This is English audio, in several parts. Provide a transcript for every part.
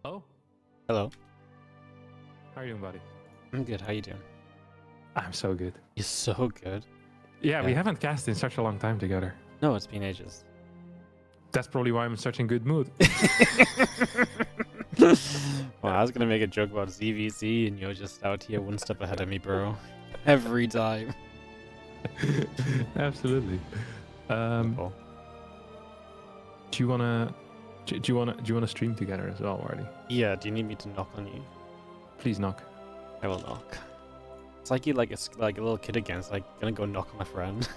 Oh, Hello. how are you doing, buddy? I'm good. How you doing? I'm so good. You're so good. Yeah, we Yeah. haven't cast in such a long time together. No, it's been ages. That's probably why I'm in such a good mood. Well, I was gonna make a joke about ZVZ, and you're just out here one step ahead of me, bro. Every time. Absolutely. Cool. Do you wanna stream together as well, Wardy? Yeah. Do you need me to knock on you? Please knock. I will knock. It's like you like a little kid again. It's like gonna go knock on my friend.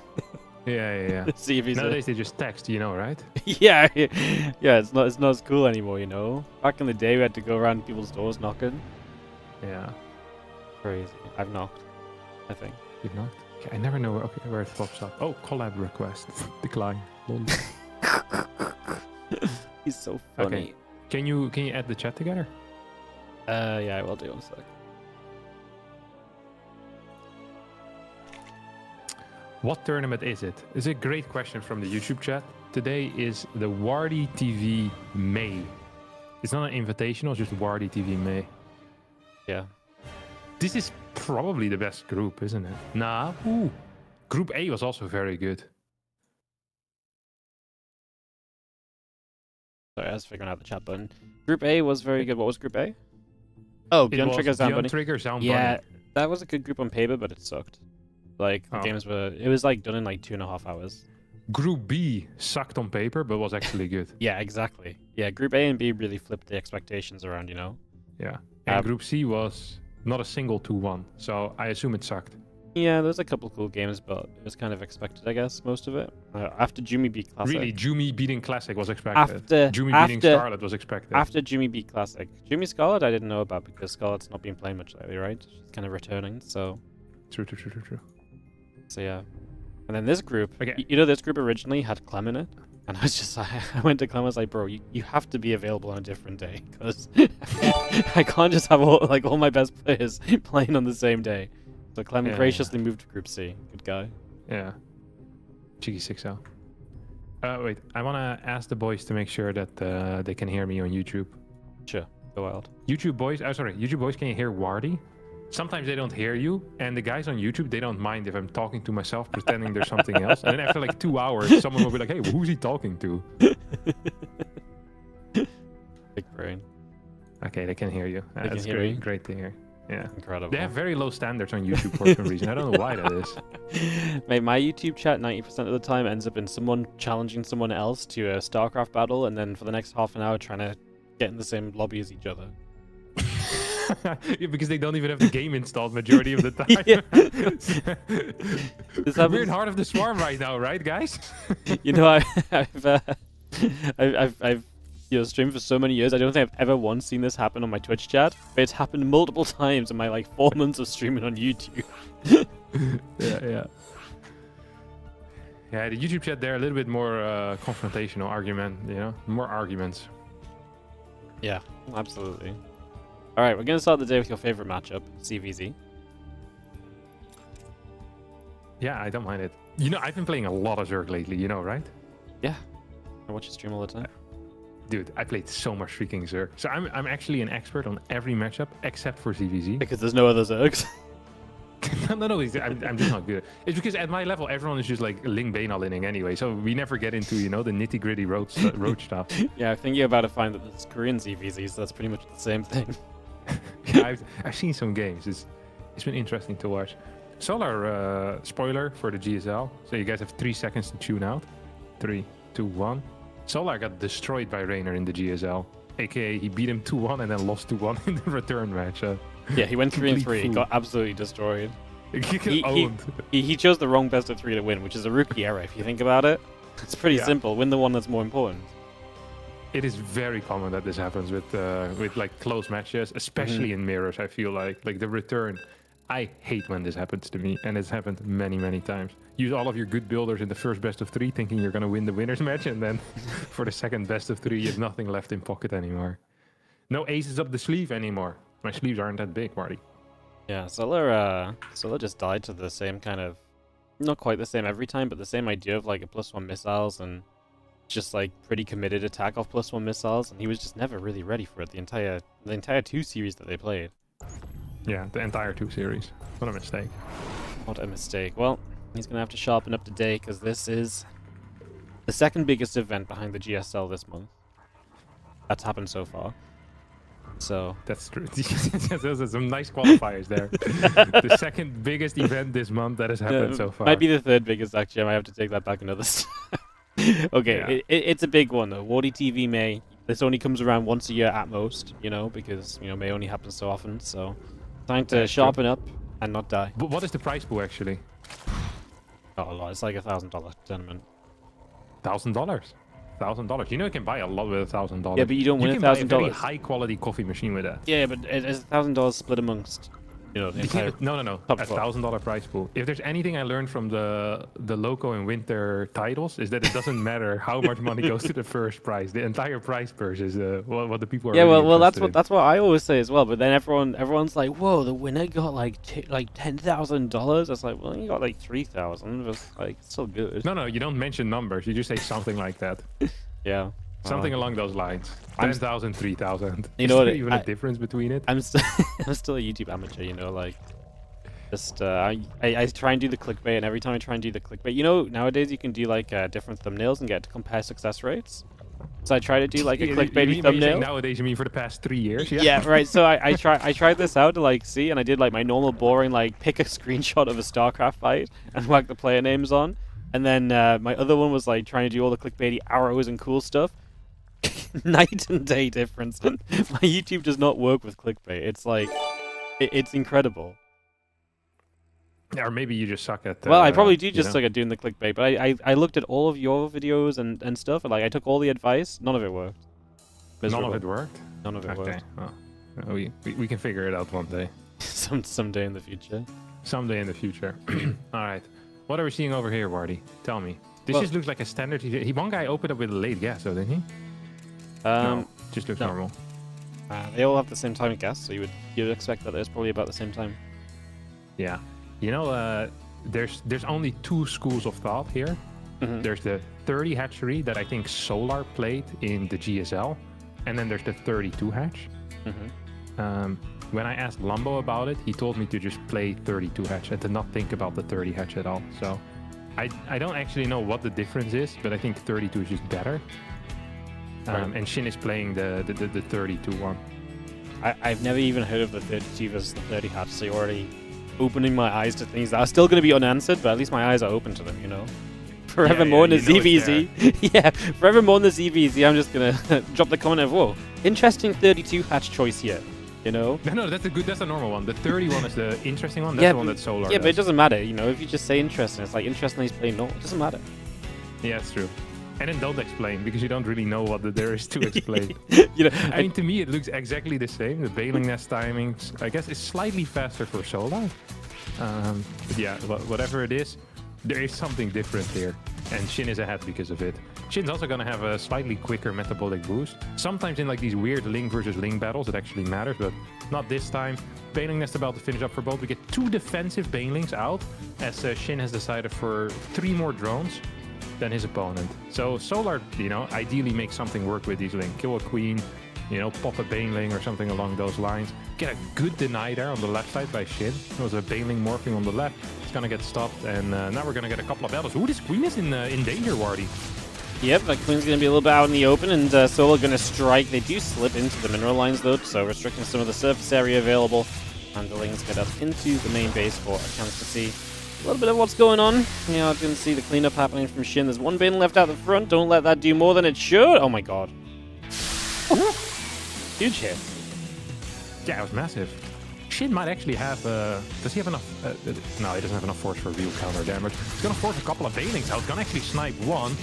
Yeah. See if he's Nowadays they just text, right? yeah. It's not as cool anymore, you know. Back in the day, we had to go around people's doors knocking. Yeah. Crazy. I've knocked. I think. You've knocked? Okay, I never know where it pops up. Oh, collab request. Decline. Lol. He's so funny. Okay. Can you add the chat together? Yeah, I will do. 1 sec. What tournament is it? It's a great question from the YouTube chat. Today is the WardiTV May. It's not an invitational, it's just WardiTV May. Yeah. This is probably the best group, isn't it? Nah. Ooh. Group A was also very good. Sorry, I was figuring out the chat button. Group A was very good. What was Group A? Oh, Beyond Trigger Sound Bunny. Trigger Sound Yeah, Bunny. that was a good group on paper, but it sucked. Like, the games were... It was, like, done in, like, 2.5 hours. Group B sucked on paper, but was actually good. Yeah, exactly. Yeah, Group A and B really flipped the expectations around, you know? Yeah. And Group C was not a single 2-1, so I assume it sucked. Yeah, there's a couple cool games, but it was kind of expected, I guess, most of it. After Jumi beat Classic. Really, Jumi beating Classic was expected. Jumi beating Scarlet was expected. After Jumi beat Classic. Jumi Scarlet I didn't know about because Scarlet's not been playing much lately, right? She's kind of returning, so... True. So yeah. And then this group, Okay. you know, this group originally had Clem in it. And I was just I went to Clem, I was like, bro, you have to be available on a different day. Because I can't just have all my best players playing on the same day. So Clem graciously moved to Group C. Good guy. Yeah. Cheeky 6L. Wait, I want to ask the boys to make sure that they can hear me on YouTube. Sure, go wild. YouTube boys, can you hear Wardy? Sometimes they don't hear you, and the guys on YouTube, they don't mind if I'm talking to myself, pretending there's something else. And then after like 2 hours, someone will be like, hey, who's he talking to? Big brain. Okay, they can hear you. That's great. Great to hear. Yeah. Incredible. They have very low standards on YouTube for some reason. I don't know why that is. Mate, my YouTube chat 90% of the time ends up in someone challenging someone else to a StarCraft battle, and then for the next half an hour trying to get in the same lobby as each other. Yeah, because they don't even have the game installed majority of the time. We're in heart of the swarm right now, right, guys? You know, I've streamed for so many years. I don't think I've ever once seen this happen on my Twitch chat, but it's happened multiple times in my like 4 months of streaming on YouTube. Yeah, the YouTube chat there a little bit more confrontational argument, more arguments. Yeah, absolutely. All right, we're gonna start the day with your favorite matchup, CVZ. Yeah, I don't mind it. I've been playing a lot of Zerg lately, right? Yeah, I watch you stream all the time. Dude, I played so much freaking Zerg. So I'm actually an expert on every matchup except for CVZ. Because there's no other Zergs. No, I'm just not good. It's because at my level, everyone is just like Ling Bane all inning anyway. So we never get into, the nitty gritty roach stuff. Yeah, I think you're about to find that there's Korean ZVZ, so that's pretty much the same thing. Yeah, I've seen some games. It's been interesting to watch. Solar spoiler for the GSL. So you guys have 3 seconds to tune out. 3, 2, 1. Solar got destroyed by Raynor in the GSL. AKA he beat him 2-1 and then lost 2-1 in the return match. Yeah, he went 3-3. He got absolutely destroyed. Owned. He chose the wrong best of 3 to win, which is a rookie error if you think about it. It's pretty simple. Win the one that's more important. It is very common that this happens with like close matches, especially in mirrors. I feel like the return. I hate when this happens to me, and it's happened many, many times. Use all of your good builders in the first best of 3, thinking you're gonna win the winners match, and then for the second best of 3, you have nothing left in pocket anymore. No aces up the sleeve anymore. My sleeves aren't that big, Marty. Yeah, Solar just died to the same kind of, not quite the same every time, but the same idea of like a +1 missiles and just like pretty committed attack off +1 missiles, and he was just never really ready for it the entire 2 series that they played. Yeah, the entire 2 series. What a mistake. What a mistake. Well, he's gonna have to sharpen up today because this is the second biggest event behind the GSL this month. That's happened so far. So That's true. Those are some nice qualifiers there. The second biggest event this month that has happened so far. might be the third biggest actually. I might have to take that back another step. Okay, Yeah. it's a big one though. WardiTV May. This only comes around once a year at most, you know, because May only happens so often. So time to That's true. sharpen up and not die. But what is the prize pool actually? Not a lot. It's like $1,000 tournament. $1,000. $1,000. You know you can buy a lot with $1,000. Yeah, but you don't win You can buy a very $1,000. high quality coffee machine with that. Yeah, but it's $1,000 split amongst, the entire. No. top A four. $1,000 prize pool. If there's anything I learned from the loco and winter titles, is that it doesn't matter how much money goes to the first prize. The entire prize purse is what the people are. Yeah, really well, interested in. that's what I always say as well. But then everyone's like, "Whoa, the winner got like $10,000." It's like, well, you got like 3,000. It's like it's still good. No, you don't mention numbers. You just say something like that. Yeah, Something along those lines. I'm 10,000, 3,000. You Is know what, there even a I- difference between it? I'm still I'm still a YouTube amateur. Like just I try and do the clickbait, and every time I try and do the clickbait, nowadays you can do like different thumbnails and get to compare success rates. So I try to do like a You clickbaity mean thumbnail. nowadays, you mean for the past 3 years? Yeah, right. So I tried this out to like see, and I did like my normal boring like pick a screenshot of a StarCraft fight and whack the player names on, and then my other one was like trying to do all the clickbaity arrows and cool stuff. Night and day difference. My YouTube does not work with clickbait. It's like it's incredible. Or maybe you just suck at. Well, I probably do just suck at doing the clickbait, but I looked at all of your videos and stuff, and like I took all the advice. None of it worked. None Miserable. of it worked. None of it Okay. worked. Well, we can figure it out one day. Someday in the future. Someday in the future. All right. What are we seeing over here, Wardy? Tell me. This Well- just looks like a standard. One guy opened up with a late gas, though, didn't he? No, just looks no. normal. They all have the same time guess, so you'd expect that it's probably about the same time. Yeah. There's only 2 schools of thought here. Mhm. There's the 30 hatchery that I think Solar played in the GSL, and then there's the 32 hatch. Mhm. When I asked Lumbo about it, he told me to just play 32 hatch and to not think about the 30 hatch at all. So I don't actually know what the difference is, but I think 32 is just better. Right. And Shin is playing the 32 one. I've never even heard of the 32 versus the 30 hatch, so you're already opening my eyes to things that are still going to be unanswered, but at least my eyes are open to them, Forevermore in the you know it's ZVZ. Yeah, forevermore in the ZVZ, I'm just going to drop the comment of, whoa, interesting 32 hatch choice here, No, that's a normal one. The 31 is the interesting one. That's Yeah, the one but- that Solar Yeah, but it does. doesn't matter, if you just say interesting, it's like interesting he's playing normal, it doesn't matter. Yeah, it's true. And then don't explain, because you don't really know what there is to explain. I mean, to me, it looks exactly the same. The bailing nest timings, I guess, is slightly faster for Solar. But yeah, whatever it is, there is something different here. And Shin is ahead because of it. Shin's also going to have a slightly quicker metabolic boost. Sometimes in like these weird Ling versus Ling battles, it actually matters, but not this time. Bailing nest about to finish up for both. We get 2 defensive banelings out, as Shin has decided for 3 more drones than his opponent. So Solar, ideally make something work with these Ling. Kill a queen, pop a baneling or something along those lines. Get a good deny there on the left side by Shin. There was a baneling morphing on the left. It's gonna get stopped, and now we're gonna get a couple of battles. Ooh, this queen is in danger, Wardy. Yep, that queen's going to be a little bit out in the open, and Solar going to strike. They do slip into the mineral lines, though, so restricting some of the surface area available. And the Lings get up into the main base for a chance to see a little bit of what's going on. I didn't see the cleanup happening from Shin. There's 1 bin left out the front. Don't let that do more than it should. Oh my god. Huge hit. Yeah, it was massive. Shin might actually have... does he have enough... no, he doesn't have enough force for real counter damage. He's going to force a couple of banelings out. Going to actually snipe 1.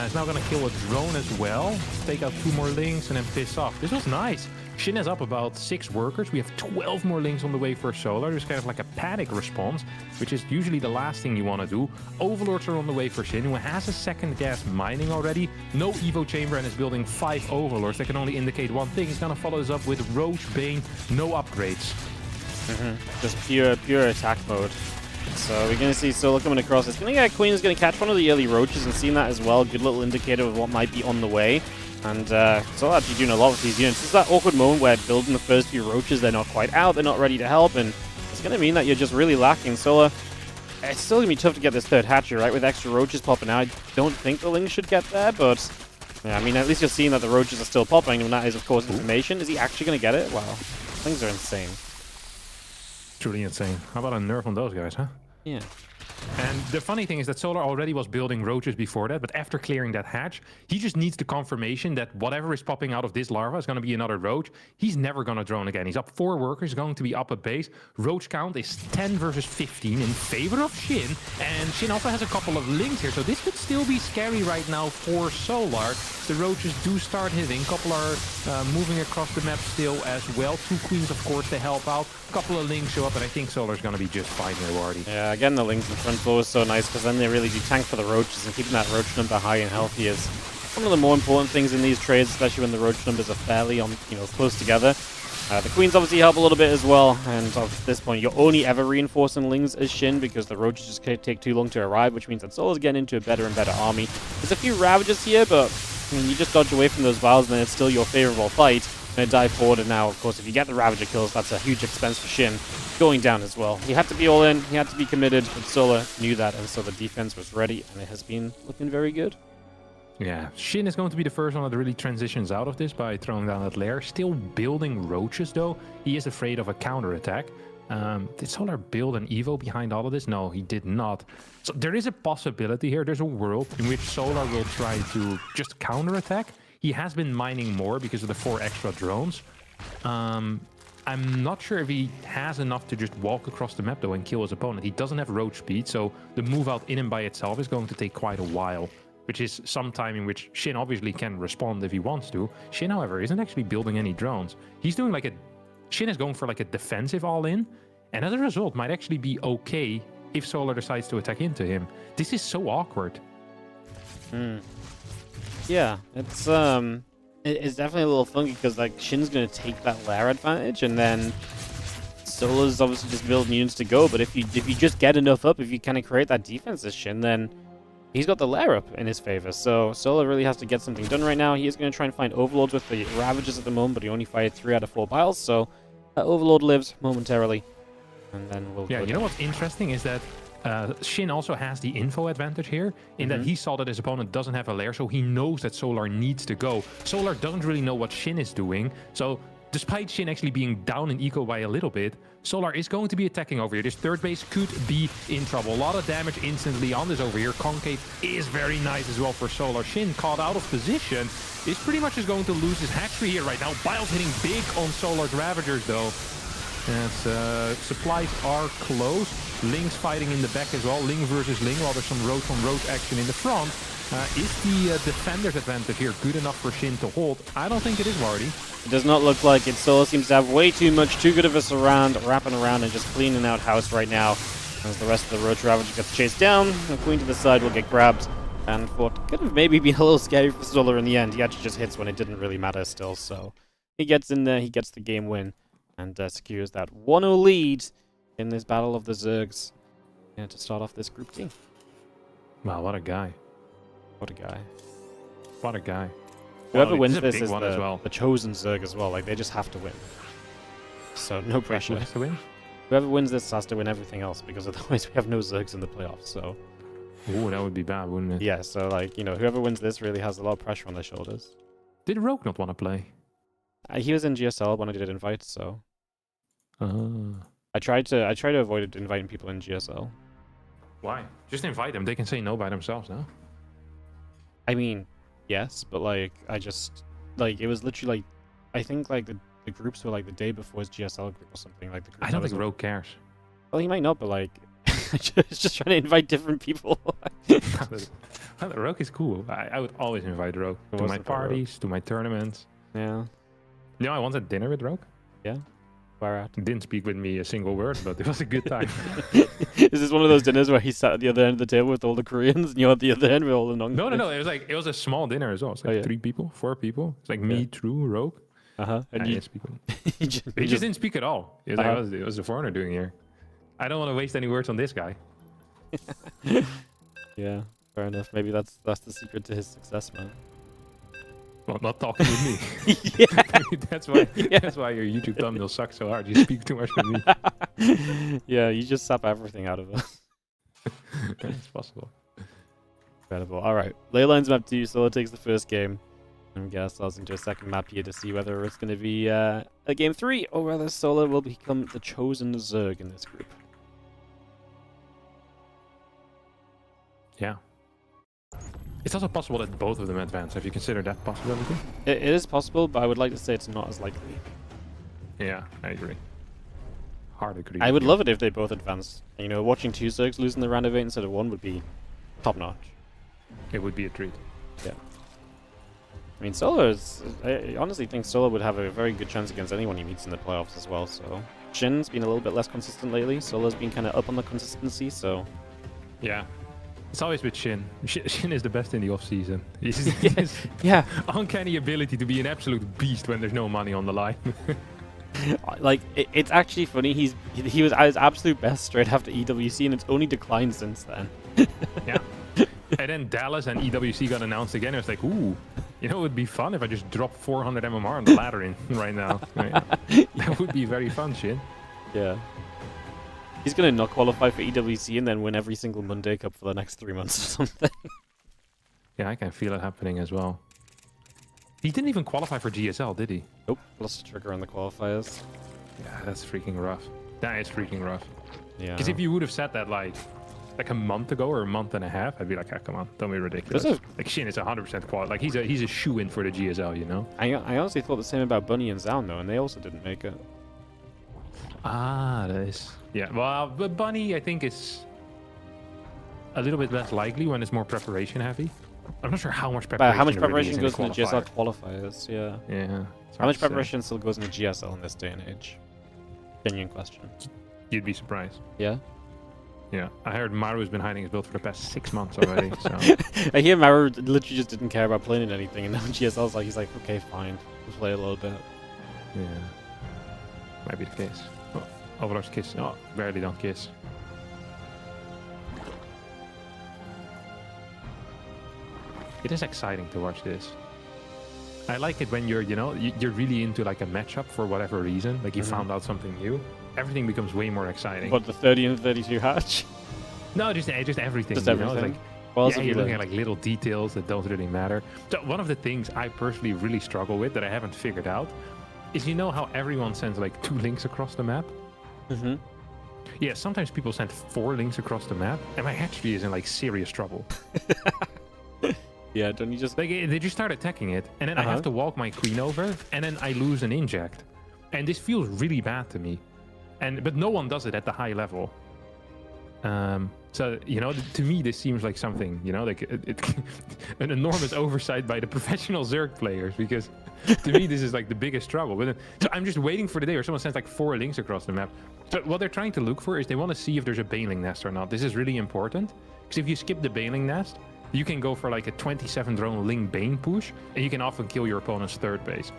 He's now going to kill a drone as well. Take out 2 more Lings and then piss off. This was nice. Shin has up about 6 workers. We have 12 more Lings on the way for Solar. There's kind of like a panic response, which is usually the last thing you want to do. Overlords are on the way for Shin, who has a second gas mining already. No Evo chamber and is building 5 Overlords. That can only indicate one thing. He's going to follow this up with Roach Bane. No upgrades. Just pure attack mode. So we're going to see Solar coming across. It's going to get Queen is going to catch one of the early roaches and seeing that as well. Good little indicator of what might be on the way. And Solar actually doing a lot with these units. It's that awkward moment where building the first few roaches, they're not quite out, they're not ready to help, and it's going to mean that you're just really lacking. Solar, it's still going to be tough to get this third hatchery, right, with extra roaches popping out. I don't think the Lings should get there, but yeah, I mean, at least you're seeing that the roaches are still popping, and that is, of course, information. Is he actually going to get it? Wow, things are insane. Truly insane. How about a nerf on those guys, huh? Yeah. And the funny thing is that Solar already was building roaches before that, but after clearing that hatch, he just needs the confirmation that whatever is popping out of this larva is going to be another roach. He's never going to drone again. He's up 4 workers, going to be up a base. Roach count is 10 versus 15 in favor of Shin, and Shin also has a couple of Lings here, so this could still be scary right now for Solar. The roaches do start hitting. A couple are moving across the map still as well. 2 queens, of course, to help out. A couple of Lings show up, and I think Solar's going to be just fine here, Wardy. Yeah, again, the Lings in front row is so nice because then they really do tank for the roaches, and keeping that roach number high and healthy is one of the more important things in these trades, especially when the roach numbers are fairly close together. The queens obviously help a little bit as well, and at this point you're only ever reinforcing Lings as Shin because the roaches just take too long to arrive, which means that Solar's getting into a better and better army. There's a few Ravagers here, but you just dodge away from those vials and then it's still your favorable fight. Gonna dive forward, and now, of course, if you get the Ravager kills, that's a huge expense for Shin going down as well. He had to be all in, he had to be committed, but Solar knew that, and so the defense was ready, and it has been looking very good. Yeah, Shin is going to be the first one that really transitions out of this by throwing down that lair. Still building roaches, though. He is afraid of a counterattack. Did Solar build an Evo behind all of this? No, he did not. So there is a possibility here. There's a world in which Solar will try to just counterattack. He has been mining more because of the 4 extra drones. I'm not sure if he has enough to just walk across the map, though, and kill his opponent. He doesn't have roach speed, so the move out in and by itself is going to take quite a while, which is some time in which Shin obviously can respond if he wants to. Shin, however, isn't actually building any drones. He's doing like a... Shin is going for like a defensive all-in, and as a result might actually be okay if Solar decides to attack into him. This is so awkward. Yeah, it's definitely a little funky because like Shin's gonna take that lair advantage, and then Solar's obviously just building units to go. But if you just get enough up, if you kind of create that defense as Shin, then he's got the lair up in his favor. So Solar really has to get something done right now. He is going to try and find overlords with the Ravagers at the moment, but he only fired 3 out of 4 piles, so that overlord lives momentarily, and then we'll. Yeah, you know what's interesting is that Shin also has the info advantage here in that he saw that his opponent doesn't have a lair, so he knows that Solar needs to go. Solar doesn't really know what Shin is doing, so despite Shin actually being down in eco by a little bit, Solar is going to be attacking over here. This third base could be in trouble. A lot of damage instantly on this over here. Concave is very nice as well for Solar. Shin caught out of position is pretty much just going to lose his hatchery here right now. Biles hitting big on Solar's Ravagers though. And supplies are close. Ling's fighting in the back as well. Ling versus Ling, while there's some roach on roach action in the front. Is the defender's advantage here good enough for Shin to hold? I don't think it is, Wardy. It does not look like it. Solar seems to have way too good of a surround, wrapping around and just cleaning out house right now. As the rest of the Roach Ravager gets chased down, the Queen to the side will get grabbed. And what could have maybe been a little scary for Solar in the end, he actually just hits when it didn't really matter still. So he gets in there, he gets the game win, and secures that 1-0 lead in this Battle of the Zergs. And to start off this Group D. Wow, what a guy. What a guy. What a guy. Whoever Well, wins this this is the chosen Zerg as well. Like, they just have to win. So, no pressure. Who has to win? Whoever wins this has to win everything else, because otherwise we have no Zergs in the playoffs, so... Ooh, that would be bad, wouldn't it? Yeah, so, like, whoever wins this really has a lot of pressure on their shoulders. Did Rogue not want to play? He was in GSL when I did invite, so... Ah. I tried to avoid inviting people in GSL. Why? Just invite them. They can say no by themselves, no? I mean, yes, but, like, I just... Like, it was literally, like... I think, like, the groups were, like, the day before his GSL group or something. Like, the group I don't think Rogue cares. Well, he might not, but, like... just trying to invite different people. Rogue is cool. I would always invite Rogue to my parties, to my tournaments. Yeah. I once had dinner with Rogue. Yeah? Where at? Didn't speak with me a single word, but it was a good time. Is this one of those dinners where he sat at the other end of the table with all the Koreans and you're at the other end with all the non-Koreans? No. It was a small dinner as well. It's like 3 people, 4 people. It's like me, True, Rogue. And he just didn't speak at all. It was a foreigner doing here. I don't want to waste any words on this guy. Yeah, fair enough. Maybe that's the secret to his success, man. Well, not talking with me. Yeah. That's why your YouTube thumbnail sucks so hard. You speak too much with me. Yeah, you just sap everything out of us. It's possible. Incredible. All right, Leyline's map 2. Solo takes the first game. And we get ourselves into a second map here to see whether it's going to be a game 3 or whether Solo will become the chosen Zerg in this group. Yeah. It's also possible that both of them advance. Have you considered that possibility? It is possible, but I would like to say it's not as likely. Yeah, I agree. Hard agree. I would love it if they both advanced. You know, watching 2 Zergs losing the round of 8 instead of 1 would be top notch. It would be a treat. Yeah. I mean, Solo is... I honestly think Solo would have a very good chance against anyone he meets in the playoffs as well, so... Shin's been a little bit less consistent lately. Solo's been kind of up on the consistency, so... Yeah. It's always with Shin. Shin is the best in the off-season. He's Yeah. uncanny ability to be an absolute beast when there's no money on the line. Like, it's actually funny. He was at his absolute best straight after EWC, and it's only declined since then. Yeah. And then Dallas and EWC got announced again. It was like, ooh, you know, it would be fun if I just dropped 400 MMR on the ladder in right now. Yeah. That would be very fun, Shin. Yeah. He's going to not qualify for EWC and then win every single Monday Cup for the next 3 months or something. Yeah, I can feel it happening as well. He didn't even qualify for GSL, did he? Nope, lost a trigger on the qualifiers. Yeah, that's freaking rough. That is freaking rough. Yeah. Because if you would have said that like a month ago or a month and a half, I'd be like, ah, come on, don't be ridiculous. Like Shin is 100% quality. Like he's a shoe-in for the GSL, you know? I honestly thought the same about Bunny and Zaun though, and they also didn't make it. Ah, that is... Yeah, well, but Bunny, I think, is a little bit less likely when it's more preparation heavy. I'm not sure how much preparation. But how much there really preparation is goes in into the GSL qualifiers? Yeah. Yeah. How much preparation still goes into GSL in this day and age? Genuine question. You'd be surprised. Yeah. Yeah, I heard Maru's been hiding his build for the past 6 months already. So I hear Maru literally just didn't care about playing in anything, and now GSL's like, he's like, okay, fine, we'll play a little bit. yeah, might be the case. Oh, Overlord's kiss. Oh, barely don't kiss. It is exciting to watch this. I like it when you're, you know, you're really into like a matchup for whatever reason. Like you found out something new. Everything becomes way more exciting. What, the 30 and 32 hatch? No, just everything. Just you everything. Know? Like, Well, yeah, you're looking at like little details that don't really matter. So one of the things I personally really struggle with that I haven't figured out is, you know how everyone sends like 2 links across the map? Mm-hmm. Yeah, sometimes people send 4 links across the map, and my hatchery is in like serious trouble. Yeah, don't you just... Like they just start attacking it, and then I have to walk my queen over, and then I lose an inject. And this feels really bad to me. But no one does it at the high level. So, you know, to me, this seems like something, you know, like an enormous oversight by the professional Zerg players, because to me, this is like the biggest trouble. But so I'm just waiting for the day where someone sends like 4 links across the map. So what they're trying to look for is they want to see if there's a bailing nest or not. This is really important, because if you skip the bailing nest, you can go for like a 27 drone Ling Bane push, and you can often kill your opponent's 3rd base.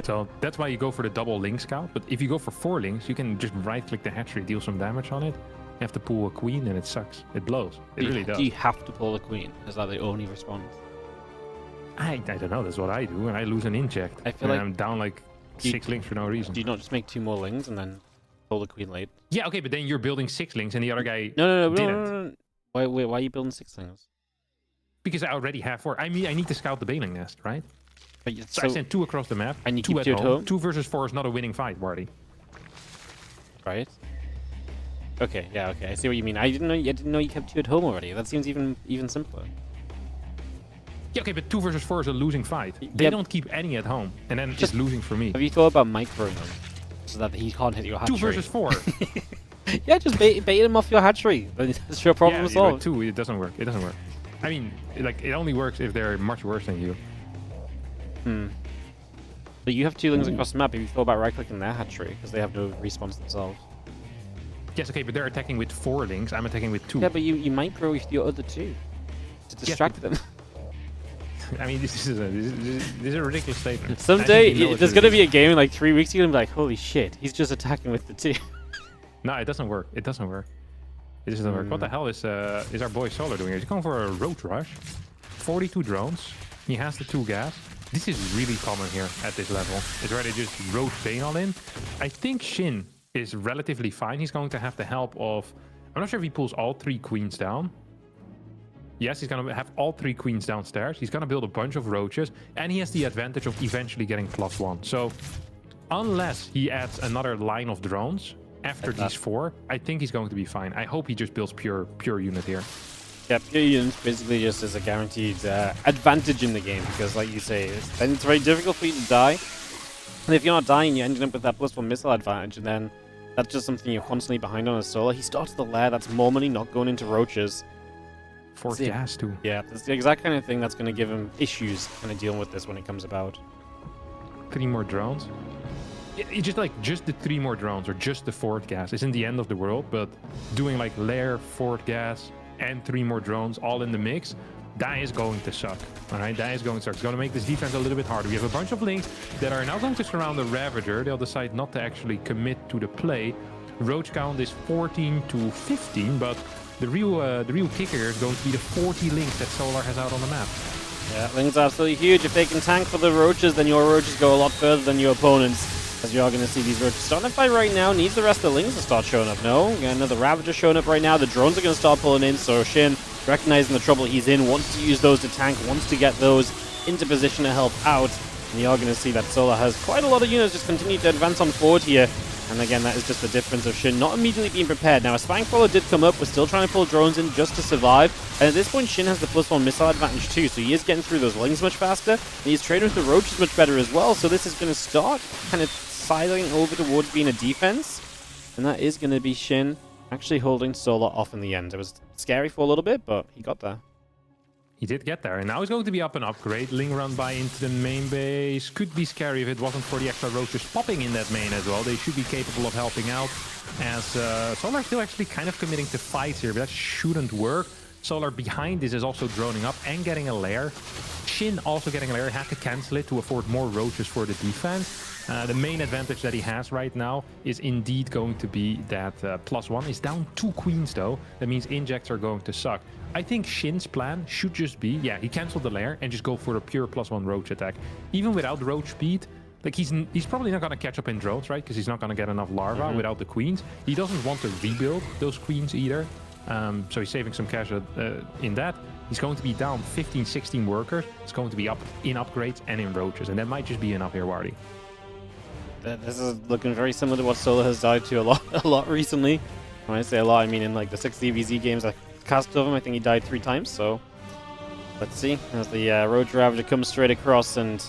So that's why you go for the double link scout. But if you go for 4 links, you can just right-click the hatchery, deal some damage on it. You have to pull a queen, and it sucks. It blows. It really does. Do you have to pull a queen? Is that the only response? I don't know. That's what I do, and I lose an inject. I feel like I'm down like 6 links for no reason. Do you not just make 2 more links and then pull the queen late? Yeah, okay, but then you're building 6 links, and the other guy No. Why are you building 6 links? Because I already have 4. I mean, I need to scout the bailing nest, right? But so I sent 2 across the map. And you 2 keep 2 at home. 2 versus 4 is not a winning fight, Wardy. Right. Okay. Yeah. Okay. I see what you mean. I didn't know you kept 2 at home already. That seems even simpler. Yeah. Okay, but 2 versus 4 is a losing fight. They don't keep any at home, and then just losing for me. Have you thought about microing him so that he can't hit your hatchery? 2 versus 4. Yeah, just bait him off your hatchery. That's your problem solved. 2, it doesn't work. It doesn't work. I mean, like it only works if they're much worse than you. But you have 2 links across the map. Have you thought about right-clicking their hatchery because they have no respawns themselves? Yes, okay, but they're attacking with 4 links. I'm attacking with 2. Yeah, but you micro with your other 2 to distract them. I mean, this is a ridiculous statement. Someday, there's going to be a game in like 3 weeks, you're going to be like, holy shit, he's just attacking with the team. No, it doesn't work. It doesn't work. It doesn't work. What the hell is our boy Solar doing here? He's going for a road rush. 42 drones. He has the 2 gas. This is really common here at this level. It's where they just rotate all in. I think Shin is relatively fine. He's going to have the help of... I'm not sure if he pulls all 3 queens down. Yes, he's going to have all 3 queens downstairs. He's going to build a bunch of roaches. And he has the advantage of eventually getting +1. So unless he adds another line of drones after these 4, I think he's going to be fine. I hope he just builds pure unit here. Yeah, pure units basically just is a guaranteed advantage in the game because, like you say, then it's very difficult for you to die. And if you're not dying, you're ending up with that +1 missile advantage, and then that's just something you're constantly behind on as Solar. He starts the lair, that's more money not going into roaches. 4 gas too. Yeah, that's the exact kind of thing that's going to give him issues kind of dealing with this when it comes about. 3 more drones. It's just the 3 more drones or just the 4th gas isn't the end of the world, but doing like lair, 4th gas, and 3 more drones all in the mix, that is going to suck. All right, that is going to suck. It's going to make this defense a little bit harder. We have a bunch of links that are now going to surround the Ravager. They'll decide not to actually commit to the play. Roach count is 14 to 15, but the real kicker is going to be the 40 links that Solar has out on the map. Yeah, links are absolutely huge. If they can tank for the roaches, then your roaches go a lot further than your opponents. As you are going to see these roaches starting to fight right now. Needs the rest of the links to start showing up. No, another Ravager showing up right now. The drones are going to start pulling in. So Shin, recognizing the trouble he's in, wants to use those to tank, wants to get those into position to help out. And you are going to see that Solar has quite a lot of units just continue to advance on forward here. And again, that is just the difference of Shin not immediately being prepared. Now, a Spine Crawler did come up. We're still trying to pull drones in just to survive. And at this point, Shin has the +1 missile advantage too. So he is getting through those links much faster. And he's trading with the roaches much better as well. So this is going to start kind of sidling over towards being a defense. And that is going to be Shin actually holding Solar off in the end. It was scary for a little bit, but he got there. He did get there, and now he's going to be up and upgrade. Ling run by into the main base. Could be scary if it wasn't for the extra roaches popping in that main as well. They should be capable of helping out. As Solar still actually kind of committing to fights here, but that shouldn't work. Solar behind this is also droning up and getting a lair. Shin also getting a lair, had to cancel it to afford more roaches for the defense. The main advantage that he has right now is indeed going to be that +1 is down 2 queens though. That means injects are going to suck. I think Shin's plan should just be, yeah, he canceled the lair and just go for a pure +1 roach attack. Even without roach speed, like he's probably not going to catch up in drones, right? Because he's not going to get enough larvae without the queens. He doesn't want to rebuild those queens either. So he's saving some cash in that. He's going to be down 15, 16 workers. It's going to be up in upgrades and in roaches. And that might just be enough here, Wardy. This is looking very similar to what Solar has died to a lot recently. When I say a lot, I mean in like the 6 DBZ games I cast of him, I think he died 3 times. So let's see as the Roach Ravager comes straight across, and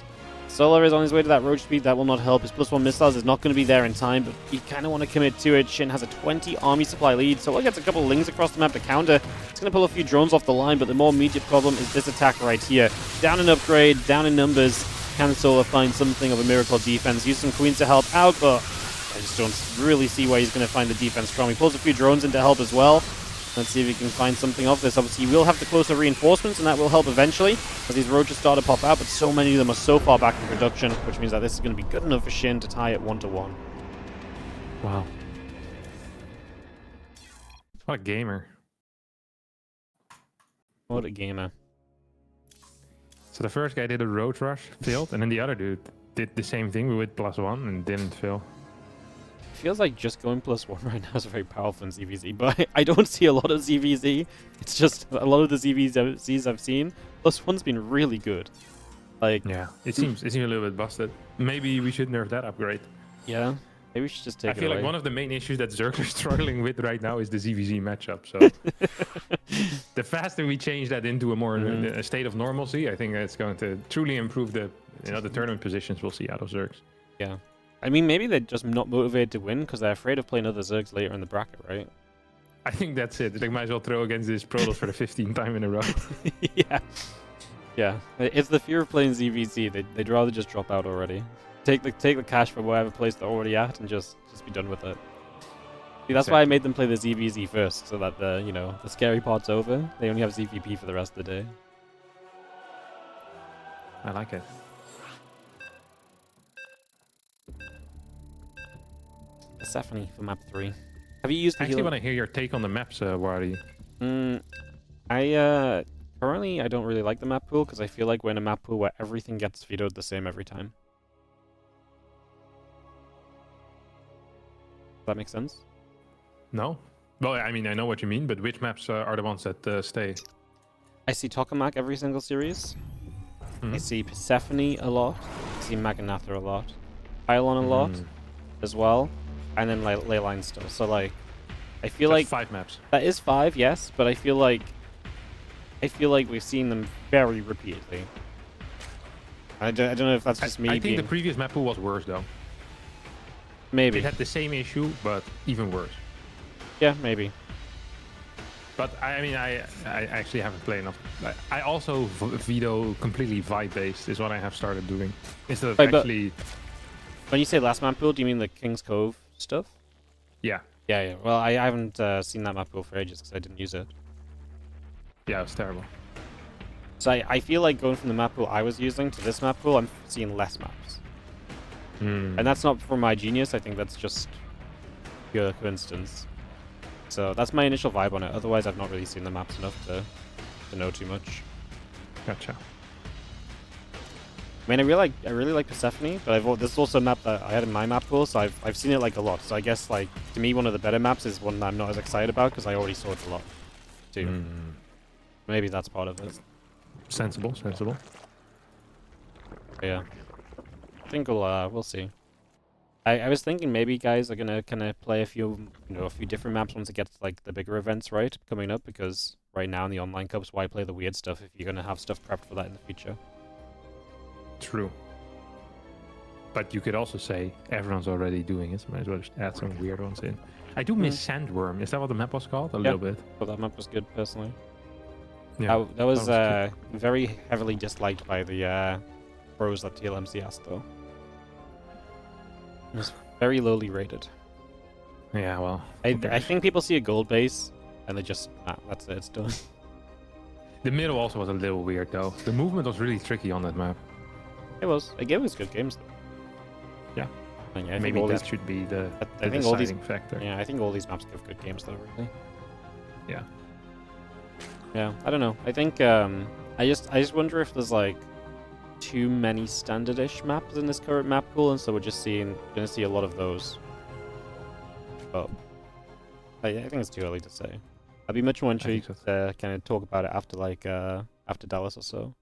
Solar is on his way to that roach speed. That will not help. His +1 missiles is not going to be there in time, but you kind of want to commit to it. Shin has a 20 army supply lead. Solar gets a couple of lings across the map to counter. It's going to pull a few drones off the line, but the more immediate problem is this attack right here. Down in upgrade, down in numbers. Can Solar find something of a miracle defense? Use some queens to help out, but I just don't really see why he's going to find the defense strong. He pulls a few drones in to help as well. Let's see if he can find something of this. Obviously, he will have the closer reinforcements, and that will help eventually, as these roaches start to pop out, but so many of them are so far back in production, which means that this is going to be good enough for Shin to tie it 1-1. Wow. What a gamer. What a gamer. So the first guy did a roach rush, failed, and then the other dude did the same thing with +1 and didn't fail. Feels like just going +1 right now is very powerful in ZVZ, but I don't see a lot of ZVZ. It's just a lot of the ZVZs I've seen. +1's been really good. Like, yeah, it seems a little bit busted. Maybe we should nerf that upgrade. Yeah, maybe we should just take it away. I feel like one of the main issues that Zerg are struggling with right now is the ZVZ matchup. So the faster we change that into a more a state of normalcy, I think it's going to truly improve the the tournament positions we'll see out of Zergs. Yeah. I mean, maybe they're just not motivated to win because they're afraid of playing other Zergs later in the bracket, right? I think that's it. They might as well throw against this Protoss for the 15th time in a row. Yeah. Yeah. It's the fear of playing ZVZ. They'd rather just drop out already. Take the cash from whatever place they're already at and just be done with it. See, that's why I made them play the ZVZ first, so that the scary part's over. They only have ZVP for the rest of the day. I like it. Persephone for map 3. Have you used the I actually healing? want to hear your take on the maps, Wardy. Currently I don't really like the map pool because I feel like we're in a map pool where everything gets vetoed the same every time. Does that make sense? No? Well, I mean, I know what you mean, but which maps are the ones that stay? I see Tokamak every single series. Mhm. I see Persephone a lot. I see Maganatha a lot. Pylon a lot as well. And then Leyline still. So like I feel That's like 5 maps. that is 5, yes, but I feel like we've seen them very repeatedly. I don't know if that's just me I think being... the previous map pool was worse, though. Maybe. It had the same issue, but even worse. Yeah, maybe. But I mean, I actually haven't played enough. I also veto completely vibe-based is what I have started doing. Instead of Wait, but- actually... When you say last map pool, do you mean the King's Cove stuff? Yeah. Yeah. Well, I haven't seen that map pool for ages because I didn't use it. Yeah, it was terrible. So I feel like going from the map pool I was using to this map pool, I'm seeing less maps. And that's not for my genius, I think that's just pure coincidence. So that's my initial vibe on it. Otherwise, I've not really seen the maps enough to know too much. Gotcha. I mean, I really like Persephone, but this is also a map that I had in my map pool, so I've seen it like a lot. So I guess like to me, one of the better maps is one that I'm not as excited about because I already saw it a lot too. Maybe that's part of it. Sensible. But yeah, I think we'll see. I was thinking maybe guys are gonna kind of play a few different maps once it gets like the bigger events right coming up, because right now in the online cups, why play the weird stuff if you're gonna have stuff prepped for that in the future? True. But you could also say everyone's already doing it, so might as well just add some weird ones in. I do miss Sandworm. Is that what the map was called? A little bit. But that map was good personally. Yeah. That was good. very heavily disliked by the pros at TLMCS though. It was very lowly rated. Yeah, well. I think people see a gold base and they just that's it, it's done. The middle also was a little weird though. The movement was really tricky on that map. It was good games though. Yeah. And yeah, I think Maybe all that these, should be the I think all these factor. Yeah, I think all these maps give good games though, really. Yeah. Yeah, I don't know. I think I just wonder if there's like too many standard-ish maps in this current map pool, and so we're just gonna see a lot of those. But I think it's too early to say. I'd be much more intrigued to kind of talk about it after Dallas or so.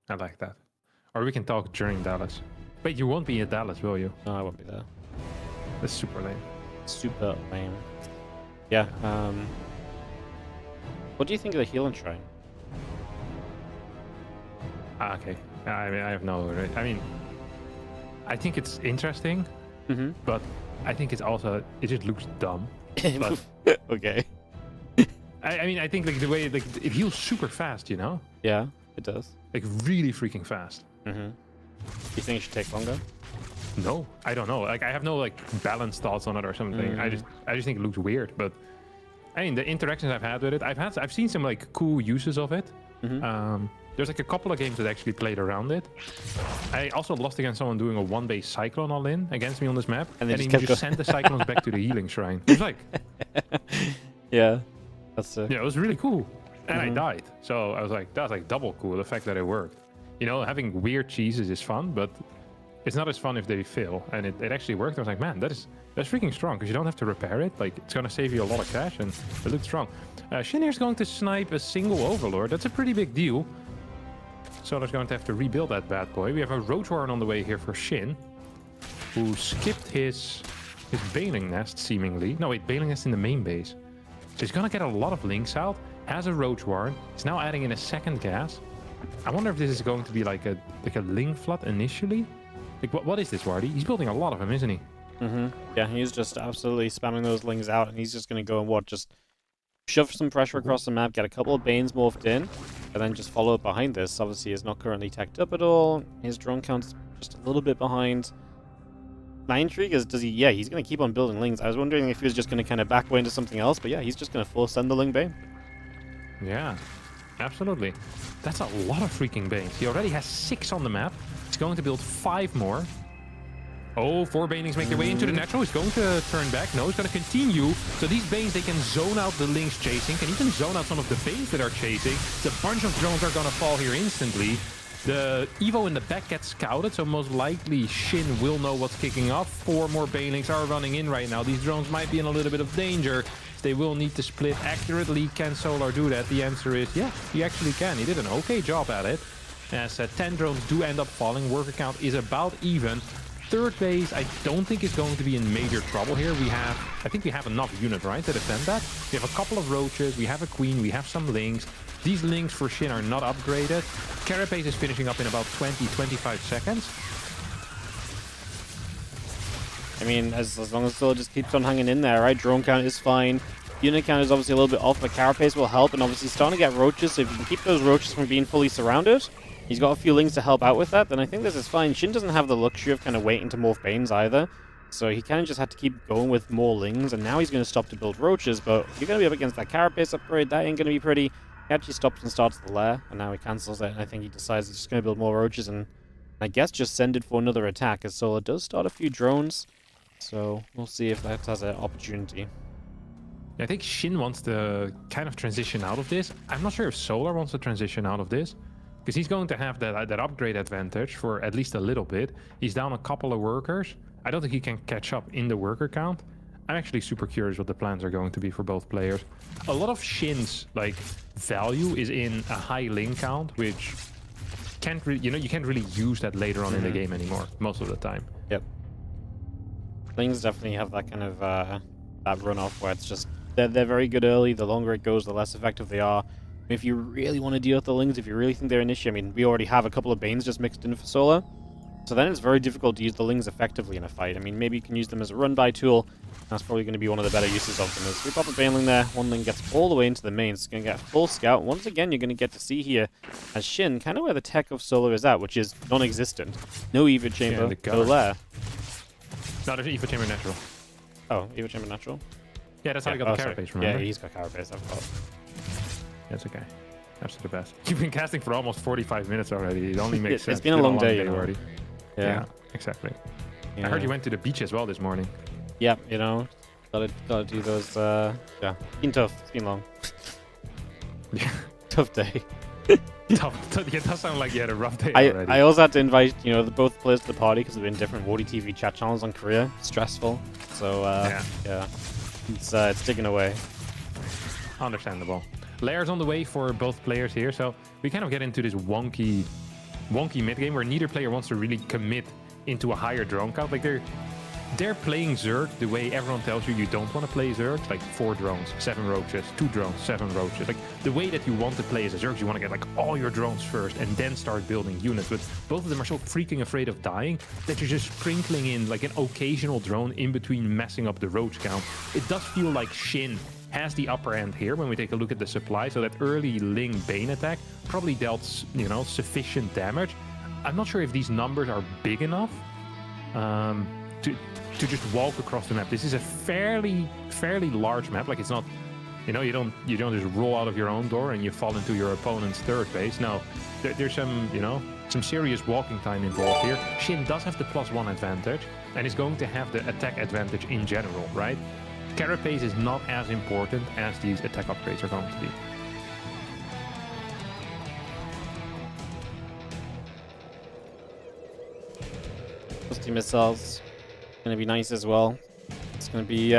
I like that. Or we can talk during Dallas. Wait, you won't be at Dallas, will you? No, I won't be there. That's super lame. Super lame. Yeah. What do you think of the Healing Shrine? Okay. I mean, I have no... I mean, I think it's interesting, but I think it's also... It just looks dumb. But Okay. I mean, I think like the way like it heals super fast, you know? Yeah, it does. Like really freaking fast. You think it should take longer? No, I don't know. Like I have no like balanced thoughts on it or something. I just think it looks weird. But I mean, the interactions I've had with it, I've seen some like cool uses of it. There's like a couple of games that actually played around it. I also lost against someone doing a 1-base cyclone all in against me on this map, and then he just sent the cyclones back to the healing shrine. It was like, yeah, that's sick. yeah, it was really cool. And I died, so I was like, that's like double cool. The fact that it worked. You know, having weird cheeses is fun, but it's not as fun if they fail. And it actually worked. I was like, man, that's freaking strong because you don't have to repair it. Like, it's gonna save you a lot of cash, and it looks strong. Shin here's going to snipe a single overlord. That's a pretty big deal. So there's going to have to rebuild that bad boy. We have a Roach Warren on the way here for Shin, who skipped his Baling Nest, seemingly. No, wait, Baling Nest in the main base. So he's going to get a lot of links out, has a Roach Warren. He's now adding in a second gas. I wonder if this is going to be like a Ling Flood initially. Like, what is this, Wardy? He's building a lot of them, isn't he? Yeah, he's just absolutely spamming those lings out, and he's just going to go and just shove some pressure across the map, get a couple of Banes morphed in, and then just follow up behind this. Obviously, he's not currently teched up at all. His drone count's just a little bit behind. My intrigue is, yeah, he's going to keep on building lings. I was wondering if he was just going to kind of back away into something else, but yeah, he's just going to full send the Ling Bane. Yeah. absolutely. That's a lot of freaking banings. He already has 6 on the map. He's going to build 5 more. Oh, 4 banings make their way into the natural. He's going to turn back. No, he's going to continue. So these banes, they can zone out the Lynx chasing, can even zone out some of the banes that are chasing. The bunch of drones are going to fall here instantly. The Evo in the back gets scouted, so most likely Shin will know what's kicking off. 4 more banelings are running in right now. These drones might be in a little bit of danger. They will need to split accurately. Can Solar do that? The answer is yeah, he actually can. He did an okay job at it. As 10 drones do end up falling, worker count is about even. Third base, I don't think is going to be in major trouble here. I think we have enough unit, right, to defend that. We have a couple of roaches, we have a queen, we have some lynx. These lynx for Shin are not upgraded. Carapace is finishing up in about 20-25 seconds. I mean, as long as Solar just keeps on hanging in there, right? Drone count is fine. Unit count is obviously a little bit off, but Carapace will help, and obviously starting to get roaches, so if you can keep those roaches from being fully surrounded, he's got a few lings to help out with that, then I think this is fine. Shin doesn't have the luxury of kind of waiting to morph banes either, so he kind of just had to keep going with more lings, and now he's going to stop to build roaches, but you're going to be up against that Carapace upgrade, that ain't going to be pretty. He actually stops and starts the lair, and now he cancels it, and I think he decides he's just going to build more roaches, and I guess just send it for another attack, as Solar does start a few drones, so we'll see if that has an opportunity. I think Shin wants to kind of transition out of this. I'm not sure if Solar wants to transition out of this, because he's going to have that upgrade advantage for at least a little bit. He's down a couple of workers. I don't think he can catch up in the worker count. I'm actually super curious what the plans are going to be for both players. A lot of Shin's value is in a high link count, which can't really, you can't really use that later on in the game anymore most of the time. Yep. Things definitely have that kind of that runoff where it's just they're very good early. The longer it goes, the less effective they are. If you really want to deal with the lings, if you really think they're an issue, I mean, we already have a couple of banes just mixed in for Solar. So then it's very difficult to use the lings effectively in a fight. I mean, maybe you can use them as a run-by tool. That's probably going to be one of the better uses of them. As we pop a baneling there, one ling gets all the way into the main. It's going to get full scout. Once again, you're going to get to see here as Shin, kind of where the tech of Solar is at, which is non-existent. No Eva Chamber, no lair. No, there's Eva Chamber natural. Oh, Eva Chamber natural? Yeah, that's how I got the Carapace, remember? Yeah, he's got Carapace, I forgot. That's okay. That's the best. You've been casting for almost 45 minutes already. It only makes sense. It's been a long day already. Yeah, exactly. Yeah. I heard you went to the beach as well this morning. Yeah, gotta do those. Yeah, it's been tough. It's been long. Yeah, tough day. tough. It does sound like you had a rough day already. I also had to invite both players to the party because we're in different WardiTV chat channels on Korea. Stressful. So yeah, it's ticking away. Understandable. Layers on the way for both players here, so we kind of get into this wonky mid game where neither player wants to really commit into a higher drone count. Like they're playing Zerg the way everyone tells you don't want to play Zerg, like 4 drones, 7 roaches, 2 drones, 7 roaches. Like the way that you want to play as a Zerg, you want to get all your drones first and then start building units. But both of them are so freaking afraid of dying that you're just sprinkling in an occasional drone in between messing up the roach count. It does feel like Shin has the upper end here when we take a look at the supply. So that early Ling Bane attack probably dealt sufficient damage. I'm not sure if these numbers are big enough to just walk across the map. This is a fairly large map. Like it's not, you don't just roll out of your own door and you fall into your opponent's third base. No, there's some serious walking time involved here. Shin does have the +1 advantage and is going to have the attack advantage in general, right? Carapace is not as important as these attack upgrades are going to be. Rusty missiles gonna be nice as well. It's gonna be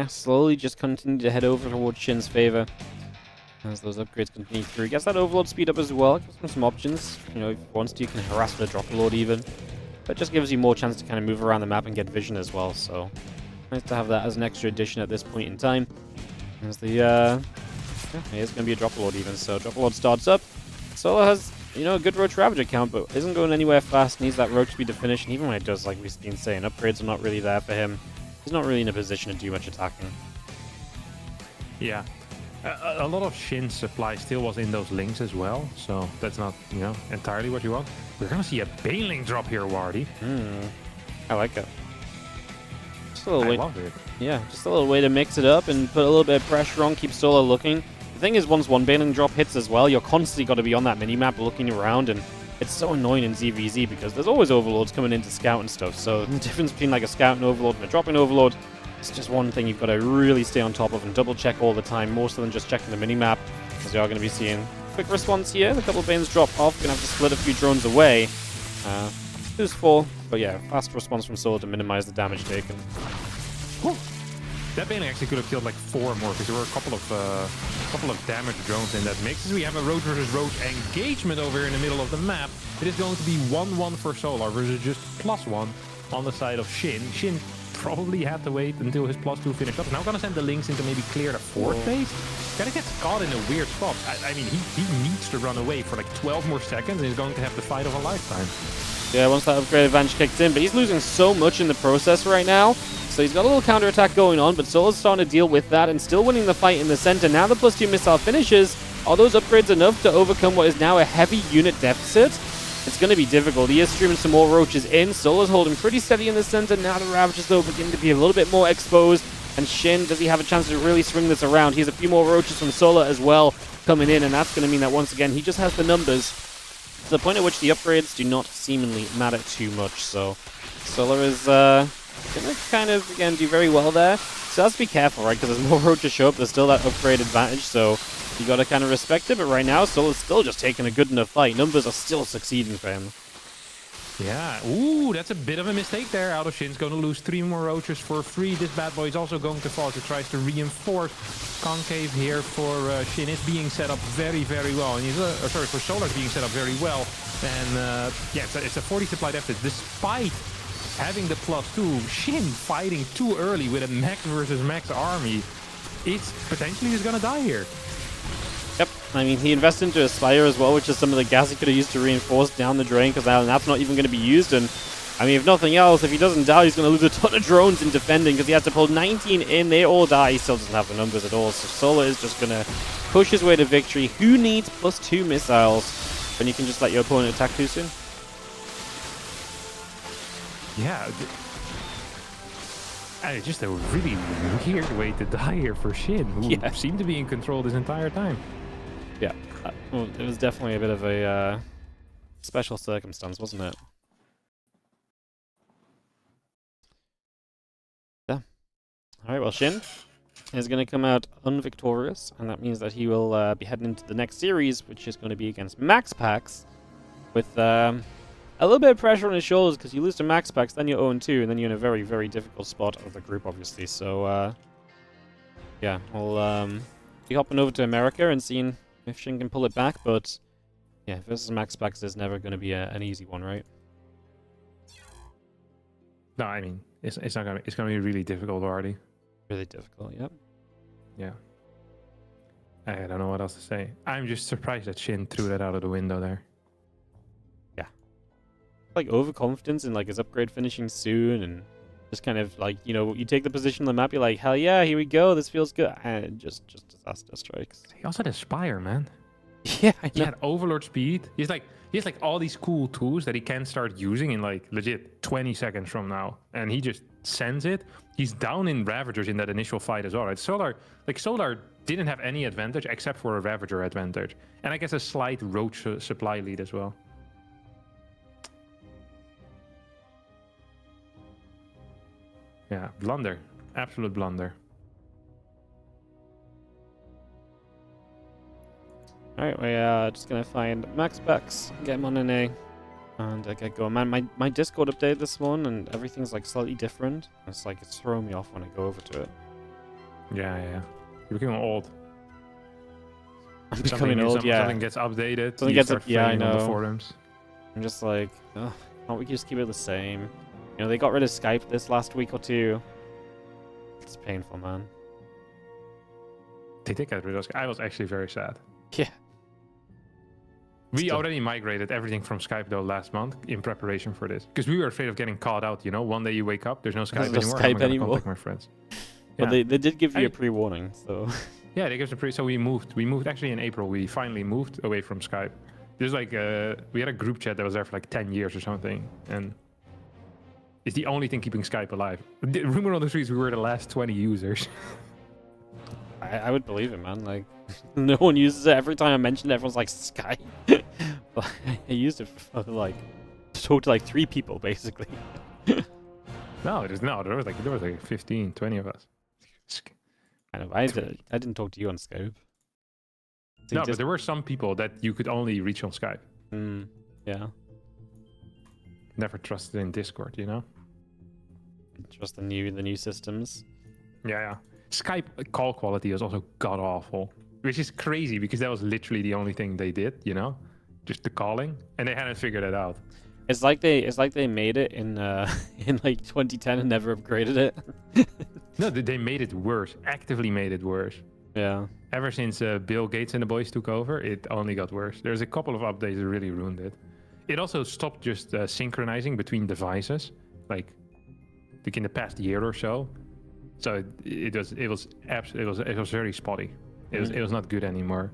slowly just continue to head over towards Shin's favor as those upgrades continue through. Gets that overload speed up as well. Gives him some options. If he wants to, you can harass with a drop load even. But it just gives you more chance to kind of move around the map and get vision as well. So nice to have that as an extra addition at this point in time. As the here's gonna be a drop load even. So drop load starts up. Solar has a good roach ravager count, but isn't going anywhere fast. Needs that roach speed to finish, and even when it does, like we've been saying, upgrades are not really there for him. He's not really in a position to do much attacking. Yeah, a lot of Shin's supply still was in those links as well, so that's not entirely what you want. We're gonna see a Baneling drop here, Wardy. I like it. Just a little I way. love it. Yeah, just a little way to mix it up and put a little bit of pressure on, keep Solar looking. thing is, once one bailing drop hits as well, you're constantly got to be on that minimap looking around, and it's so annoying in ZVZ because there's always overlords coming in to scout and stuff. So the difference between like a scout and overlord and a dropping overlord is just one thing you've got to really stay on top of and double check all the time, more so than just checking the minimap, because you are going to be seeing quick response here. A couple of banes drop off, gonna have to split a few drones away. Useful, but yeah, fast response from Solar to minimize the damage taken. Whew. That bailing actually could have killed like 4 more, because there were a couple of damage drones in that mix. As we have a roach versus roach engagement over here in the middle of the map. It is going to be 1-1 for Solar versus just +1 on the side of Shin. Shin probably had to wait until his +2 finished up. Now gonna send the links in to maybe clear the 4th base. Kinda gets caught in a weird spot. I mean, he needs to run away for like 12 more seconds, and he's going to have the fight of a lifetime. Yeah, once that upgrade advantage kicked in, but he's losing so much in the process right now. So he's got a little counterattack going on, but Solar's starting to deal with that and still winning the fight in the center. Now the +2 missile finishes. Are those upgrades enough to overcome what is now a heavy unit deficit? It's going to be difficult. He is streaming some more roaches in. Solar's holding pretty steady in the center. Now the Ravagers, though, begin to be a little bit more exposed. And Shin, does he have a chance to really swing this around? He has a few more roaches from Solar as well coming in, and that's going to mean that once again, he just has the numbers to the point at which the upgrades do not seemingly matter too much. So Solar is going to kind of, again, do very well there. So has to be careful, right? Because as more roaches show up, there's still that upgrade advantage. So you got to kind of respect it. But right now, Solar's still just taking a good enough fight. Numbers are still succeeding for him. Yeah, ooh, that's a bit of a mistake there. Out of Shin's going to lose 3 more roaches for free. This bad boy is also going to fall as he tries to reinforce. Concave here for Shin is being set up very, very well. And he's, sorry, for Solar is being set up very well. And yeah, it's a 40 supply deficit. Despite having the +2, Shin fighting too early with a max versus max army. It's potentially just going to die here. Yep, I mean, he invested into Aspire as well, which is some of the gas he could have used to reinforce down the drain, because that's not even going to be used. And I mean, if nothing else, if he doesn't die, he's going to lose a ton of drones in defending, because he has to pull 19 in. They all die. He still doesn't have the numbers at all. So Solar is just going to push his way to victory. Who needs +2 missiles when you can just let your opponent attack too soon? Yeah. It's just a really weird way to die here for Shin, who seemed to be in control this entire time. Yeah, well, it was definitely a bit of a special circumstance, wasn't it? Yeah. Alright, well, Shin is going to come out unvictorious, and that means that he will be heading into the next series, which is going to be against Maxpax, with a little bit of pressure on his shoulders, because you lose to Maxpax, then you're 0-2, and then you're in a very, very difficult spot of the group, obviously. So, yeah, we'll be hopping over to America and seeing if Shin can pull it back, but yeah, versus Maxpax is never going to be an easy one, right? No, I mean, it's not gonna. It's gonna be really difficult already. Really difficult, yep. Yeah. I don't know what else to say. I'm just surprised that Shin threw that out of the window there. Yeah. Like overconfidence in like his upgrade finishing soon, and just kind of like, you know, you take the position on the map, you're like, hell yeah, here we go, this feels good, and just disaster strikes. He also had Aspire, man. Yeah, I know. He had Overlord speed. He has like all these cool tools that he can start using in like legit 20 seconds from now, and he just sends it. He's down in Ravagers in that initial fight as well, right? Solar didn't have any advantage except for a Ravager advantage, and I guess a slight roach supply lead as well. Yeah, blunder. Absolute blunder. Alright, we're just gonna find Maxpax, get him on an A, and get going. Man, my Discord updated this one, and everything's like slightly different. It's like, it's throwing me off when I go over to it. Yeah. You're becoming old. I'm becoming old, yeah. Something gets updated. Something gets up, yeah, I know. On the forums. I'm just like, ugh, can't we just keep it the same? You know, they got rid of Skype this last week or two. It's painful, man. They did get rid of Skype. I was actually very sad. Yeah. We already migrated everything from Skype, though, last month in preparation for this. Because we were afraid of getting caught out, you know? One day you wake up, there's no Skype anymore. I'm not gonna contact my friends. But they did give you a pre-warning, so... Yeah, they gave us a pre... So we moved. We moved actually in April. We finally moved away from Skype. There's like... we had a group chat that was there for like 10 years or something. And it's the only thing keeping Skype alive. The rumor on the streets, we were the last 20 users. I would believe it, man. Like, No one uses it. Every time I mention it, everyone's like Skype. But I used it for like to talk to like 3 people basically. No, there was like 15, 20 of us. Kind of. I didn't talk to you on Skype. No, but there were some people that you could only reach on Skype. Yeah. Never trusted in Discord, you know? Trust the new systems. Yeah. Skype call quality is also god awful, which is crazy because that was literally the only thing they did, you know, just the calling, and they hadn't figured it out. It's like they made it in in like 2010 and never upgraded it. No, they made it worse. Actively made it worse. Yeah. Ever since Bill Gates and the boys took over, it only got worse. There's a couple of updates that really ruined it. It also stopped just synchronizing between devices, like in the past year or so. So it was very spotty. It was not good anymore.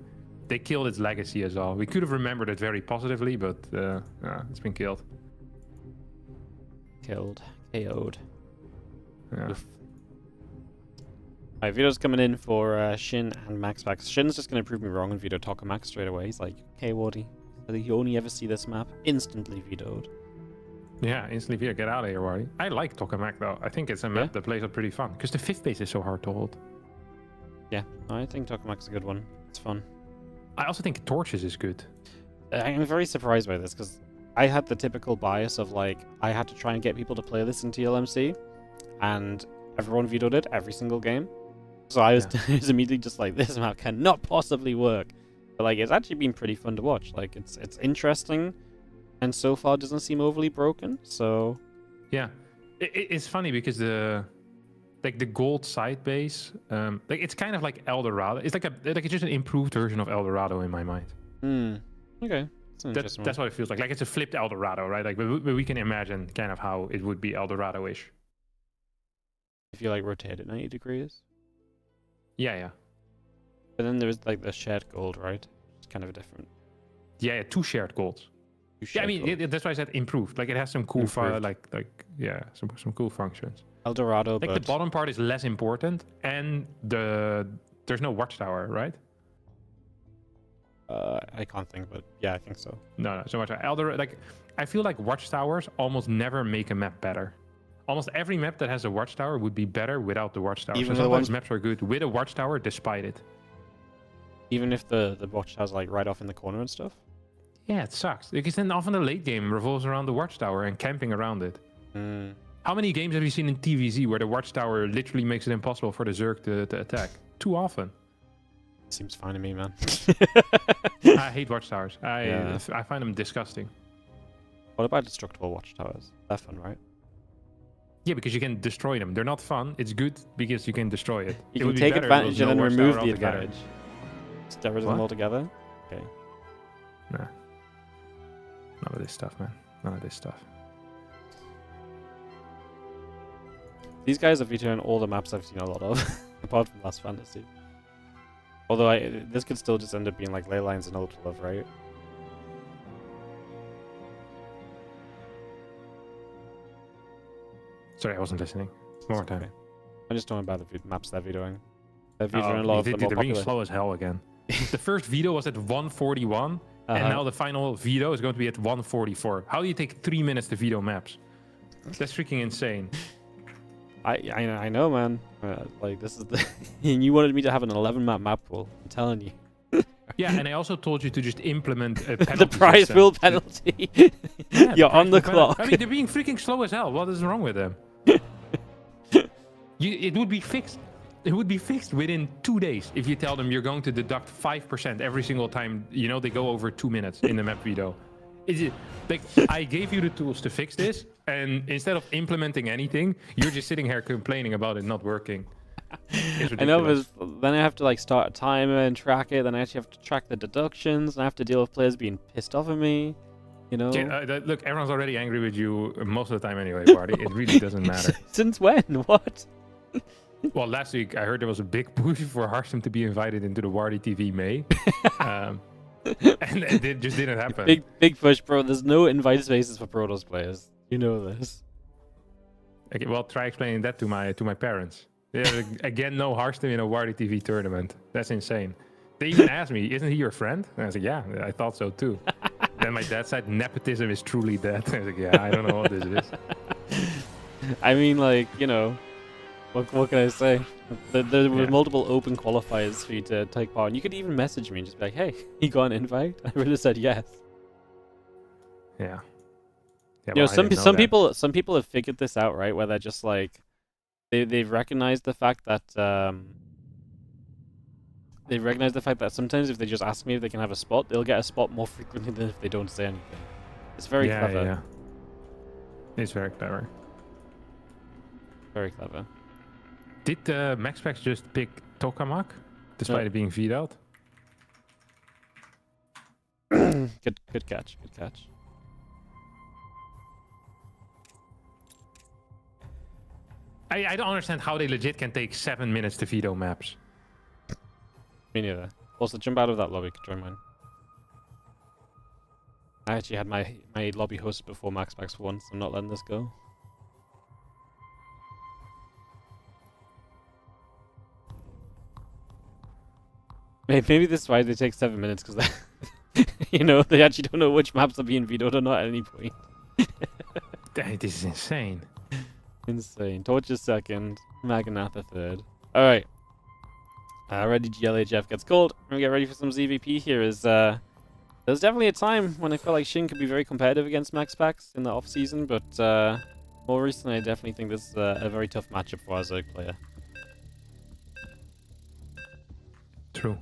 They killed its legacy as well. We could have remembered it very positively, but it's been killed. KO'd. Yeah. Oof. Alright, Vito's coming in for Shin and Maxpax. Shin's just going to prove me wrong and Vito Tokamak straight away. He's like, okay, Wardy, you only ever see this map. Instantly vetoed. Yeah, instantly Vito, get out of here, Wardy. I like Tokamak though. I think it's a map that plays out pretty fun because the 5th base is so hard to hold. Yeah, I think Tokamak's a good one. It's fun. I also think Torches is good. I'm very surprised by this because I had the typical bias of like I had to try and get people to play this in TLMC, and everyone vetoed it every single game. So I was, I was immediately just like, this map cannot possibly work. But like, it's actually been pretty fun to watch. Like, it's interesting, and so far doesn't seem overly broken. So yeah, it's funny because the gold side base, like it's kind of like El Dorado. It's it's just an improved version of El Dorado in my mind. Okay. That's what it feels like. Like it's a flipped El Dorado, right? Like, but we can imagine kind of how it would be El Dorado-ish. If you like rotate it 90 degrees. Yeah. But then there's like the shared gold, right? It's kind of different. Yeah, 2 shared golds. Yeah, I mean that's why I said improved. Like it has some cool, some cool functions. El Dorado, like the bottom part is less important, and there's no watchtower, right? I can't think, but yeah, I think so. No, so much. Like I feel like watchtowers almost never make a map better. Almost every map that has a watchtower would be better without the watchtower. Even so sometimes maps are good with a watchtower despite it. Even if the watchtower's like right off in the corner and stuff? Yeah, it sucks. Because then often the late game revolves around the watchtower and camping around it. How many games have you seen in TVZ where the watchtower literally makes it impossible for the Zerg to attack? Too often. Seems fine to me, man. I hate watchtowers. I find them disgusting. What about destructible watchtowers? They're fun, right? Yeah, because you can destroy them. They're not fun. It's good because you can destroy it. You can take advantage and then remove the advantage. Just get rid of them altogether? Okay. Nah. None of this stuff, man. None of this stuff. These guys are vetoing all the maps I've seen a lot of, apart from Last Fantasy. Although this could still just end up being like ley lines and Ultra Love, right? Sorry, I wasn't listening. One more time. Okay. I'm just talking about the maps they're vetoing. They're vetoing a lot of the more they're being popular. slow as hell again. The first veto was at 141, and now the final veto is going to be at 144. How do you take 3 minutes to veto maps? That's freaking insane. I know, man. Like, this is the... and you wanted me to have an 11-map map pool. I'm telling you. Yeah, and I also told you to just implement a penalty the prize pool penalty. Yeah, You're on the clock. I mean, they're being freaking slow as hell. What is wrong with them? It would be fixed. It would be fixed within 2 days if you tell them you're going to deduct 5% every single time, you know, they go over 2 minutes in the map veto. Like, I gave you the tools to fix this, and instead of implementing anything, you're just sitting here complaining about it not working. I know, but then I have to like start a timer and track it. Then I actually have to track the deductions, and I have to deal with players being pissed off at me. You know. Look, everyone's already angry with you most of the time anyway, Barty. It really doesn't matter. Since when? What? Well, last week I heard there was a big push for Harstem to be invited into the WardiTV May. And it just didn't happen. Big push, bro. There's no invite spaces for Protoss players. You know this. Okay, well, try explaining that to my parents. Yeah, again, no Harstem in a WardiTV tournament. That's insane. They even asked me, "Isn't he your friend?" And I was like, "Yeah, I thought so too." Then my dad said, "Nepotism is truly dead." I was like, "Yeah, I don't know what this is." I mean, like, you know, what can I say? There were Yeah. multiple open qualifiers for you to take part, and you could even message me and just be like, "Hey, you got an invite?" I would have said yes. Yeah. Yeah. You know, well, I didn't know that. some people have figured this out, right? Where they're just like, they've recognized the fact that they recognize the fact that sometimes if they just ask me if they can have a spot, they'll get a spot more frequently than if they don't say anything. It's very Yeah, clever. yeah. It's very clever. Very clever. Did Maxpax just pick Tokamak despite No. it being vetoed? Good catch. Good catch. I don't understand how they legit can take 7 minutes to veto maps. Me neither. Also, jump out of that lobby. Join mine. I actually had my lobby hosted before Maxpax once. I'm not letting this go. Maybe this is why they take 7 minutes, because you know, they actually don't know which maps are being vetoed or not at any point. This is insane. Insane. Torture second, Maganatha third. Alright. Ready GLHF gets called. We get ready for some ZVP here. There's definitely a time when I felt like Shin could be very competitive against Maxpax in the off season, but more recently I definitely think this is a very tough matchup for our Zerg player. True.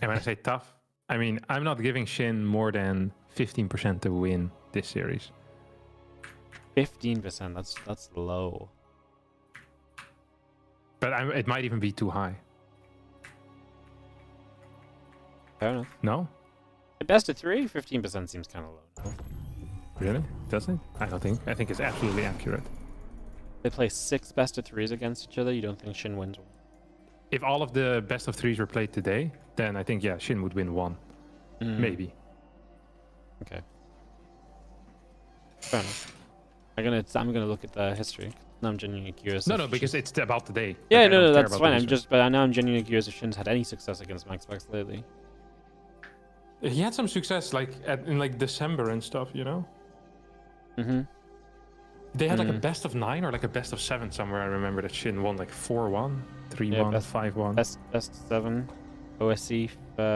And when I say tough, I mean, I'm not giving Shin more than 15% to win this series. 15%, that's low. But it might even be too high. Fair enough. No? At best of 3, 15% seems kind of low. No? Really? Does it? I don't think. I think it's absolutely accurate. They play 6 best of 3s against each other. You don't think Shin wins one? If all of the best of 3s were played today, then I think, yeah, Shin would win one. Maybe. Okay. Fair enough. I'm gonna look at the history. Now I'm genuinely curious. No, because it's about today. Yeah, Like, I don't no, care that's about fine. the But now I'm genuinely curious if Shin's had any success against Maxpax lately. He had some success, like in like December and stuff, you know. They had like a best of 9 or like a best of 7 somewhere. I remember that Shin won like 4-1, 3-1, 5-1. Best 7, OSC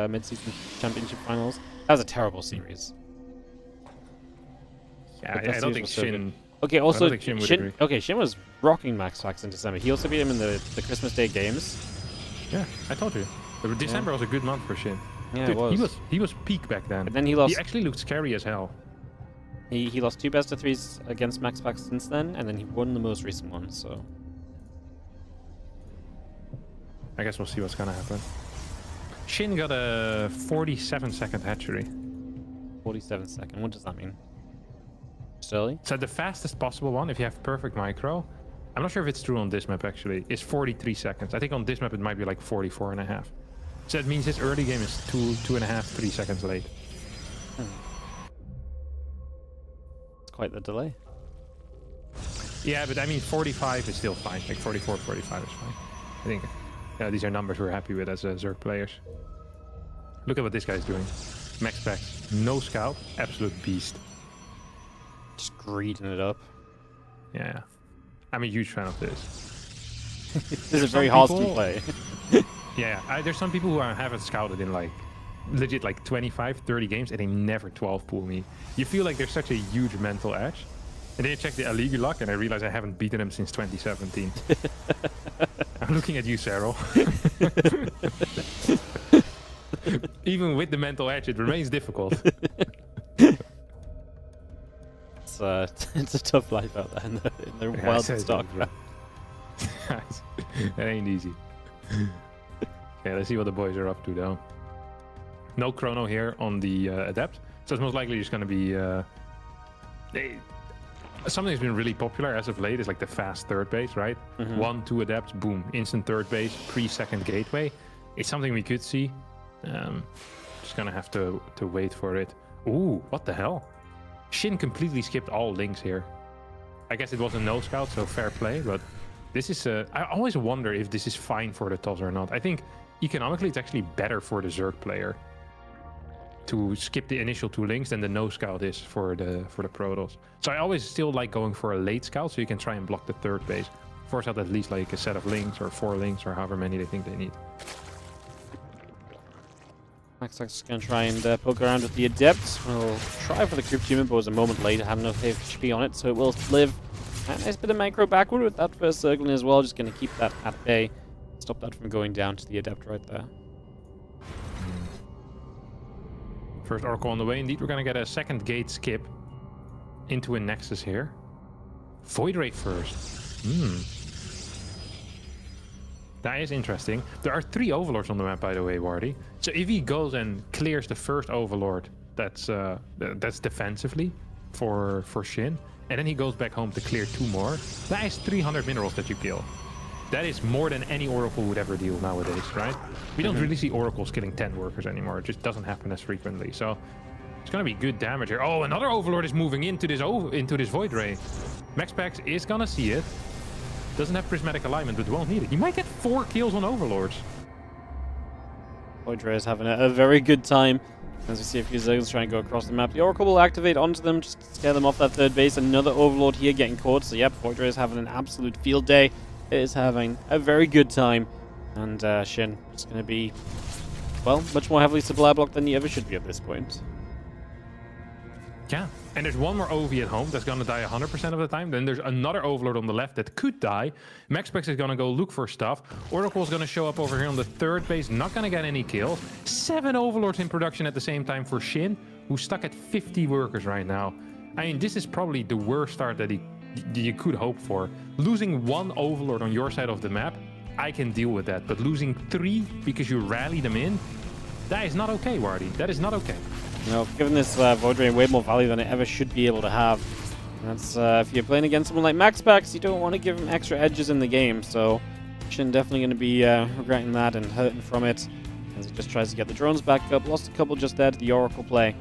mid-season championship finals. That was a terrible series. Yeah, I don't think Shin. Okay, also I don't think Shin would agree. Shin was rocking Maxpax in December. He also beat him in the Christmas Day games. Yeah, I told you. But December was a good month for Shin. Yeah, Dude, it was. He was peak back then. But then he lost. He actually looked scary as hell. He lost 2 best of 3s against Maxpax since then, and then he won the most recent one. So I guess we'll see what's gonna happen. Shin got a 47-second hatchery. 47-second. What does that mean? Early? So the fastest possible one, if you have perfect micro, I'm not sure if it's true on this map actually, is 43 seconds. I think on this map it might be like 44 and a half. So that means his early game is 2.5, 3 seconds late. It's quite the delay. Yeah, but I mean 45 is still fine. Like 44, 45 is fine. I think these are numbers we're happy with as Zerg players. Look at what this guy's doing. Maxpax, no scout, absolute beast. Just greeding it up. Yeah, I'm a huge fan of this. This is a very hostile play. Yeah, there's some people who I haven't scouted in like legit like 25, 30 games and they never 12 pull me. You feel like there's such a huge mental edge. And then I check the Aligi luck and I realize I haven't beaten him since 2017. I'm looking at you, Cyril. Even with the mental edge, it remains difficult. It's a tough life out there in the wild StarCraft. That ain't easy. Okay, let's see what the boys are up to though. No chrono here on the Adept, so it's most likely just going to be something that's been really popular as of late is like the fast third base, right? 1, 2 Adepts, boom, instant third base, pre-second gateway. It's something we could see. Just gonna have to wait for it. Ooh, what the hell? Shin completely skipped all links here. I guess it was a no scout, so fair play, but This is I always wonder if this is fine for the TOS or not. I think economically it's actually better for the Zerg player to skip the initial 2 links than the no scout is for the Protoss. So I always still like going for a late scout so you can try and block the 3rd base. Force out at least like a set of links or 4 links or however many they think they need. Maxpax is going to try and poke around with the Adept. We'll try for the Crypt Human, but it was a moment late. I have no HP on it, so it will live. A nice bit of micro backward with that first circling as well. Just going to keep that at bay. Stop that from going down to the Adept right there. First Oracle on the way. Indeed, we're going to get a second gate skip into a Nexus here. Void Ray first. That is interesting. There are 3 Overlords on the map, by the way, Wardy. So if he goes and clears the first Overlord, that's defensively for Shin, and then he goes back home to clear 2 more, that is 300 minerals that you kill. That is more than any Oracle would ever deal nowadays, right? We don't really see Oracles killing 10 workers anymore. It just doesn't happen as frequently. So it's gonna be good damage here. Oh, another Overlord is moving into this Void Ray. Maxpax is gonna see it. Doesn't have prismatic alignment, but won't need it. You might get 4 kills on Overlords. Void Ray is having a very good time. As we see a few Zergs trying to go across the map. The Oracle will activate onto them, just to scare them off that 3rd base. Another Overlord here getting caught. So yep, Void Ray is having an absolute field day. It is having a very good time. And Shin is going to be, well, much more heavily supply blocked than he ever should be at this point. Yeah, and there's one more OV at home that's going to die 100% of the time. Then there's another Overlord on the left that could die. Maxpax is going to go look for stuff. Oracle's going to show up over here on the 3rd base, not going to get any kills. 7 Overlords in production at the same time for Shin, who's stuck at 50 workers right now. I mean, this is probably the worst start that you could hope for. Losing 1 Overlord on your side of the map, I can deal with that. But losing 3 because you rally them in, that is not okay, Wardy. That is not okay. You know, giving this Void Ray way more value than it ever should be able to have. And that's if you're playing against someone like Maxpax, you don't want to give him extra edges in the game. So Shin definitely going to be regretting that and hurting from it as he just tries to get the drones back up. Lost a couple just there to the Oracle play.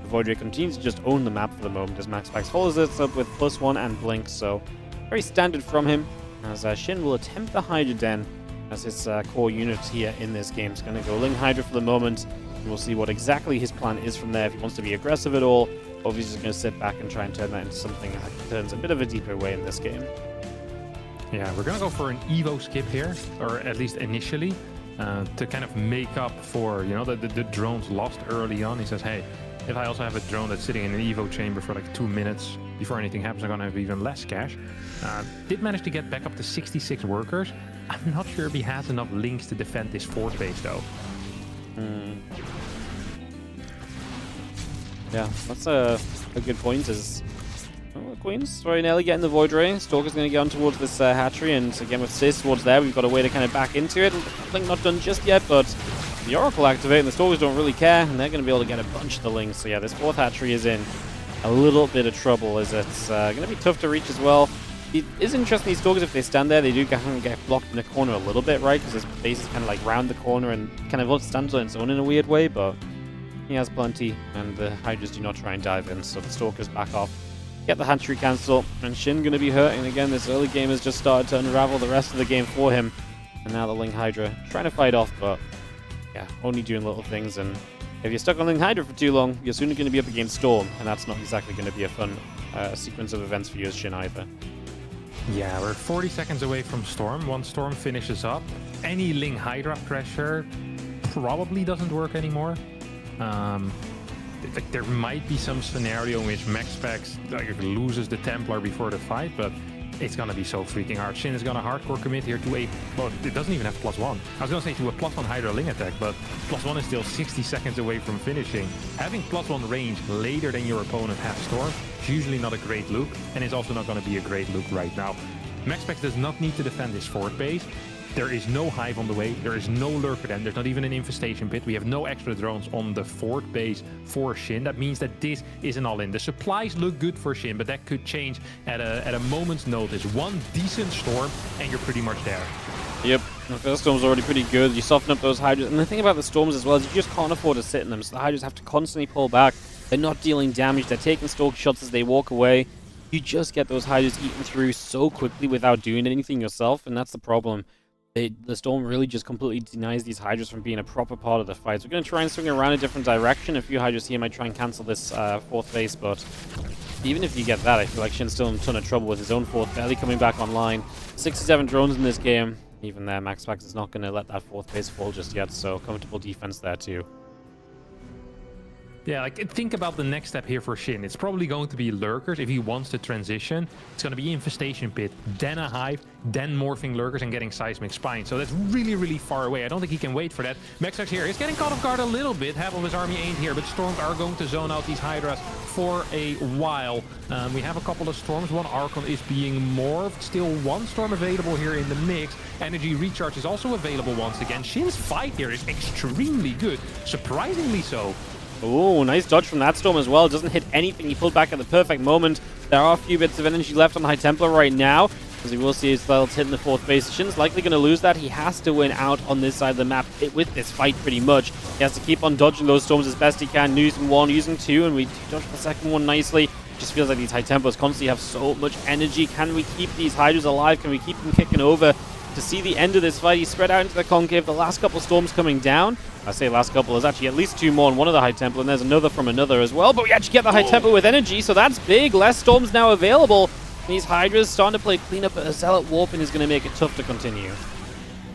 The Void Ray continues to just own the map for the moment as Maxpax follows this up with +1 and Blink. So very standard from him as Shin will attempt the Hydra Den as his core unit here in this game. He's going to go Ling Hydra for the moment. We'll see what exactly his plan is from there, if he wants to be aggressive at all, or if he's just going to sit back and try and turn that into something that turns a bit of a deeper way in this game. Yeah, we're going to go for an Evo skip here, or at least initially, to kind of make up for, you know, the drones lost early on. He says, hey, if I also have a drone that's sitting in an Evo chamber for like 2 minutes before anything happens, I'm going to have even less cash. Did manage to get back up to 66 workers. I'm not sure if he has enough links to defend this 4th base, though. Yeah, that's a good point. Queen's very nearly getting the Void Ray. Stalker's going to get on towards this hatchery, and again with Sis towards there, we've got a way to kind of back into it. Blink not done just yet, but the Oracle activate, and the Stalkers don't really care, and they're going to be able to get a bunch of the links. So yeah, this 4th hatchery is in a little bit of trouble, as it's going to be tough to reach as well. It is interesting, these Stalkers, if they stand there, they do kind of get blocked in the corner a little bit, right? Because his base is kind of like round the corner and kind of stands on its own in a weird way, but he has plenty, and the Hydras do not try and dive in, so the Stalkers back off. Get the hatchery cancel, and Shin going to be hurting again. This early game has just started to unravel the rest of the game for him. And now the Ling Hydra trying to fight off, but yeah, only doing little things. And if you're stuck on Ling Hydra for too long, you're soon going to be up against Storm, and that's not exactly going to be a fun sequence of events for you as Shin either. Yeah, we're 40 seconds away from Storm. Once Storm finishes up, any Ling Hydra pressure probably doesn't work anymore. Like there might be some scenario in which Maxpax loses the Templar before the fight, but it's gonna be so freaking hard. Shin is gonna hardcore commit here to a, well, it doesn't even have +1. I was gonna say to a +1 Hydra Ling attack, but +1 is still 60 seconds away from finishing. Having +1 range later than your opponent has Storm is usually not a great look, and it's also not gonna be a great look right now. Maxpax does not need to defend his 4th base. There is no hive on the way. There is no lurker den. There's not even an infestation pit. We have no extra drones on the 4th base for Shin. That means that this is an all-in. The supplies look good for Shin, but that could change at a moment's notice. One decent storm, and you're pretty much there. Yep, the first storm's already pretty good. You soften up those Hydras. And the thing about the storms as well is you just can't afford to sit in them. So the Hydras have to constantly pull back. They're not dealing damage. They're taking stalk shots as they walk away. you just get those Hydras eaten through so quickly without doing anything yourself, and that's the problem. The Storm really just completely denies these Hydras from being a proper part of the fight. So we're going to try and swing around a different direction. A few Hydras here might try and cancel this fourth base, but even if you get that, I feel like Shin's still in a ton of trouble with his own fourth barely coming back online. 67 drones in this game. Even there, Maxpax is not going to let that fourth base fall just yet, so comfortable defense there too. Yeah, like think about the next step here for Shin. It's probably going to be lurkers if he wants to transition. It's going to be infestation pit, then a hive, then morphing lurkers and getting seismic spine. So that's really, really far away. I don't think he can wait for that. Maxpax here is getting caught off guard a little bit. Half of his army ain't here, but storms are going to zone out these hydras for a while. We have a couple of storms. One Archon is being morphed. Still one storm available here in the mix. Energy recharge is also available once again. Shin's fight here is extremely good, surprisingly so. Oh, nice dodge from that storm as well. Doesn't hit anything. He pulled back at the perfect moment. There are a few bits of energy left on High Templar right now, as we will see his spells hitting the fourth base. Shin's likely going to lose that. He has to win out on this side of the map with this fight pretty much. He has to keep on dodging those storms as best he can. Using one, using two, and we dodge the second one nicely. Just feels like these High Templars constantly have so much energy. Can we keep these Hydras alive? Can we keep them kicking over? To see the end of this fight, he's spread out into the concave. The last couple storms coming down. I say last couple, there's actually at least two more on one of the High Templar, and there's another from another as well. But we actually get the High Templar with energy, so that's big. Less storms now available. These Hydras starting to play cleanup, but a Zealot warping is going to make it tough to continue.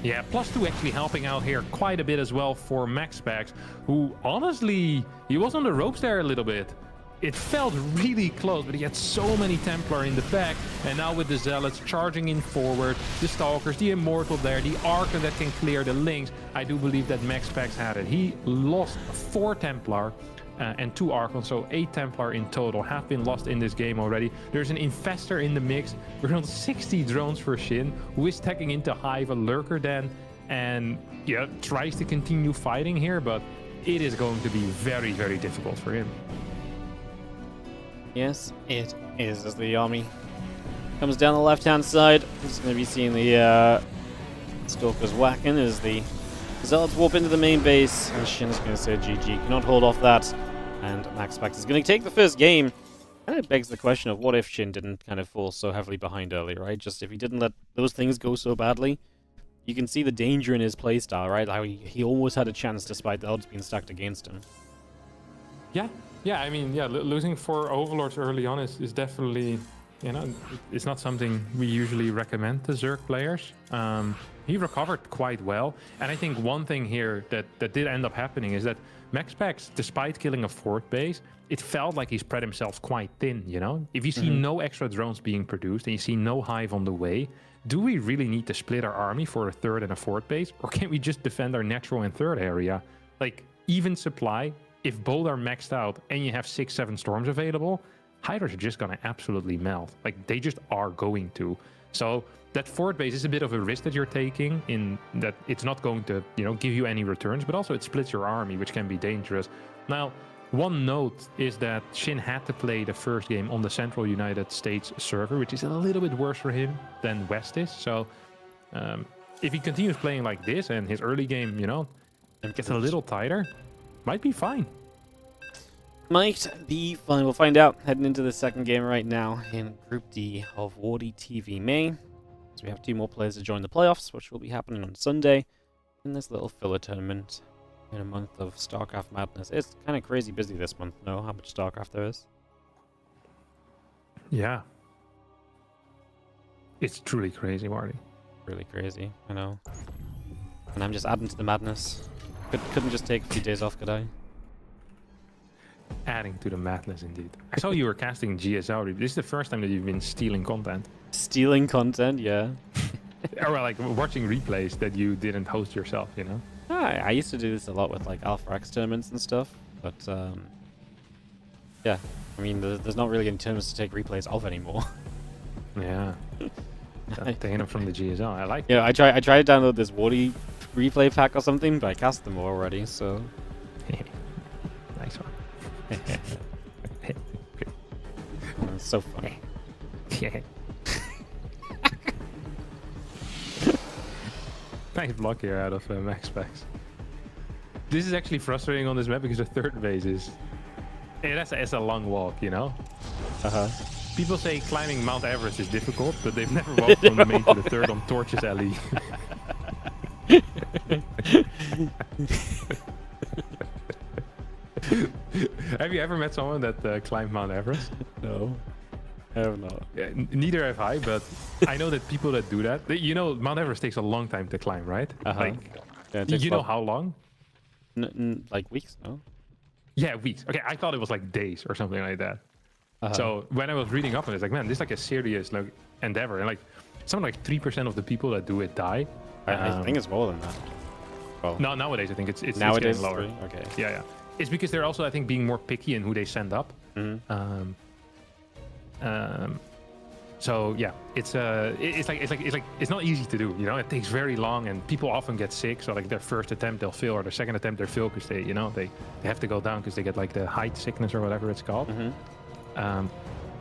Yeah, +2 actually helping out here quite a bit as well for Maxpax, who honestly, he was on the ropes there a little bit. It felt really close, but he had so many Templar in the back. And now with the Zealots charging in forward, the Stalkers, the Immortal there, the Archon that can clear the links, I do believe that Maxpax had it. He lost 4 Templar and 2 Archons, so 8 Templar in total have been lost in this game already. There's an Infestor in the mix. We're on 60 drones for Shin, who is tagging into Hive, a Lurker then, and yeah, tries to continue fighting here, but it is going to be very, very difficult for him. Yes, it is, as the army comes down the left-hand side. He's going to be seeing the Stalkers whacking as the Zealots warp into the main base, and Shin's going to say GG. Cannot hold off that, and Maxpax is going to take the first game. And it begs the question of what if Shin didn't kind of fall so heavily behind early, right? Just if he didn't let those things go so badly, you can see the danger in his playstyle, right? How he almost had a chance despite the odds being stacked against him. Yeah, I mean, losing 4 Overlords early on is definitely, you know, it's not something we usually recommend to Zerg players. He recovered quite well. And I think one thing here that did end up happening is that Maxpax, despite killing a 4th base, it felt like he spread himself quite thin, you know? If you see no extra drones being produced and you see no hive on the way, do we really need to split our army for a 3rd and a 4th base? Or can we just defend our natural and 3rd area? Like, even supply, if both are maxed out and you have 6-7 storms available, Hydras are just going to absolutely melt. Like, they just are going to. So that 4th base is a bit of a risk that you're taking in that it's not going to, you know, give you any returns, but also it splits your army, which can be dangerous. Now, one note is that Shin had to play the first game on the Central United States server, which is a little bit worse for him than West is. So if he continues playing like this and his early game, you know, gets a little tighter, might be fine. Might be fine. We'll find out heading into the second game right now in Group D of WardiTV May. So we have 2 more players to join the playoffs, which will be happening on Sunday in this little filler tournament in a month of StarCraft madness. It's kind of crazy busy this month, know how much StarCraft there is? Yeah. It's truly crazy, Marty. Really crazy, I know. And I'm just adding to the madness. Couldn't just take a few days off, could I? Adding to the madness, indeed. I saw you were casting GSL. This is the first time that you've been stealing content. Stealing content, yeah. Or like watching replays that you didn't host yourself, you know? I used to do this a lot with like Alpha X tournaments and stuff, but yeah, I mean, there's not really any tournaments to take replays of anymore. Yeah. Taking them from the GSL. I like Yeah, I try to download this Wardy replay pack or something, but I cast them all already, so. Nice one. It's so funny. Yeah. Nice block here out of Maxpax. This is actually frustrating on this map because the 3rd base is... it's a long walk, you know? People say climbing Mount Everest is difficult, but they've never walked from the main to the third on Torches Alley. Have you ever met someone that climbed Mount Everest? No, I have not. Yeah, neither have I, but I know that people that do that, you know, Mount Everest takes a long time to climb, right? Yeah, it takes you know about how long? like weeks, no? Yeah, weeks. Okay, I thought it was like days or something like that. So when I was reading up on it, it's like, man, this is like a serious like endeavor, and like something like 3% of the people that do it die. I think it's more than that. Well, No, nowadays I think it's nowadays getting lower. 3? Okay. Yeah. It's because they're also, I think, being more picky in who they send up. So yeah, it's not easy to do. You know, it takes very long, and people often get sick. So like their first attempt they'll fail, or their second attempt they'll fail because they have to go down because they get like the height sickness or whatever it's called.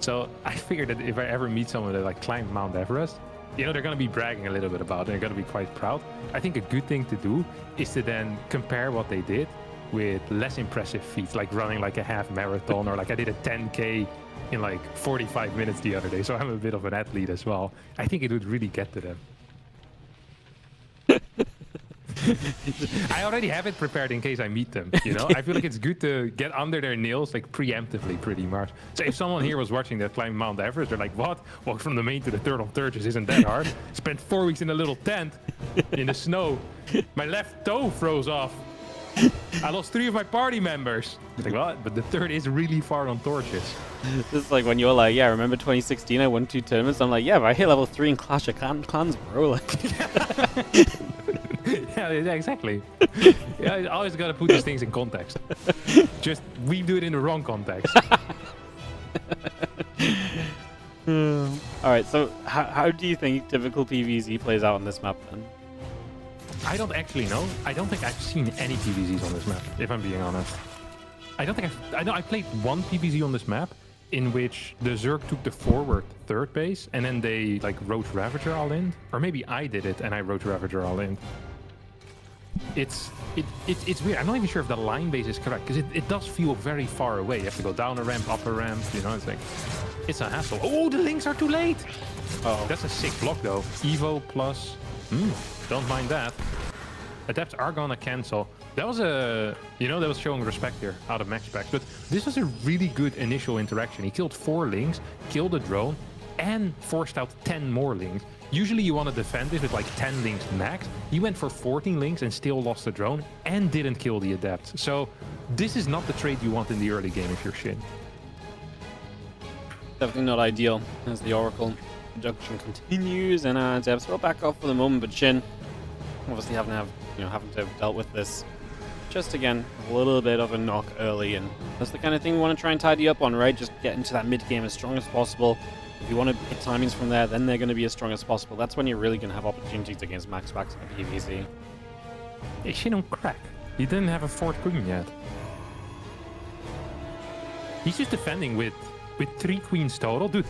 So I figured that if I ever meet someone that like climbed Mount Everest, you know, they're going to be bragging a little bit about it. They're going to be quite proud. I think a good thing to do is to then compare what they did with less impressive feats, like running like a half marathon, or like I did a 10K in like 45 minutes the other day. So I'm a bit of an athlete as well. I think it would really get to them. I already have it prepared in case I meet them, you know? I feel like it's good to get under their nails, like preemptively, pretty much. So if someone here was watching that climb Mount Everest, they're like, what? Walk from the main to the third on Sturgis isn't that hard. Spent 4 weeks in a little tent in the snow. My left toe froze off. I lost 3 of my party members. It's like, what? But the third is really far on Torches. This is like when you're like, yeah, remember 2016? I won 2 tournaments. I'm like, yeah, but I hit level 3 in Clash of Clans, bro. Like, yeah, exactly. Yeah, I always got to put these things in context. Just we do it in the wrong context. All right, so how do you think typical PvZ plays out on this map then? I don't actually know. I don't think I've seen any PvZs on this map, if I'm being honest. I don't think I played one PvZ on this map in which the Zerg took the forward third base and then they like wrote Ravager all in. Or maybe I did it and I wrote Ravager all in. It's weird. I'm not even sure if the line base is correct, because it does feel very far away. You have to go down a ramp, up a ramp, you know, it's like, it's a hassle. Oh, the links are too late! Oh, That's a sick block though. Evo plus, don't mind that. Adepts are gonna cancel. That was that was showing respect here out of Maxpax, but this was a really good initial interaction. He killed 4 links, killed a drone, and forced out 10 more links. Usually you want to defend this with like 10 links max. He went for 14 links and still lost the drone and didn't kill the adept. So this is not the trade you want in the early game if you're Shin. definitely not ideal as the Oracle production continues, and Adepts will back off for the moment, but Shin obviously having to have dealt with this. Just again, a little bit of a knock early, and that's the kind of thing we want to try and tidy up on, right? Just get into that mid game as strong as possible. If you want to hit timings from there, then they're going to be as strong as possible. That's when you're really going to have opportunities against Maxpax and PvZ. Is Shin on crack? He didn't have a 4th queen yet. He's just defending with 3 queens total. Dude,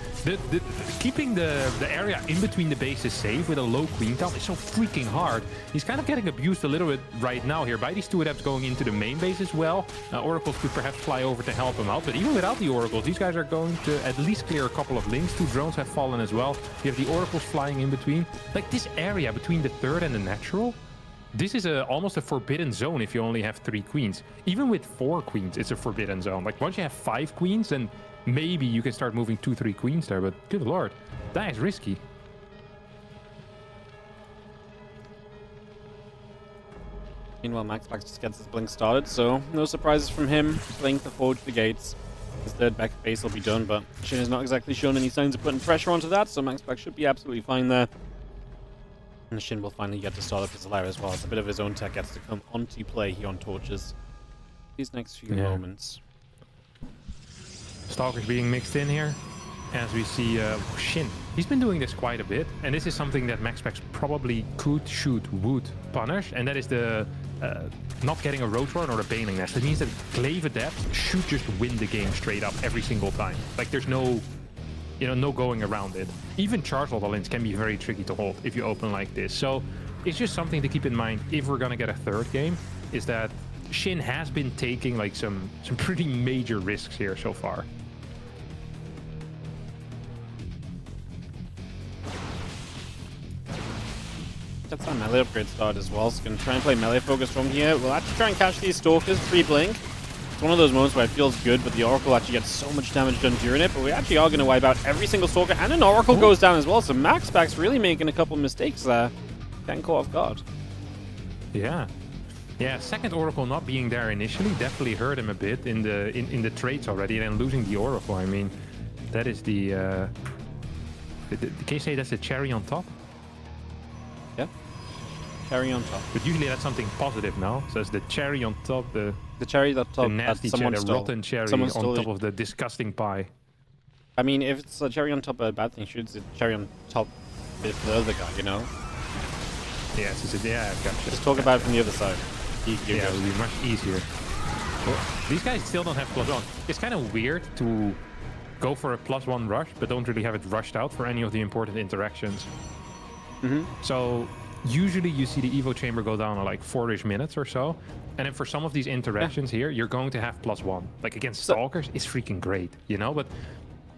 keeping the area in between the bases safe with a low queen count is so freaking hard. He's kind of getting abused a little bit right now here by these 2 adepts going into the main base as well. Oracles could perhaps fly over to help him out, but even without the Oracles, these guys are going to at least clear a couple of links. 2 drones have fallen as well. You have the Oracles flying in between. Like this area between the third and the natural, this is almost a forbidden zone if you only have 3 queens. Even with 4 queens, it's a forbidden zone. Like once you have 5 queens, then maybe you can start moving 2-3 queens there, but good lord, that is risky. Meanwhile, Maxpax just gets his blink started, so no surprises from him. Blink to forge the gates. His third back base will be done, but Shin has not exactly shown any signs of putting pressure onto that, so Maxpax should be absolutely fine there. And Shin will finally get to start up his lair as well. It's a bit of his own tech gets to come onto play here on Torches these next few moments. Stalkers being mixed in here, as we see Shin. He's been doing this quite a bit, and this is something that Maxpax probably would punish, and that is the not getting a Roadrunner or a Baneling Nest. It means that Glaive Adepts should just win the game straight up every single time. Like there's no going around it. Even charge links can be very tricky to hold if you open like this. So it's just something to keep in mind if we're gonna get a 3rd game, is that Shin has been taking like some pretty major risks here so far. That's our melee upgrade started as well. So going to try and play melee focus from here. We'll actually try and catch these Stalkers pre-blink. It's one of those moments where it feels good, but the Oracle actually gets so much damage done during it. But we actually are going to wipe out every single Stalker, and an Oracle goes down as well. So Maxpax really making a couple of mistakes there. Getting caught off guard. Yeah. Yeah, second Oracle not being there initially definitely hurt him a bit in the trades already, and then losing the Oracle. I mean, that is the can you say that's the cherry on top? Yeah. Cherry on top. But usually that's something positive now. So it's the cherry on top, the cherry on top, the nasty cherry, the rotten cherry on top of the disgusting pie. I mean, if it's a cherry on top, a bad thing, shoots the cherry on top with the other guy, you know? Yes, yeah, gotcha. Just talk about it from the other side. Yeah, it will be much easier. Well, these guys still don't have +1. It's kind of weird to go for a +1 rush, but don't really have it rushed out for any of the important interactions. So usually you see the Evo chamber go down in like 4-ish minutes or so. And then for some of these interactions here, you're going to have +1. Like against Stalkers, it's freaking great, you know? But,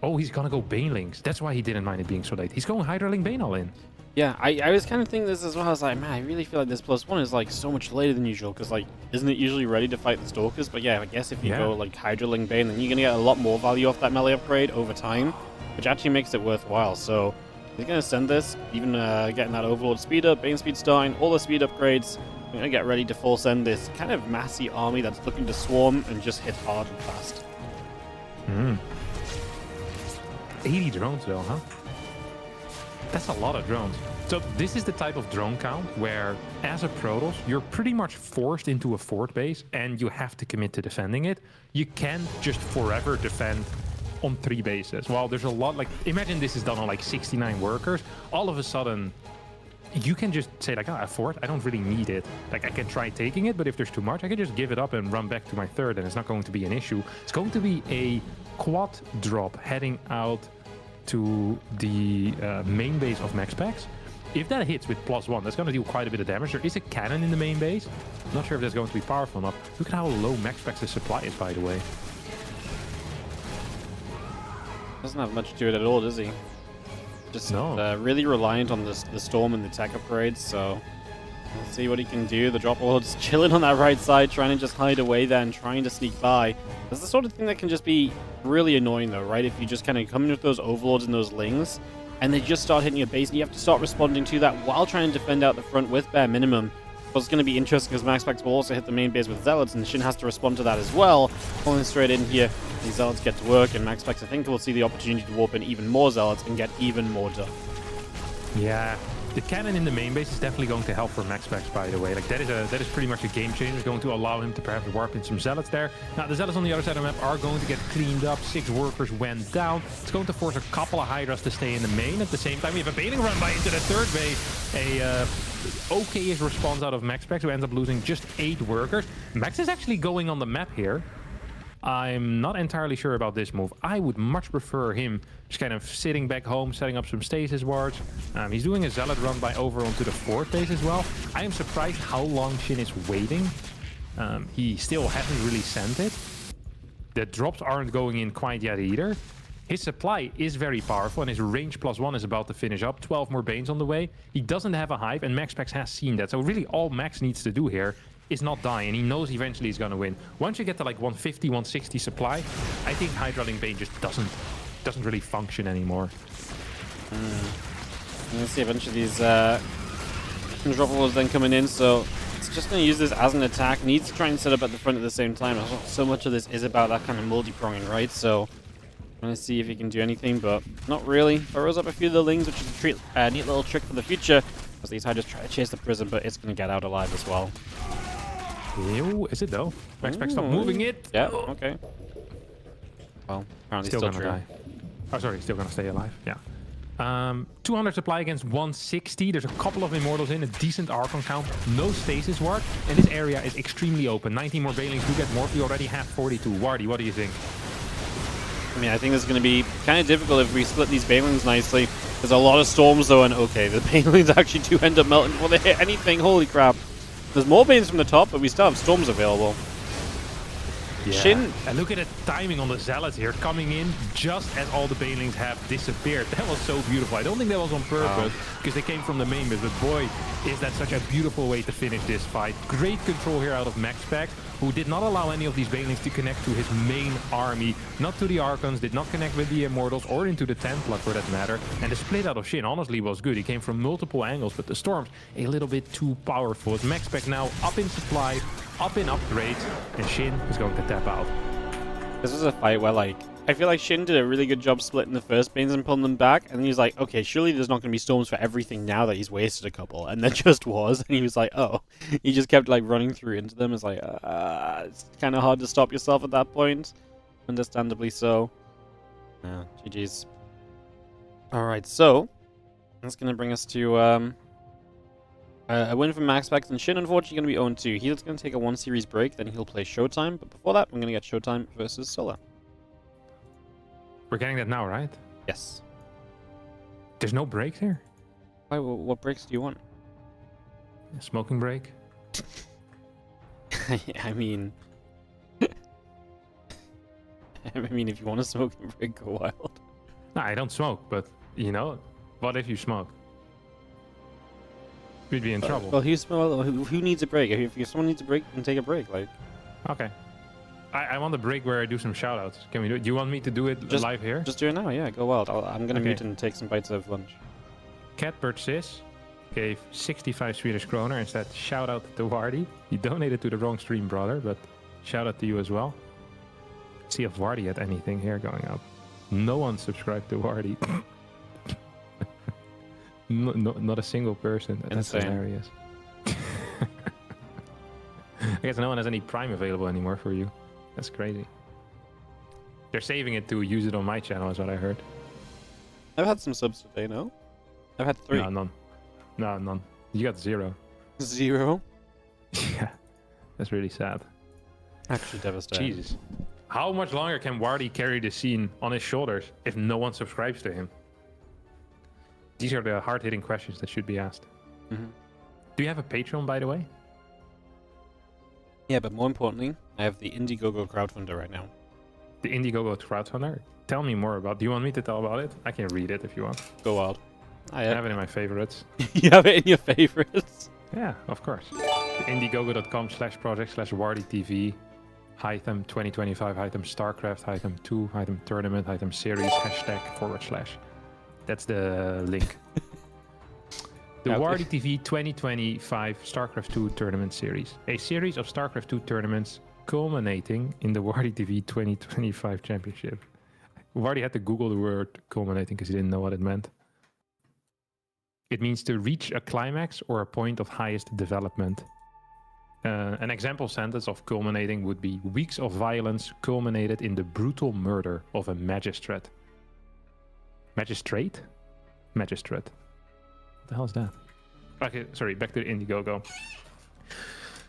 oh, he's going to go Banelings. That's why he didn't mind it being so late. He's going Hydralink Bane all in. Yeah, I was kind of thinking this as well. I was like, man, I really feel like this +1 is like so much later than usual, because like, isn't it usually ready to fight the Stalkers? But yeah, I guess if you go like Hydralink Bane, then you're gonna get a lot more value off that melee upgrade over time, which actually makes it worthwhile. So he's gonna send this, even getting that Overlord speed up, Bane speed starting, all the speed upgrades. We're gonna get ready to full send this kind of massy army that's looking to swarm and just hit hard and fast. 80 drones though, huh? That's a lot of drones. So this is the type of drone count where, as a Protoss, you're pretty much forced into a fort base and you have to commit to defending it. You can't just forever defend on 3 bases. Well, there's a lot, like, imagine this is done on like 69 workers. All of a sudden, you can just say like, oh, a fort, I don't really need it. Like, I can try taking it, but if there's too much, I can just give it up and run back to my third, and it's not going to be an issue. It's going to be a quad drop heading out to the main base of Maxpax. If that hits with +1, that's going to do quite a bit of damage. There is a cannon in the main base. Not sure if that's going to be powerful enough. Look at how low Maxpax's supply is, by the way. Doesn't have much to it at all, does he? Just really reliant on the Storm and the tech upgrades, so let's see what he can do. The Drop Lord's chilling on that right side, trying to just hide away there and trying to sneak by. That's the sort of thing that can just be really annoying though, right? If you just kind of come in with those Overlords and those Lings, and they just start hitting your base, and you have to start responding to that while trying to defend out the front with bare minimum. But it's going to be interesting because Maxpax will also hit the main base with Zealots, and Shin has to respond to that as well. Pulling straight in here, these Zealots get to work, and Maxpax, I think, will see the opportunity to warp in even more Zealots and get even more done. Yeah, the cannon in the main base is definitely going to help for Maxpax, by the way. Like, that is pretty much a game changer. It's going to allow him to perhaps warp in some Zealots there. Now, the Zealots on the other side of the map are going to get cleaned up. 6 workers went down. It's going to force a couple of Hydras to stay in the main. At the same time, we have a Baneling run by into the third base. A okay-ish response out of Maxpax, who ends up losing just 8 workers. Max is actually going on the map here. I'm not entirely sure about this move. I would much prefer him just kind of sitting back home, setting up some stasis wards. He's doing a Zealot run by over onto the 4th base as well. I am surprised how long Shin is waiting. He still hasn't really sent it. The drops aren't going in quite yet either. His supply is very powerful, and his range +1 is about to finish up. 12 more Banes on the way. He doesn't have a hive, and Maxpax has seen that. So really all Max needs to do here is not die, and he knows eventually he's going to win. Once you get to like 150, 160 supply, I think Hydralink Bane just doesn't really function anymore. Let's see a bunch of these drop walls then coming in, so it's just going to use this as an attack. Needs to try and set up at the front at the same time. So much of this is about that kind of multi-pronging, right? So I'm going to see if he can do anything, but not really. Burrows up a few of the Lings, which is a neat little trick for the future, as these Hydras try to chase the Prism, but it's going to get out alive as well. Ew, is it though? Maxpax stop moving it. Yeah, okay. Well, apparently still gonna die. Oh, sorry, still gonna stay alive. Yeah. 200 supply against 160. There's a couple of Immortals in, a decent Archon count, no Stasis Ward, and this area is extremely open. 19 more Banelings do get morphed. We already have 42. Wardy, what do you think? I mean, I think this is going to be kind of difficult if we split these Banelings nicely. There's a lot of Storms though, and okay, the Banelings actually do end up melting before they hit anything. Holy crap. There's more Banes from the top, but we still have Storms available. Yeah. Shin. And look at the timing on the Zealots here, coming in just as all the Banelings have disappeared. That was so beautiful. I don't think that was on purpose, because they came from the main base, but boy, is that such a beautiful way to finish this fight. Great control here out of Maxpax, who did not allow any of these Banelings to connect to his main army, not to the Archons, did not connect with the Immortals, or into the Templar for that matter. And the split out of Shin honestly was good. He came from multiple angles, but the Storms a little bit too powerful. As Maxpax now up in supply, up in upgrades, and Shin is going to tap out. This was a fight where, like, I feel like Shin did a really good job splitting the first Banes and pulling them back, and then he's like, okay, surely there's not going to be storms for everything now that he's wasted a couple, and there just was, and he was like, oh. He just kept, like, running through into them. It's like, it's kind of hard to stop yourself at that point. Understandably so. Yeah, GG's. Alright, so, that's going to bring us to, a win from Maxpax, and Shin unfortunately going to be 0-2. He's going to take a 1 series break, then he'll play Showtime, but before that, we're going to get Showtime versus Solar. We're getting that now, right? Yes. There's no breaks here? Why, what breaks do you want? A smoking break? I mean... if you want to smoke a break, go wild. No, I don't smoke, but, you know, what if you smoke? We'd be in trouble. Well, who needs a break? If someone needs a break, then take a break. Like, okay. I want a break where I do some shoutouts. Can we do it? Do you want me to do it live here? Just do it now, yeah. Go wild. I'm going to mute and take some bites of lunch. Catbird Sis gave 65 Swedish kroner and said, shout out to Wardy. He donated to the wrong stream, brother, but shout out to you as well. Let's see if Wardy had anything here going up. No one subscribed to Wardy. Not a single person. That's hilarious. I guess no one has any Prime available anymore for you. That's crazy. They're saving it to use it on my channel, is what I heard. I've had some subs today, no? I've had 3. No, none. No, none. You got 0. 0? Yeah. That's really sad. Actually devastating. Jesus. How much longer can Wardy carry the scene on his shoulders if no one subscribes to him? These are the hard-hitting questions that should be asked. Mm-hmm. Do you have a Patreon, by the way? Yeah, but more importantly, I have the Indiegogo crowdfunder right now. The Indiegogo crowdfunder? Tell me more about it. Do you want me to tell about it? I can read it if you want. Go wild. I have it in my favorites. You have it in your favorites? Yeah, of course. Indiegogo.com/project/WardiTV. Item 2025, item StarCraft, item 2, item tournament, item series, #/. That's the link. The WardiTV 2025 StarCraft 2 Tournament Series. A series of StarCraft 2 tournaments culminating in the WardiTV 2025 Championship. Wardy had to Google the word culminating because he didn't know what it meant. It means to reach a climax or a point of highest development. An example sentence of culminating would be weeks of violence culminated in the brutal murder of a magistrate. Magistrate? Magistrate. What the hell is that? Okay, sorry, back to the Indiegogo.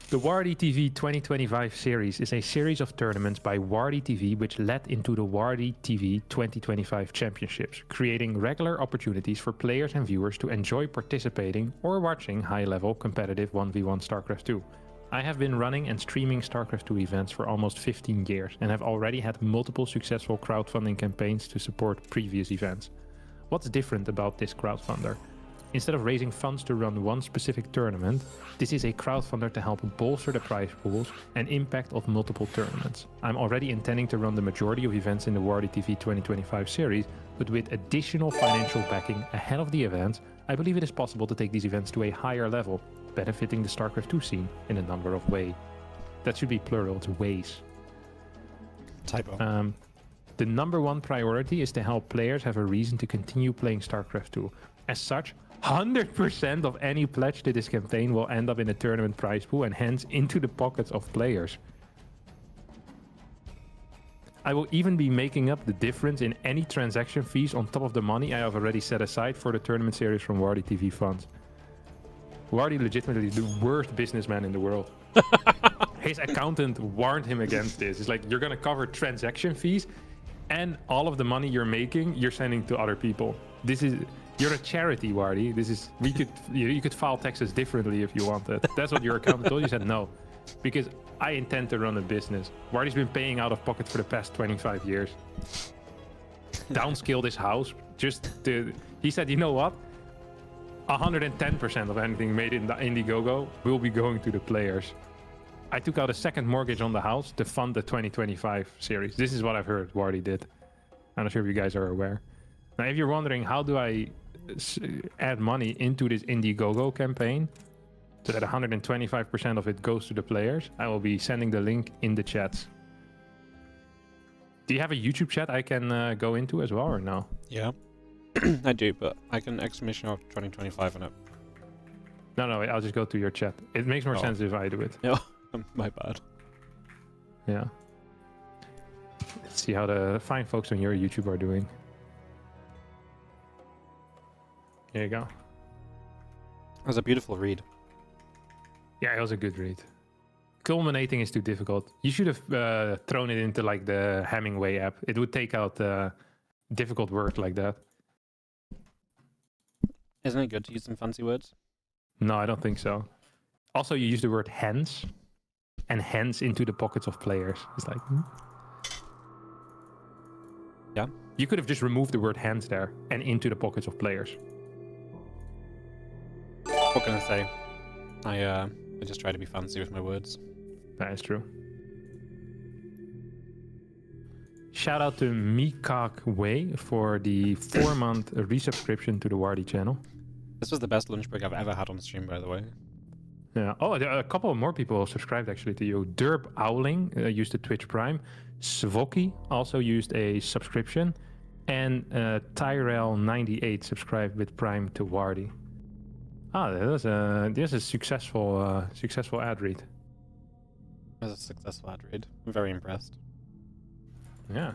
The WardiTV 2025 series is a series of tournaments by WardiTV which led into the WardiTV 2025 championships, creating regular opportunities for players and viewers to enjoy participating or watching high-level competitive 1v1 StarCraft 2. I have been running and streaming StarCraft 2 events for almost 15 years and have already had multiple successful crowdfunding campaigns to support previous events. What's different about this crowdfunder? Instead of raising funds to run one specific tournament, this is a crowdfunder to help bolster the prize pools and impact of multiple tournaments. I'm already intending to run the majority of events in the WardiTV 2025 series, but with additional financial backing ahead of the events, I believe it is possible to take these events to a higher level, benefiting the StarCraft 2 scene in a number of ways. That should be plural, it's ways. Typo. The number one priority is to help players have a reason to continue playing StarCraft 2. As such, 100% of any pledge to this campaign will end up in a tournament prize pool and hence into the pockets of players. I will even be making up the difference in any transaction fees on top of the money I have already set aside for the tournament series from WardiTV funds. Wardy legitimately the worst businessman in the world. His accountant warned him against this. It's like, you're going to cover transaction fees and all of the money you're making, you're sending to other people. You're a charity, Wardy. You could file taxes differently if you wanted. That's what your accountant told you. You said no. Because I intend to run a business. Wardy's been paying out of pocket for the past 25 years. Downscale this house. He said, you know what? 110% of anything made in the Indiegogo will be going to the players. I took out a second mortgage on the house to fund the 2025 series. This is what I've heard Wardy did. I'm not sure if you guys are aware. Now, if you're wondering, how do I add money into this Indiegogo campaign so that 125% of it goes to the players, I will be sending the link in the chats. Do you have a YouTube chat I can go into as well, or no? Yeah. I do, but I can exclamation out 2025 on it. No, I'll just go to your chat. It makes more sense if I do it. No, my bad. Yeah. Let's see how the fine folks on your YouTube are doing. There you go. That was a beautiful read. Yeah, it was a good read. Culminating is too difficult. You should have thrown it into like the Hemingway app. It would take out difficult words like that. Isn't it good to use some fancy words? No, I don't think so. Also, you use the word hens, and hens into the pockets of players. It's like... Yeah. You could have just removed the word hands there and into the pockets of players. What can I say? I just try to be fancy with my words. That is true. Shout out to Mikak Wei for the 4-month resubscription to the Wardy channel. This was the best lunch break I've ever had on stream, by the way. Yeah. Oh, there are a couple more people subscribed actually to you. Derb Owling used the Twitch Prime. Svoki also used a subscription. And Tyrell98 subscribed with Prime to Wardy. There's a successful ad read. That was a successful ad read. I'm very impressed. Yeah,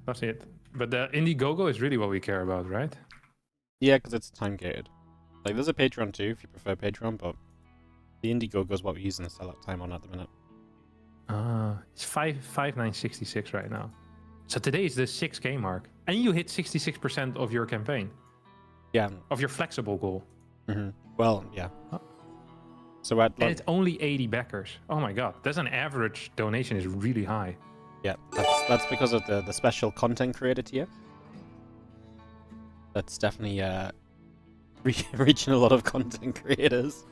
that's it. But the Indiegogo is really what we care about, right? Yeah, because it's time gated. Like, there's a Patreon too, if you prefer Patreon, but the Indiegogo is what we're using the sellout time on at the minute. It's 5,966 right now. So today is the 6K mark, and you hit 66% of your campaign. Yeah. Of your flexible goal. Mm-hmm. Well, yeah. So and it's only 80 backers. Oh my god, that's an average donation is really high. Yeah, that's because of the special content creator tier. That's definitely reaching a lot of content creators.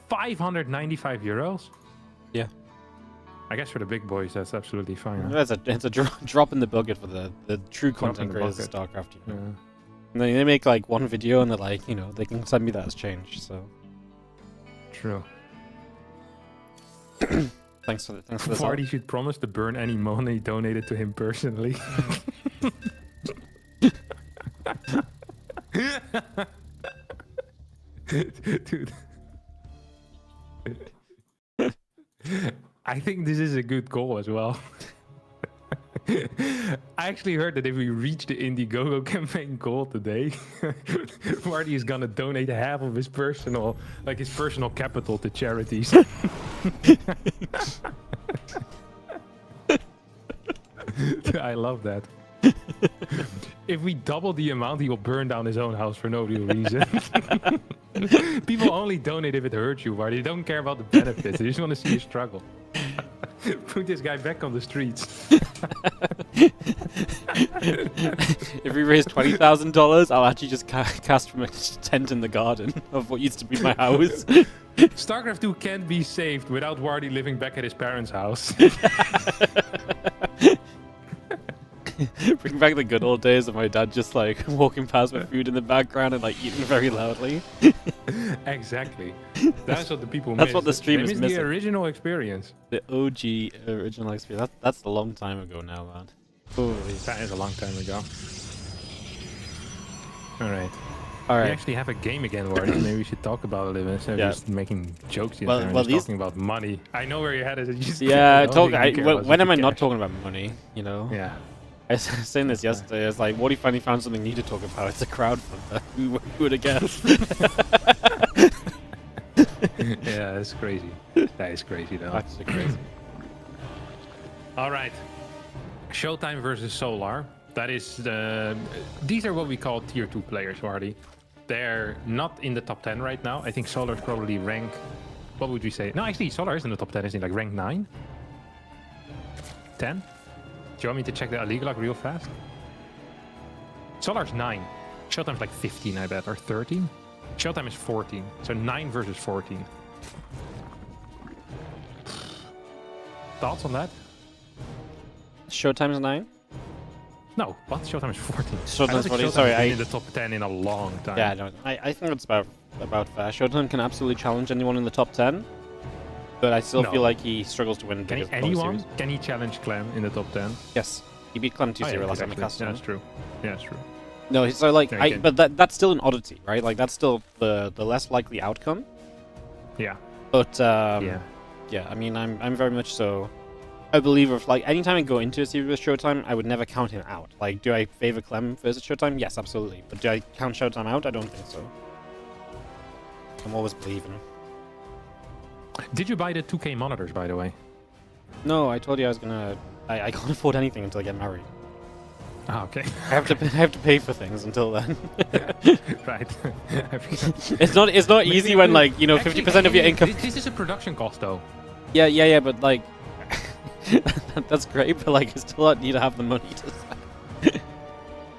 595 euros? Yeah. I guess for the big boys, that's absolutely fine. Huh? It's a drop in the bucket for the true content creators of StarCraft. You know? Yeah. And they make like one video and they're like, they can send me that as change. So true. Thanks for this. Wardy should promise to burn any money donated to him personally. Dude. I think this is a good goal as well. I actually heard that if we reach the Indiegogo campaign goal today, Wardy is gonna donate half of his personal capital to charities. I love that. If we double the amount, he will burn down his own house for no real reason. People only donate if it hurts you, Wardy. They don't care about the benefits. They just want to see you struggle. Put this guy back on the streets. If we raise $20,000, I'll actually just cast from a tent in the garden of what used to be my house. StarCraft 2 can't be saved without Wardy living back at his parents' house. Bring back the good old days of my dad just like walking past with food in the background and like eating very loudly. Exactly. That's what the people miss. That's what the stream is missing. The original experience. The OG original experience. That's a long time ago now, man. Holy, that is a long time ago. Alright. We actually have a game again, Wardy. Maybe we should talk about it a little bit instead of just making jokes here and talking about money. I know where your head is. When am I not talking about money, Yeah. I was saying this yesterday. I was like, what if I finally found something new to talk about? It's a crowdfunder. Who would have guessed? Yeah, that's crazy. That is crazy, though. Actually crazy. All right. Showtime versus Solar. That is these are what we call tier 2 players, Wardy. they're not in the top 10 right now. I think Solar's probably rank. What would we say? No, actually, Solar is in the top 10. Isn't he? Like rank 9, 10. Do you want me to check the illegal log real fast? Solar's 9. Showtime's like 15, I bet, or 13. Showtime is 14. So 9 versus 14. Thoughts on that? Showtime's 9? No, what? Showtime is 14. Showtime's 14. Showtime's Sorry, been in the top 10 in a long time. Yeah, no, I think it's about fair. Showtime can absolutely challenge anyone in the top 10, but I still feel like he struggles to win. Can anyone? Can he challenge Clem in the top 10? Yes, he beat Clem 2-0 last time. Yeah, that's true. Yeah, that's true. No, so like, but that's still an oddity, right? Like that's still the less likely outcome. Yeah. But yeah, I mean, I'm very much so a believer of like anytime I go into a series with Showtime, I would never count him out. Like, do I favor Clem versus Showtime? Yes, absolutely. But do I count Showtime out? I don't think so. I'm always believing. Did you buy the 2K monitors, by the way? No, I told you I was gonna. I can't afford anything until I get married. Ah, okay. I have to pay for things until then. Right. It's not easy when like 50% of your income. This is a production cost, though. Yeah, but like that's great, but like I still need to have the money to.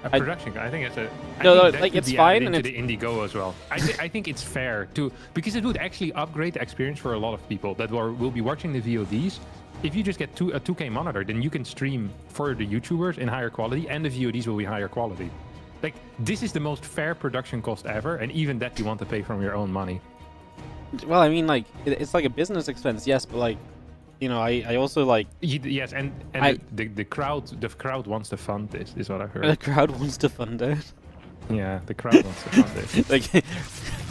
A production, I think it's a. Like it's fine, and it's the Indigo as well. I think it's fair to because it would actually upgrade the experience for a lot of people that will be watching the VODs. If you just get a 2K monitor, then you can stream for the YouTubers in higher quality, and the VODs will be higher quality. Like this is the most fair production cost ever, and even that you want to pay from your own money. Well, I mean, like it's like a business expense, yes, but like. I also like. Yes, and the crowd wants to fund this. Is what I've heard. The crowd wants to fund it. Yeah, the crowd wants to fund it. Like,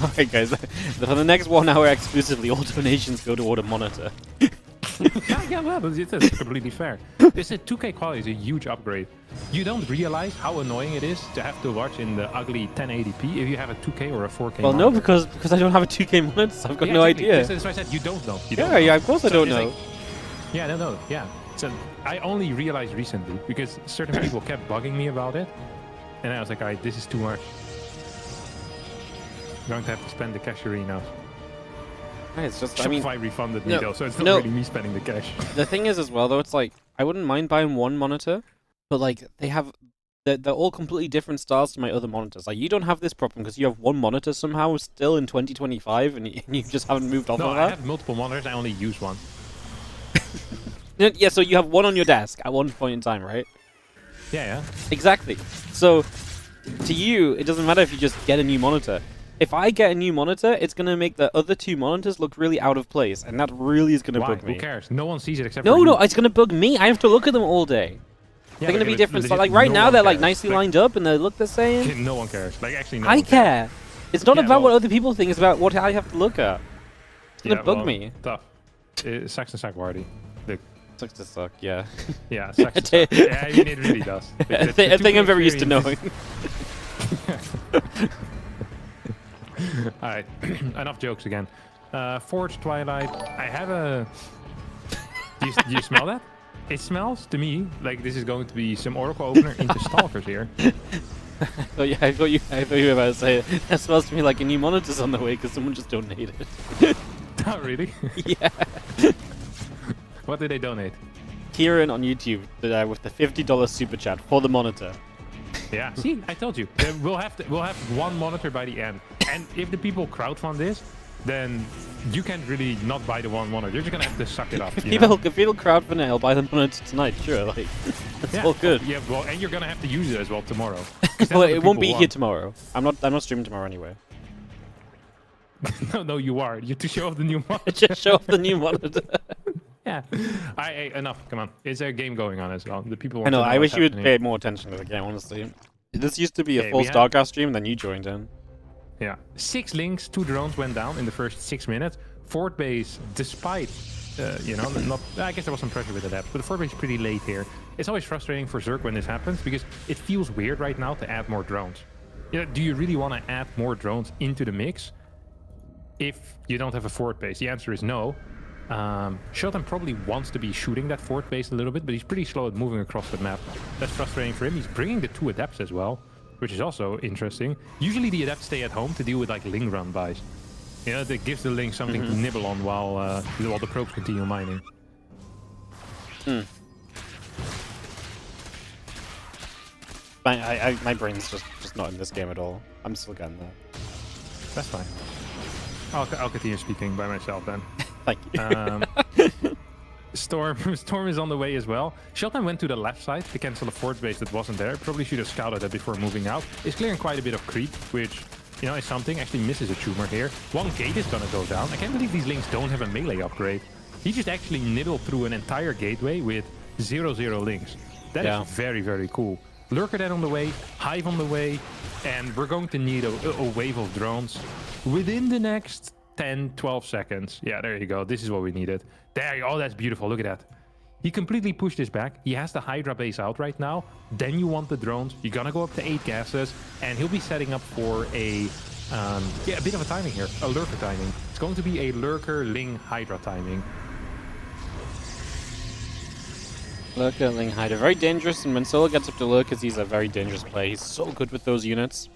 alright, guys. For the next 1 hour exclusively, all donations go toward a monitor. yeah, well, it's completely fair. This is 2K quality is a huge upgrade. You don't realize how annoying it is to have to watch in the ugly 1080p if you have a 2K or a 4K. Well, no, because I don't have a 2K monitor, so I've got no idea. That's why I said you don't know. Yeah, of course I don't know. Yeah, I don't know. Yeah. So I only realized recently because certain people kept bugging me about it. And I was like, alright, this is too much. I'm going to have to spend the cashery now. It's just, Shopify refunded me though, so it's not really me spending the cash. The thing is as well though, it's like, I wouldn't mind buying one monitor, but like, they're all completely different styles to my other monitors. Like, you don't have this problem because you have one monitor somehow still in 2025 and you just haven't moved off of that. No, I have multiple monitors, I only use one. Yeah, so you have one on your desk at one point in time, right? Yeah. Exactly. So, to you, it doesn't matter if you just get a new monitor. If I get a new monitor, it's going to make the other 2 monitors look really out of place, and that really is going to bug me. Who cares? No one sees it except for you. No, it's going to bug me. I have to look at them all day. They're going to be different. So, like, right now, they're, like, nicely lined up, and they look the same. No one cares. Like, actually, no I one care. It's not about what other people think. It's about what I have to look at. It's going to bug me. Tough. Sucks to suck, Wardy. Sucks to suck, yeah. Yeah, sucks to suck. Yeah, I mean, it really does. I think I'm very used to knowing. Alright, enough jokes again. Forge Twilight. I have a... Do you smell that? It smells to me like this is going to be some Oracle opener into Stalkers here. Oh yeah, I thought you were about to say it. That smells to me like a new monitor's on the way because someone just donated it. Oh, really? Yeah. What did they donate? Kieran on YouTube with the $50 super chat for the monitor. Yeah, see, I told you. We'll have one monitor by the end. And if the people crowdfund this, then you can't really not buy the one monitor. You're just gonna have to suck it up. If people crowdfund it, I'll buy the monitor tonight. Sure, like that's all good. Yeah, well, and you're gonna have to use it as well tomorrow. Well, it won't be here tomorrow. I'm not streaming tomorrow anyway. No, you are. You have to show off the new monitor. Just show off the new monitor. Yeah. Hey, enough. Come on. Is there a game going on as well? The people. I know. I wish you would pay more attention to the game. Honestly, this used to be a full StarCraft stream. Then you joined in. Yeah. 6 links, 2 drones went down in the first 6 minutes. Fort base, despite not. I guess there was some pressure with the depth, but the fort base is pretty late here. It's always frustrating for Zerg when this happens because it feels weird right now to add more drones. Do you really want to add more drones into the mix if you don't have a fort base? The answer is no. Showtime probably wants to be shooting that fort base a little bit, but he's pretty slow at moving across the map. That's frustrating for him. He's bringing the 2 adepts as well. which is also interesting. Usually the adepts stay at home to deal with like Ling run buys. You know, that gives the Ling something to nibble on while the probes continue mining. My brain's just not in this game at all. I'm still getting there. That's fine. I'll continue speaking by myself then. Thank you. Storm is on the way as well. Showtime went to the left side to cancel a forge base that wasn't there. Probably should have scouted that before moving out. It's clearing quite a bit of creep, which, you know, is something. Actually misses a tumor here. One gate is gonna go down. I can't believe these Lings don't have a melee upgrade. He just actually nibbled through an entire gateway with 0-0 Lings. That is very, very cool. Lurker then on the way, Hive on the way, and we're going to need a wave of drones within the next 10-12 seconds. Yeah, there you go. This is what we needed. There you go. Oh, that's beautiful. Look at that. He completely pushed this back. He has the Hydra base out right now. Then you want the drones. You're gonna go up to 8 gases, and he'll be setting up for a bit of a timing here, a lurker timing. It's going to be a lurker Ling Hydra timing. Lurker, Ling, Hydra, very dangerous, and when Solo gets up to Lurkers, he's a very dangerous player. He's so good with those units.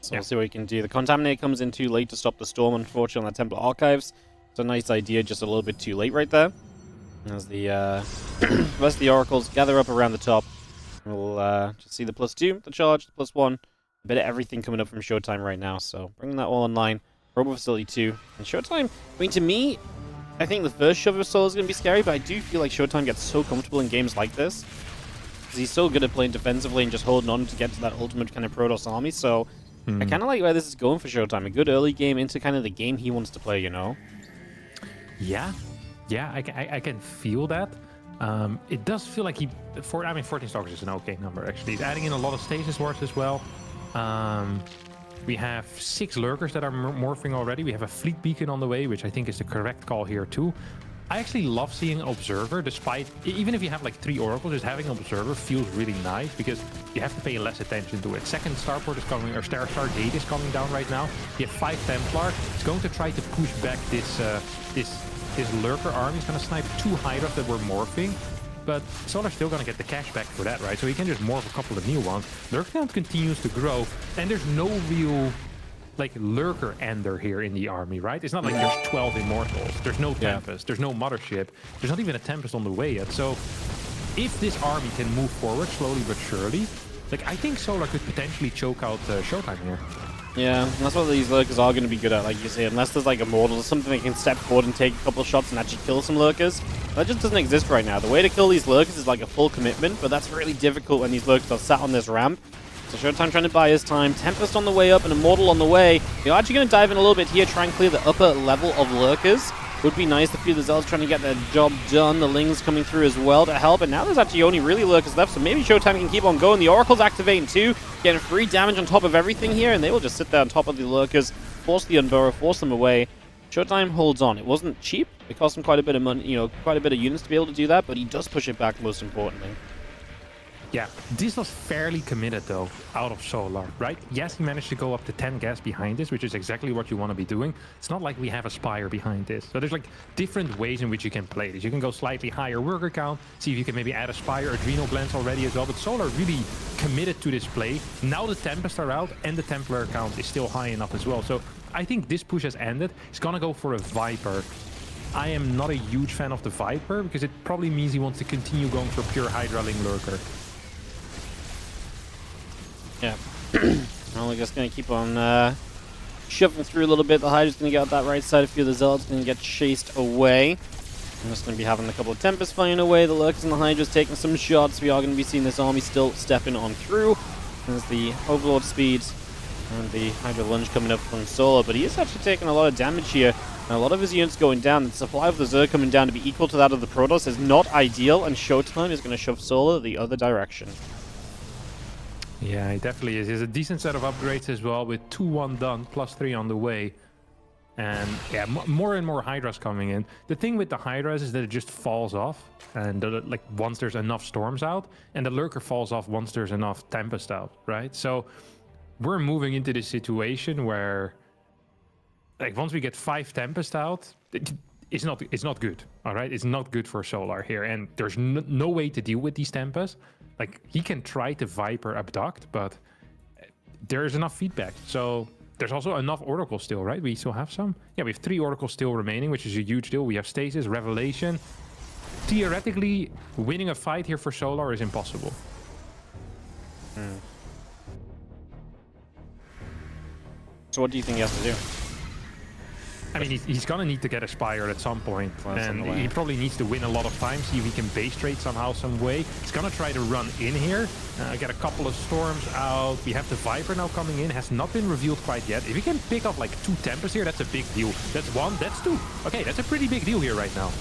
So we'll see what he can do. The Contaminate comes in too late to stop the Storm, unfortunately, on the Templar Archives. It's a nice idea, just a little bit too late right there. As the rest of the Oracles gather up around the top. We'll just see the +2, the charge, the +1. A bit of everything coming up from Showtime right now, so bringing that all online. Robo Facility 2. And Showtime, I mean, to me, I think the first shove of Solo is going to be scary, but I do feel like Showtime gets so comfortable in games like this. Because he's so good at playing defensively and just holding on to get to that ultimate kind of Protoss army, so I kind of like where this is going for Showtime. A good early game into kind of the game he wants to play, you know? Yeah, I can feel that. It does feel like 14 Stalkers is an okay number, actually. He's adding in a lot of Stasis Wards as well. We have 6 Lurkers that are morphing already. We have a Fleet Beacon on the way, which I think is the correct call here too. I actually love seeing Observer, despite, even if you have like 3 Oracles, just having Observer feels really nice because you have to pay less attention to it. Second Starport is coming, or Stargate is coming down right now. You have 5 Templar. It's going to try to push back this Lurker army. He's going to snipe 2 Hydras that were morphing. But Solar's still going to get the cash back for that, right? So he can just morph a couple of new ones. Lurker count continues to grow, and there's no real like Lurker ender here in the army, right? It's not like there's 12 Immortals. There's no Tempest. There's no Mothership. There's not even a Tempest on the way yet. So if this army can move forward slowly but surely, like I think Solar could potentially choke out Showtime here. Yeah, and that's what these Lurkers are going to be good at, like you say. Unless there's like Immortals or something that can step forward and take a couple of shots and actually kill some Lurkers. That just doesn't exist right now. The way to kill these Lurkers is like a full commitment, but that's really difficult when these Lurkers are sat on this ramp. So Showtime trying to buy his time. Tempest on the way up and Immortal on the way. We're actually going to dive in a little bit here, try and clear the upper level of Lurkers. Would be nice to feel the Zealots trying to get their job done. The Lings coming through as well to help. And now there's actually only really Lurkers left, so maybe Showtime can keep on going. The Oracle's activating too, getting free damage on top of everything here, and they will just sit there on top of the Lurkers, force the Unburrow, force them away. Showtime holds on. It wasn't cheap. It cost him quite a bit of money, you know, quite a bit of units to be able to do that, but he does push it back, most importantly. Yeah, this was fairly committed though, out of Solar, right? Yes, he managed to go up to 10 gas behind this, which is exactly what you want to be doing. It's not like we have a Spire behind this. So there's like different ways in which you can play this. You can go slightly higher worker count, see if you can maybe add a Spire, Adrenal Glands already as well, but Solar really committed to this play. Now the Tempests are out and the Templar count is still high enough as well. So I think this push has ended. He's gonna go for a Viper. I am not a huge fan of the Viper because it probably means he wants to continue going for pure Hydra Ling Lurker. Yeah. Well, we're just going to keep on shoving through a little bit. The Hydra's going to get out that right side. A few of the Zealots going to get chased away. I'm just going to be having a couple of Tempests flying away. The Lurkers and the Hydra's taking some shots. We are going to be seeing this army still stepping on through. There's the Overlord speed and the Hydra lunge coming up from Solar. But he is actually taking a lot of damage here. And a lot of his units going down. The supply of the Zerg coming down to be equal to that of the Protoss is not ideal. And Showtime is going to shove Solar the other direction. Yeah, it definitely is. He has a decent set of upgrades as well, with 2-1 done, +3 on the way. And yeah, more and more Hydras coming in. The thing with the Hydras is that it just falls off, and like once there's enough Storms out, and the Lurker falls off once there's enough Tempest out, right? So we're moving into this situation where, like, once we get 5 Tempest out, it's not good, all right? It's not good for Solar here, and there's no way to deal with these Tempests. Like, he can try to Viper Abduct, but there's enough feedback. So there's also enough oracles still, right? We still have some. Yeah, we have 3 oracles still remaining, which is a huge deal. We have stasis, revelation. Theoretically, winning a fight here for Solar is impossible. So what do you think he has to do? I mean, he's gonna need to get Aspired at some point, and he probably needs to win a lot of time, see if he can base trade somehow, some way. He's gonna try to run in here, get a couple of storms out. We have the Viper now coming in, has not been revealed quite yet. If he can pick up like 2 Tempest here, that's a big deal. That's 1, that's 2. Okay, that's a pretty big deal here right now.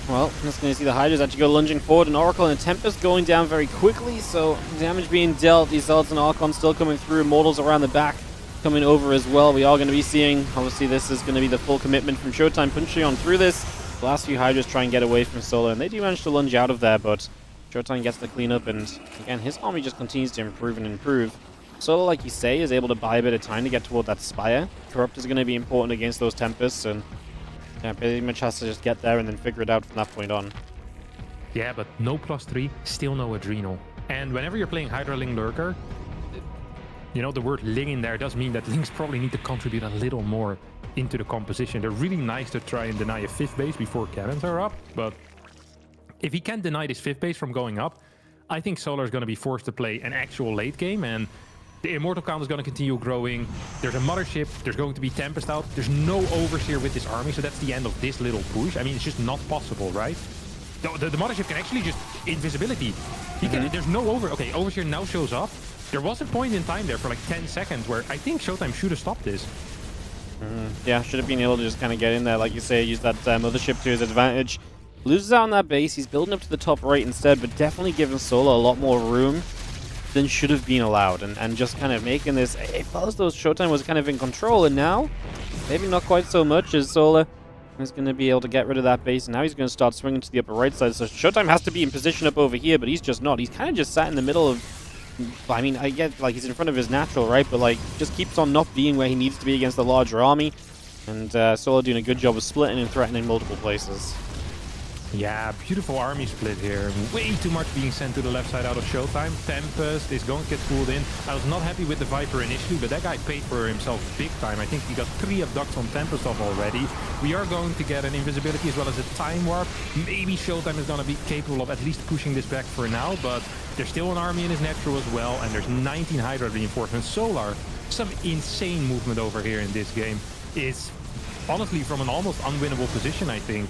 Well, I'm just going to see the Hydras actually go lunging forward, and Oracle and Tempest going down very quickly, so damage being dealt. These Zealots and Archons still coming through, Immortals around the back coming over as well. We are going to be seeing, obviously this is going to be the full commitment from Showtime punching on through this. The last few Hydras try and get away from Solar, and they do manage to lunge out of there, but Showtime gets the cleanup, and again, his army just continues to improve and improve. Solar, like you say, is able to buy a bit of time to get toward that Spire. Corrupt is going to be important against those Tempests, and yeah, pretty much has to just get there and then figure it out from that point on. Yeah, but no +3, still no Adrenal. And whenever you're playing Hydra Ling Lurker, you know, the word Ling in there does mean that Lings probably need to contribute a little more into the composition. They're really nice to try and deny a 5th base before cannons are up, but if he can't deny this 5th base from going up, I think Solar is going to be forced to play an actual late game, and the Immortal count is going to continue growing. There's a Mothership. There's going to be Tempest out. There's no Overseer with this army, so that's the end of this little push. I mean, it's just not possible, right? The Mothership can actually just invisibility. He can. There's no Okay, Overseer now shows up. There was a point in time there for like 10 seconds where I think Showtime should have stopped this. Yeah, should have been able to just kind of get in there, like you say, use that Mothership to his advantage. Loses out on that base. He's building up to the top right instead, but definitely giving Solar a lot more room than should have been allowed, and just kind of making this, it felt as though Showtime was kind of in control, and now maybe not quite so much, as Solar is going to be able to get rid of that base, and now he's going to start swinging to the upper right side. So Showtime has to be in position up over here, but he's just not. He's kind of just sat in the middle of, I mean, I get like he's in front of his natural, right, but like just keeps on not being where he needs to be against the larger army, and Solar doing a good job of splitting and threatening multiple places. Yeah, beautiful army split here. Way too much being sent to the left side out of Showtime. Tempest is going to get pulled in. I was not happy with the Viper initially, but that guy paid for himself big time. I think he got 3 abducts on Tempest off already. We are going to get an invisibility as well as a time warp. Maybe Showtime is going to be capable of at least pushing this back for now, but there's still an army in his natural as well, and there's 19 Hydra reinforcements. Solar, some insane movement over here in this game. Is honestly from an almost unwinnable position, I think.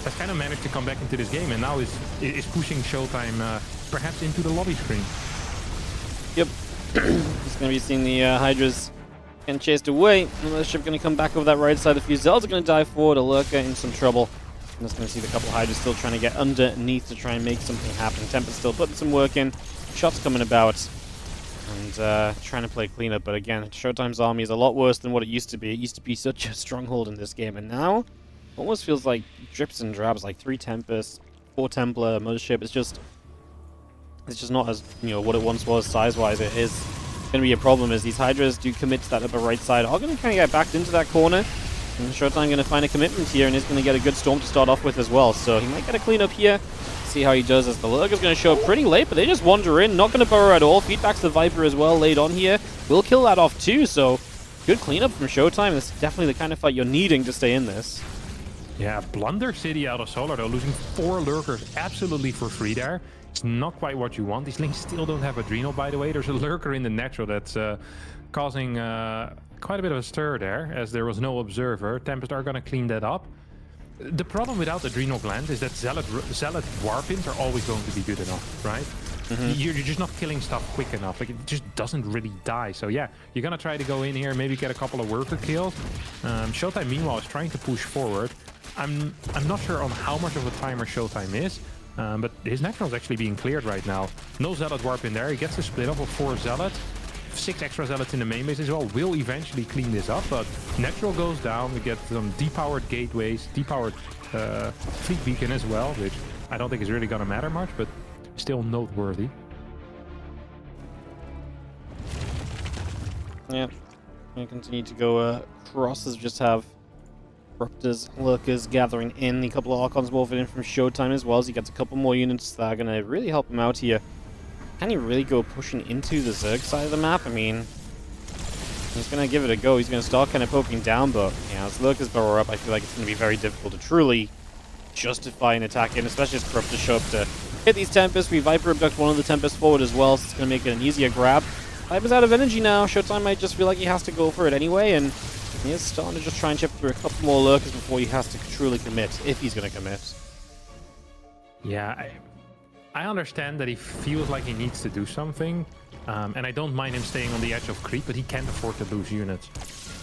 Has kind of managed to come back into this game, and now is pushing Showtime perhaps into the lobby screen. Yep. He's going to be seeing the Hydras getting chased away. Another ship going to come back over that right side. A few Zelds are going to dive forward. A Lurker in some trouble. I'm just going to see the couple of Hydras still trying to get underneath to try and make something happen. Tempest still putting some work in. Shots coming about. And trying to play cleanup. But again, Showtime's army is a lot worse than what it used to be. It used to be such a stronghold in this game. And now almost feels like drips and drabs, like 3 Tempests, 4 Templar, Mothership. It's just not as, you know, what it once was size-wise. It is going to be a problem as these Hydras do commit to that upper right side. Are going to kind of get backed into that corner. And Showtime going to find a commitment here, and is going to get a good storm to start off with as well. So he might get a cleanup here. See how he does, as the Lurker's going to show up pretty late, but they just wander in. Not going to burrow at all. Feedback's the Viper as well laid on here. Will kill that off too, so good cleanup from Showtime. This is definitely the kind of fight you're needing to stay in this. Yeah, Blunder City out of Solar, though, losing 4 Lurkers absolutely for free there. It's not quite what you want. These Lings still don't have Adrenal, by the way. There's a Lurker in the natural that's causing quite a bit of a stir there, as there was no Observer. Tempest are going to clean that up. The problem without Adrenal Gland is that Zealot Warpins are always going to be good enough, right? You're just not killing stuff quick enough. Like, it just doesn't really die. So yeah, you're gonna try to go in here, maybe get a couple of worker kills. Showtime meanwhile is trying to push forward. I'm not sure on how much of a timer Showtime is, but his natural is actually being cleared right now. No Zealot Warp in there. He gets a split up of 4 Zealots. 6 extra Zealots in the main base as well. Will eventually clean this up, but natural goes down. We get some depowered gateways, depowered fleet beacon as well, which I don't think is really gonna matter much, but still noteworthy. Yep. We continue to go across as we just have Raptors, Lurkers gathering in. A couple of Archons wolfing in from Showtime as well, as he gets a couple more units that are going to really help him out here. can he really go pushing into the Zerg side of the map? I mean, he's going to give it a go. He's going to start kind of poking down, but yeah, as Lurkers power up, I feel like it's going to be very difficult to truly justify an attack in, especially as Corruptors show up to hit these Tempests. We Viper abduct one of the Tempests forward as well, so it's going to make it an easier grab. Viper's out of energy now. Showtime might just feel like he has to go for it anyway, and he is starting to just try and chip through a couple more Lurkers before he has to truly commit, if he's going to commit. Yeah, I understand that he feels like he needs to do something, and I don't mind him staying on the edge of creep, but he can't afford to lose units.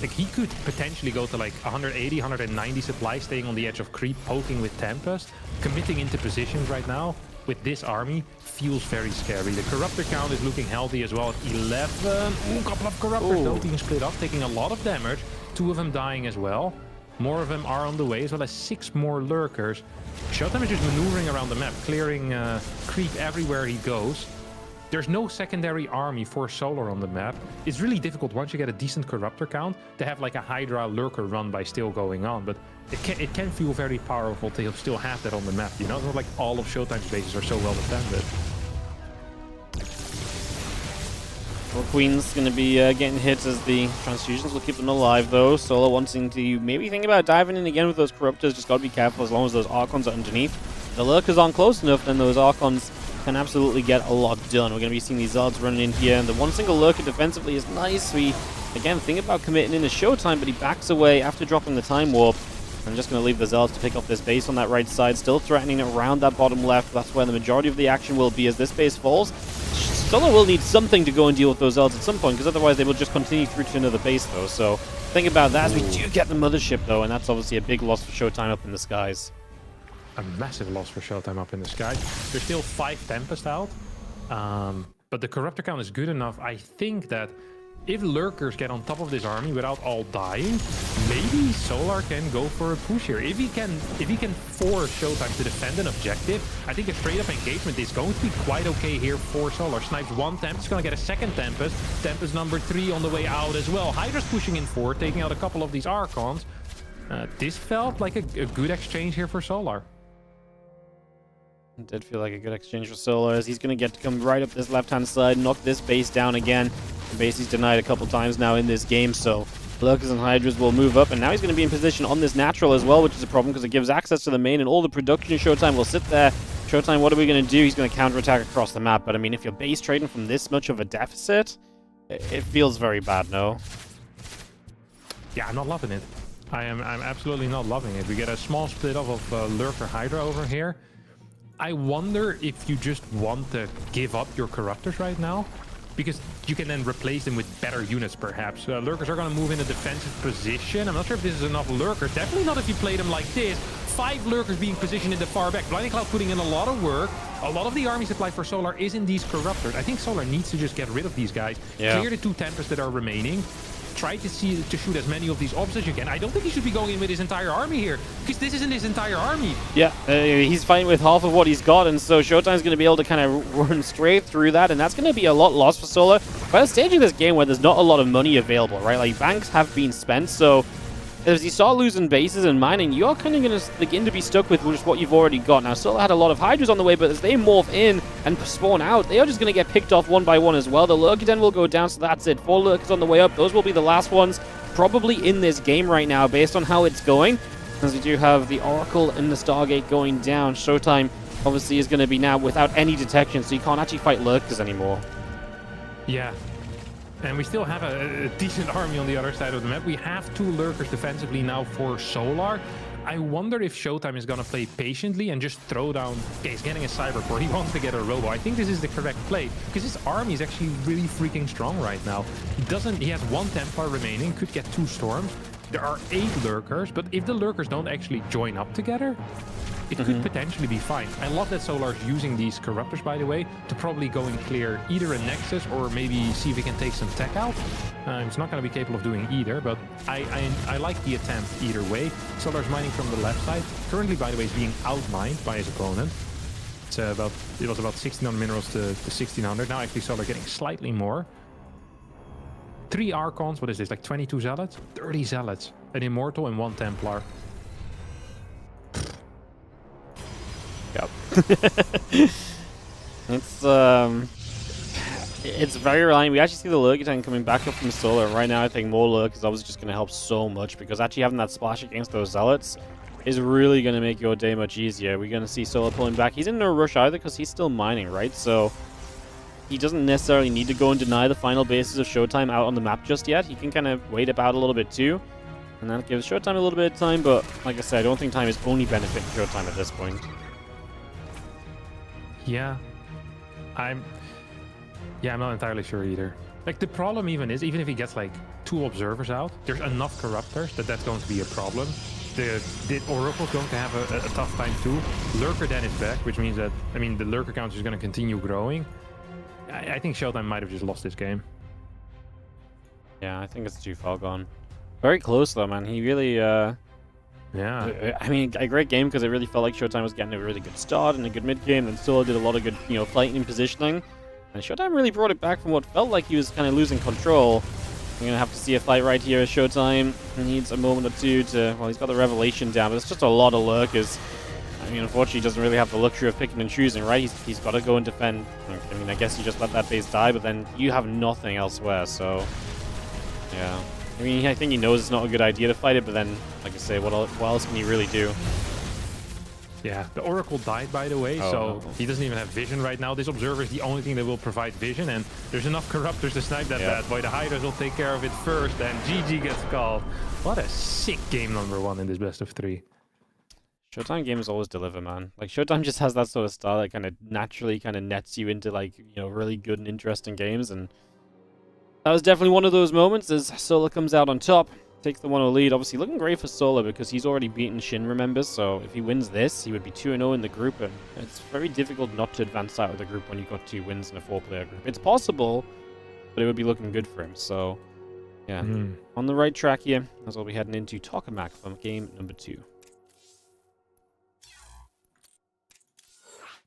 Like, he could potentially go to like 180, 190 supply, staying on the edge of creep, poking with Tempest, committing into positions right now with this army feels very scary. The Corruptor count is looking healthy as well at 11. Ooh, a couple of Corruptors though being split up, taking a lot of damage. 2 of them dying as well. More of them are on the way, as well as 6 more Lurkers. Showtime is just maneuvering around the map, clearing creep everywhere he goes. There's no secondary army for Solar on the map. It's really difficult once you get a decent Corruptor count to have like a Hydra Lurker run by still going on, but it can feel very powerful to still have that on the map, you know? It's not like all of Showtime's bases are so well defended. Well, Queen's going to be getting hit as the transfusions will keep them alive, though. Solar wanting to maybe think about diving in again with those Corruptors. Just got to be careful as long as those Archons are underneath. If the Lurkers aren't close enough, then those Archons can absolutely get a lot done. We're going to be seeing these Zards running in here, and the one single Lurker defensively is nice. We, again, think about committing into Showtime, but he backs away after dropping the Time Warp. I'm just going to leave the Zards to pick up this base on that right side, still threatening around that bottom left. That's where the majority of the action will be as this base falls. Solar will need something to go and deal with those Zards at some point, because otherwise they will just continue through to another base, though. So think about that as we do get the Mothership, though, and that's obviously a big loss for Showtime up in the skies. A massive loss for Showtime up in the sky. There's still 5 Tempest out, but the Corruptor count is good enough. I think that if Lurkers get on top of this army without all dying, maybe Solar can go for a push here. If he can force Showtime to defend an objective, I think a straight-up engagement is going to be quite okay here for Solar. Snipes 1 Tempest, going to get a second Tempest. Tempest number 3 on the way out as well. Hydra's pushing in forward, taking out a couple of these Archons. This felt like a good exchange here for Solar. It did feel like a good exchange for Solar, as he's going to get to come right up this left-hand side, knock this base down again. The base he's denied a couple times now in this game, so Lurkers and Hydras will move up, and now he's going to be in position on this natural as well, which is a problem because it gives access to the main, and all the production Showtime will sit there. Showtime, what are we going to do? He's going to counterattack across the map, but I mean, if you're base trading from this much of a deficit, it feels very bad, no? Yeah, I'm not loving it. I'm absolutely not loving it. We get a small split off of Lurker Hydra over here. I wonder if you just want to give up your Corruptors right now, because you can then replace them with better units, perhaps. Lurkers are going to move in a defensive position. I'm not sure if this is enough Lurkers. Definitely not if you play them like this. 5 Lurkers being positioned in the far back. Blinding Cloud putting in a lot of work. A lot of the army supply for Solar is in these Corruptors. I think Solar needs to just get rid of these guys. Yeah. Clear the 2 Tempests that are remaining. Try to shoot as many of these orbs as you can. I don't think he should be going in with his entire army here, because this isn't his entire army. Yeah, he's fighting with half of what he's got, and so Showtime's going to be able to kind of run straight through that, and that's going to be a lot lost for Solar. By the stage of this game where there's not a lot of money available, right? Like, banks have been spent, so as you start losing bases and mining, you're kind of going to begin to be stuck with just what you've already got. Now, Solar had a lot of Hydras on the way, but as they morph in and spawn out, they are just going to get picked off one by one as well. The Lurker Den will go down, so that's it. 4 Lurkers on the way up. Those will be the last ones probably in this game right now, based on how it's going. As we do have the Oracle and the Stargate going down. Showtime, obviously, is going to be now without any detection, so you can't actually fight Lurkers anymore. Yeah. And we still have a decent army on the other side of the map. We have 2 Lurkers defensively now for Solar. I wonder if Showtime is going to play patiently and just throw down... Okay, he's getting a Cybercore. He wants to get a Robo. I think this is the correct play, because his army is actually really freaking strong right now. He has 1 Templar remaining, could get 2 Storms. There are 8 Lurkers, but if the Lurkers don't actually join up together, it could potentially be fine. I love that Solar's using these Corruptors, by the way, to probably go and clear either a Nexus or maybe see if he can take some tech out. It's not going to be capable of doing either, but I like the attempt either way. Solar's mining from the left side. Currently, by the way, is being outmined by his opponent. It was about 1600 minerals to 1600. Now actually Solar getting slightly more. 3 Archons, what is this, like 22 Zealots? 30 Zealots. An Immortal and 1 Templar. Yep. It's It's very reliant. We actually see the Lurker tank coming back up from Solar. Right now, I think more Lurk is obviously just going to help so much because actually having that splash against those Zealots is really going to make your day much easier. We're going to see Solar pulling back. He's in no rush either because he's still mining, right? So he doesn't necessarily need to go and deny the final bases of Showtime out on the map just yet. He can kind of wait about a little bit too. And that gives Showtime a little bit of time, but like I said, I don't think time is only benefiting Showtime at this point. Yeah. I'm not entirely sure either. Like, the problem even if he gets, like, 2 observers out, there's enough corruptors that's going to be a problem. The Oracle's going to have a tough time too. Lurker then is back, which means that, I mean, the Lurker count is going to continue growing. I think Showtime might have just lost this game. Yeah, I think it's too far gone. Very close, though, man. He really, Yeah. I mean, a great game because it really felt like Showtime was getting a really good start and a good mid game, and Solo did a lot of good, fighting and positioning. And Showtime really brought it back from what felt like he was kind of losing control. We're going to have to see a fight right here as Showtime needs a moment or two to... Well, he's got the Revelation down, but it's just a lot of Lurkers. I mean, unfortunately, he doesn't really have the luxury of picking and choosing, right? He's got to go and defend. I mean, I guess you just let that base die, but then you have nothing elsewhere, so... Yeah. I mean, I think he knows it's not a good idea to fight it, but then, like I say, what else can he really do? Yeah, the Oracle died, by the way, so he doesn't even have vision right now. This Observer is the only thing that will provide vision, and there's enough Corruptors to snipe that bad boy. The Hydras will take care of it first, and GG gets called. What a sick game number 1 in this best of 3. Showtime games always deliver, man. Like, Showtime just has that sort of style that kind of naturally kind of nets you into, like, really good and interesting games, and that was definitely one of those moments as Solar comes out on top. Takes the 1-0 lead. Obviously looking great for Solar because he's already beaten Shin, remember? So if he wins this, he would be 2-0 in the group, and it's very difficult not to advance out of the group when you've got 2 wins in a 4-player group. It's possible, but it would be looking good for him. So, yeah. On the right track here. That's what we're heading into Tokamak from game number 2.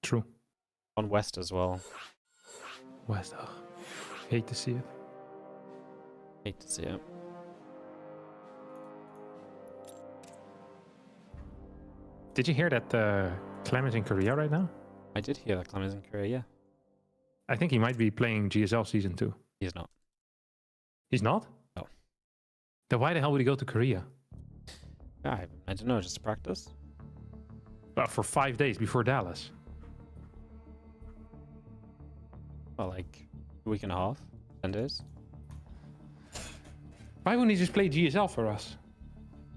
True. On West as well. West, oh, hate to see it. Hate to see it. Did you hear that Clem is in Korea right now? I did hear that Clem is in Korea, yeah. I think he might be playing GSL Season 2. He's not. He's not? No. Then why the hell would he go to Korea? I don't know, just to practice? Well, for 5 days before Dallas. Well, like, a week and a half? 10 days? Why wouldn't he just play GSL for us?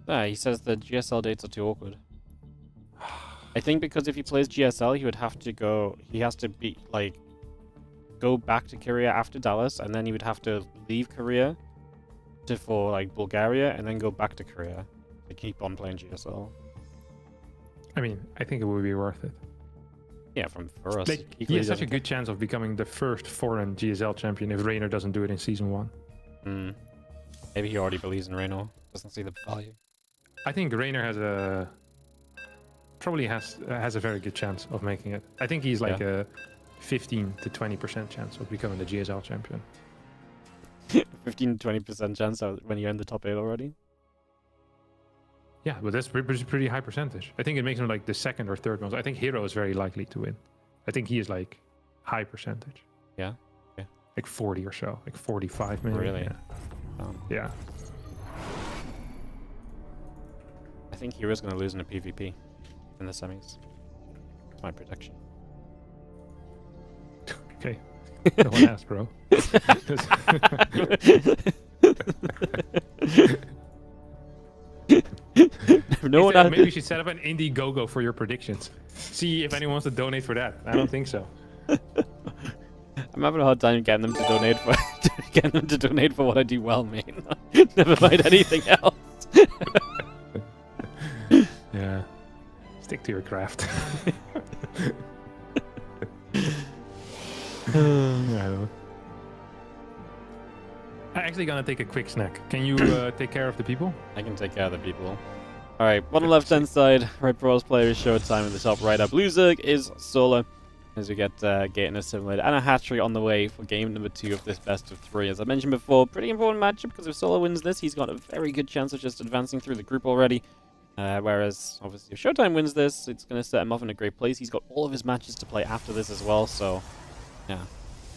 Yeah, he says the GSL dates are too awkward. I think because if he plays GSL, he would have to go... He has to be, like... Go back to Korea after Dallas, and then he would have to leave Korea for, like, Bulgaria, and then go back to Korea to keep on playing GSL. I mean, I think it would be worth it. Yeah, for us. Like, he has such a good chance of becoming the first foreign GSL champion if Raynor doesn't do it in Season 1. Maybe he already believes in Raynor. Doesn't see the value. I think Raynor has probably has a very good chance of making it. I think he's like a 15 to 20% chance of becoming the GSL champion. 15 to 20% chance when you're in the top 8 already? Yeah, but that's pretty high percentage. I think it makes him like the 2nd or 3rd most. I think Hero is very likely to win. I think he is like high percentage. Yeah? Okay. Like 40 or so. Like 45 maybe. Really? Yeah. I think Hero's going to lose in a PvP in the semis. That's my prediction. Okay. No one asked, bro. Maybe you should set up an Indiegogo for your predictions. See if anyone wants to donate for that. I don't think so. I'm having a hard time getting them to donate for what I do well, man. Never mind anything else. Yeah. Stick to your craft. I'm actually gonna take a quick snack. Can you take care of the people? I can take care of the people. Alright, on the left hand side, Red Bros player is Showtime in the top right. Our Blue Zerg is Solar. As we get Gate and a Simulator and a Hatchery on the way for game number 2 of this best of 3. As I mentioned before, pretty important matchup because if Solar wins this, he's got a very good chance of just advancing through the group already. Whereas, obviously, if Showtime wins this, it's going to set him off in a great place. He's got all of his matches to play after this as well, so, yeah.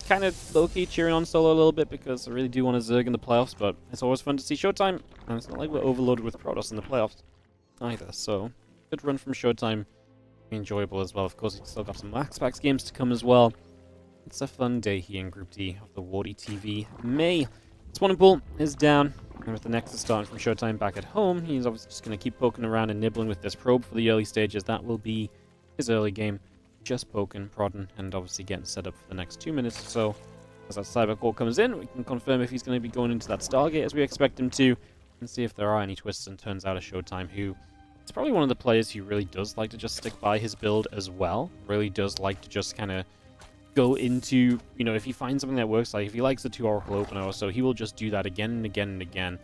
kind of low-key cheering on Solo a little bit because I really do want to Zerg in the playoffs, but it's always fun to see Showtime, and it's not like we're overloaded with Protoss in the playoffs either, so good run from Showtime. Enjoyable as well. Of course, he's still got some Maxpax games to come as well. It's a fun day here in Group D of the WardiTV May. Swanning Pool is down, and with the Nexus starting from Showtime back at home, he's obviously just going to keep poking around and nibbling with this probe for the early stages. That will be his early game. Just poking, prodding, and obviously getting set up for the next 2 minutes or so. As that cyber core comes in, we can confirm if he's going to be going into that Stargate as we expect him to, and see if there are any twists and turns out of Showtime, who is probably one of the players who really does like to just stick by his build as well. Really does like to just kind of go into, you know, if he finds something that works, like if he likes the 2 Oracle opener or so, he will just do that again and again and again.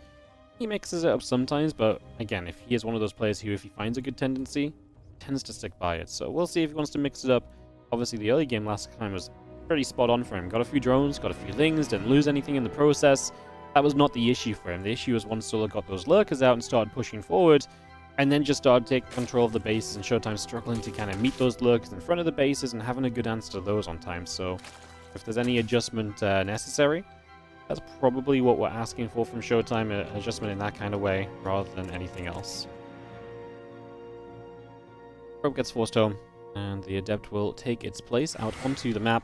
He mixes it up sometimes, but again, if he is one of those players who, if he finds a good tendency, tends to stick by it. So we'll see if he wants to mix it up. Obviously, the early game last time was pretty spot on for him. Got a few drones, got a few lings, didn't lose anything in the process. That was not the issue for him. The issue was once Solo got those lurkers out and started pushing forward, and then just started taking control of the bases, and Showtime struggling to kind of meet those lurkers in front of the bases and having a good answer to those on time. So if there's any adjustment necessary, that's probably what we're asking for from Showtime, an adjustment in that kind of way rather than anything else. Probe gets forced home, and the Adept will take its place out onto the map.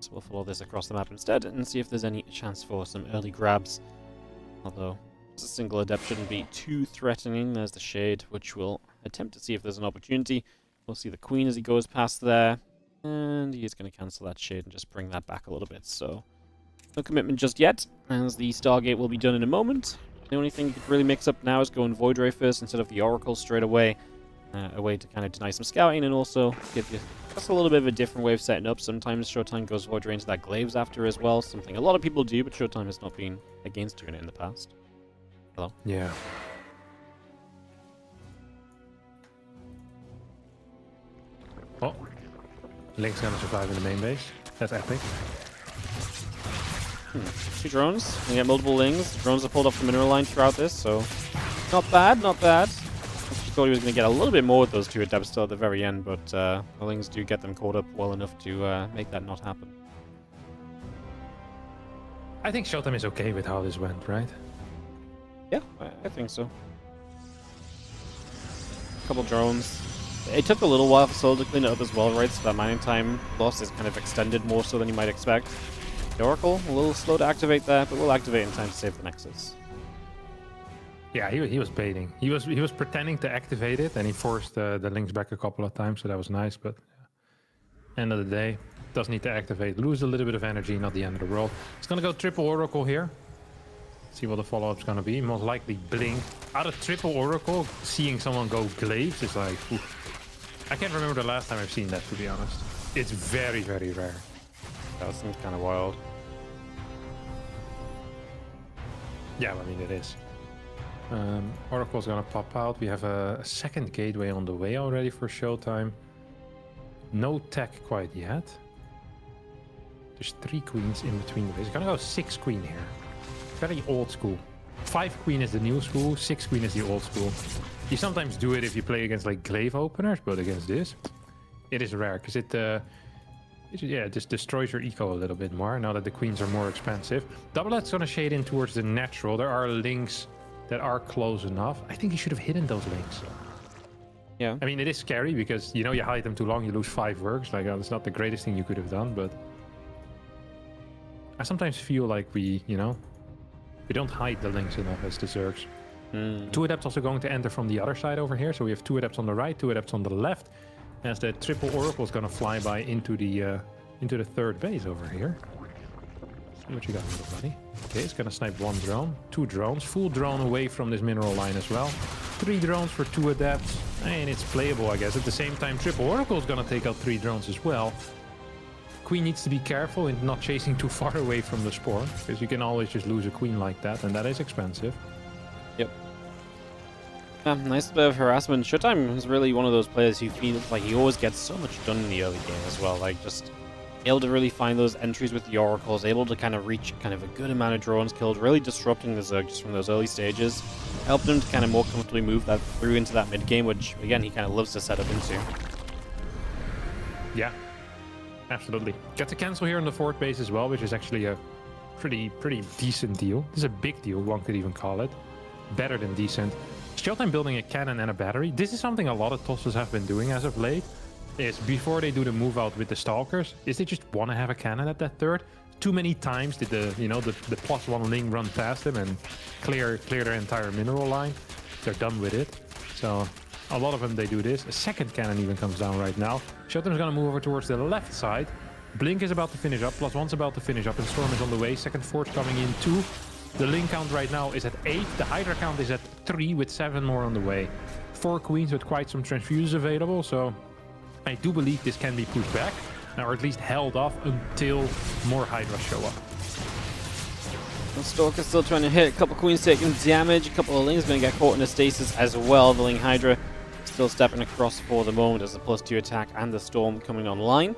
So we'll follow this across the map instead and see if there's any chance for some early grabs. Although a single Adept shouldn't be too threatening. There's the Shade, which will attempt to see if there's an opportunity. We'll see the Queen as he goes past there, and he is going to cancel that Shade and just bring that back a little bit. So no commitment just yet, as the Stargate will be done in a moment. The only thing you could really mix up now is going Void Ray first instead of the Oracle straight away. A way to kind of deny some scouting and also give you just a little bit of a different way of setting up. Sometimes Showtime goes Void Ray into that Glaives after as well, something a lot of people do, but Showtime has not been against doing it in the past. Hello? Yeah. Oh, Link's gonna survive in the main base. That's epic. 2 drones. We get multiple Lings. Drones are pulled off the mineral line throughout this, so not bad, not bad. Thought he was going to get a little bit more with those 2 Adepts still at the very end, but the Lings do get them caught up well enough to make that not happen. I think Showtime is okay with how this went, right? Yeah, I think so. Couple drones. It took a little while for Solo to clean it up as well, right? So that mining time loss is kind of extended more so than you might expect. The Oracle, a little slow to activate there, but we'll activate in time to save the Nexus. Yeah, he was baiting. He was pretending to activate it, and he forced the Lings back a couple of times, so that was nice. But end of the day, does need to activate. Lose a little bit of energy, not the end of the world. It's gonna go triple Oracle here. See what the follow-up's gonna be. Most likely Blink. Out of triple Oracle, seeing someone go Glaives is like, oof. I can't remember the last time I've seen that, to be honest. It's very, very rare. That seems kind of wild. Yeah, I mean, it is. Oracle's gonna pop out. We have a second gateway on the way already for Showtime. No tech quite yet. There's 3 queens in between the ways. It's gonna go 6 queen here. Very old school. 5 queen is the new school, 6 queen is the old school. You sometimes do it if you play against like glaive openers, but against this, it is rare because it just destroys your eco a little bit more now that the queens are more expensive. Doublet's gonna shade in towards the natural. There are links that are close enough. I think you should have hidden those links. Yeah. I mean, it is scary because, you know, you hide them too long, you lose 5 works. Like, it's not the greatest thing you could have done, but I sometimes feel like we don't hide the links enough as the Zergs. 2 Adepts also going to enter from the other side over here. So we have 2 Adepts on the right, 2 Adepts on the left. As the triple Oracle is going to fly by into the 3rd base over here. See what you got, little buddy. Okay, it's going to snipe 1 drone, 2 drones, full drone away from this mineral line as well. 3 drones for 2 Adepts, and it's playable, I guess. At the same time, triple Oracle is going to take out 3 drones as well. Queen needs to be careful in not chasing too far away from the spawn, because you can always just lose a queen like that, and that is expensive. Yep. Nice bit of harassment. Showtime is really one of those players who feels like he always gets so much done in the early game as well. Like, just able to really find those entries with the Oracles, able to kind of reach kind of a good amount of drones killed, really disrupting the Zerg just from those early stages, helping him to kind of more comfortably move that through into that mid game, which, again, he kind of loves to set up into. Yeah. Absolutely. Get the cancel here on the fourth base as well, which is actually a pretty decent deal. This is a big deal, one could even call it. Better than decent. Showtime building a cannon and a battery. This is something a lot of tossers have been doing as of late. Is before they do the move out with the stalkers, is they just want to have a cannon at that third. Too many times did the +1 Ling run past them and clear their entire mineral line. They're done with it. So a lot of them, they do this. A second cannon even comes down right now. Showtime's gonna move over towards the left side. Blink is about to finish up. +1's about to finish up, and Storm is on the way. Second Forge coming in too. The Ling count right now is at 8. The Hydra count is at 3 with 7 more on the way. 4 Queens with quite some transfuses available, so I do believe this can be pushed back, or at least held off until more Hydras show up. The Stalker's still trying to hit. A couple Queens taking damage. A couple of Lings going to get caught in a stasis as well. The Ling Hydra still stepping across for the moment as the +2 attack and the Storm coming online.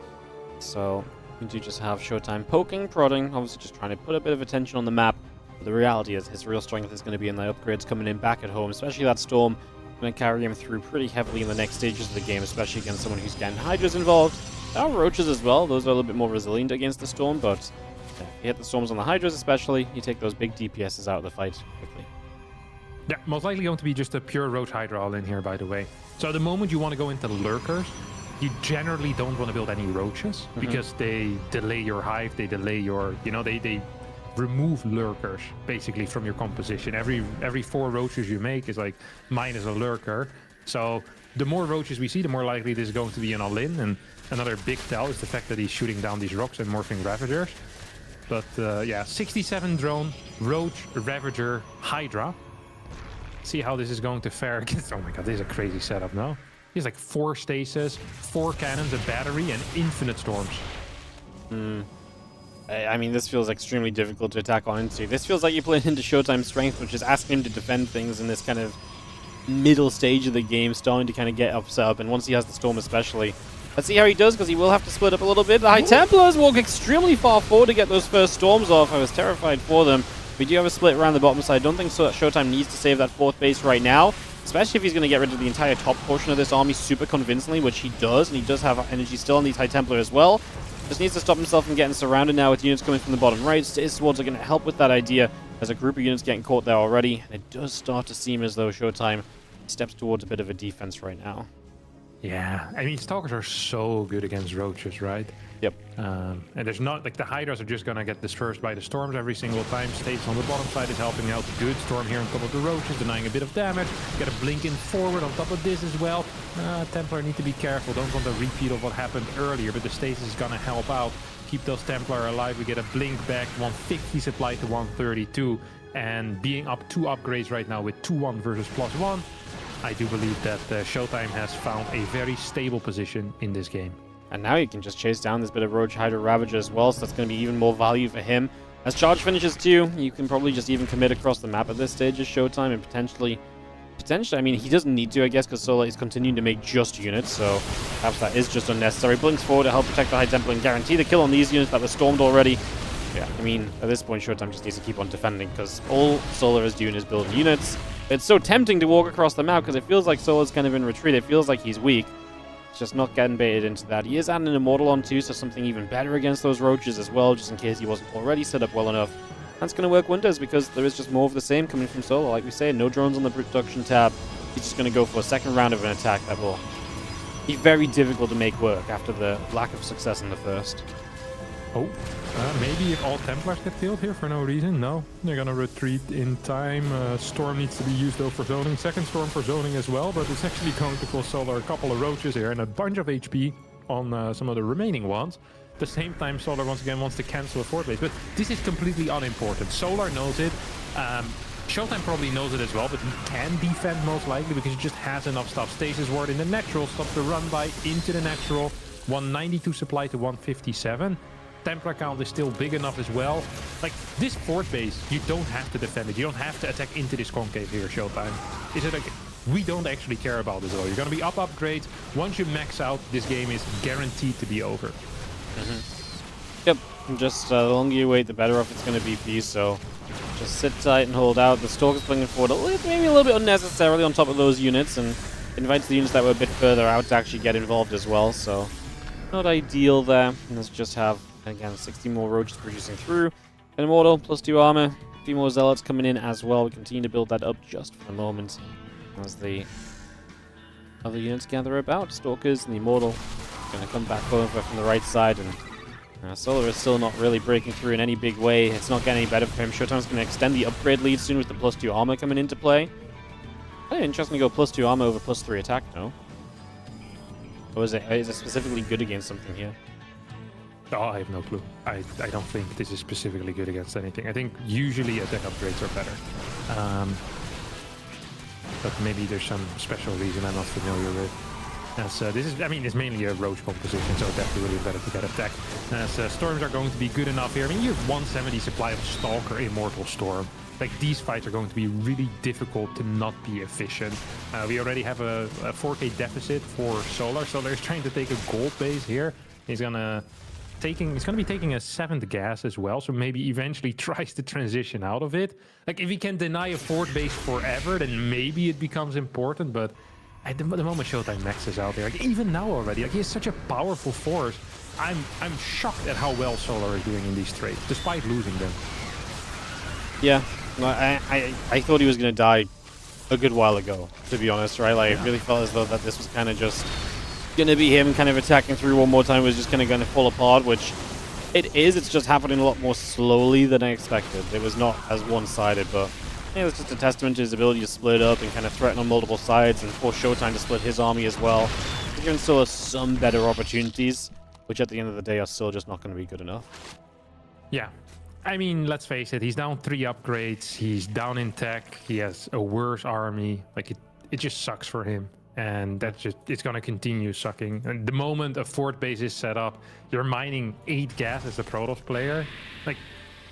So we do just have Showtime poking, prodding, obviously just trying to put a bit of attention on the map. But the reality is his real strength is going to be in the upgrades coming in back at home, especially that Storm. Going to carry him through pretty heavily in the next stages of the game, especially against someone who's getting Hydras involved. There are Roaches as well. Those are a little bit more resilient against the Storm, but if you hit the Storms on the Hydras especially, you take those big DPSs out of the fight quickly. Yeah, most likely going to be just a pure Roach Hydra all in here, by the way. So the moment you want to go into Lurkers, you generally don't want to build any Roaches, because they delay your hive, they delay your, they remove Lurkers basically from your composition. Every 4 Roaches you make is like minus a Lurker. So the more Roaches we see, the more likely this is going to be an all-in. And another big tell is the fact that he's shooting down these rocks and morphing Ravagers. But yeah, 67 drone, Roach, Ravager, Hydra. See how this is going to fare against... Oh my god, this is a crazy setup now. He has like 4 stasis, 4 cannons, a battery, and infinite storms. I mean, this feels extremely difficult to attack on into. This feels like you're playing into Showtime's strength, which is asking him to defend things in this kind of middle stage of the game, starting to kind of get upset up. And once he has the Storm especially, let's see how he does, because he will have to split up a little bit. The High Templars walk extremely far forward to get those first Storms off. I was terrified for them. We do have a split around the bottom side. I don't think so that Showtime needs to save that 4th base right now, especially if he's going to get rid of the entire top portion of this army super convincingly, which he does, and he does have energy still on these High Templar as well. Just needs to stop himself from getting surrounded now with units coming from the bottom right. His swords are going to help with that idea. There's a group of units getting caught there already, and it does start to seem as though Showtime steps towards a bit of a defense right now. Yeah, I mean, Stalkers are so good against Roaches, right? Yep. And there's not, like, the Hydras are just gonna get dispersed by the Storms every single time. States on the bottom side is helping out. Good Storm here on top of the Roaches, denying a bit of damage. Get a blink in forward on top of this as well. Templar need to be careful. Don't want a repeat of what happened earlier, but the stasis is gonna help out. Keep those Templar alive. We get a blink back, 150 supply to 132. And being up 2 upgrades right now with 2-1 versus +1, I do believe that Showtime has found a very stable position in this game. And now you can just chase down this bit of Roach Hydra Ravager as well, so that's going to be even more value for him. As charge finishes too, you can probably just even commit across the map at this stage as Showtime, and potentially, I mean, he doesn't need to, I guess, because Solar is continuing to make just units, so perhaps that is just unnecessary. Blinks forward to help protect the High Temple and guarantee the kill on these units that were stormed already. Yeah, I mean, at this point, Showtime just needs to keep on defending, because all Solar is doing is building units. It's so tempting to walk across the map, because it feels like Solar's kind of in retreat. It feels like he's weak. It's just not getting baited into that. He is adding an Immortal on too, so something even better against those Roaches as well, just in case he wasn't already set up well enough. That's going to work wonders, because there is just more of the same coming from Solar. Like we say, no drones on the production tab. He's just going to go for a second round of an attack that will be very difficult to make work after the lack of success in the first. Oh, maybe if all Templars get killed here for no reason. No, they're gonna retreat in time. Storm needs to be used though for zoning. Second Storm for zoning as well, but it's actually going to cost Solar a couple of Roaches here and a bunch of HP on some of the remaining ones. At the same time, Solar once again wants to cancel a 4th base, but this is completely unimportant. Solar knows it. Showtime probably knows it as well, but he can defend most likely because he just has enough stuff. Stasis Ward in the natural, stops the run by into the natural. 192 supply to 157. Templar count is still big enough as well. Like, this 4th base, you don't have to defend it. You don't have to attack into this concave here, Showtime. Is it like, we don't actually care about this though. You're gonna be up upgrades. Once you max out, this game is guaranteed to be over. Yep, just the longer you wait, the better off it's gonna be for you, so just sit tight and hold out. The Stalker's flinging forward maybe a little bit unnecessarily on top of those units, and invites the units that were a bit further out to actually get involved as well, so Not ideal there. Let's just have, again, 60 more roaches producing through. An Immortal, +2 armor. A few more Zealots coming in as well. We continue to build that up just for the moment. As the other units gather about. Stalkers and the Immortal going to come back over from the right side. And Solar is still not really breaking through in any big way. It's not getting any better for him. Showtime's going to extend the upgrade lead soon with the +2 armor coming into play. Kind of interesting to go +2 armor over +3 attack, no? Or is it specifically good against something here? Oh, I have no clue. I don't think this is specifically good against anything. I think usually attack upgrades are better. But maybe there's some special reason I'm not familiar with. As this is, I mean, it's mainly a roach composition, so definitely really better to get attack. As storms are going to be good enough here. I mean, you have 170 supply of Stalker Immortal Storm. Like, these fights are going to be really difficult to not be efficient. We already have a 4K deficit for Solar. Solar is trying to take a gold base here. He's gonna be taking a 7th gas as well, so maybe eventually tries to transition out of it. Like, if he can deny a 4th base forever, then maybe it becomes important, but at the moment Showtime maxes out there, like, even now already, like, he has such a powerful force. I'm shocked at how well Solar is doing in these trades, despite losing them. Yeah, I thought he was going to die a good while ago, to be honest, right? Like, yeah. I really felt as though that this was kind of just going to be him kind of attacking through one more time, was just kind of going to fall apart, which it is. It's just happening a lot more slowly than I expected. It was not as one-sided, but yeah, it's just a testament to his ability to split up and kind of threaten on multiple sides and force Showtime to split his army as well. Giving still some better opportunities, which at the end of the day are still just not going to be good enough. Yeah. I mean, let's face it, he's down 3 upgrades, he's down in tech, he has a worse army. Like, it just sucks for him. And that's just, it's going to continue sucking. And the moment a 4th base is set up, you're mining 8 gas as a Protoss player. Like,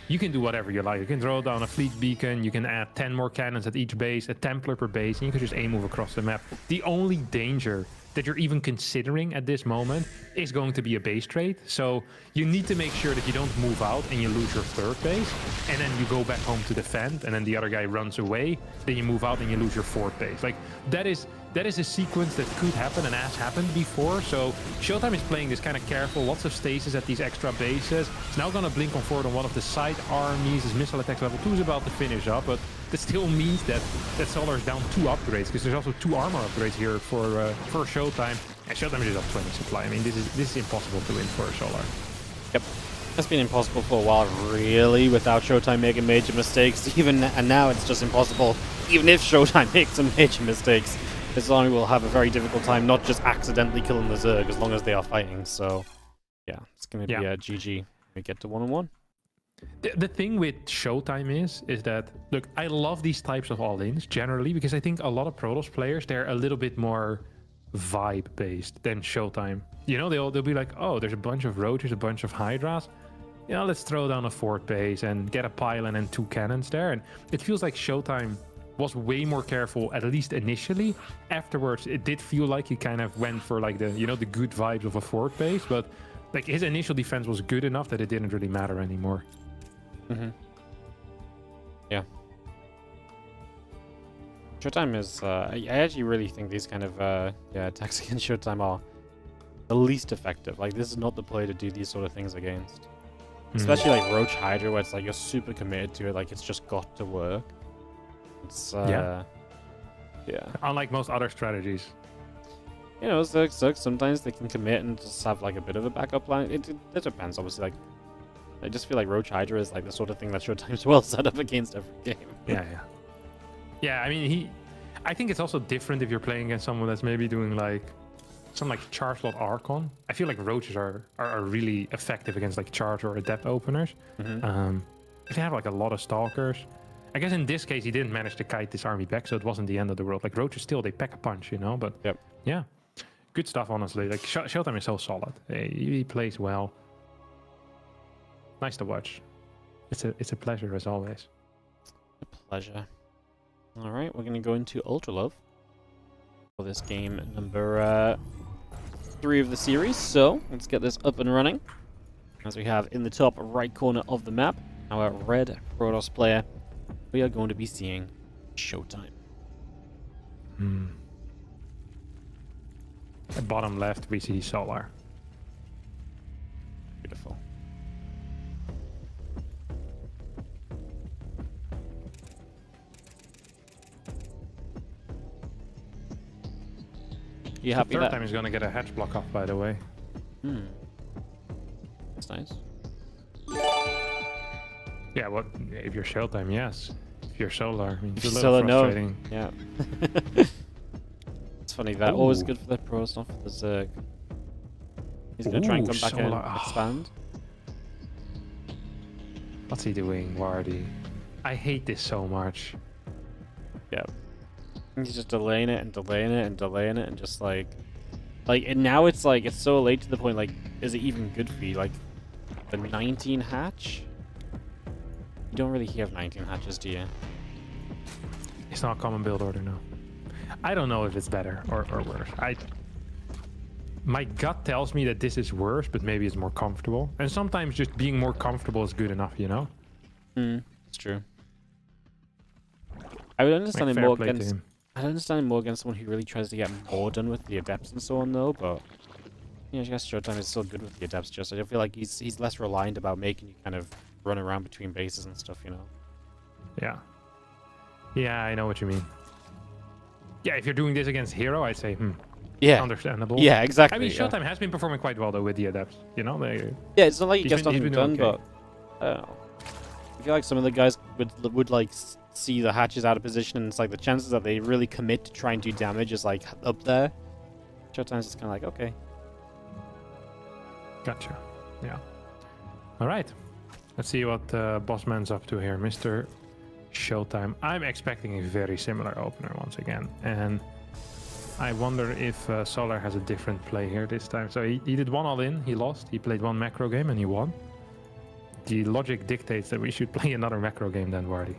you can do whatever you like. You can throw down a fleet beacon, you can add 10 more cannons at each base, a Templar per base, and you can just aim move across the map. The only danger that you're even considering at this moment is going to be a base trade. So you need to make sure that you don't move out and you lose your 3rd base, and then you go back home to defend, and then the other guy runs away, then you move out and you lose your 4th base. Like, that is a sequence that could happen and has happened before. So Showtime is playing this kind of careful, lots of stasis at these extra bases. It's now going to blink on forward on one of the side armies. His missile attack level 2 is about to finish up, but that still means that Solar is down 2 upgrades, because there's also 2 armor upgrades here for Showtime, and Showtime is just up 20 supply. I mean, this is impossible to win for Solar. Yep. That's been impossible for a while, really, without Showtime making major mistakes. And now it's just impossible, even if Showtime makes some major mistakes. This army will have a very difficult time not just accidentally killing the Zerg as long as they are fighting. So, yeah, it's going to be a GG. We get to 1-on-1. The thing with Showtime is that, look, I love these types of all-ins generally, because I think a lot of Protoss players, they're a little bit more vibe-based than Showtime. You know, they'll be like, oh, there's a bunch of roaches, a bunch of hydras. You know, let's throw down a 4th base and get a pylon and 2 cannons there. And it feels like Showtime was way more careful, at least initially. Afterwards, it did feel like he kind of went for like the, you know, the good vibes of a 4th base, but like his initial defense was good enough that it didn't really matter anymore. Mm-hmm. Yeah. Showtime is, I actually really think these kind of, attacks against Showtime are the least effective. Like, this is not the play to do these sort of things against. Especially like Roach Hydra, where it's like you're super committed to it, like it's just got to work. It's, yeah. Unlike most other strategies. You know, Zerg, sometimes they can commit and just have like a bit of a backup plan. It depends, obviously. Like, I just feel like Roach Hydra is like the sort of thing that Showtime's well set up against every game. Yeah, I mean, I think it's also different if you're playing against someone that's maybe doing like some like charge slot Archon. I feel like Roaches are really effective against like charge or adept openers. If you have like a lot of Stalkers, I guess in this case he didn't manage to kite this army back, so it wasn't the end of the world. Like Roaches still, they pack a punch, you know. But yeah, good stuff, honestly. Like Showtime is so solid. He plays well. Nice to watch. It's a pleasure as always. A pleasure. All right, we're gonna go into Ultra Love for this game number 3 of the series. So let's get this up and running. As we have in the top right corner of the map, our red Protoss player, we are going to be seeing Showtime. At bottom left, we see Solar. Beautiful. You happy Third that? time he's gonna get a hatch block off, by the way. Hmm. That's nice. Yeah, what if you're Showtime? Yes. If you're Solar, I mean, it's a Still little a no. frustrating. Yeah. It's funny that always Ooh. good for the pros, not for the Zerg. He's gonna try and Ooh, come back Solar. and expand. What's he doing, Wardy? I hate this so much. Yeah. He's just delaying it and delaying it and delaying it and just and now it's like it's so late to the point like is it even good for you? Like the 19 hatch? You don't really have 19 hatches, do you? It's not a common build order, no. I don't know if it's better or worse. My gut tells me that this is worse, but maybe it's more comfortable. And sometimes just being more comfortable is good enough, you know? It's true. I would understand Like, it fair more play to against him. I'd understand it more against someone who really tries to get more done with the adepts and so on though, but I guess Showtime is still good with the adepts, just I don't feel like he's less reliant about making you kind of run around between bases and stuff, you know. Yeah. Yeah, I know what you mean. Yeah, if you're doing this against Hero, I'd say, Yeah. understandable. Yeah, exactly. I mean, yeah. Showtime has been performing quite well, though, with the adepts. You know? Yeah, it's not like he He's gets been nothing done, doing okay. but I don't know. I feel like some of the guys would like see the hatches out of position, and it's like the chances that they really commit to try and do damage is like up there. Showtime's just kind of like, okay. Gotcha. Yeah. All right. Let's see what Bossman's up to here, Mr. Showtime. I'm expecting a very similar opener once again, and I wonder if Solar has a different play here this time. So he did one all-in, he lost. He played one macro game and he won. The logic dictates that we should play another macro game then, Wardy.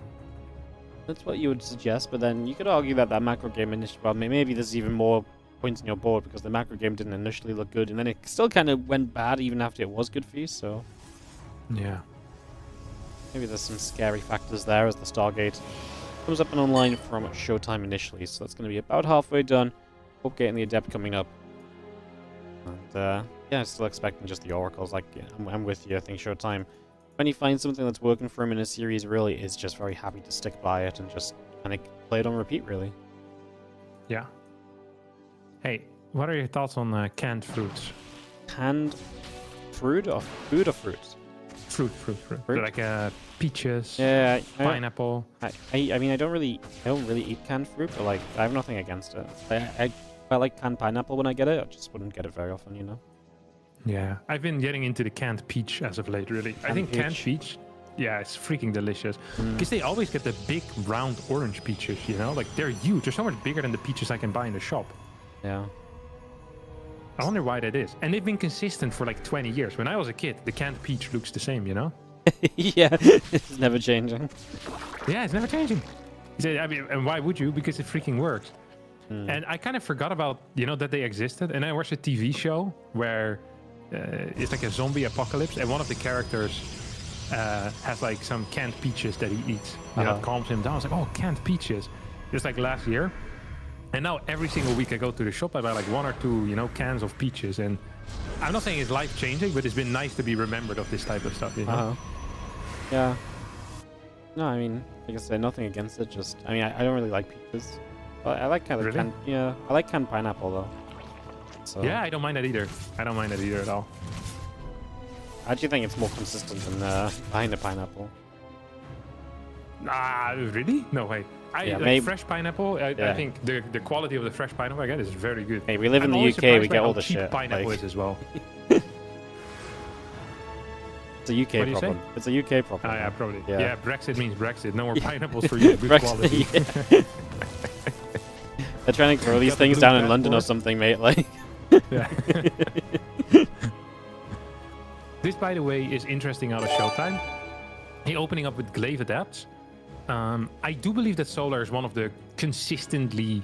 That's what you would suggest, but then you could argue that macro game initially, well, maybe there's even more points on your board because the macro game didn't initially look good, and then it still kind of went bad even after it was good for you, so Yeah. maybe there's some scary factors there as the Stargate comes up and online from Showtime initially, so that's going to be about halfway done. Hope getting the Adept coming up. And yeah, still expecting just the Oracles. Like, yeah, I'm with you. I think Showtime, when he finds something that's working for him in a series, really is just very happy to stick by it and just kind of play it on repeat, really. Yeah. Hey, what are your thoughts on canned fruits? Canned fruit or food or fruit? Fruit. Fruit? Like peaches, Yeah, pineapple. I mean, I don't really eat canned fruit, but like, I have nothing against it. I like canned pineapple when I get it. I just wouldn't get it very often, you know. Yeah, I've been getting into the canned peach as of late, really. I think canned peach, yeah, it's freaking delicious. Because they always get the big, round orange peaches, you know? Like, they're huge. They're so much bigger than the peaches I can buy in the shop. Yeah. I wonder why that is. And they've been consistent for like 20 years. When I was a kid, the canned peach looks the same, you know? Yeah, it's never changing. Yeah, it's never changing. I mean, and why would you? Because it freaking works. And I kind of forgot about, you know, that they existed. And I watched a TV show where it's like a zombie apocalypse. And one of the characters has like some canned peaches that he eats. You know, it calms him down. I was like, oh, canned peaches. Just like last year. And now every single week I go to the shop, I buy like 1 or 2, you know, cans of peaches. And I'm not saying it's life-changing, but it's been nice to be remembered of this type of stuff, you know? Yeah. No, I mean, like I said, nothing against it. Just, I mean, I don't really like peaches. But I like kind of Really? canned, yeah, I like canned pineapple though. So Yeah, I don't mind that either. I don't mind that either at all. I actually think it's more consistent than behind the pineapple. Ah, really? No way. Yeah, like maybe- fresh pineapple. I Yeah. think the quality of the fresh pineapple I get is very good. Hey, we live in I'm the always UK. surprised We by get how all the cheap shit. pineapple Like, is as well. it's a UK What do you say? problem. It's a UK problem. Ah, yeah, probably. Yeah. Yeah. Brexit means Brexit. No more pineapples for you. Good quality. Yeah. They're trying to grow these Got the things blue down in London or passport? something, mate. Like, Yeah. This, by the way, is interesting out of Showtime. He opening up with Glaive Adapts. I do believe that Solar is one of the consistently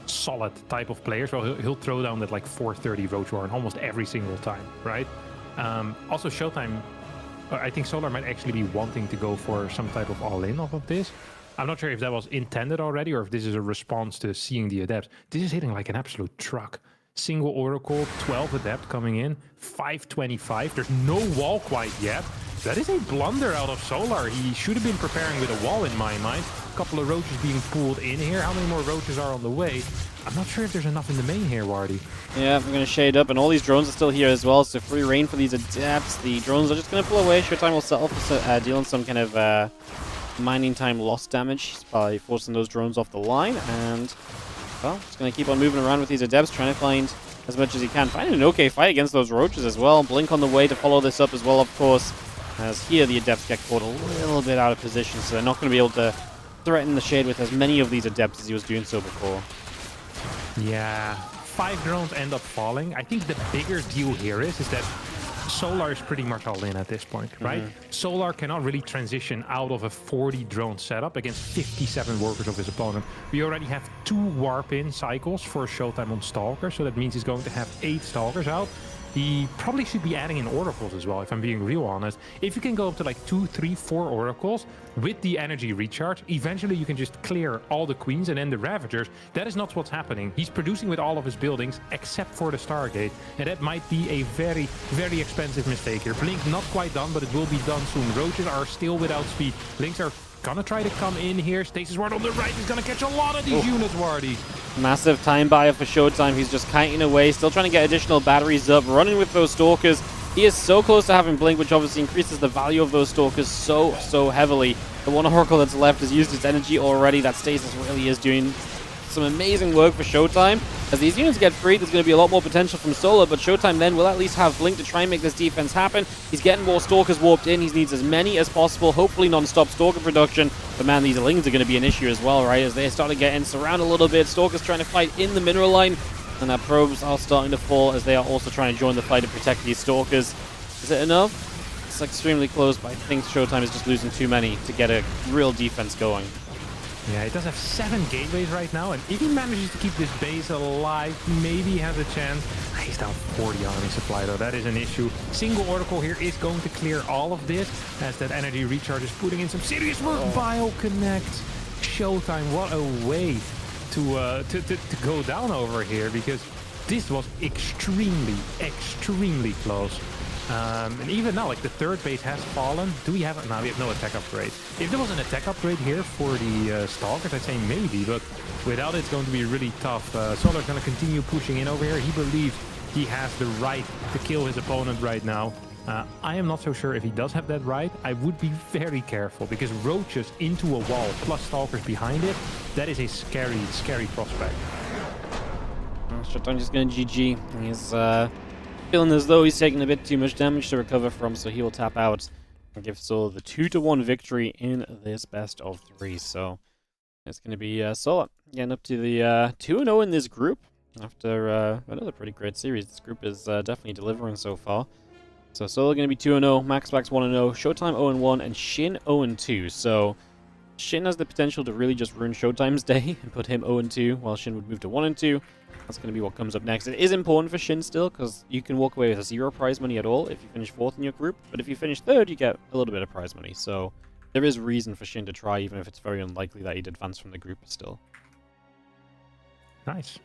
solid type of players. Well, he'll throw down that like 430 Roach Warren almost every single time, right? Also, Showtime, I think Solar might actually be wanting to go for some type of all-in off of this. I'm not sure if that was intended already or if this is a response to seeing the adepts. This is hitting like an absolute truck. Single Oracle, 12 Adept coming in, 525. There's no wall quite yet. That is a blunder out of Solar. He should have been preparing with a wall in my mind. A couple of roaches being pulled in here. How many more roaches are on the way? I'm not sure if there's enough in the main here, Wardy. Yeah, we're going to shade up, and all these drones are still here as well, so free reign for these adepts. The drones are just going to pull away. Showtime will settle for dealing some kind of mining time loss damage by forcing those drones off the line, and, well, just going to keep on moving around with these adepts, trying to find as much as he can. Finding an okay fight against those roaches as well. Blink on the way to follow this up as well, of course, as here the adepts get caught a little bit out of position, so they're not going to be able to threaten the shade with as many of these adepts as he was doing so before. Yeah, 5 drones end up falling. I think the bigger deal here is that Solar is pretty much all in at this point, right? Solar cannot really transition out of a 40 drone setup against 57 workers of his opponent. We already have 2 warp-in cycles for Showtime on Stalker, so that means he's going to have 8 Stalkers out. He probably should be adding in oracles as well, if I'm being real honest. If you can go up to like 2, 3, 4 oracles with the energy recharge, eventually you can just clear all the queens and then the ravagers. That is not what's happening. He's producing with all of his buildings except for the Stargate, and that might be a very, very expensive mistake here. Blink not quite done, but it will be done soon. Roaches are still without speed. Blinks are gonna try to come in here. Stasis Ward on the right is gonna catch a lot of these units, Wardy. Massive time buyer for Showtime. He's just kiting away, still trying to get additional batteries up, running with those Stalkers. He is so close to having Blink, which obviously increases the value of those Stalkers so heavily. The one Oracle that's left has used its energy already. That Stasis really is doing some amazing work for Showtime. As these units get free, there's going to be a lot more potential from Solar, but Showtime then will at least have Blink to try and make this defense happen. He's getting more Stalkers warped in. He needs as many as possible, hopefully non-stop Stalker production. But man, these Lings are going to be an issue as well, right? As they start to get in, surround a little bit. Stalkers trying to fight in the mineral line, and our probes are starting to fall as they are also trying to join the fight to protect these Stalkers. Is it enough? It's extremely close, but I think Showtime is just losing too many to get a real defense going. Yeah, he does have 7 gateways right now, and if he manages to keep this base alive, maybe he has a chance. He's down 40 on his supply, though. That is an issue. Single Oracle here is going to clear all of this, as that energy recharge is putting in some serious work. BioConnect, Showtime, what a way to go down over here, because this was extremely close. And even now, like, the 3rd base has fallen. Do we have it? No, we have no attack upgrade. If there was an attack upgrade here for the Stalkers, I'd say maybe, but without it, it's going to be really tough. Solar's going to continue pushing in over here. He believes he has the right to kill his opponent right now. I am not so sure if he does have that right. I would be very careful, because roaches into a wall plus Stalkers behind it, that is a scary prospect. Showtime just going to GG. He's feeling as though he's taking a bit too much damage to recover from, so he will tap out and give Solar the 2-1 victory in this best of 3. So it's going to be Solar getting up to the 2-0 in this group after another pretty great series. This group is definitely delivering so far. So Solar going to be 2-0, Maxpax 1-0, Showtime 0-1, and Shin 0-2. So Shin has the potential to really just ruin Showtime's day and put him 0-2, while Shin would move to 1-2. That's going to be what comes up next. It is important for Shin still, because you can walk away with 0 prize money at all if you finish 4th in your group, but if you finish 3rd, you get a little bit of prize money. So there is reason for Shin to try, even if it's very unlikely that he'd advance from the group still. Nice.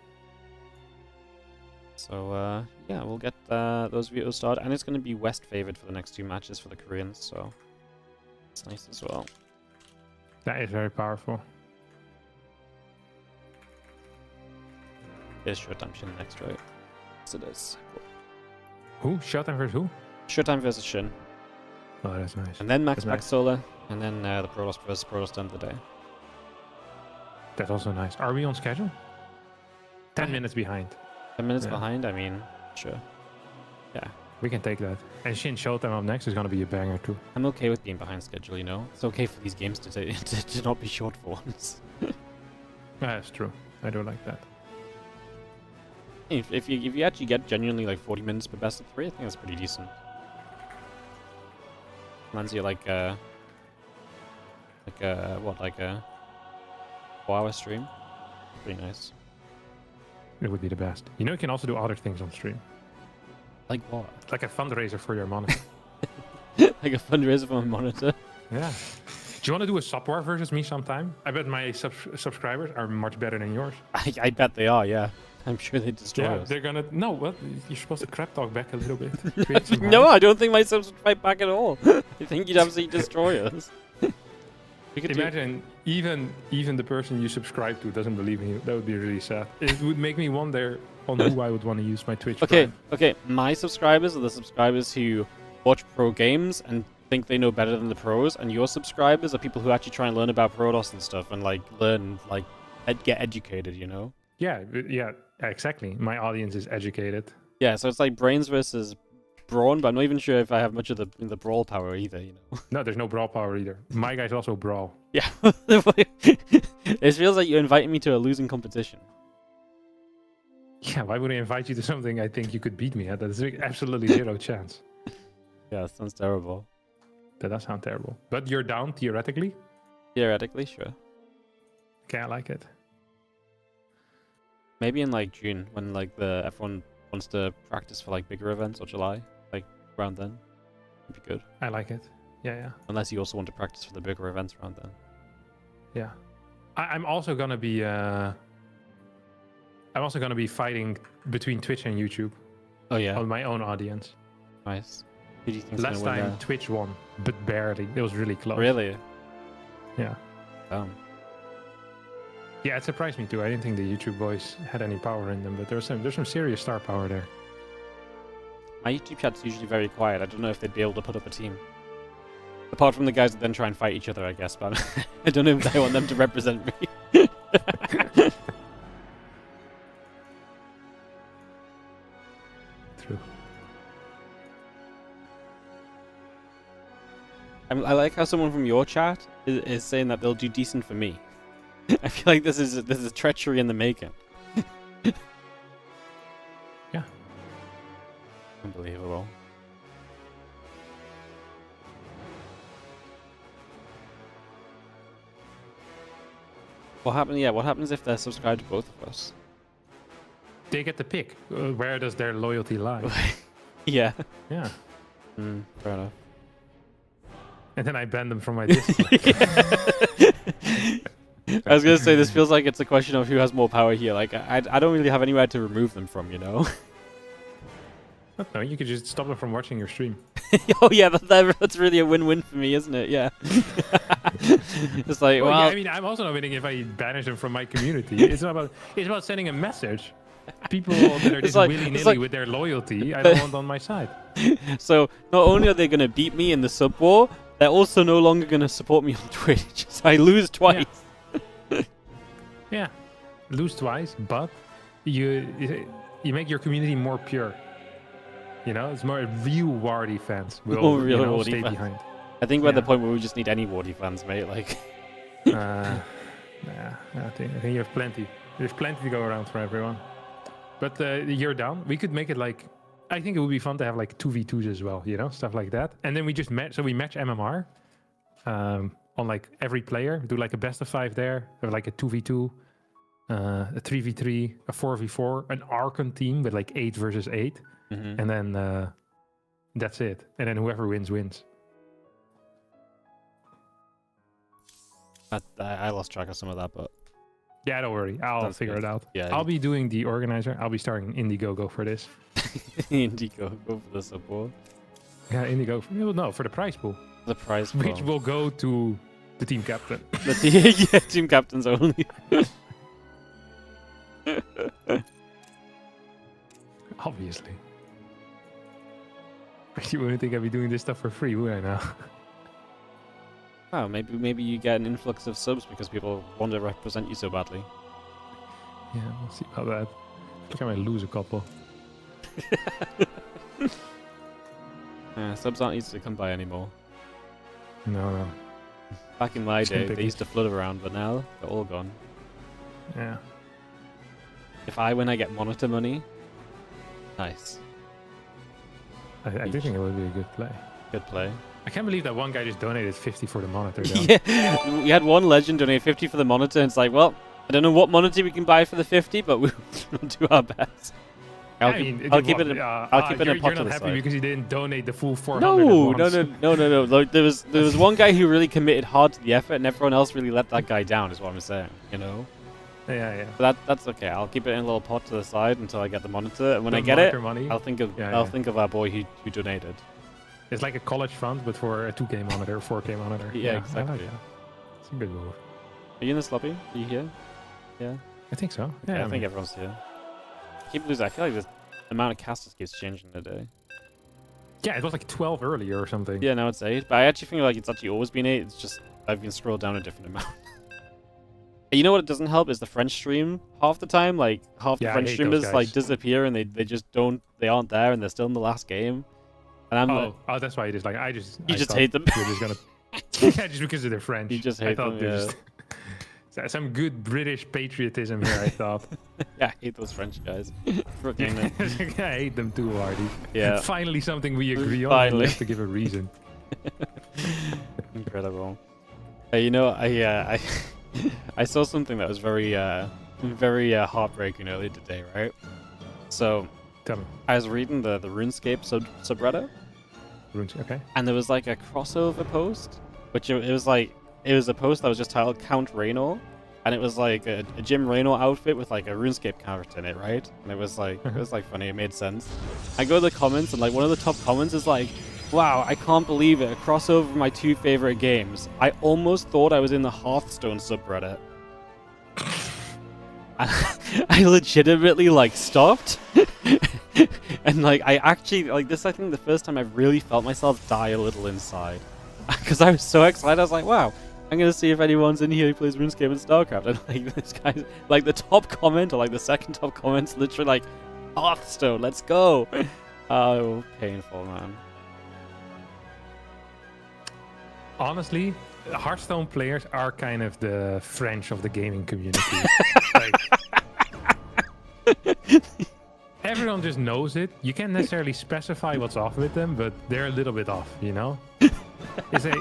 So, yeah, we'll get those videos started, and it's going to be West favored for the next 2 matches for the Koreans, so it's nice as well. That is very powerful. Here's Showtime Shin next, right? Yes, it is. Who? Showtime versus who? Showtime versus Shin. Oh, that's nice. And then Maxpax nice. Solar, and then the Protoss versus Protoss end of the day. That's also nice. Are we on schedule? 10 minutes behind. 10 minutes behind? I mean, sure. Yeah. We can take that. And Shin Showtime up next is going to be a banger too. I'm okay with being behind schedule, you know? It's okay for these games to, to not be short for once. That's true. I do like that. If you actually get genuinely like 40 minutes per best of 3, I think that's pretty decent. Reminds you like a 4-hour stream. Pretty nice. It would be the best. You know, you can also do other things on stream. Like what? Like a fundraiser for your monitor. Like a fundraiser for my monitor? Yeah. Do you want to do a sub war versus me sometime? I bet my subscribers are much better than yours. I bet they are, yeah. I'm sure they destroy Yeah, us. they're gonna. No, what? You're supposed to crap talk back a little bit. Create some No, hype. I don't think my subs would fight back at all. I think you'd absolutely destroy us. We could Imagine even the person you subscribe to doesn't believe in you. That would be really sad. It would make me wonder on who I would want to use my Twitch. Okay, Prime. my subscribers are the subscribers who watch pro games and think they know better than the pros, and your subscribers are people who actually try and learn about Protoss and stuff and like learn, like get educated, you know? Yeah, exactly. My audience is educated. Yeah, so it's like brains versus brawn, but I'm not even sure if I have much of the brawl power either, you know? No, there's no brawl power either. My guys also brawl. Yeah. It feels like you're inviting me to a losing competition. Yeah, why would I invite you to something I think you could beat me at? There's absolutely zero chance. Yeah, that sounds terrible. That does sound terrible. But you're down, theoretically? Theoretically, sure. Okay, I like it. Maybe in like June, when like everyone wants to practice for like bigger events, or July, like around then. It'd be good. I like it. Yeah. Unless you also want to practice for the bigger events around then. Yeah. I'm also gonna be fighting between Twitch and YouTube Oh yeah, on my own audience. nice. Who do you think's Last gonna win time Twitch won, but barely. It was really there? close. Really? Yeah. Yeah, it surprised me too. I didn't think the YouTube boys had any power in them, but there's some serious star power there. My YouTube chat's usually very quiet. I don't know if they'd be able to put up a team. Apart from the guys that then try and fight each other, I guess, but I don't know if I want them to represent me. True. I like how someone from your chat is saying that they'll do decent for me. I feel like this is treachery in the making. Yeah. Unbelievable. What happens? Yeah, what happens if they're subscribed to both of us? They get the pick. Where does their loyalty lie? Yeah. Yeah. Fair enough. And then I ban them from my Discord. I was gonna say this feels like it's a question of who has more power here. Like I don't really have anywhere to remove them from, you know. No, you could just stop them from watching your stream. Oh yeah, that's really a win-win for me, isn't it? Yeah. It's like, well, Yeah, I mean, I'm also not winning if I banish them from my community. It's about sending a message. People that are just like- willy-nilly like- with their loyalty, I don't want on my side. so not only are they gonna beat me in the sub war, they're also no longer gonna support me on Twitch. So I lose twice. Yeah, lose twice, but you make your community more pure. You know, it's more real Wardy fans will More real Wardy stay fans. behind. I think we're at the Yeah. point where we just need any Wardy fans, mate. Like, Nah, I think you have plenty. There's plenty to go around for everyone. But you're down. We could make it like, I think it would be fun to have like 2v2s as well, you know, stuff like that. And then we just match. So we match MMR on like every player. Do like a best of 5 there. Have like a 2v2, a 3v3, a 4v4, an Archon team with like 8 versus 8. And then that's it. And then whoever wins, wins. I lost track of some of that, but Yeah, don't worry. I'll Sounds figure good. it out. Yeah, I'll be doing the organizer. I'll be starting Indiegogo for this. Indigo, go for the support. Yeah, Indiegogo. No, for the prize pool. The prize Which pool. will go to the team captain. Yeah, team captains only. Obviously. You wouldn't think I'd be doing this stuff for free, would I now? Oh, maybe you get an influx of subs because people want to represent you so badly. Yeah, we'll see about that. I think I might lose a couple. Subs aren't easy to come by anymore. No. Back in my Skin day, they pickers. used to flood around, but now they're all gone. Yeah. If I win, I get monitor money. Nice. I do think it would be a good play. Good play. I can't believe that one guy just donated 50 for the monitor, though. Yeah, we had one legend donate 50 for the monitor, and it's like, well, I don't know what monitor we can buy for the 50, but we'll do our best. I'll keep it. I'll keep it in a You're not popular happy side. because you didn't donate the full 400 at No. once. Like, there was one guy who really committed hard to the effort, and everyone else really let that guy down. Is what I'm saying. You know. Yeah. But that's okay. I'll keep it in a little pot to the side until I get the monitor, and when I The get it, monitor money. I'll think of Yeah. think of our boy who donated. It's like a college fund, but for a 2K monitor, 4K monitor. Yeah, I exactly. like that. It's a good move. Are you in this lobby? Are you here? Yeah. I think so. Yeah, Yeah, I think everyone's here. Keep losing. I feel like the amount of casters keeps changing today. Yeah, it was like 12 earlier or something. Yeah, now it's 8. But I actually think like it's actually always been 8. It's just I've been scrolled down a different amount. You know what doesn't help is the French stream. Half the time, like half the Yeah, I French hate streamers those like guys. disappear and they just aren't there and they're still in the last game. And I'm like, Oh, that's why it is. Like I just just thought hate them. We're just gonna yeah, just because of their French. You just I hate thought them, they're yeah. just some good British patriotism here. I thought. yeah, I hate those French guys. Fucking, I hate them too, Hardy. yeah, Finally, something we agree on. Finally. We have to give a reason. incredible. Hey, you know, I saw something that was very heartbreaking earlier today, right? So Tell me. I was reading the RuneScape subreddit, Okay. and there was like a crossover post, which it was a post that was just titled Count Raynor, and it was like a Jim Raynor outfit with like a RuneScape character in it, right? And it was like funny, it made sense. I go to the comments, and like one of the top comments is like, "Wow, I can't believe it! A crossover of my 2 favorite games. I almost thought I was in the Hearthstone subreddit." I legitimately like stopped. And like I actually like this I think the first time I've really felt myself die a little inside. Because I was so excited. I was like, wow, I'm gonna see if anyone's in here who plays RuneScape and StarCraft. And like this guy, like the top comment or like the second top comment's literally like, Hearthstone, let's go. Oh, painful, man. Honestly, Hearthstone players are kind of the French of the gaming community. Like, everyone just knows it. You can't necessarily specify what's off with them, but they're a little bit off, you know? It's a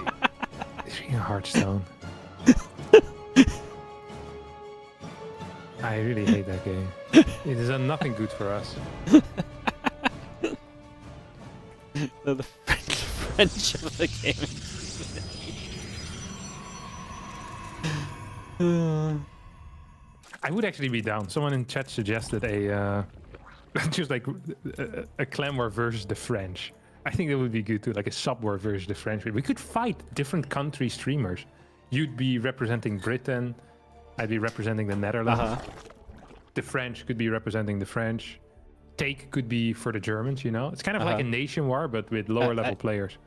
Hearthstone. I really hate that game. It has done nothing good for us. They're the French of the gaming community. I would actually be down. Someone in chat suggested a just like a clan war versus the French. I think that would be good too, like a sub war versus the French. We could fight different country streamers. You'd be representing Britain. I'd be representing the Netherlands. The French could be representing the French. Take could be for the Germans. You know, it's kind of like a nation war, but with lower level players.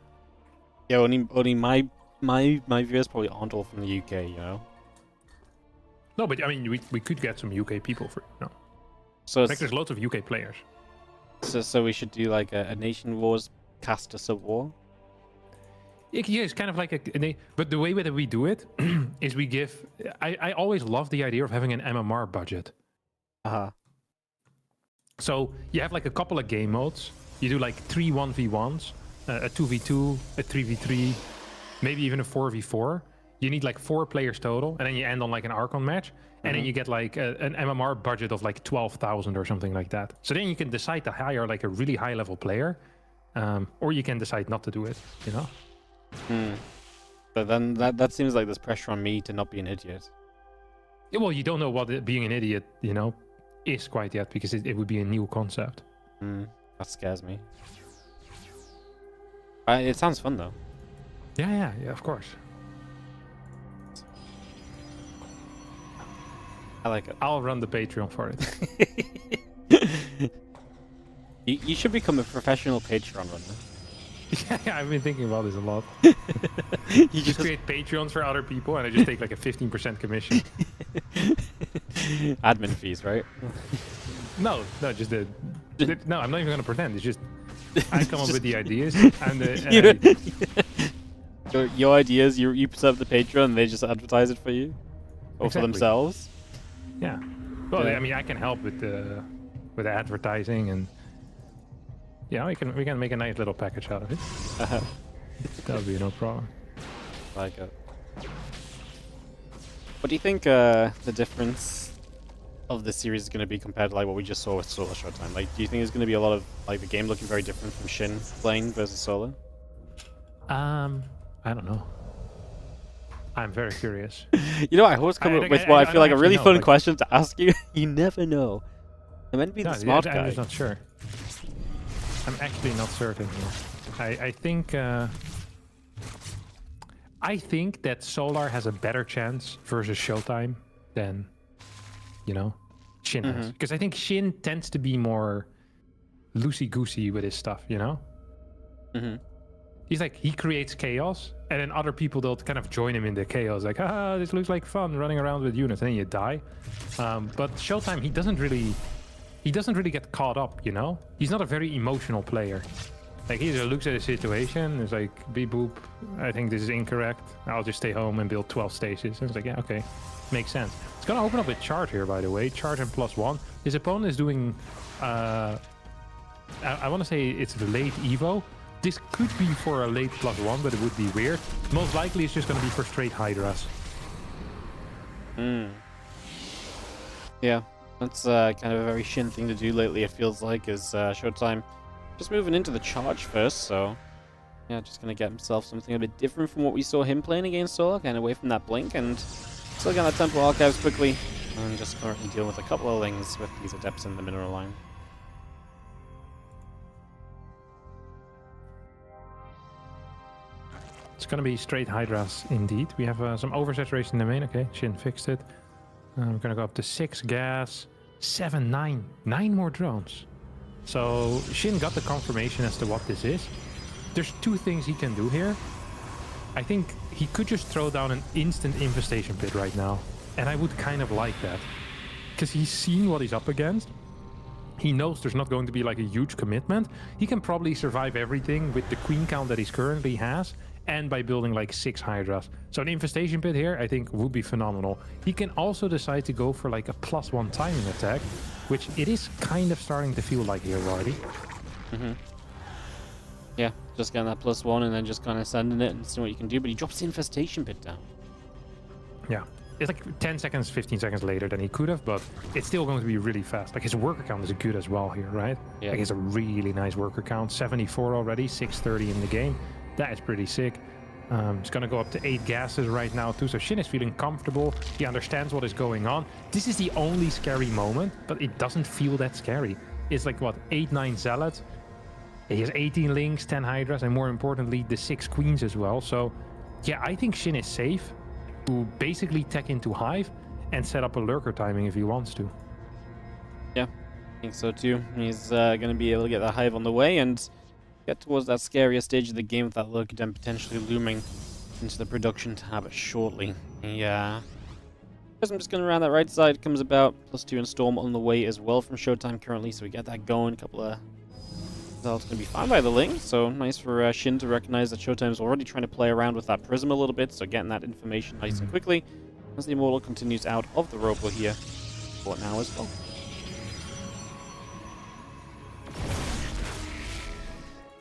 Yeah, only my viewers probably aren't all from the UK. You know. No, but I mean, we could get some UK people for no. So Like there's lots of UK players. So we should do like a nation wars cast a sub war. Yeah, it's kind of like but the way that we do it is we give. I always love the idea of having an MMR budget. So you have like a couple of game modes. You do like 3 1v1s, a 2v2, a 3v3, maybe even a 4v4. You need like 4 players total, and then you end on like an Archon match, and then you get like an MMR budget of like 12,000 or something like that. So then you can decide to hire like a really high level player, or you can decide not to do it. You know. But then that seems like there's pressure on me to not be an idiot. Yeah, well, you don't know what being an idiot, you know, is quite yet, because it would be a new concept. That scares me. It sounds fun though. Yeah, of course. I like it. I'll run the Patreon for it. You should become a professional Patreon runner. Yeah, I've been thinking about this a lot. You Just create Patreons for other people, and I just take like a 15% commission. Admin fees, right? No, just no, I'm not even gonna pretend. It's just I come up with the ideas, and your ideas. You set up the Patreon, and they just advertise it for you, or Exactly. for themselves. Yeah. Well, Yeah. I mean, I can help with the advertising, and yeah, we can make a nice little package out of it. That would be no problem. Like it. What do you think the difference of the series is going to be compared to like what we just saw with Solo Showtime? Like, do you think there's going to be a lot of like the game looking very different from Shin playing versus Solo? I don't know. I'm very curious. You know, I always come up with what I feel like a really fun question to ask you. You never know. I'm meant to be the smart guy. I'm just not sure. I'm actually not certain here. I think that Solar has a better chance versus Showtime than, you know, Shin has. Because I think Shin tends to be more loosey-goosey with his stuff, you know? He's like, he creates chaos, and then other people, they'll kind of join him in the chaos. Like, this looks like fun, running around with units, and then you die. But Showtime, he doesn't really get caught up, you know? He's not a very emotional player. Like, he just looks at the situation, it's like, beep boop, I think this is incorrect. I'll just stay home and build 12 stages. And it's like, yeah, okay, makes sense. It's gonna open up with charge here, by the way. Charge and +1. His opponent is doing, I want to say it's late Evo. This could be for a late +1, but it would be weird. Most likely it's just gonna be for straight Hydras. Yeah, that's kind of a very Shin thing to do lately, it feels like, is Showtime just moving into the charge first, so yeah, just gonna get himself something a bit different from what we saw him playing against Solar, kind of away from that blink, and still getting that Temple Archives quickly, and just currently dealing with a couple of things with these Adepts in the mineral line. It's gonna be straight Hydras indeed. We have some oversaturation in the main. Okay, Shin fixed it. We're gonna go up to 6 gas, 7, 9. 9 more drones. So Shin got the confirmation as to what this is. There's 2 things he can do here. I think he could just throw down an instant infestation pit right now. And I would kind of like that. Because he's seen what he's up against. He knows there's not going to be like a huge commitment. He can probably survive everything with the queen count that he currently has. And by building like 6 Hydras. So an infestation pit here, I think, would be phenomenal. He can also decide to go for like a +1 timing attack, which it is kind of starting to feel like here, Wardy. Yeah, just getting that +1 and then just kind of sending it and seeing what you can do. But he drops the infestation pit down. Yeah, it's like 10 seconds, 15 seconds later than he could have, but it's still going to be really fast. Like his worker count is good as well here, right? Yeah. Like it's a really nice worker count, 74 already, 630 in the game. That is pretty sick. It's going to go up to 8 gases right now too, so Shin is feeling comfortable. He understands what is going on. This is the only scary moment, but it doesn't feel that scary. It's like, what, 8, 9 Zealots? He has 18 Links, 10 Hydras, and more importantly, the 6 Queens as well. So, yeah, I think Shin is safe to basically tech into Hive and set up a Lurker timing if he wants to. Yeah, I think so too. He's going to be able to get that Hive on the way and get towards that scariest stage of the game with that Lurker Den potentially looming into the production tab shortly. Yeah. I'm just going around that right side. Comes about +2 and Storm on the way as well from Showtime currently, so we get that going. A couple of results going to be found by the Ling, so nice for Shin to recognize that Showtime's already trying to play around with that Prism a little bit, so getting that information nice and quickly as the Immortal continues out of the Robo here for now as well.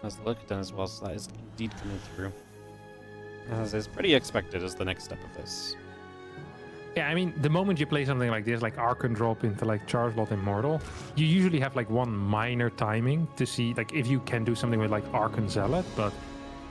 As the Lurker Den as well, so that is indeed coming through. As is pretty expected as the next step of this. Yeah, I mean, the moment you play something like this, like Archon drop into like Chargelot Immortal, you usually have like one minor timing to see like if you can do something with like Archon Zealot, but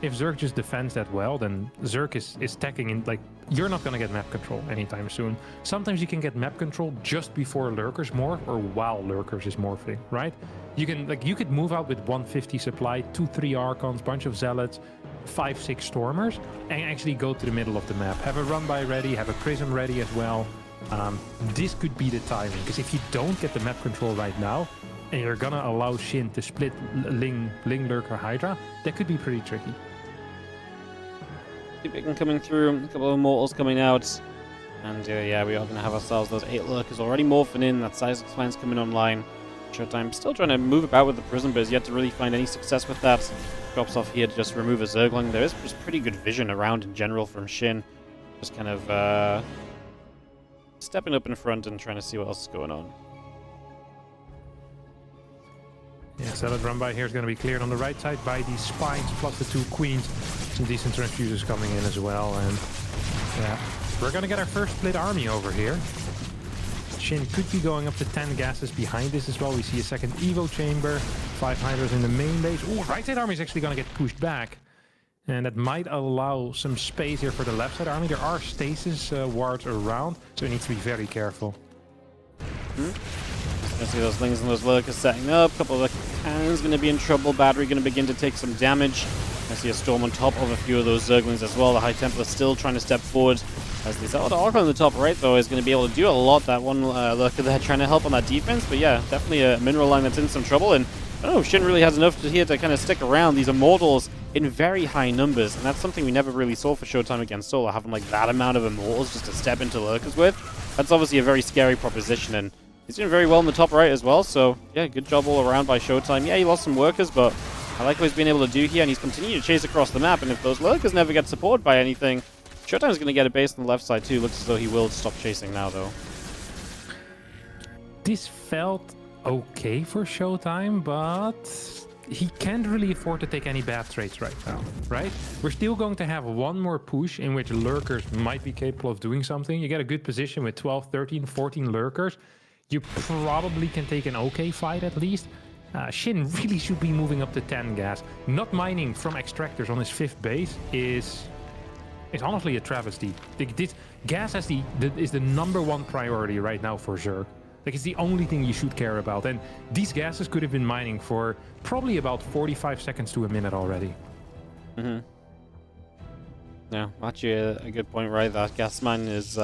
if Zerg just defends that well, then Zerg is teching in, like, you're not gonna get map control anytime soon. Sometimes you can get map control just before Lurkers morph or while Lurkers is morphing, right? You can, like, you could move out with 150 supply, 2-3 Archons, bunch of Zealots, 5-6 Stormers, and actually go to the middle of the map. Have a run-by ready, have a Prism ready as well. This could be the timing, because if you don't get the map control right now, and you're gonna allow Shin to split Ling Lurker Hydra, that could be pretty tricky. Bacon coming through, a couple of Immortals coming out, and yeah, we are going to have ourselves those 8 Lurkers already morphing in, that Size Expanse coming online. Showtime still trying to move about with the Prism, but has yet to really find any success with that. Drops off here to just remove a Zergling. There is just pretty good vision around in general from Shin. Just kind of stepping up in front and trying to see what else is going on. Yeah, Zealot run by here is going to be cleared on the right side by these Spines plus the 2 Queens. Some decent Transfusers coming in as well, and yeah, we're going to get our first split army over here. Shin could be going up to 10 gases behind this as well. We see a second Evo chamber, 5 Hydras in the main base. Oh, right side army is actually going to get pushed back. And that might allow some space here for the left side army. There are stasis wards around, so you need to be very careful. Gonna see those Lings and those Lurkers setting up. Couple of the cannons gonna be in trouble. Battery gonna begin to take some damage. I see a Storm on top of a few of those Zerglings as well. The High Templar still trying to step forward. As the Zealot Archon on the top right, though, is going to be able to do a lot. That one Lurker there trying to help on that defense. But yeah, definitely a mineral line that's in some trouble. And I don't know if Shin really has enough here to kind of stick around. These Immortals in very high numbers. And that's something we never really saw for Showtime against Solar, having like that amount of Immortals just to step into Lurkers with. That's obviously a very scary proposition. And he's doing very well in the top right as well. So yeah, good job all around by Showtime. Yeah, he lost some workers, but I like what he's been able to do here. And he's continuing to chase across the map. And if those Lurkers never get supported by anything, Showtime's going to get a base on the left side too. Looks as though he will stop chasing now, though. This felt okay for Showtime, but he can't really afford to take any bad trades right now, right? We're still going to have one more push in which Lurkers might be capable of doing something. You get a good position with 12, 13, 14 Lurkers. You probably can take an okay fight at least. Shin really should be moving up to 10 gas. Not mining from extractors on his 5th base is honestly a travesty. This gas is the #1 priority right now for Zerg. Like, it's the only thing you should care about. And these gases could have been mining for probably about 45 seconds to a minute already. Yeah, actually a good point, right? That gas mine is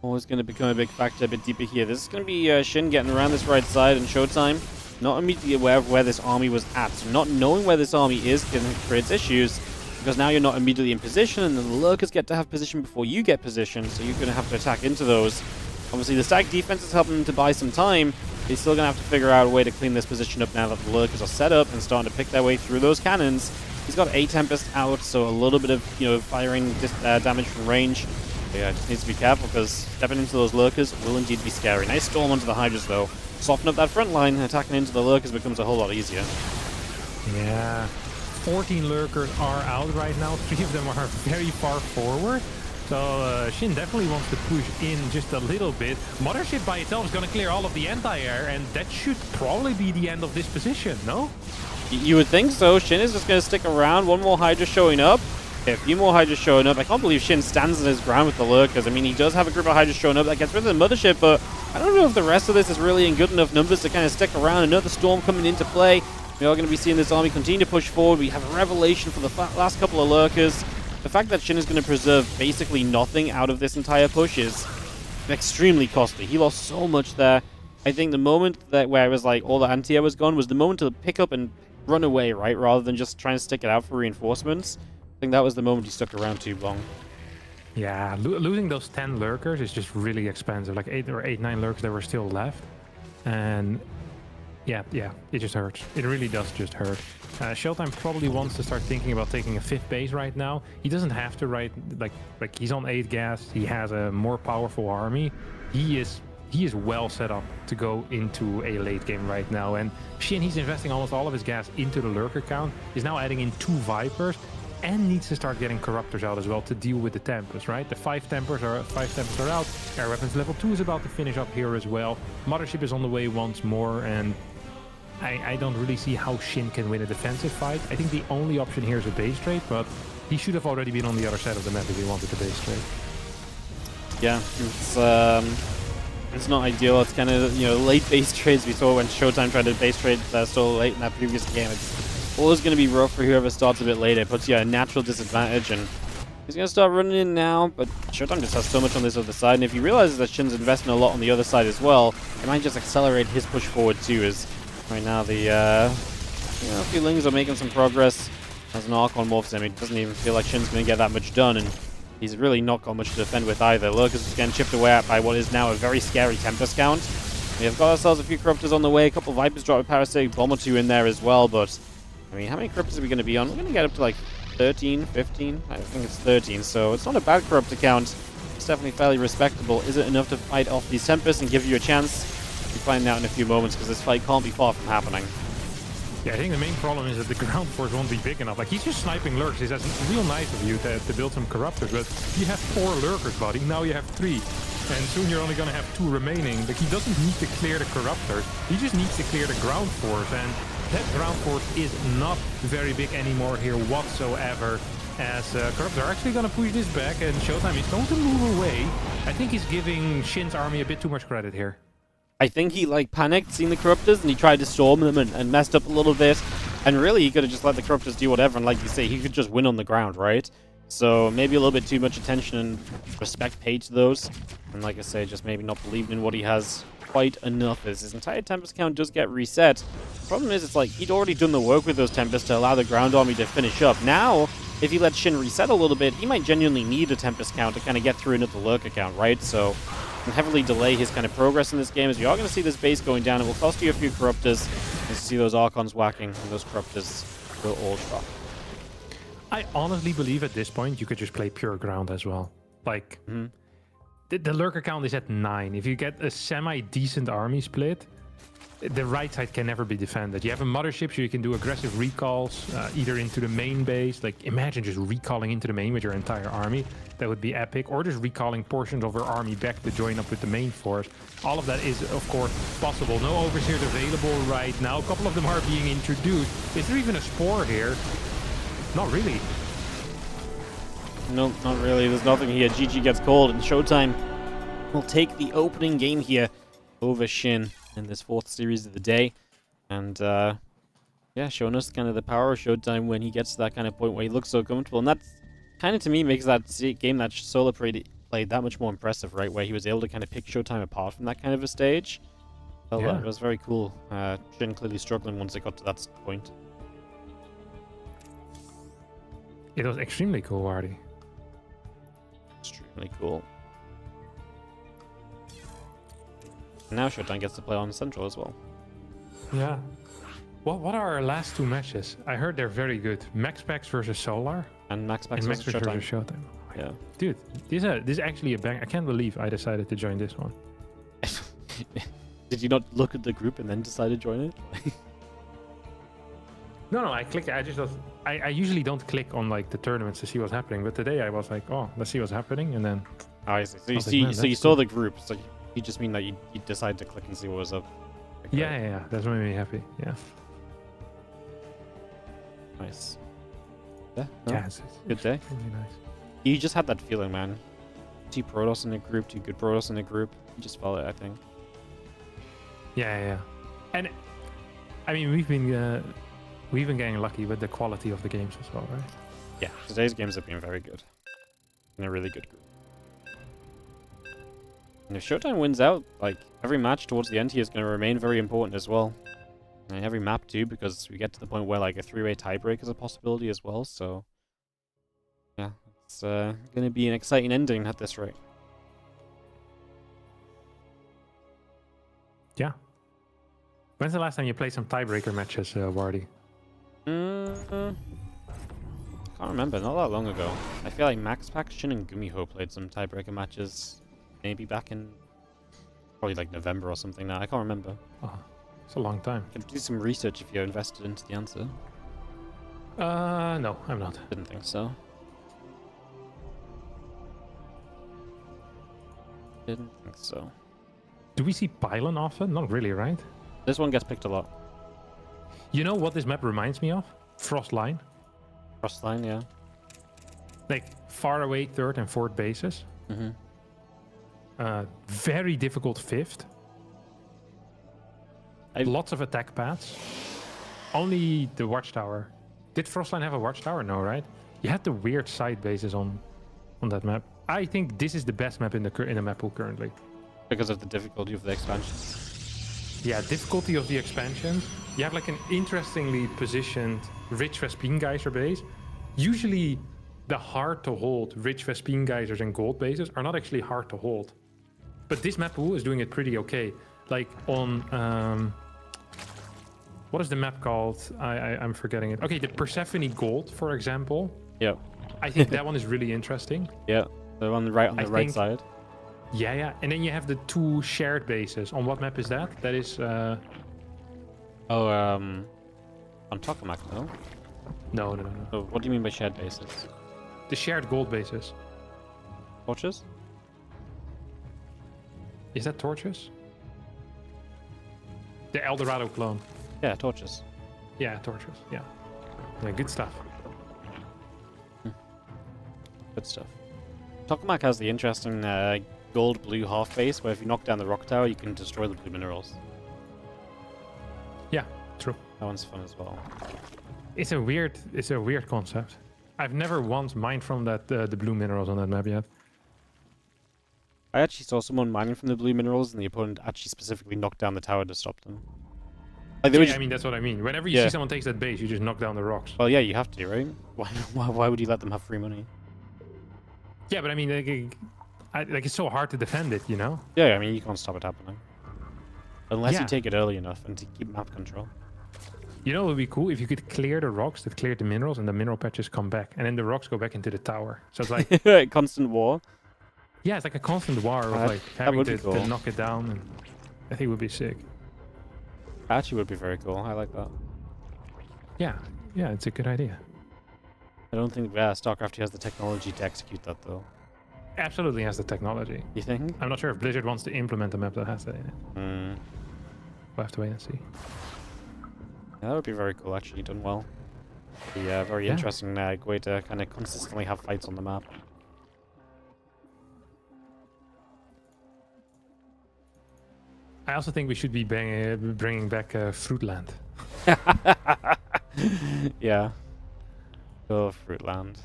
always going to become a big factor a bit deeper here. This is going to be Shin getting around this right side, and Showtime not immediately aware of where this army was at. So not knowing where this army is can create issues, because now you're not immediately in position, and then the Lurkers get to have position before you get position, so you're going to have to attack into those. Obviously, the stack defense is helping them to buy some time. He's still going to have to figure out a way to clean this position up now that the Lurkers are set up and starting to pick their way through those cannons. He's got a Tempest out, so a little bit of, firing damage from range. But yeah, just needs to be careful, because stepping into those Lurkers will indeed be scary. Nice Storm onto the Hydras, though. Soften up that front line, and attacking into the Lurkers becomes a whole lot easier. Yeah. 14 Lurkers are out right now. 3 of them are very far forward. So Shin definitely wants to push in just a little bit. Mothership by itself is going to clear all of the anti-air, and that should probably be the end of this position, no? You would think so. Shin is just going to stick around. One more Hydra showing up. Okay, a few more Hydras showing up. I can't believe Shin stands on his ground with the Lurkers. I mean, he does have a group of Hydras showing up that gets rid of the Mothership, but I don't know if the rest of this is really in good enough numbers to kind of stick around. Another Storm coming into play. We are going to be seeing this army continue to push forward. We have a Revelation for the last couple of Lurkers. The fact that Shin is going to preserve basically nothing out of this entire push is extremely costly. He lost so much there. I think the moment where it was like all the anti-air was gone was the moment to pick up and run away, right? Rather than just trying to stick it out for reinforcements. I think that was the moment he stuck around too long. Yeah, losing those 10 Lurkers is just really expensive. Like 9 Lurkers that were still left. And yeah, it just hurts. It really does just hurt. Showtime probably wants to start thinking about taking a 5th base right now. He doesn't have to, right? Like he's on 8 gas. He has a more powerful army. He is well set up to go into a late game right now. And Shin, he's investing almost all of his gas into the Lurker count. He's now adding in 2 Vipers and needs to start getting Corruptors out as well to deal with the Tempest, right? The 5 Tempests are out. Air Weapons level 2 is about to finish up here as well. Mothership is on the way once more, and I don't really see how Shin can win a defensive fight. I think the only option here is a base trade, but he should have already been on the other side of the map if he wanted the base trade. Yeah, it's not ideal. It's kind of, late base trades we saw when Showtime tried to base trade so late in that previous game. It's always going to be rough for whoever starts a bit later. It puts you at a natural disadvantage, and he's going to start running in now, but Showtime just has so much on this other side, and if he realizes that Shin's investing a lot on the other side as well, it might just accelerate his push forward too, as right now the a few Lings are making some progress. As an Archon morphs him, it doesn't even feel like Shin's going to get that much done, and he's really not got much to defend with either. Lurkers is getting chipped away at by what is now a very scary Tempest count. We have got ourselves a few Corruptors on the way, a couple of Vipers drop a Parasitic Bomb or 2 in there as well, but I mean, how many Corruptors are we going to be on? We're going to get up to like 13, 15? I think it's 13, so it's not a bad Corruptor count. It's definitely fairly respectable. Is it enough to fight off these Tempests and give you a chance? We'll find out in a few moments, because this fight can't be far from happening. Yeah, I think the main problem is that the ground force won't be big enough. Like, he's just sniping Lurkers. That's real nice of you to build some Corruptors, but you have 4 Lurkers, buddy. Now you have 3. And soon you're only going to have 2 remaining. Like, he doesn't need to clear the Corruptors. He just needs to clear the ground force. And that ground force is not very big anymore here whatsoever. As Corrupt are actually going to push this back, and Showtime is going to move away. I think he's giving Shin's army a bit too much credit here. I think he like panicked seeing the Corruptors and he tried to storm them and messed up a little bit. And really, he could have just let the Corruptors do whatever. And like you say, he could just win on the ground, right? So maybe a little bit too much attention and respect paid to those. And like I say, just maybe not believing in what he has quite enough, as his entire Tempest count does get reset. The problem is, it's like he'd already done the work with those Tempests to allow the ground army to finish up. Now, if he lets Shin reset a little bit, he might genuinely need a Tempest count to kind of get through into the Lurker count, right? So, can heavily delay his kind of progress in this game, as you are going to see this base going down. It will cost you a few Corruptors, as you see those Archons whacking, and those Corruptors will all drop. I honestly believe at this point you could just play pure ground as well. Like, the Lurker count is at 9. If you get a semi-decent army split, the right side can never be defended. You have a mothership, so you can do aggressive recalls, either into the main base. Like, imagine just recalling into the main with your entire army. That would be epic. Or just recalling portions of your army back to join up with the main force. All of that is, of course, possible. No Overseers available right now. A couple of them are being introduced. Is there even a Spore here? Not really. No, not really. There's nothing here. GG gets called, and Showtime will take the opening game here over Shin in this 4th series of the day. And, yeah, showing us kind of the power of Showtime when he gets to that kind of point where he looks so comfortable. And that's kind of, to me, makes that game that Solar played that much more impressive, right? Where he was able to kind of pick Showtime apart from that kind of a stage. Well, yeah. It was very cool. Shin clearly struggling once it got to that point. It was extremely cool, Wardy. Extremely cool. And now Showtime gets to play on Central as well. Yeah. Well, what are our last 2 matches? I heard they're very good. Maxpax versus Solar. And Maxpax And versus Showtime. versus Showtime. Oh, Yeah. Dude, this is actually a bang. I can't believe I decided to join this one. Did you not look at the group and then decide to join it? No, I clicked. I just was. I usually don't click on like the tournaments to see what's happening, but today I was like, oh, let's see what's happening, and then. Oh, I see. So you was like, man, so you that's saw cool. the group. So you just mean that you decided to click and see what was up. Okay. Yeah. That's what made me happy. Yeah. Nice. Yeah. No, Yeah. It's good day. really nice. You just had that feeling, man. 2 Protoss in the group, 2 good Protoss in the group. You just felt it, I think. Yeah. And I mean, we've been getting lucky with the quality of the games as well, right? Yeah. Today's games have been very good. And a really good group. And if Showtime wins out, like, every match towards the end here is going to remain very important as well. And every map too, because we get to the point where, like, a 3-way tiebreak is a possibility as well, so... Yeah, it's going to be an exciting ending at this rate. Yeah. When's the last time you played some tiebreaker matches, Wardy? Can't remember, not that long ago. I feel like Maxpax, Shin, and Gumiho played some tiebreaker matches maybe back in probably like November or something now. I can't remember. Oh, it's a long time. Could do some research if you're invested into the answer. No, I'm not. Didn't think so. Didn't think so. Do we see Pylon often? Not really, right? This one gets picked a lot. You know what this map reminds me of? Frostline. Frostline, yeah. Like far away 3rd and 4th bases. Mm-hmm. Very difficult 5th. Lots of attack paths. Only the watchtower. Did Frostline have a watchtower? No, right? You had the weird side bases on that map. I think this is the best map in the map pool currently. Because of the difficulty of the expansion. Yeah, difficulty of the expansions. You have like an interestingly positioned rich Vespine geyser base. Usually the hard to hold rich Vespine geysers and gold bases are not actually hard to hold. But this map pool is doing it pretty okay. Like on what is the map called? I'm forgetting it. Okay, the Persephone Gold, for example. Yeah. I think that one is really interesting. Yeah. The one on the right side. Yeah. And then you have the 2 shared bases. On what map is that? That is on Tokamak, no? No. So what do you mean by shared bases? The shared gold bases. Torches? Is that Torches? The Eldorado clone. Yeah, torches. Yeah, torches. Yeah. Yeah, good stuff. Good stuff. Tokamak has the interesting gold-blue half base, where if you knock down the rock tower, you can destroy the blue minerals. Yeah, true. That one's fun as well. It's a weird concept. I've never once mined from that the blue minerals on that map yet. I actually saw someone mining from the blue minerals, and the opponent actually specifically knocked down the tower to stop them. Like, Yeah, I mean, that's what I mean. Whenever you Yeah. see someone takes that base, you just knock down the rocks. Well, yeah, you have to, right? Why would you let them have free money? Yeah, but I mean, like it's so hard to defend it, you know? Yeah, I mean, you can't stop it happening. Unless Yeah. you take it early enough and to keep map control. You know, it would be cool if you could clear the rocks that cleared the minerals, and the mineral patches come back, and then the rocks go back into the tower. So it's like, Constant war. yeah, it's like a constant war of That- like that having would to, be cool. to knock it down, and I think it would be sick. Actually would be very cool. I like that. Yeah, yeah, it's a good idea. I don't think StarCraft has the technology to execute that, though. Absolutely has the technology. You think? I'm not sure if Blizzard wants to implement a map that has that in it. Mm. We'll have to wait and see. Yeah, that would be very cool, actually, done well. Be a very Yeah. interesting way to kind of consistently have fights on the map. I also think we should be bringing back Fruitland. Yeah. Oh, Fruitland.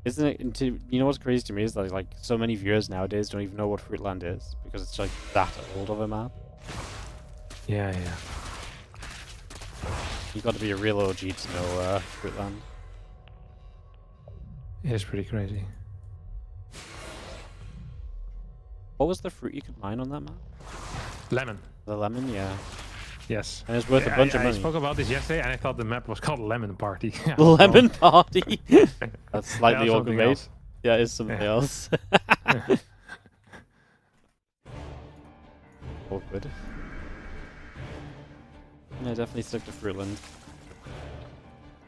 Isn't it? You know what's crazy to me is that like so many viewers nowadays don't even know what Fruitland is because it's like that old of a map. Yeah, yeah. You got to be a real OG to know Fruitland. It is pretty crazy. What was the fruit you could mine on that map? Lemon. The lemon, yeah. Yes. And it's worth a bunch of I money. spoke about this yesterday, and I thought the map was called Lemon Party. Lemon Party. That's slightly Yeah, awkward, something mate. else. Yeah, it's something Yeah. else. Awkward. Yeah, definitely stick to Fruitland.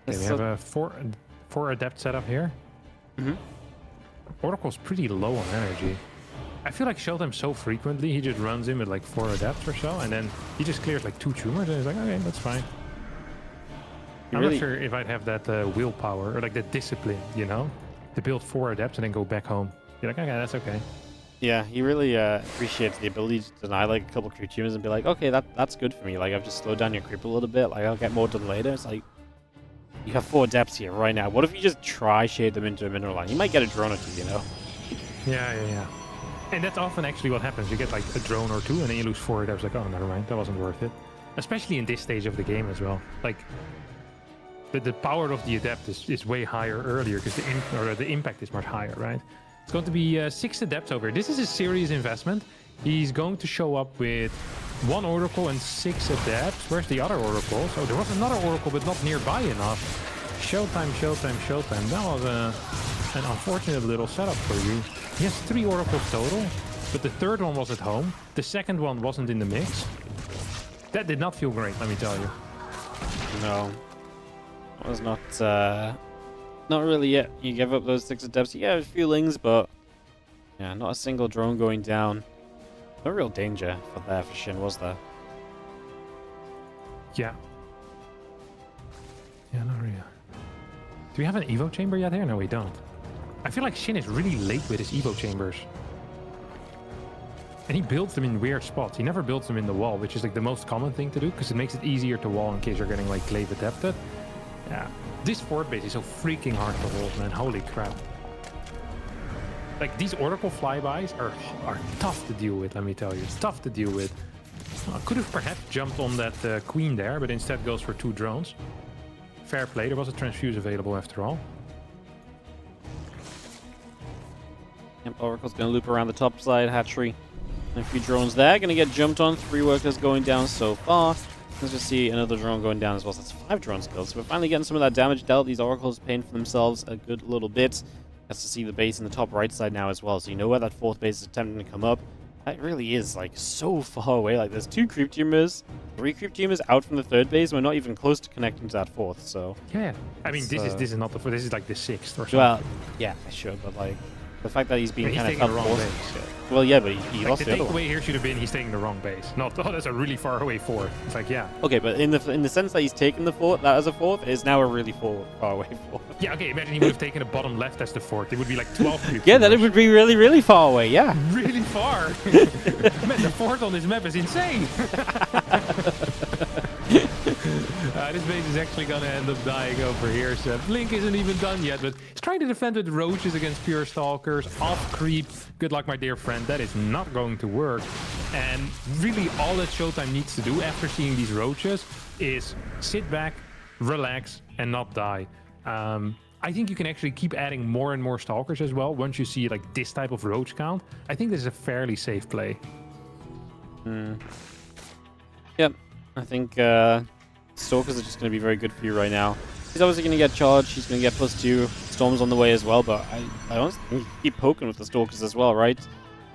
Okay, we have a four adept setup here. Mm-hmm. Oracle's pretty low on energy. I feel like Showtime so frequently, he just runs in with like 4 adepts or so, and then he just clears like 2 tumors, and he's like, okay, that's fine. I'm not sure if I'd have that willpower or like the discipline, you know, to build 4 adepts and then go back home. You're like, okay, that's okay. Yeah, he really appreciates the ability to deny like a couple creep tumors and be like, okay, that's good for me. Like, I've just slowed down your creep a little bit. Like, I'll get more done later. It's like, you have 4 adepts here right now. What if you just try shade them into a mineral line? You might get a drone or 2, you know? Yeah. And that's often actually what happens. You get like a drone or 2, and then you lose 4 adepts. Like, oh, never mind, that wasn't worth it. Especially in this stage of the game as well. Like, the power of the adept is way higher earlier because the impact is much higher, right? It's going to be 6 adepts over. This is a serious investment. He's going to show up with 1 oracle and 6 adepts. Where's the other oracle? So there was another oracle, but not nearby enough. Showtime. That was an unfortunate little setup for you. He has 3 oracles total, but the third one was at home. The second one wasn't in the mix. That did not feel great, let me tell you. No. It was not really it. You give up those 6 adepts. You have feelings, but yeah, not a single drone going down. No real danger for Shin, was there? Yeah. Yeah, not really. Do we have an Evo chamber yet here? No, we don't. I feel like Shin is really late with his Evo chambers. And he builds them in weird spots. He never builds them in the wall, which is like the most common thing to do, because it makes it easier to wall in case you're getting like glaive adapted. Yeah. This fort base is so freaking hard to hold, man. Holy crap. Like, these Oracle flybys are tough to deal with, let me tell you. It's tough to deal with. I could have perhaps jumped on that queen there, but instead goes for 2 drones. Fair play, there was a transfuse available after all. Yep, Oracle's going to loop around the top side, hatchery. And a few drones there, going to get jumped on. 3 workers going down so far. Let's just see another drone going down as well. So that's 5 drones killed. So we're finally getting some of that damage dealt. These Oracles paying for themselves a good little bit. That's to see the base in the top right side now as well. So you know where that 4th base is attempting to come up. That really is like so far away. Like, there's 2 creep tumors, 3 creep tumors out from the 3rd base. We're not even close to connecting to that 4th. So Yeah. I mean, this is not the 4th. This is like the 6th or something. well, yeah, sure, but like The fact that he's being He's kind of taking the wrong forced. base. Well, yeah, but he Like, lost the the other one. takeaway here should have been he's taking the wrong base. Not, oh, that's a really far away fort. It's like, yeah. Okay, but in the sense that he's taken the fort, that as a fort, is now a really far away fort. Yeah, okay, imagine he would have taken the bottom left as the fort. It would be like 12 cubes. Yeah, then it would be really, really far away, yeah. Really far. Man, the fort on this map is insane. This base is actually going to end up dying over here. So Blink isn't even done yet, but he's trying to defend with roaches against pure stalkers. Off creep. Good luck, my dear friend. That is not going to work. And really all that Showtime needs to do after seeing these roaches is sit back, relax, and not die. I think you can actually keep adding more and more stalkers as well once you see like this type of roach count. I think this is a fairly safe play. Yep, I think Stalkers are just going to be very good for you right now. He's obviously going to get charged, he's going to get +2, Storm's on the way as well, but I honestly think you keep poking with the Stalkers as well, right?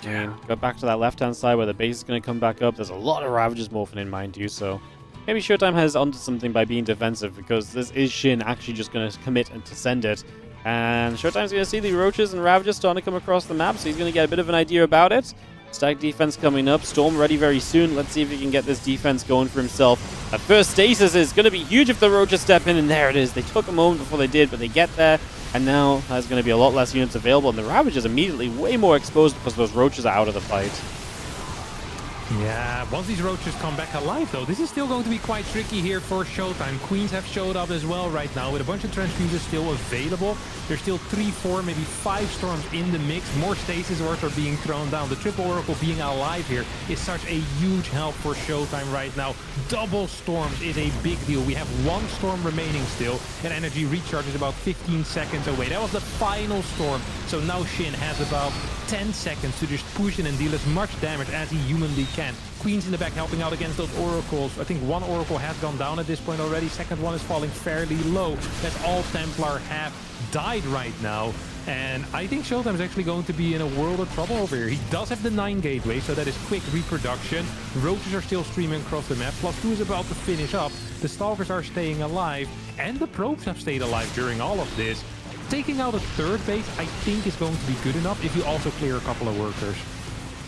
Yeah. I mean, go back to that left-hand side where the base is going to come back up. There's a lot of Ravagers morphing in, mind you, so maybe Showtime has onto something by being defensive, because this is Shin actually just going to commit and to send it. And Showtime's going to see the Roaches and Ravagers starting to come across the map, so he's going to get a bit of an idea about it. Stack defense coming up. Storm ready very soon. Let's see if he can get this defense going for himself. That first stasis is going to be huge if the Roaches step in, and there it is. They took a moment before they did, but they get there, and now there's going to be a lot less units available, and the Ravagers immediately way more exposed because those Roaches are out of the fight. Yeah, once these roaches come back alive though, this is still going to be quite tricky here for Showtime. Queens have showed up as well right now with a bunch of transfuses still available. There's still 3, 4, maybe 5 storms in the mix. More stasis wards are being thrown down. The triple oracle being alive here is such a huge help for Showtime right now. Double storms is a big deal. We have 1 storm remaining still, and energy recharge is about 15 seconds away. That was the final storm, so now Shin has about 10 seconds to just push in and deal as much damage as he humanly can. Queen's in the back helping out against those oracles. I think 1 oracle has gone down at this point already. Second one is falling fairly low. That's all Templar have died right now. And I think Showtime is actually going to be in a world of trouble over here. He does have the 9 gateway, so that is quick reproduction. Roaches are still streaming across the map. +2 is about to finish up. The Stalkers are staying alive. And the probes have stayed alive during all of this. Taking out a 3rd base, I think, is going to be good enough if you also clear a couple of workers.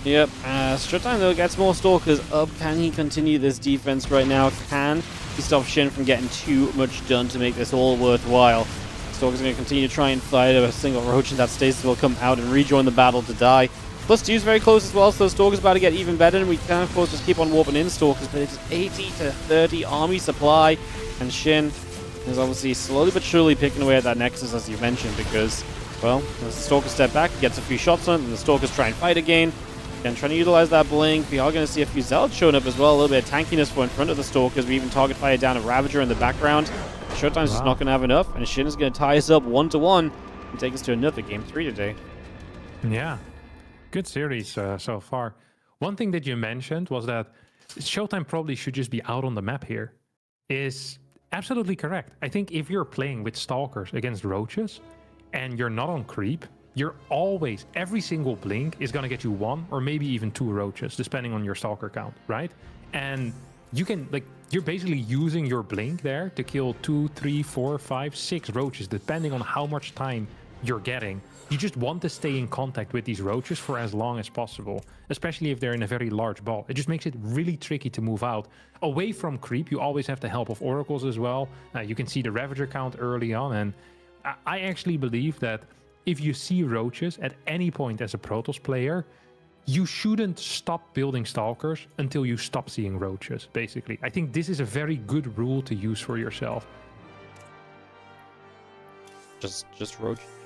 Yep, Showtime though gets more Stalkers up. Can he continue this defense right now? Can he stop Shin from getting too much done to make this all worthwhile? Stalker's going to continue to try and fight a single Roach, and that stasis will come out and rejoin the battle to die. +2 is very close as well, so Stalker's about to get even better, and we can of course just keep on warping in Stalkers, but it's 80 to 30 army supply, and Shin is obviously slowly but surely picking away at that Nexus, as you mentioned, because, well, as the Stalkers step back, he gets a few shots on it, and the Stalkers try and fight again. Again, trying to utilize that blink. We are going to see a few Zealots showing up as well, a little bit of tankiness for in front of the Stalkers. We even target fire down a Ravager in the background. Showtime's just not going to have enough, and Shin is going to tie us up 1-1 and take us to another Game 3 today. Yeah, good series so far. One thing that you mentioned was that Showtime probably should just be out on the map here. Is absolutely correct. I think if you're playing with Stalkers against Roaches and you're not on creep, you're always, every single blink is going to get you 1 or maybe even 2 Roaches, depending on your Stalker count, right? And you can, like, you're basically using your blink there to kill 2, 3, 4, 5, 6 Roaches, depending on how much time you're getting. You just want to stay in contact with these Roaches for as long as possible, especially if they're in a very large ball. It just makes it really tricky to move out. Away from creep, you always have the help of Oracles as well. You can see the Ravager count early on, and I actually believe that if you see Roaches at any point as a Protoss player, you shouldn't stop building Stalkers until you stop seeing Roaches, basically. I think this is a very good rule to use for yourself. Just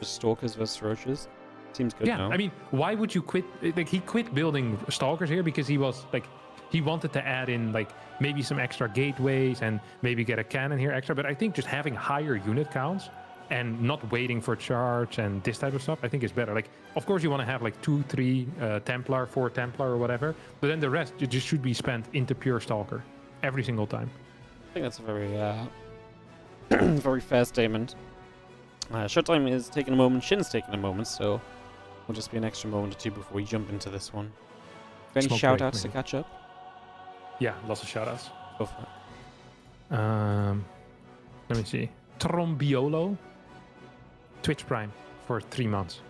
Stalkers versus Roaches? Seems good, yeah, no? I mean, why would you quit? Like, he quit building Stalkers here because he was, like, he wanted to add in, like, maybe some extra gateways and maybe get a cannon here extra. But I think just having higher unit counts and not waiting for charge and this type of stuff, I think is better. Like, of course, you want to have like 2, 3 Templar, 4 Templar or whatever, but then the rest it just should be spent into pure Stalker every single time. I think that's a very, very fair statement. Showtime is taking a moment, Shin's taking a moment, so we'll just be an extra moment or 2 before we jump into this one. Any Smoke shout break, outs to maybe. catch up? Yeah, lots of shoutouts. Go for it. Let me see. Trombiolo, Twitch Prime for 3 months.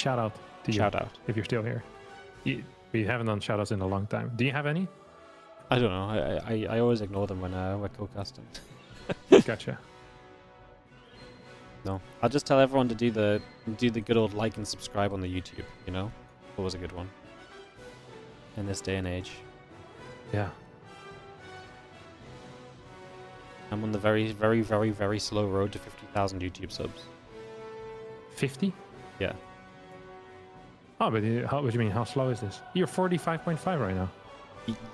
Shout out to you. Shout out. If you're still here. We haven't done shout outs in a long time. Do you have any? I don't know. I always ignore them when we're co-casting. Gotcha. No, I'll just tell everyone to do the good old like and subscribe on the YouTube. You know, always a good one. In this day and age, Yeah. I'm on the very, very, very, very slow road to 50,000 YouTube subs. 50? Yeah. Oh, but what do you mean? How slow is this? You're 45.5 right now.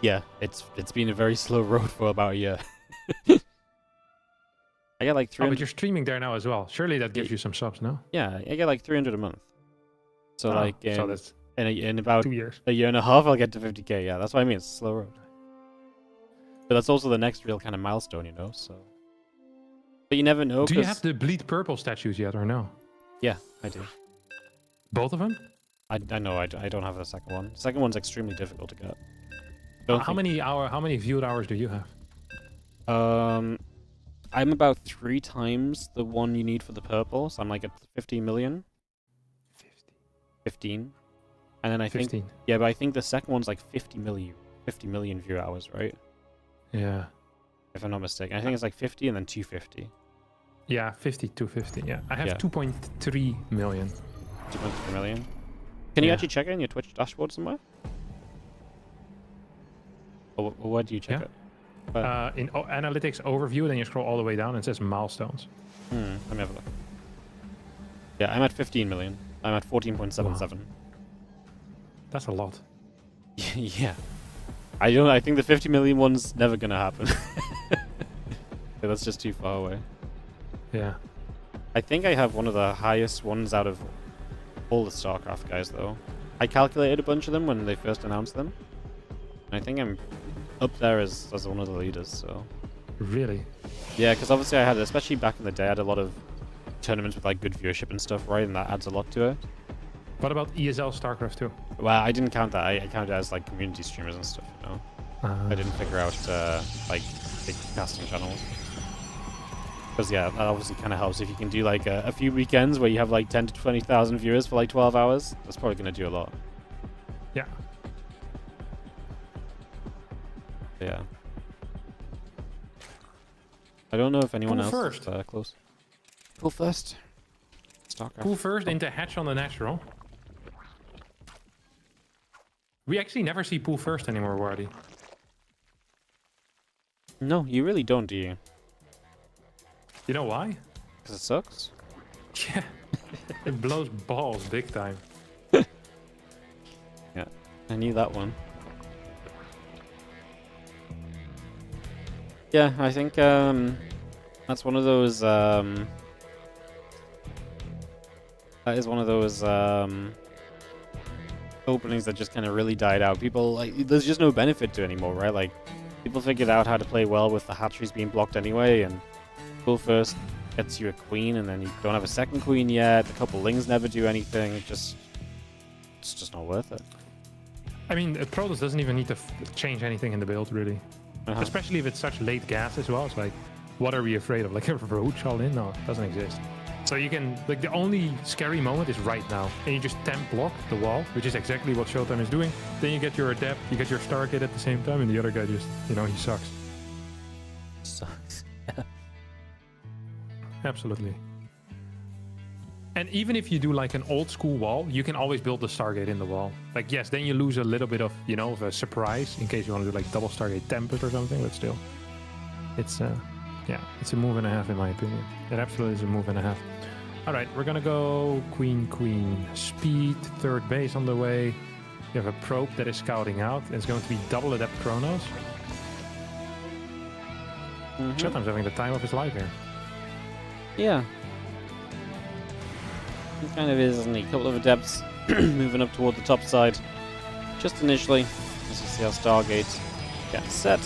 Yeah, it's been a very slow road for about a year. I get like 300. Oh, but you're streaming there now as well. Surely that gives you some subs, no? Yeah, I get like 300 a month. So like so that's in about 2 years. a year and a half, I'll get to 50k. Yeah, that's what I mean. It's a slow road. But that's also the next real kind of milestone, you know. So, but you never know. Do you have the bleed purple statues yet or no? Yeah, I do. Both of them? I know. I don't have the second one. The second one's extremely difficult to get. How many viewed hours do you have? I'm about 3 times the one you need for the purple, so I'm like at 15 million. 15. And then I 15. think yeah, but I think the second one's like 50 million view hours, right? Yeah. If I'm not mistaken. I think it's like 50 and then 250. Yeah, 50, 250. Yeah. I have Yeah. 2.3 million. 2.3 million. Can you Yeah. actually check it in your Twitch dashboard somewhere? Or where do you check Yeah. it? In analytics overview, then you scroll all the way down and it says milestones. Let me have a look. Yeah, I'm at 15 million. I'm at 14.77. That's a lot. Yeah. I think the 50 million one's never gonna happen. Yeah, that's just too far away. Yeah. I think I have one of the highest ones out of all the StarCraft guys, though. I calculated a bunch of them when they first announced them. And I think I'm up there as one of the leaders, so... Really? Yeah, because obviously I had, especially back in the day, I had a lot of tournaments with like good viewership and stuff, right? And that adds a lot to it. What about ESL StarCraft 2? Well, I didn't count that. I counted it as like community streamers and stuff, you know? I didn't figure out like big casting channels. Because yeah, that obviously kind of helps if you can do like a few weekends where you have like 10 to 20,000 viewers for like 12 hours. That's probably going to do a lot. Yeah. Yeah. I don't know if anyone Pool else first. is close. Pool first. StarCraft. Pool first into hatch on the natural. We actually never see pool first anymore, Wardy. No, you really don't, do you? You know why? Because it sucks. Yeah. It blows balls big time. Yeah, I knew that one. Yeah, I think that's one of those that is one of those openings that just kind of really died out. People like there's just no benefit to it anymore, right? Like people figured out how to play well with the hatcheries being blocked anyway, and pool first gets you a queen, and then you don't have a second queen yet. A couple lings never do anything. It's just not worth it. I mean, Protoss doesn't even need to change anything in the build, really. Especially if it's such late gas as well. It's like, what are we afraid of? Like a roach all in? No, it doesn't exist. So you can, like, the only scary moment is right now. And you just temp block the wall, which is exactly what Showtime is doing. Then you get your adept, you get your Stargate at the same time, and the other guy just, you know, he sucks. Sucks. Absolutely. And even if you do like an old school wall, you can always build the Stargate in the wall. Like, yes, then you lose a little bit of, you know, of a surprise in case you want to do like double Stargate template or something, but still. It's, yeah, it's a move and a half in my opinion. It absolutely is a move and a half. All right, we're gonna go queen, queen, speed, third base on the way. You have a probe that is scouting out. It's going to be double adept Chronos. Showtime's having the time of his life here. Yeah. He kind of is, isn't he? A couple of adepts moving up toward the top side. Just initially, as you see our Stargate get set.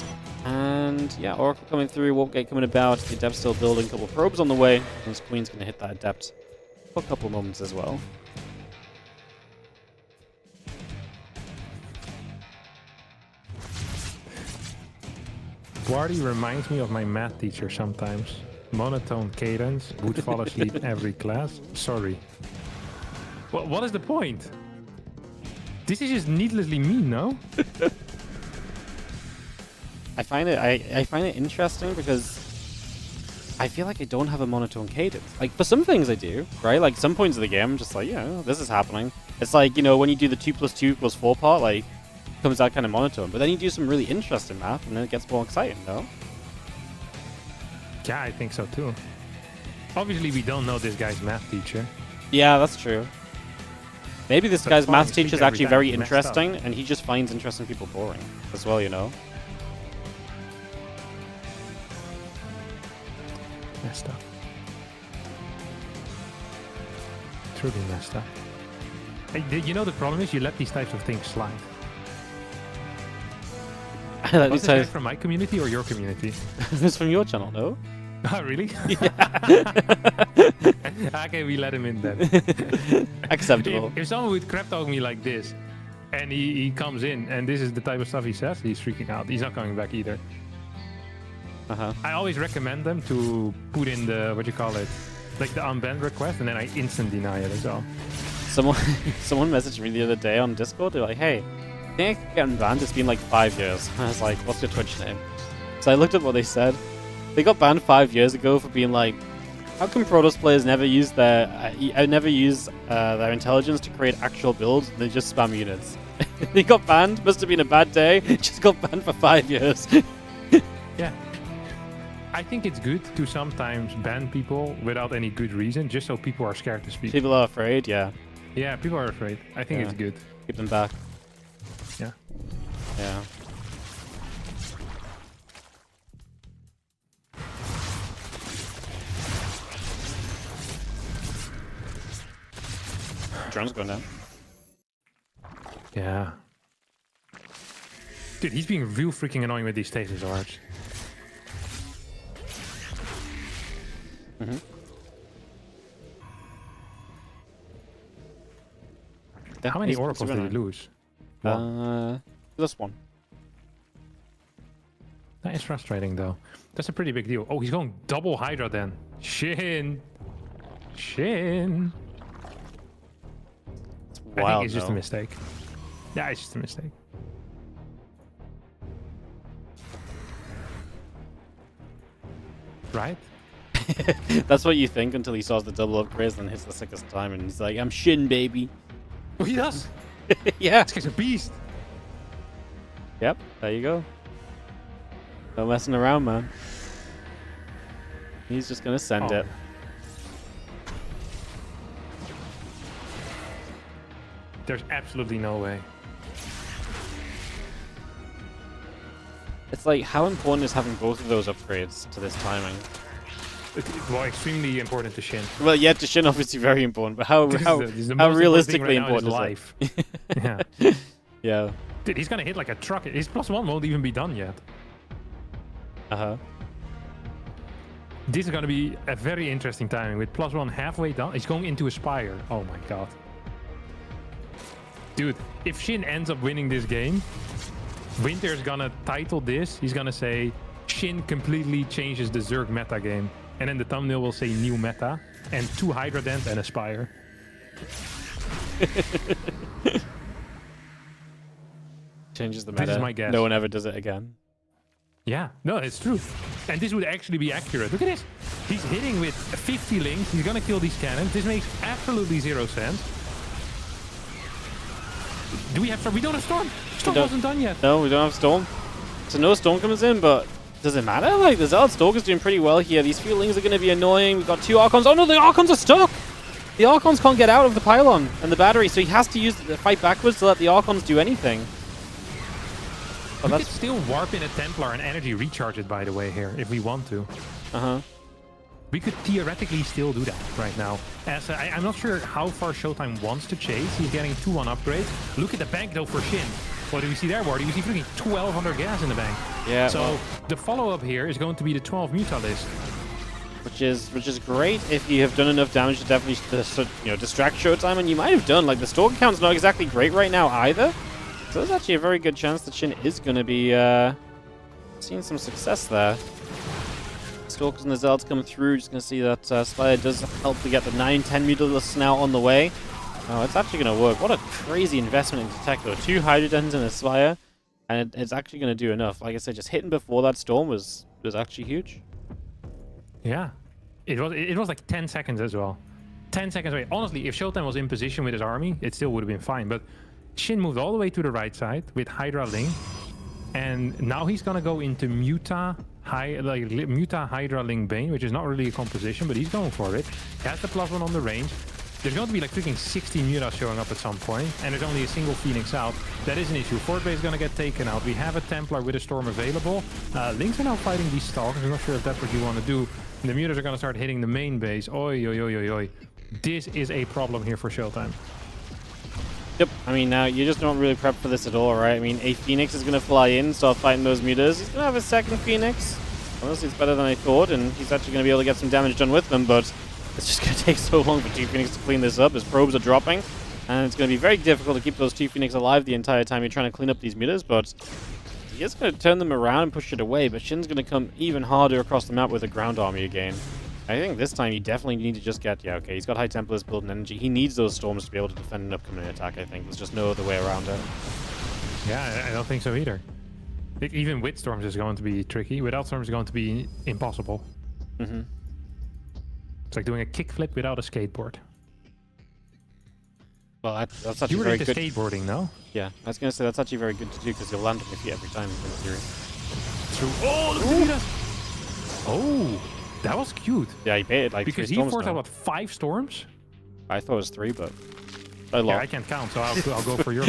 And yeah, Oracle coming through, Warp Gate coming about, the Adept's still building, a couple of probes on the way, and Queen's going to hit that Adept for a couple of moments as well. Wardy reminds me of my math teacher sometimes. Monotone cadence, would fall asleep every class. Sorry. What is the point? This is just needlessly mean, no? I find it interesting because I feel like I don't have a monotone cadence. Like, for some things I do, right? Like, some points of the game, I'm just like, yeah, this is happening. It's like, you know, when you do the 2 + 2 = 4 part, like, comes out kind of monotone. But then you do some really interesting math, and then it gets more exciting, no? Yeah, I think so too. Obviously, we don't know this guy's math teacher. Yeah, that's true. Maybe this But guy's fine, math speak teacher is every actually time very he's messed up. interesting, and he just finds interesting people boring as well, you know? Messed up. Truly messed up. Hey, you know the problem is you let these types of things slide. That Was is this guy from my community or your community? it's from your channel, no? Oh, really? Okay, we let him in then. Acceptable. If someone would crap talk me like this, and he comes in, and this is the type of stuff he says, he's freaking out. He's not coming back either. Uh-huh. I always recommend them to put in the, what you call it, like the unbanned request, and then I instant deny it as well. Someone messaged me the other day on Discord. They're like, hey, I think I got banned. It's been like 5 years. I was like, what's your Twitch name? So I looked at what they said. They got banned 5 years ago for being like, how come Protoss players never use their intelligence to create actual builds? They just spam units. They got banned. Must have been a bad day. Just got banned for 5 years. Yeah. I think it's good to sometimes ban people without any good reason, just so people are scared to speak. People are afraid. Yeah. Yeah, people are afraid. I think it's good. Keep them back. Yeah. Yeah. Drone's going down. Yeah. Dude, he's being real freaking annoying with these stasis orbs. Mm-hmm. How many oracles did he lose? This one. That is frustrating, though. That's a pretty big deal. Oh, he's going double Hydra then. Shin. Shin. It's I wild. think it's just a mistake. Yeah, it's just a mistake. Right? That's what you think until he saws the double upgrades and hits the sickest time, and he's like, "I'm Shin, baby." Oh, he does. Yeah. This guy's a beast. Yep. There you go. No messing around, man. He's just gonna send it. There's absolutely no way. It's like, how important is having both of those upgrades to this timing? Well, extremely important to Shin. Well, yeah, to Shin obviously very important, but how This is the how most realistically important important thing right now in his is it? life. Yeah. Yeah. Dude, he's gonna hit like a truck. His +1 won't even be done yet. Uh-huh. This is gonna be a very interesting timing with +1 halfway done. He's going into a Spire. Oh my god. Dude, if Shin ends up winning this game, Winter's gonna title this. He's gonna say, Shin completely changes the Zerg meta game. And then the thumbnail will say new meta and 2 Hydra Dent and a Spire. Changes the This meta. is my guess. No one ever does it again. Yeah, no, it's true. And this would actually be accurate. Look at this. He's hitting with 50 links. He's gonna kill these cannons. This makes absolutely 0 sense. Do we have Storm? We don't have Storm. Storm wasn't done yet. No, we don't have Storm. So no Storm comes in, but does it matter? Like, the Zealot Stalker's doing pretty well here. These few lings are going to be annoying. We've got 2 Archons. Oh no, the Archons are stuck! The Archons can't get out of the pylon and the battery, so he has to use the fight backwards to let the Archons do anything. We could still warp in a Templar and energy recharge it, by the way, here, if we want to. Uh-huh. We could theoretically still do that right now. As I'm not sure how far Showtime wants to chase. He's getting 2-1 upgrades. Look at the bank, though, for Shin. What do we see there, Wardy? We see freaking 1,200 gas in the bank. Yeah. So well, the follow-up here is going to be the 12 Mutalist. which is great if you have done enough damage to definitely distract Showtime, and you might have done. Like, the Stalker count's not exactly great right now either. So there's actually a very good chance that Shin is going to be seeing some success there. Stalkers and the Zealots come through. Just going to see that Spire does help to get the 9-10 Mutalisks now on the way. Oh, it's actually going to work. What a crazy investment into tech, though. 2 Hydrodens and a Spire, and it's actually going to do enough. Like I said, just hitting before that storm was actually huge. Yeah. It was like 10 seconds as well. 10 seconds away. Honestly, if Showtime was in position with his army, it still would have been fine. But Shin moved all the way to the right side with Hydra Ling. And now he's going to go into Muta Hydra Ling Bane, which is not really a composition, but he's going for it. He has the +1 on the range. There's going to be like freaking 60 Mutas showing up at some point, and there's only a single Phoenix out. That is an issue. Fort Bay is going to get taken out. We have a Templar with a Storm available. Lings are now fighting these Stalkers. I'm not sure if that's what you want to do. And the Mutas are going to start hitting the main base. Oi, oi, oi, oi, oi. This is a problem here for Showtime. Yep, I mean, now you just don't really prep for this at all, right? I mean, a Phoenix is going to fly in, start fighting those Mutas. He's going to have a second Phoenix. Honestly, it's better than I thought, and he's actually going to be able to get some damage done with them, but it's just going to take so long for 2 Phoenix to clean this up. His probes are dropping, and it's going to be very difficult to keep those 2 Phoenix alive the entire time you're trying to clean up these Mutas, but he is going to turn them around and push it away, but Shin's going to come even harder across the map with a ground army again. I think this time you definitely need to just get... Yeah, okay, he's got High Templars building energy. He needs those storms to be able to defend an upcoming attack, I think. There's just no other way around it. Yeah, I don't think so either. Even with storms is going to be tricky. Without storms is going to be impossible. Mm-hmm. It's like doing a kickflip without a skateboard. Well, that's actually you were very into good. Skateboarding, no? Yeah, I was going to say that's actually very good to do because you'll land on your feet every time in the series. True. Oh, look at that! Oh, that was cute. Yeah, he baited like because 3 he storms forced now. out what, 5 storms? I thought it was 3, but Yeah, I can't count, so I'll go for your.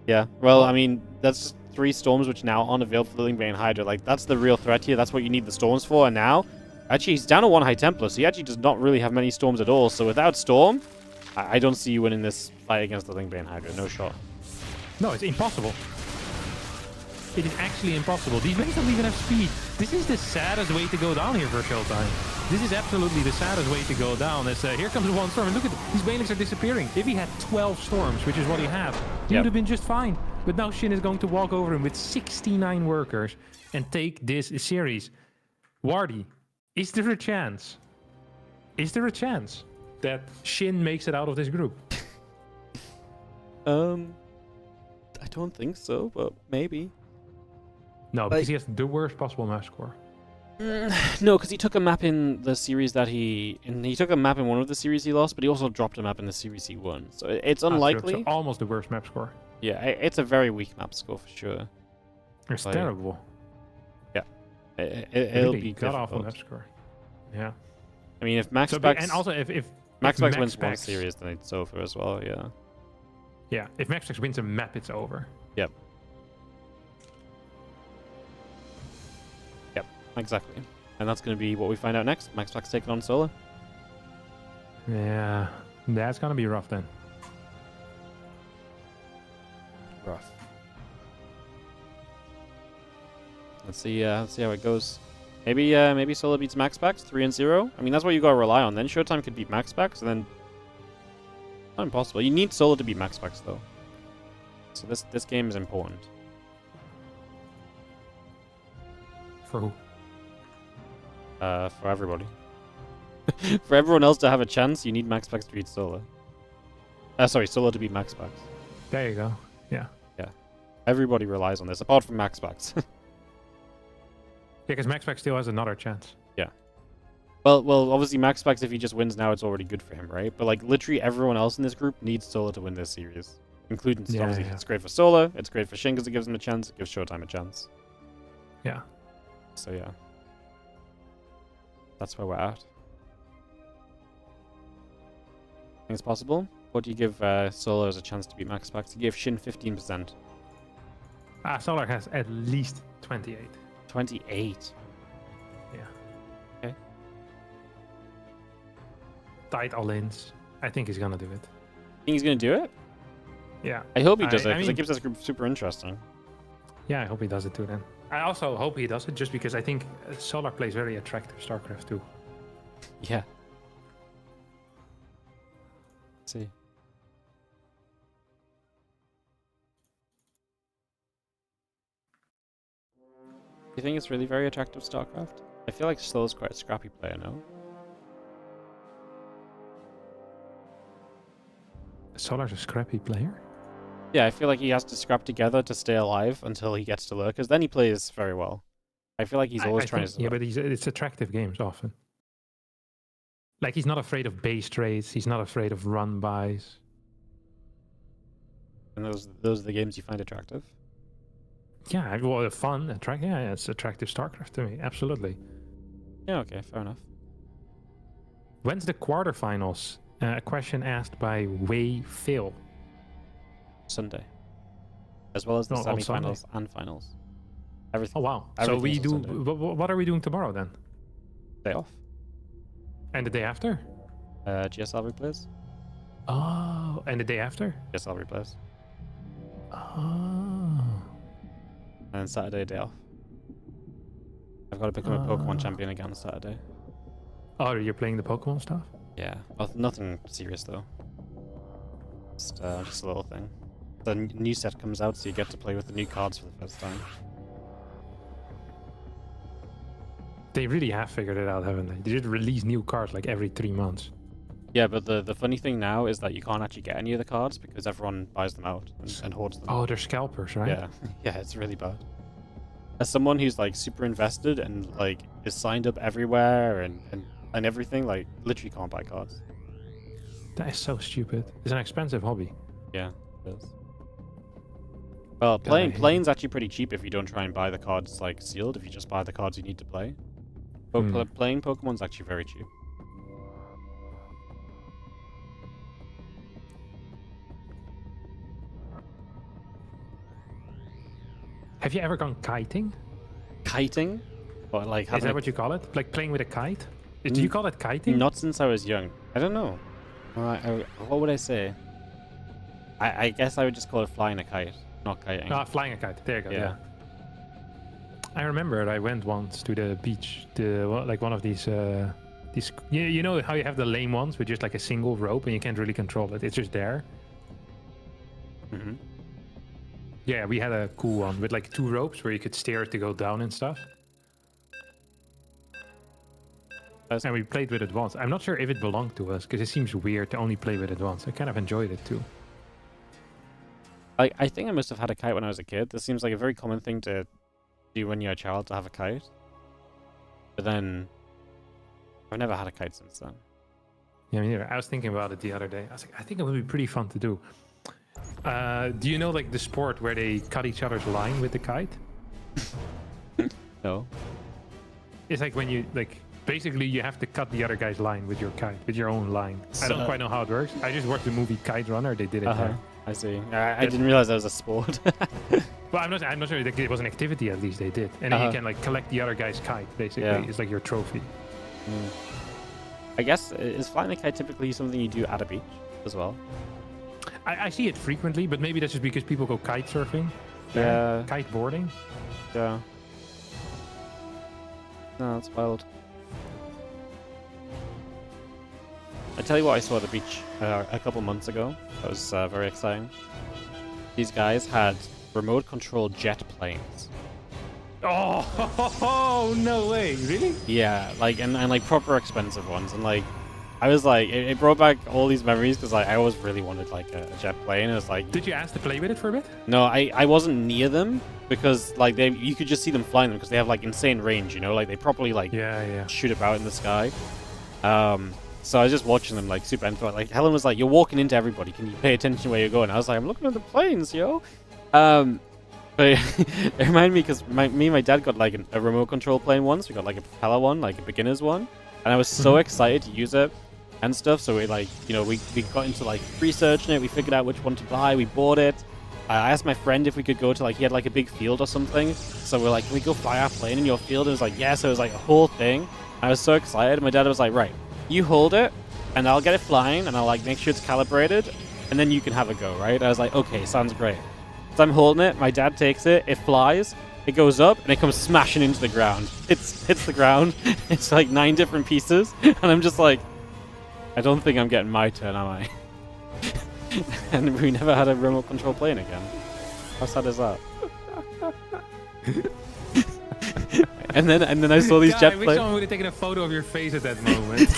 Yeah, well, I mean, that's 3 storms which now aren't available for the Lingbane Hydra. Like, that's the real threat here. That's what you need the storms for. And now, actually, he's down to 1 High Templar, so he actually does not really have many storms at all. So without storm, I don't see you winning this fight against the Lingbane Hydra. No shot. No, it's impossible. It is actually impossible. These bases don't even have speed. This is the saddest way to go down here for Showtime. This is absolutely the saddest way to go down. As here comes 1 storm, and look at these Bailiffs are disappearing. If he had 12 storms, which is what he had, he would have been just fine. But now Shin is going to walk over him with 69 workers and take this series. Wardy, is there a chance? Is there a chance that Shin makes it out of this group? I don't think so, but maybe. No, because he has the worst possible map score. No, because he took a map in the series that he took a map in one of the series he lost, but he also dropped a map in the series he won. So it's unlikely. So almost the worst map score. Yeah, it's a very weak map score for sure. It's terrible. Yeah, it'll really be got difficult. off on map score. Yeah. I mean, if Maxpax and also if Maxpax wins one series, then it's over as well. Yeah. Yeah, if Maxpax wins a map, it's over. Yep. Exactly. And that's going to be what we find out next. Maxpax taking on Solo. Yeah, that's going to be rough then. Rough. Let's see how it goes. Maybe Solo beats Maxpax 3-0. I mean, that's what you got to rely on. Then Showtime could beat Maxpax, and then not impossible. You need Solo to beat Maxpax though. So this game is important. For who? For everybody. For everyone else to have a chance, you need Maxpax to beat Solo. Sorry, Solo to beat Maxpax. There you go. Yeah. Yeah. Everybody relies on this, apart from Maxpax. Yeah, because Maxpax still has another chance. Yeah. Well, obviously Maxpax, if he just wins now, it's already good for him, right? But like literally everyone else in this group needs Solo to win this series, including obviously it's great for Solo, it's great for Shin because it gives him a chance, it gives Showtime a chance. Yeah. So yeah. That's where we're at. Think it's possible? What do you give Solar as a chance to beat Maxpax? You give Shin 15%. Solar has at least 28. 28. Yeah. Okay. Tight all-ins. I think he's gonna do it. Think he's gonna do it? Yeah. I hope he does it, I because mean, it keeps this group super interesting. Yeah, I hope he does it too then. I also hope he does it just because I think Solar plays very attractive StarCraft too. Yeah. Let's see. Do you think it's really very attractive StarCraft? I feel like Slow's quite a scrappy player, no? Solar's a scrappy player. Yeah, I feel like he has to scrap together to stay alive until he gets to lurkers. Then he plays very well. I feel like he's always trying to. Yeah, but it's attractive games often. Like he's not afraid of base trades. He's not afraid of run buys. And those are the games you find attractive. Yeah, well, fun, attractive. Yeah, it's attractive StarCraft to me. Absolutely. Yeah. Okay. Fair enough. When's the quarterfinals? A question asked by Wei Phil. Sunday, as well as the On semifinals and finals. Everything. Oh wow! So Everything's we on do. Sunday. What are we doing tomorrow then? Day off. And the day after? GSL replays. Oh, and the day after? GSL replays. Oh. And then Saturday, day off. I've got to become a Pokemon champion again on Saturday. Oh, you're playing the Pokemon stuff? Yeah, nothing serious though. Just a little thing. The new set comes out, so you get to play with the new cards for the first time. They really have figured it out, haven't they? They just release new cards like every 3 months. Yeah, but the funny thing now is that you can't actually get any of the cards because everyone buys them out and hoards them. Oh, they're scalpers, right? Yeah, yeah, it's really bad. As someone who's like super invested and like is signed up everywhere and everything, like literally can't buy cards. That is so stupid. It's an expensive hobby. Yeah, it is. Well, playing's actually pretty cheap if you don't try and buy the cards like sealed. If you just buy the cards you need to play. But playing Pokemon's actually very cheap. Have you ever gone kiting? Kiting? Or like Is that what you call it? Like playing with a kite? Do you call it kiting? Not since I was young. I don't know. What would I say? I guess I would just call it flying a kite, not kiting. Ah, flying a kite. There you go. Yeah. I remember I went once to the beach, like one of these. You know how you have the lame ones with just like a single rope and you can't really control it. It's just there. Mm-hmm. Yeah, we had a cool one with like 2 ropes where you could steer it to go down and stuff. And we played with it once. I'm not sure if it belonged to us because it seems weird to only play with it once. I kind of enjoyed it too. I think I must have had a kite when I was a kid. This seems like a very common thing to do when you're a child, to have a kite. But then I've never had a kite since then. Yeah, me neither. I was thinking about it the other day. I was like, I think it would be pretty fun to do. Do you know like the sport where they cut each other's line with the kite? No. It's like when you like basically you have to cut the other guy's line with your kite, with your own line. I don't quite know how it works. I just watched the movie Kite Runner. They did it there. I see. I didn't realize that was a sport. Well, I'm not sure. Like, it was an activity at least they did, and then you can like collect the other guy's kite. Basically, it's like your trophy. I guess is flying a kite typically something you do at a beach as well? I see it frequently, but maybe that's just because people go kite surfing. Yeah. Kite boarding. Yeah. No, that's wild. I tell you what I saw at the beach a couple months ago. That was very exciting. These guys had remote control jet planes. Oh, no way. Really? Yeah, like and like proper expensive ones. And like I was like, it brought back all these memories because like I always really wanted like a jet plane. It was like, did you ask to play with it for a bit? No, I wasn't near them because like you could just see them flying them because they have like insane range, you know, like they properly like shoot about in the sky. So I was just watching them like super into it. Like Helen was like, "You're walking into everybody. Can you pay attention where you're going?" I was like, "I'm looking at the planes, yo." But it reminded me because me and my dad got like a remote control plane once. We got like a propeller one, like a beginner's one, and I was so excited to use it and stuff. So we like, you know, we got into like researching it. We figured out which one to buy. We bought it. I asked my friend if we could go to like, he had like a big field or something. So we're like, "Can we go fly our plane in your field?" And it was like, "Yeah." So it was like a whole thing. I was so excited. My dad was like, "Right, you hold it and I'll get it flying and I'll like make sure it's calibrated and then you can have a go," right? I was like, "Okay, sounds great." So I'm holding it, my dad takes it, it flies, it goes up and it comes smashing into the ground. It hits the ground. It's like 9 different pieces and I'm just like, I don't think I'm getting my turn, am I? And we never had a remote control plane again. How sad is that? And then I saw these God, jet I wish planes. someone would have taken a photo of your face at that moment.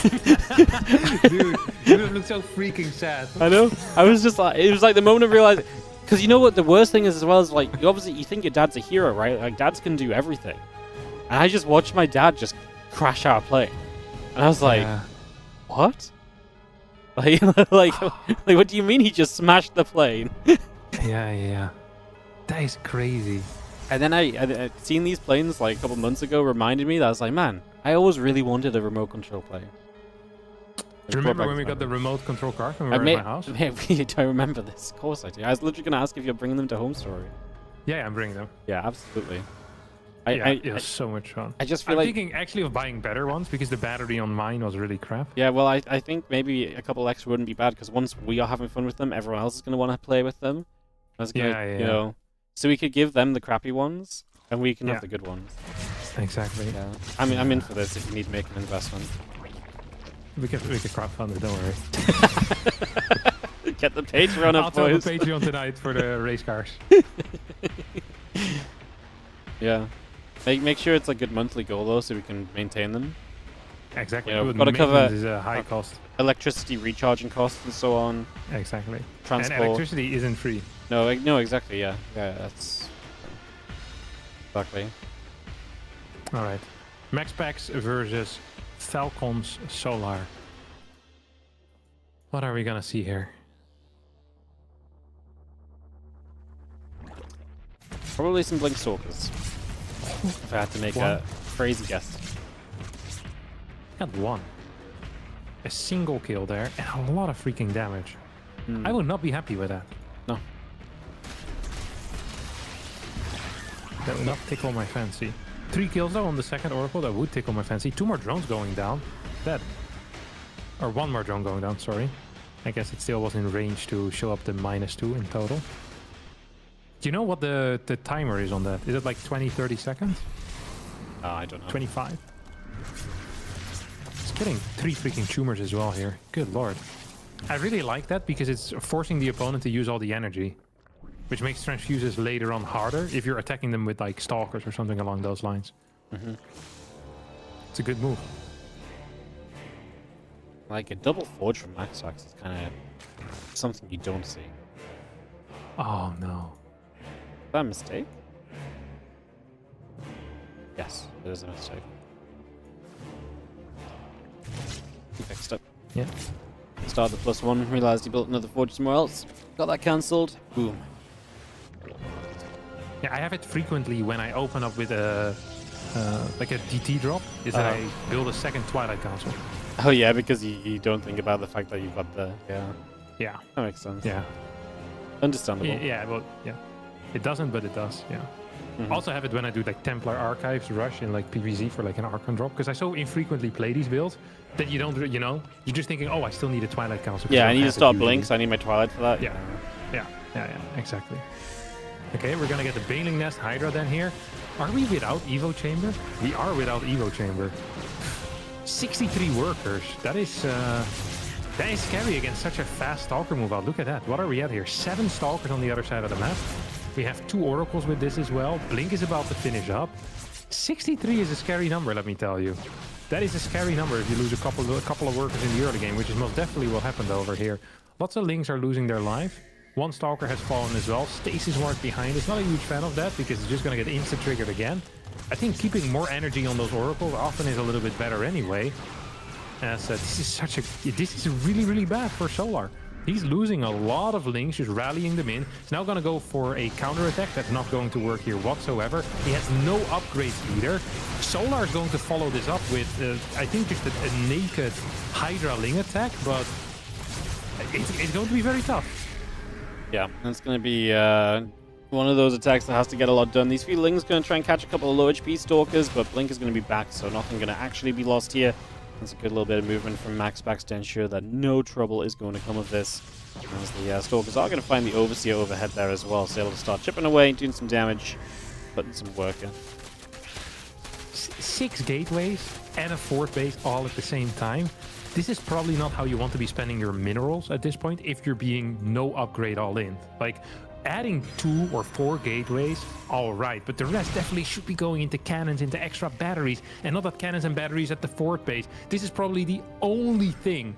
Dude, you would have looked so freaking sad. I know. I was just like, it was like the moment of realizing, because you know what the worst thing is as well is like, you obviously you think your dad's a hero, right? Like dads can do everything, and I just watched my dad just crash our plane, and I was like, Yeah. what? Like, like what do you mean he just smashed the plane? Yeah. That is crazy. And then I seen these planes like a couple months ago reminded me that I was like, man, I always really wanted a remote control plane. Do you remember when we got the remote control car when we were in my house? Do I remember this? Of course I do. I was literally going to ask if you're bringing them to Home Story. Yeah, I'm bringing them. Yeah, absolutely. It was so much fun. I just feel I'm like... thinking actually of buying better ones because the battery on mine was really crap. Yeah, well, I think maybe a couple extra wouldn't be bad because once we are having fun with them, everyone else is going to want to play with them. That's gonna, you know, so we could give them the crappy ones and we can have the good ones. Exactly. Yeah. I mean, I'm in for this if you need to make an investment. We can crowdfund it, don't worry. Get the Patreon I'll up, tell the boys. Patreon tonight for the race cars. Yeah. Make sure it's a good monthly goal though, so we can maintain them. Exactly. You know, Good we've got to cover is a high cost. electricity recharging costs and so on. Exactly. Transport. And electricity isn't free. No, no, exactly. Yeah, that's exactly. All right. Maxpax versus Falcon's Solar. What are we gonna see here? Probably some Blink Stalkers. If I had to make a crazy guess. Got one. A single kill there and a lot of freaking damage. I would not be happy with that. No. That would not tickle my fancy. 3 kills though on the second Oracle, that would tickle my fancy. 2 more drones going down. Dead. Or 1 more drone going down, sorry. I guess it still was in range to show up the -2 in total. Do you know what the timer is on that? Is it like 20, 30 seconds? I don't know. 25? It's getting 3 freaking tumors as well here. Good lord. I really like that because it's forcing the opponent to use all the energy, which makes transfuses later on harder if you're attacking them with like stalkers or something along those lines. It's a good move. Like a double forge from Maxpax is kind of something you don't see. Oh no. Is that a mistake? Yes, it is a mistake. He fixed it. Yeah. Started the +1, realized he built another forge somewhere else. Got that cancelled. Boom. Yeah, I have it frequently when I open up with a like a DT drop, is that I build a second Twilight Council. Oh yeah, because you don't think about the fact that you've got the... Yeah. That makes sense. Yeah. Understandable. Yeah, well, yeah. It doesn't, but it does, yeah. Also have it when I do like Templar Archives Rush in like PvZ for like an Archon drop, because I so infrequently play these builds that you don't, you know, you're just thinking, oh, I still need a Twilight Council. Yeah, I need to start Blink, so I need my Twilight for that. Yeah, exactly. Okay, we're gonna get the Baneling Nest Hydra then here. Are we without Evo Chamber? We are without Evo Chamber. 63 workers. That is scary against such a fast Stalker move out. Look at that. What are we at here? 7 Stalkers on the other side of the map. We have 2 Oracles with this as well. Blink is about to finish up. 63 is a scary number, let me tell you. That is a scary number if you lose a couple of workers in the early game, which is most definitely what happened over here. Lots of Lings are losing their life. 1 Stalker has fallen as well. Stasis Ward behind is not a huge fan of that because it's just going to get insta-triggered again. I think keeping more energy on those Oracles often is a little bit better anyway. As this is really, really bad for Solar. He's losing a lot of Lings, just rallying them in. He's now going to go for a counter-attack. That's not going to work here whatsoever. He has no upgrades either. Solar is going to follow this up with, I think, just a naked Hydra Ling attack, but it's going to be very tough. Yeah, it's going to be one of those attacks that has to get a lot done. These few Lings going to try and catch a couple of low HP Stalkers, but Blink is going to be back, so nothing going to actually be lost here. That's a good little bit of movement from Maxpax to ensure that no trouble is going to come of this. As the Stalkers are going to find the Overseer overhead there as well, so able to start chipping away, doing some damage, putting some work in. 6 gateways and a 4th base all at the same time. This is probably not how you want to be spending your minerals at this point if you're being no upgrade all in. Like, adding 2 or 4 gateways, all right, but the rest definitely should be going into cannons, into extra batteries, and not at cannons and batteries at the fort base. This is probably the only thing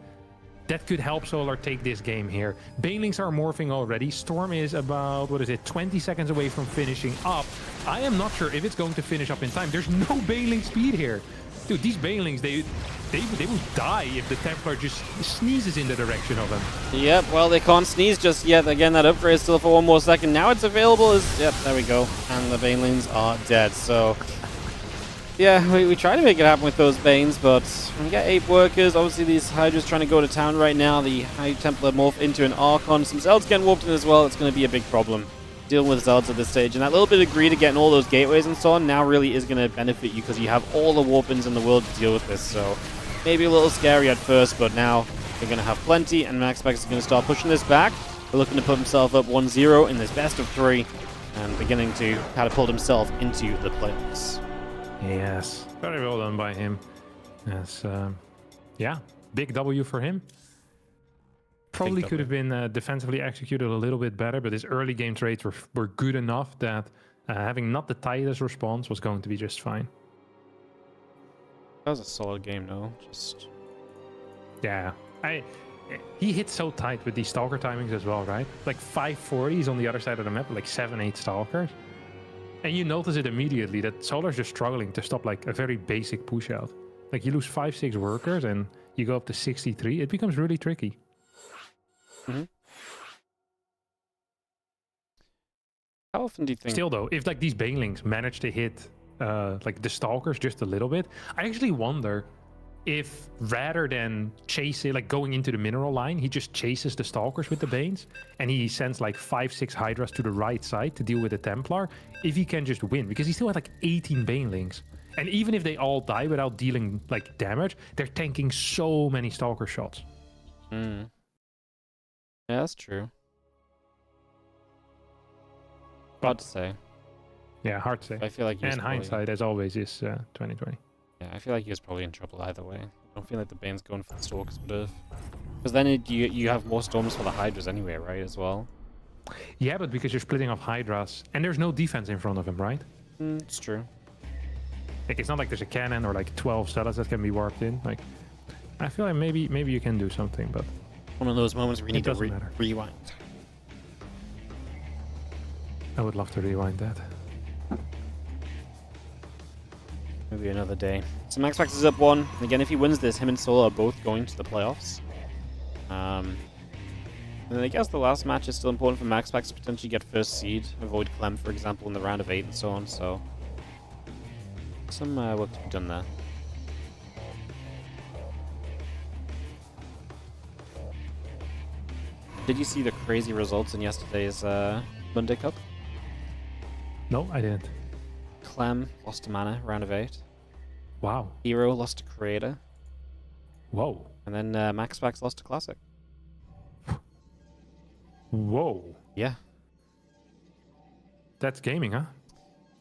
that could help Solar take this game here. Banelings are morphing already. Storm is about, 20 seconds away from finishing up. I am not sure if it's going to finish up in time. There's no Baneling speed here. Dude, these Banelings, they will die if the Templar just sneezes in the direction of them. Yep, well, they can't sneeze just yet. Again, that upgrade is still for 1 more second. Now it's available. Yep, there we go. And the Banelings are dead, so... Yeah, we try to make it happen with those Banes, but we got 8 workers. Obviously, these Hydras trying to go to town right now. The High Templar morph into an Archon. Some Zelds getting warped in as well. It's going to be a big problem dealing with Zelds at this stage. And that little bit of greed of getting all those gateways and so on now really is going to benefit you because you have all the warp-ins in the world to deal with this. So maybe a little scary at first, but now they're going to have plenty. And Maxpax is going to start pushing this back. They're looking to put himself up 1-0 in this best of 3 and beginning to catapult himself into the playoffs. Yes, very well done by him. Yes, yeah, big W for him. Probably could have been defensively executed a little bit better, but his early game trades were good enough that having not the tightest response was going to be just fine. That was a solid game, though. Just yeah, he hit so tight with these Stalker timings as well, right? Like 540s on the other side of the map, like 7-8 Stalkers. And you notice it immediately that Solar's just struggling to stop like a very basic push out. Like you lose 5-6 workers and you go up to 63, it becomes really tricky. Mm-hmm. How often do you think... Still though, if like these Banelings manage to hit like the Stalkers just a little bit, I actually wonder if rather than chasing, like going into the mineral line, he just chases the Stalkers with the Banes and he sends like 5-6 Hydras to the right side to deal with the Templar, if he can just win, because he still had like 18 Banelings. And even if they all die without dealing like damage, they're tanking so many Stalker shots. Yeah, that's true. Hard to say. Yeah, hard to say. I feel like and hindsight, as always, is 2020. Yeah, I feel like he was probably in trouble either way. I don't feel like the Bane's going for the Stalkers would have. Because then you have more Storms for the Hydras anyway, right, as well? Yeah, but because you're splitting off Hydras, and there's no defense in front of him, right? It's true. Like, it's not like there's a cannon or like 12 Zealots that can be warped in. Like, I feel like maybe you can do something, but... One of those moments where you need to rewind. I would love to rewind that. Maybe another day. So Maxpax is up 1. Again, if he wins this, him and Solar are both going to the playoffs. And I guess the last match is still important for Maxpax to potentially get first seed, avoid Clem, for example, in the round of 8 and so on. So some work to be done there. Did you see the crazy results in yesterday's Monday Cup? No, I didn't. Clem lost to Mana, round of 8. Wow. Hero lost to Creator. Whoa. And then Maxpax lost to Classic. Whoa. Yeah. That's gaming, huh?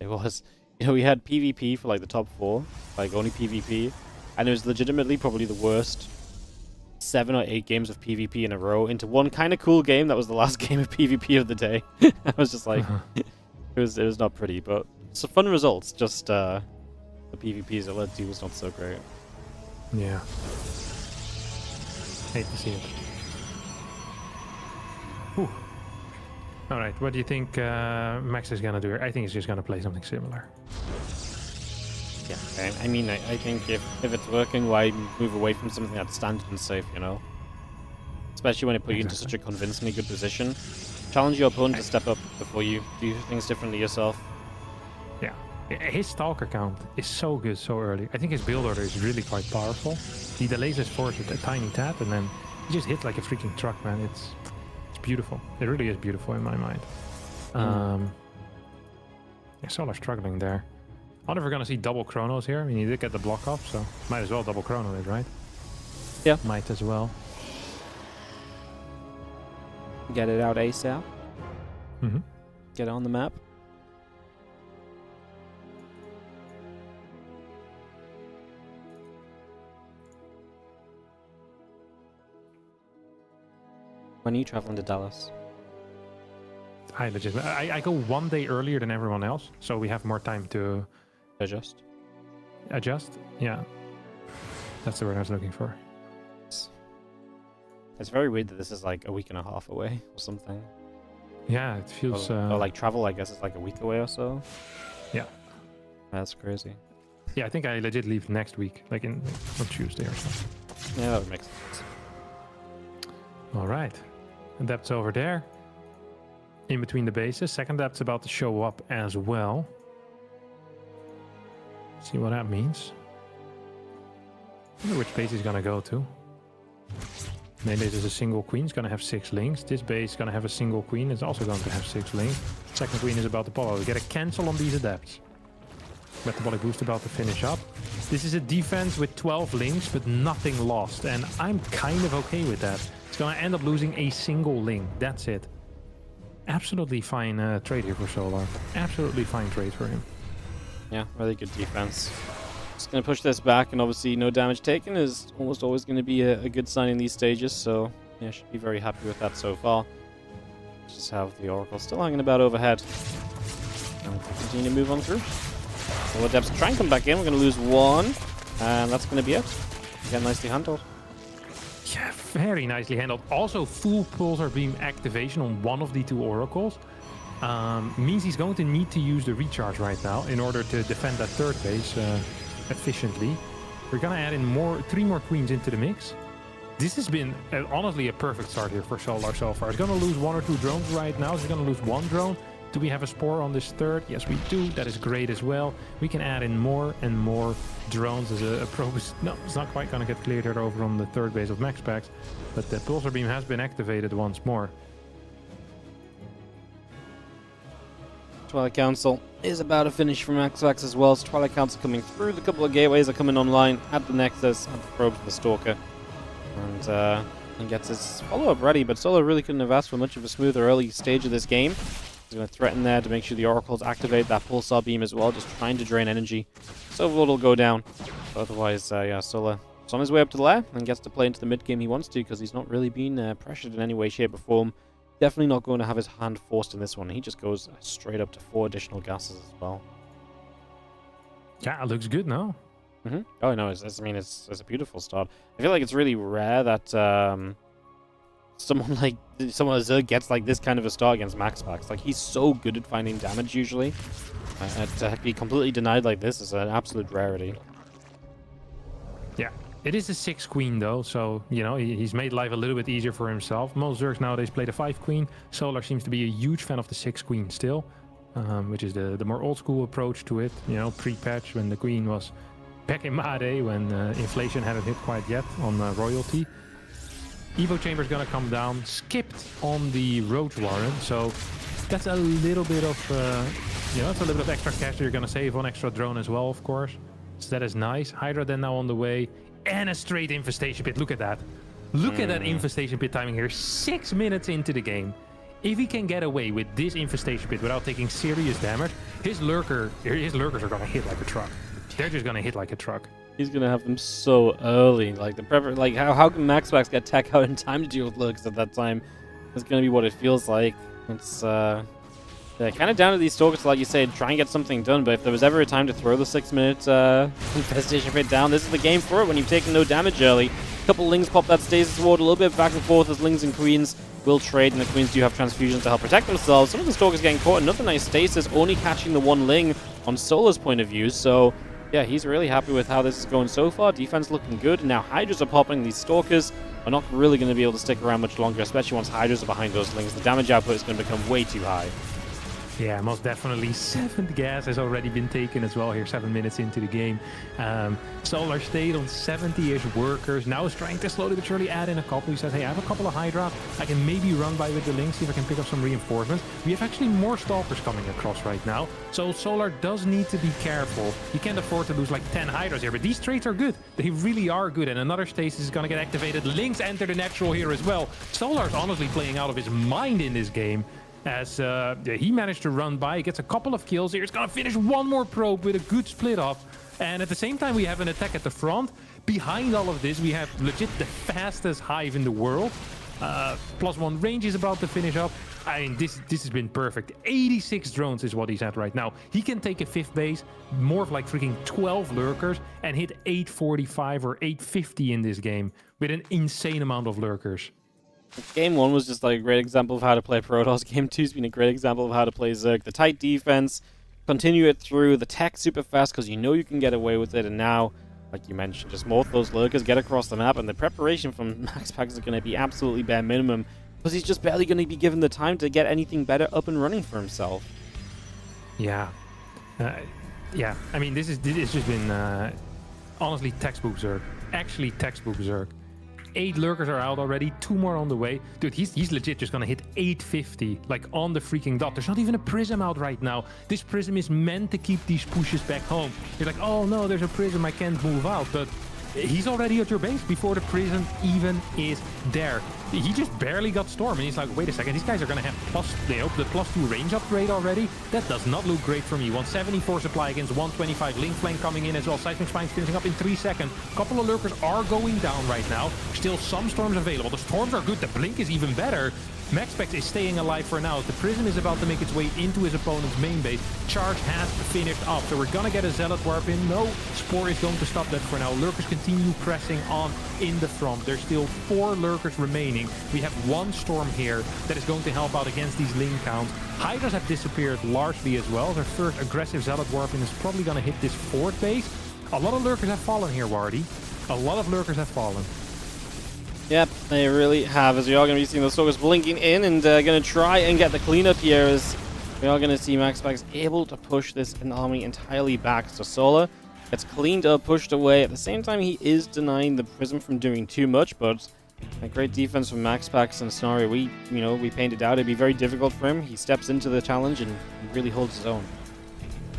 It was. You know, we had PvP for like the top 4, like only PvP, and it was legitimately probably the worst 7 or 8 games of PvP in a row into one kind of cool game that was the last game of PvP of the day. I was just like, it was not pretty, but some fun results. Just the PvPs that led to was not so great. Yeah. Hate to see it. Whew. All right, what do you think Max is gonna do here? I think he's just gonna play something similar. Yeah, I mean, I think if it's working, why move away from something that's standard and safe, you know? Especially when it put you into such a convincingly good position. Challenge your opponent to step up before you do things differently yourself. Yeah. His Stalker count is so good so early. I think his build order is really quite powerful. He delays his force with a tiny tap, and then he just hits like a freaking truck, man. It's beautiful. It really is beautiful in my mind. Yeah, Solar's struggling there. I wonder if we're gonna see double chronos here. I mean, he did get the block off, so might as well double chrono it, right? Yeah. Might as well. Get it out ASAP. Mm-hmm. Get it on the map. When are you traveling to Dallas? I go 1 day earlier than everyone else, so we have more time to Adjust. adjust. Yeah, that's the word I was looking for. It's very weird that this is like a week and a half away or something. Yeah, it feels. Or like travel, I guess it's like a week away or so. Yeah. That's crazy. Yeah, I think I legit leave next week, like on Tuesday or something. Yeah, that would make sense. All right, Adept's over there, in between the bases. Second Adept's about to show up as well. See what that means. I wonder which base he's gonna go to. Main base is a single queen. It's gonna have 6 links. This base is gonna have a single queen. It's also going to have 6 links. Second queen is about to follow. We get a cancel on these Adepts. Metabolic boost about to finish up. This is a defense with 12 links, but nothing lost. And I'm kind of okay with that. It's going to end up losing a single link. That's it. Absolutely fine trade here for Solar. Absolutely fine trade for him. Yeah, really good defense. Just going to push this back, and obviously no damage taken is almost always going to be a good sign in these stages. So, yeah, should be very happy with that so far. Just have the Oracle still hanging about overhead. And we'll continue to move on through. So Adepts try and come back in. We're going to lose 1, and that's going to be it. Again, nicely handled. Yeah, very nicely handled. Also, full pulsar beam activation on one of the 2 oracles. Means he's going to need to use the recharge right now in order to defend that third base efficiently. We're going to add in 3 more queens into the mix. This has been honestly a perfect start here for Solar so far. He's going to lose 1 or 2 drones right now. He's going to lose 1 drone. Do we have a spore on this third? Yes, we do. That is great as well. We can add in more and more drones as a probe. No, it's not quite going to get cleared here over on the third base of Maxpax, but the pulsar beam has been activated once more. Twilight Council is about to finish from Maxpax as well. So Twilight Council coming through. The couple of gateways are coming online at the Nexus, at the probe for the Stalker. And he gets his follow-up ready, but Solo really couldn't have asked for much of a smoother early stage of this game. He's going to threaten there to make sure the Oracles activate that Pulsar Beam as well, just trying to drain energy. So Overlord will go down. But otherwise, yeah, Solar is on his way up to the lair and gets to play into the mid-game he wants to because he's not really been pressured in any way, shape, or form. Definitely not going to have his hand forced in this one. He just goes straight up to 4 additional gases as well. Yeah, it looks good now. Mm-hmm. Oh, no, it's a beautiful start. I feel like it's really rare that someone like Zerg gets like this kind of a start against Maxpax. Like, he's so good at finding damage usually. To be completely denied like this is an absolute rarity. Yeah, it is a 6 queen though, so you know he's made life a little bit easier for himself. Most Zergs nowadays play the 5 queen. Solar seems to be a huge fan of the 6 queen still, which is the more old school approach to it. You know, pre-patch when the queen was back in my day when inflation hadn't hit quite yet on royalty. Evo Chamber's gonna come down, skipped on the Roach Warren, so that's a little bit of, that's a little bit of extra cash that you're gonna save on extra drone as well, of course. So that is nice. Hydra then now on the way, and a straight infestation pit. Look at that. Look at that infestation pit timing here. 6 minutes into the game. If he can get away with this infestation pit without taking serious damage, his lurkers are gonna hit like a truck. They're just gonna hit like a truck. He's gonna have them so early. Like how can Maxpax get tech out in time to deal with lurks at that time? It's gonna be what it feels like. It's yeah, kind of down to these stalkers, like you said, try and get something done. But if there was ever a time to throw the 6-minute infestation pit down, this is the game for it. When you've taken no damage early, a couple lings pop that stasis ward, a little bit back and forth as lings and queens will trade, and the queens do have transfusions to help protect themselves. Some of the stalkers getting caught. Another nice stasis, only catching the 1 ling on Solar's point of view. So yeah, he's really happy with how this is going so far. Defense looking good. Now Hydras are popping. These Stalkers are not really going to be able to stick around much longer, especially once Hydras are behind those lings. The damage output is going to become way too high. Yeah, most definitely. 7th gas has already been taken as well here, 7 minutes into the game. Solar stayed on 70-ish workers. Now is trying to slowly but surely add in a couple. He says, hey, I have a couple of Hydra. I can maybe run by with the links, see if I can pick up some reinforcements. We have actually more Stalkers coming across right now. So Solar does need to be careful. He can't afford to lose like 10 Hydras here, but these trades are good. They really are good. And another stasis is going to get activated. Links enter the natural here as well. Solar's honestly playing out of his mind in this game. As he managed to run by, gets a couple of kills here. He's going to finish 1 more probe with a good split up. And at the same time, we have an attack at the front. Behind all of this, we have legit the fastest hive in the world. +1 range is about to finish up. I mean, this has been perfect. 86 drones is what he's at right now. He can take a 5th base, more of like freaking 12 lurkers, and hit 845 or 850 in this game with an insane amount of lurkers. Game 1 was just like a great example of how to play Protoss. Game 2's been a great example of how to play Zerg. The tight defense, continue it through, the tech super fast because you know you can get away with it, and now, like you mentioned, just more of those lurkers get across the map, and the preparation from Maxpax is going to be absolutely bare minimum because he's just barely going to be given the time to get anything better up and running for himself. Yeah. Yeah, I mean, this has just been honestly textbook Zerg. Actually textbook Zerg. 8 lurkers are out already, 2 more on the way. Dude, he's legit just gonna hit 850, like on the freaking dot. There's not even a prism out right now. This prism is meant to keep these pushes back home. You're like, oh no, there's a prism, I can't move out. But he's already at your base before the prism even is there. He just barely got storm, and he's like, wait a second, these guys are gonna have the +2 range upgrade already? That does not look great for me. 174 supply against 125. Link flank coming in as well. Seismic Spine's finishing up in 3 seconds. Couple of lurkers are going down right now. Still some storms available. The storms are good. The blink is even better. Maxpax is staying alive for now. The prism is about to make its way into his opponent's main base. Charge has finished up, so we're gonna get a Zealot warp in. No, Spore is going to stop that for now. Lurkers continue pressing on in the front. There's still 4 lurkers remaining. We have 1 storm here that is going to help out against these link counts. Hydras have disappeared largely as well. Their first aggressive Zealot warp in is probably gonna hit this 4th base. A lot of lurkers have fallen here, Wardy. A lot of lurkers have fallen. Yep, they really have, as we are going to be seeing the Stalkers blinking in and going to try and get the cleanup here, as we are going to see Maxpax able to push this army entirely back. So Solar gets cleaned up, pushed away. At the same time, he is denying the Prism from doing too much, but a great defense from Maxpax in a scenario we painted out. It'd be very difficult for him. He steps into the challenge and really holds his own.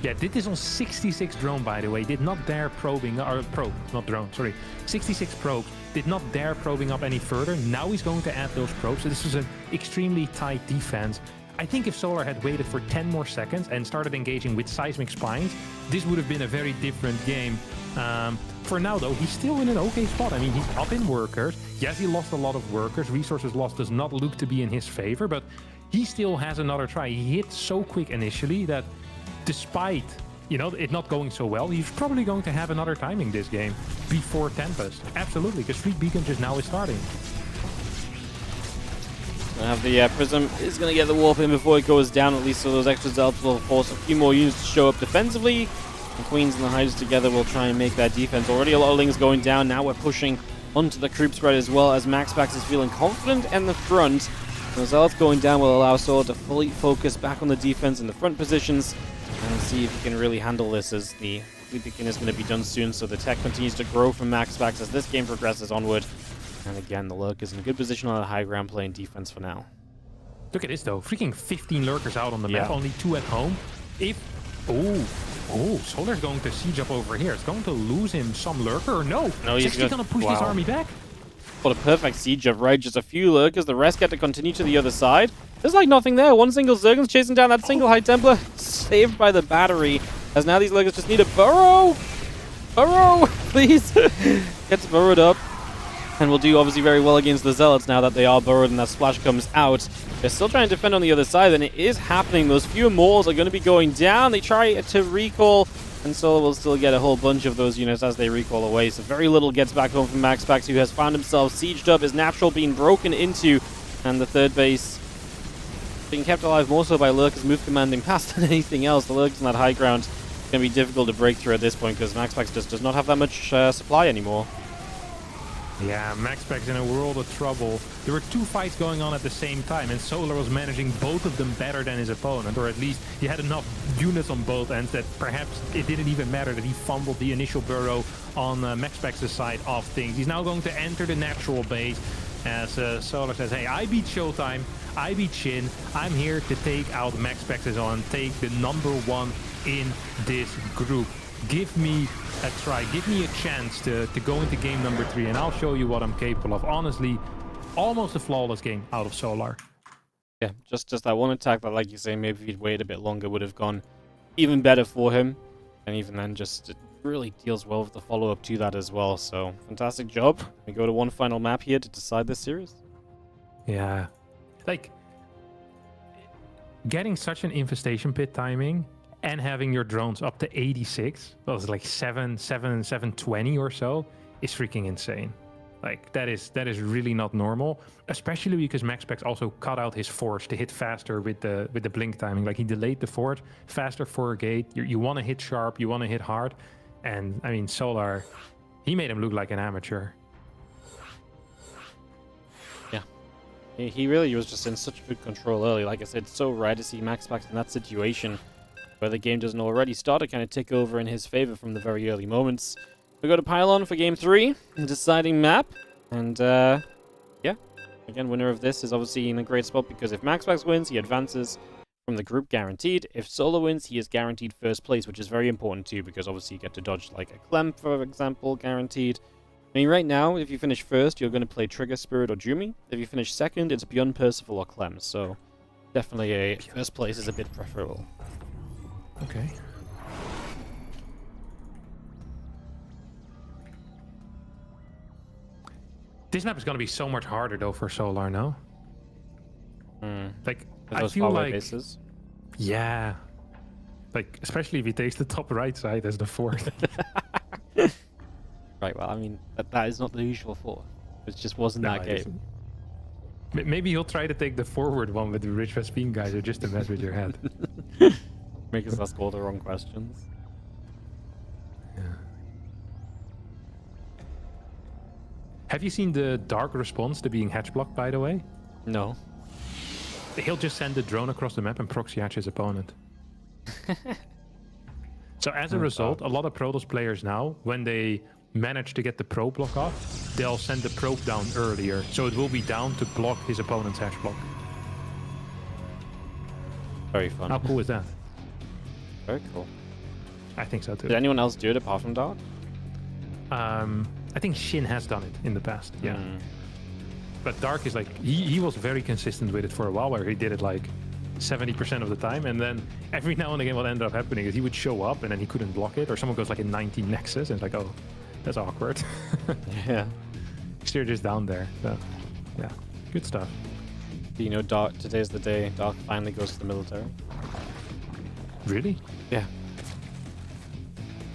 Yeah, did this on 66 drone, by the way. Did not dare probing, or probe, not drone, sorry. 66 probes. Did not dare probing up any further. Now he's going to add those probes. So this is an extremely tight defense. I think if Solar had waited for 10 more seconds and started engaging with Seismic Spines, this would have been a very different game. For now, though, he's still in an okay spot. I mean, he's up in workers. Yes, he lost a lot of workers. Resources lost does not look to be in his favor, but he still has another try. He hit so quick initially that despite, it not going so well, he's probably going to have another timing this game before Tempest. Absolutely, because Fleet Beacon just now is starting. Have the Prism is going to get the warp in before it goes down, at least, so those extra Zealots will force a few more units to show up defensively. The Queens and the Hydras together will try and make that defense. Already a lot of Lings going down. Now we're pushing onto the creep spread as well, as Maxpax is feeling confident in the front. The Zealots going down will allow Solar to fully focus back on the defense in the front positions and see if he can really handle this, as the Fleet Beacon is going to be done soon, so the tech continues to grow from Maxpax as this game progresses onward. And again, the Lurk is in a good position on the high ground playing defense for now. Look at this, though. Freaking 15 lurkers out on the map, only 2 at home. Oh, Solar's going to siege up over here. It's going to lose him some lurker, or no? He's actually going to push this army back. What a perfect siege of, right? Just a few lurkers. The rest get to continue to the other side. There's like nothing there. One single Zerg's chasing down that single High Templar. Saved by the battery. As now these lurkers just need a burrow. Burrow, please. Gets burrowed up. And will do obviously very well against the Zealots now that they are burrowed and that splash comes out. They're still trying to defend on the other side, and it is happening. Those few Mauls are going to be going down. They try to recall, and Solar will still get a whole bunch of those units as they recall away. So very little gets back home from Maxpax, who has found himself sieged up, his natural being broken into, and the 3rd base being kept alive more so by Lurkers move commanding past than anything else. The Lurkers on that high ground is going to be difficult to break through at this point because Maxpax just does not have that much supply anymore. Yeah, Maxpax in a world of trouble. There were 2 fights going on at the same time, and Solar was managing both of them better than his opponent, or at least he had enough units on both ends that perhaps it didn't even matter that he fumbled the initial burrow on Maxpax's side of things. He's now going to enter the natural base as Solar says, hey, I beat Showtime, I beat Shin, I'm here to take out Maxpax's on, take the #1 in this group. Give me a try, give me a chance to go into game number 3, and I'll show you what I'm capable of. Honestly, almost a flawless game out of Solar. Yeah, just that one attack that, like you say, maybe if he'd waited a bit longer would have gone even better for him. And even then, just it really deals well with the follow-up to that as well. So, fantastic job. We go to one final map here to decide this series. Yeah. Like, getting such an infestation pit timing and having your drones up to 86, well, it's like 720 or so, is freaking insane. Like, that is really not normal, especially because Maxpax also cut out his forge to hit faster with the blink timing. Like, he delayed the forge, faster for a gate. You want to hit sharp, you want to hit hard. And, I mean, Solar, he made him look like an amateur. Yeah. He really was just in such good control early. Like I said, it's so rare to see Maxpax in that situation where the game doesn't already start to kind of take over in his favor from the very early moments. We go to Pylon for Game 3, the deciding map. And, yeah. Again, winner of this is obviously in a great spot because if Maxpax wins, he advances from the group guaranteed. If Solo wins, he is guaranteed first place, which is very important too because obviously you get to dodge like a Clem, for example, guaranteed. I mean, right now, if you finish first, you're going to play Trigger, Spirit, or Jumi. If you finish second, it's Beyond, Percival, or Clem. So, definitely a first place is a bit preferable. Okay. This map is going to be so much harder, though, for Solar, no? Like, I feel like... bases. Yeah. Like, especially if he takes the top right side as the fourth. Right, well, I mean, that is not the usual fourth. It just wasn't that game. Maybe he'll try to take the forward one with the Rich Vespine guys, or just to mess with your head. Make us ask all the wrong questions. Yeah. Have you seen the Dark response to being hatch blocked, by the way? No. He'll just send the drone across the map and proxy hatch his opponent. So as a result, a lot of Protoss players now, when they manage to get the probe block off, they'll send the probe down earlier. So it will be down to block his opponent's hatch block. Very fun. How cool is that? Very cool. I think so too. Did anyone else do it apart from Dark? I think Shin has done it in the past, yeah. But Dark is like, he was very consistent with it for a while, where he did it like 70% of the time, and then every now and again what ended up happening is he would show up and then he couldn't block it, or someone goes like a 90 Nexus and it's like, oh, that's awkward. Yeah. Steer just down there. So, yeah, good stuff. You know, Dark, today's the day Dark finally goes to the military. Really? Yeah.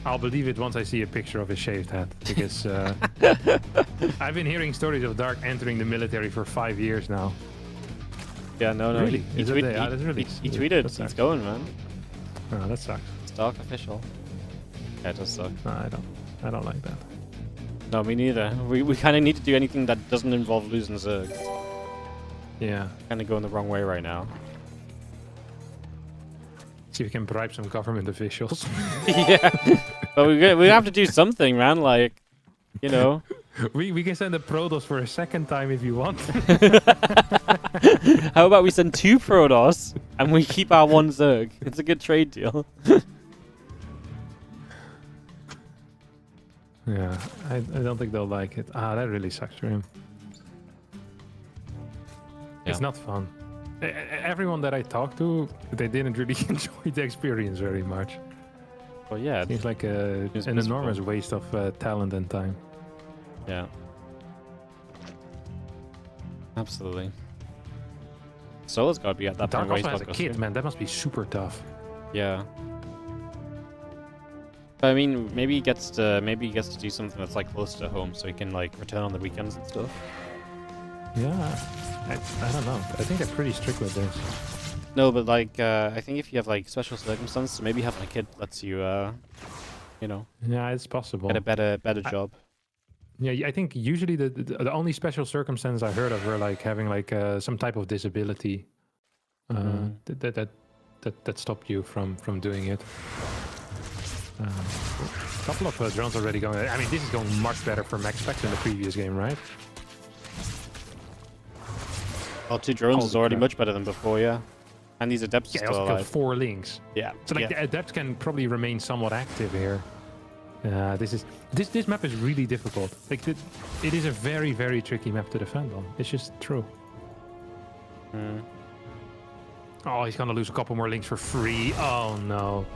I'll believe it once I see a picture of his shaved head, because I've been hearing stories of Dark entering the military for 5 years now. Yeah, no. Really? He tweeted, he's going, man. Oh, that sucks. It's Dark official. Yeah, it does suck. No, I don't like that. No, me neither. We kind of need to do anything that doesn't involve losing Zerg. Yeah. Kind of going the wrong way right now. See if we can bribe some government officials. Yeah. But we have to do something, man. Like, you know. We can send a Protoss for a second time if you want. How about we send 2 Protoss and we keep our 1 Zerg? It's a good trade deal. Yeah, I don't think they'll like it. Ah, that really sucks for him. Yeah. It's not fun. Everyone that I talked to, they didn't really enjoy the experience very much. Well, yeah. It seems like an enormous waste of talent and time. Yeah. Absolutely. Solo's got to be at that Dark point. Also has a kid, man. That must be super tough. Yeah. But I mean, maybe he gets to do something that's like close to home, so he can like return on the weekends and stuff. Yeah. I don't know. I think they're pretty strict with this. No, but like I think if you have like special circumstances, maybe having a kid lets you, you know. Yeah, it's possible. Get a better job. Yeah, I think usually the only special circumstances I heard of were like having like some type of disability that stopped you from doing it. A couple of drones already going. I mean, this is going much better for Maxpax than the previous game, right? Well, 2 drones is already much better than before, yeah. And these adepts yeah, still also alive. 4 links. Yeah. So like the adepts can probably remain somewhat active here. This map is really difficult. Like it is a very, very tricky map to defend on. It's just true. Oh, he's gonna lose a couple more links for free. Oh no.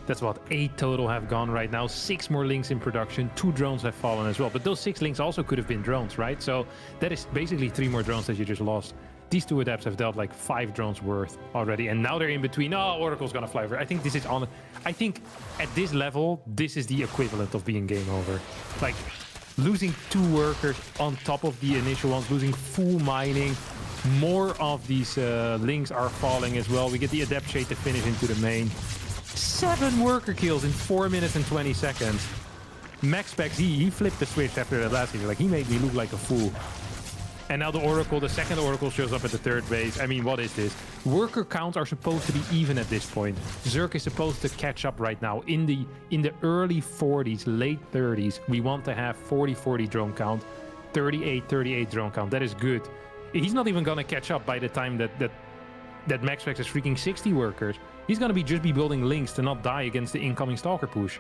That's what 8 total have gone right now. 6 more links in production. 2 drones have fallen as well. But those 6 links also could have been drones, right? So that is basically 3 more drones that you just lost. These 2 adepts have dealt like 5 drones worth already, and now they're in between. Oh, Oracle's gonna fly over. I think this is on. I think at this level, this is the equivalent of being game over. Like losing 2 workers on top of the initial ones, losing full mining. More of these links are falling as well. We get the adept shade to finish into the main. 7 worker kills in 4 minutes and 20 seconds. Maxpax, he flipped the switch after that last game. Like, he made me look like a fool. And now the Oracle, the second Oracle shows up at the 3rd base. I mean, what is this? Worker counts are supposed to be even at this point. Zerk is supposed to catch up right now. In the early 40s, late 30s, we want to have 40-40 drone count, 38-38 drone count. That is good. He's not even going to catch up by the time that Maxpax is freaking 60 workers. He's going to just be building links to not die against the incoming Stalker push.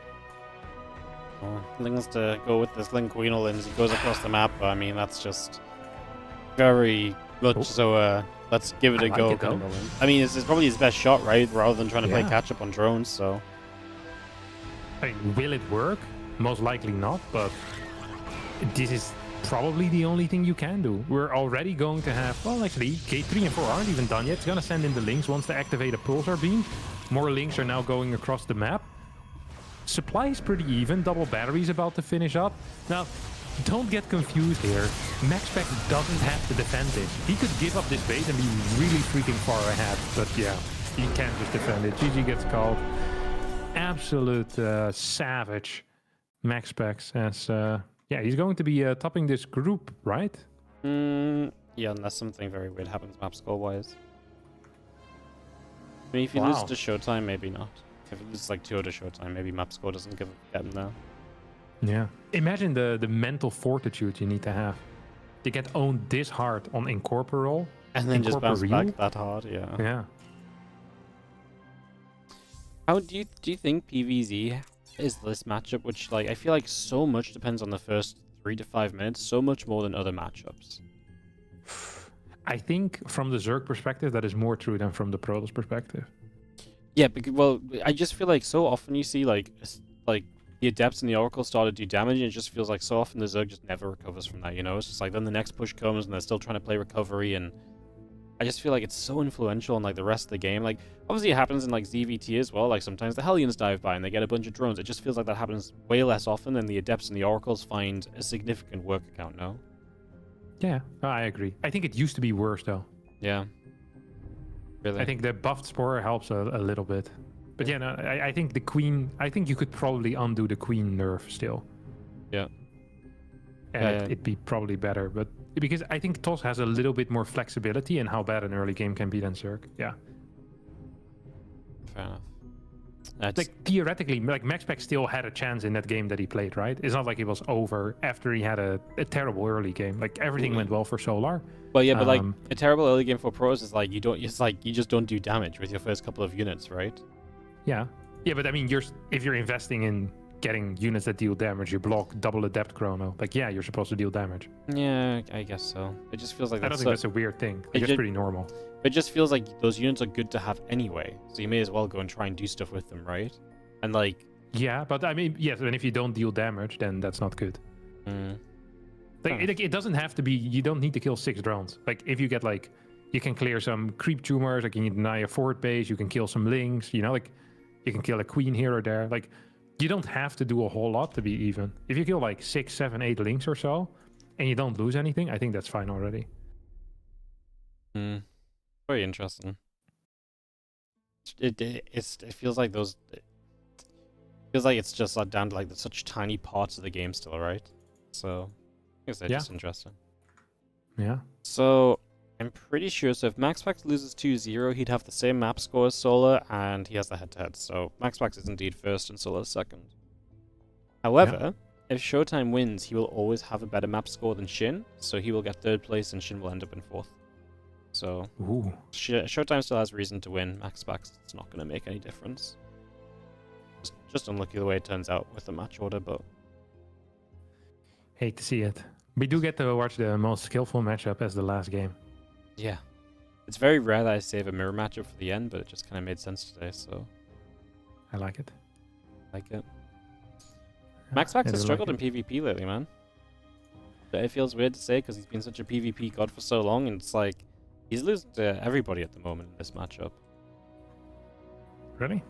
Well, links to go with this link Queenal and he goes across the map. I mean, that's just very much so let's give it a go. I mean, it's probably his best shot, right? Rather than trying to play catch up on drones, so. I mean, will it work? Most likely not, but this is probably the only thing you can do. We're already going to have, well, actually, gate 3 and 4 aren't even done yet. It's going to send in the links once they activate a pulsar beam. More links are now going across the map. Supply is pretty even. Double batteries about to finish up. Now, don't get confused here. Maxpax doesn't have to defend this. He could give up this base and be really freaking far ahead. But yeah, he can't just defend it. GG gets called. Absolute savage. Maxpax as... yeah, he's going to be topping this group, right? Yeah, unless something very weird happens map score-wise. I mean, if you lose to Showtime, maybe not. If it loses like 2 to Showtime, maybe map score doesn't get him there. Yeah. Imagine the mental fortitude you need to have to get owned this hard on Incorporeal. And then just bounce back that hard, yeah. Yeah. How do you think PvZ is this matchup, which like I feel like so much depends on the first 3 to 5 minutes, so much more than other matchups? I think from the Zerg perspective, that is more true than from the Protoss perspective. Yeah, because, well, I just feel like so often you see like the Adepts and the Oracle start to do damage, and it just feels like so often the Zerg just never recovers from that, you know? It's just like then the next push comes and they're still trying to play recovery, and I just feel like it's so influential on like the rest of the game. Like, obviously it happens in like ZVT as well, like sometimes the Hellions dive by and they get a bunch of drones. It just feels like that happens way less often than the Adepts and the Oracles find a significant work account, no? Yeah, I agree. I think it used to be worse though. Yeah. Really? I think the buffed Spore helps a little bit. But yeah, no, I think the Queen, I think you could probably undo the Queen nerf still. Yeah. And it'd be probably better, but because I think TOS has a little bit more flexibility in how bad an early game can be than Zerg. Yeah. Fair enough. Like theoretically, like Maxpax still had a chance in that game that he played, right? It's not like it was over after he had a terrible early game. Like everything went well for Solar. Well, yeah, but like a terrible early game for pros is like you just don't do damage with your first couple of units, right? Yeah. Yeah, but I mean, if you're investing in getting units that deal damage, you block double adept chrono. Like, yeah, you're supposed to deal damage. Yeah, I guess so. It just feels like I don't think that's a weird thing. Like, it's pretty normal. It just feels like those units are good to have anyway, so you may as well go and try and do stuff with them, right? And like... Yeah, but I mean, yes, and if you don't deal damage, then that's not good. Like, it doesn't have to be... You don't need to kill 6 drones. Like, if you get, like... You can clear some creep tumors, like you can deny a forward base, you can kill some links, you know, like... You can kill a queen here or there. Like, you don't have to do a whole lot to be even. If you kill, like, 6, 7, 8 links or so, and you don't lose anything, I think that's fine already. Very interesting. It feels like those... It feels like it's just down to, like, such tiny parts of the game still, right? So, I guess that's just interesting. Yeah. So, I'm pretty sure, so if Maxpax loses 2-0, he'd have the same map score as Solar, and he has the head-to-head. So, Maxpax is indeed first and Solar second. However, if Showtime wins, he will always have a better map score than Shin, so he will get 3rd place and Shin will end up in 4th. So, Showtime still has reason to win. Maxpax, it's not going to make any difference. Just unlucky the way it turns out with the match order, but... Hate to see it. We do get to watch the most skillful matchup as the last game. Yeah. It's very rare that I save a mirror matchup for the end, but it just kind of made sense today, so... I like it. Like it. Maxpax has I struggled like in PvP lately, man. It feels weird to say because he's been such a PvP god for so long, and it's like he's losing to everybody at the moment in this matchup. Really?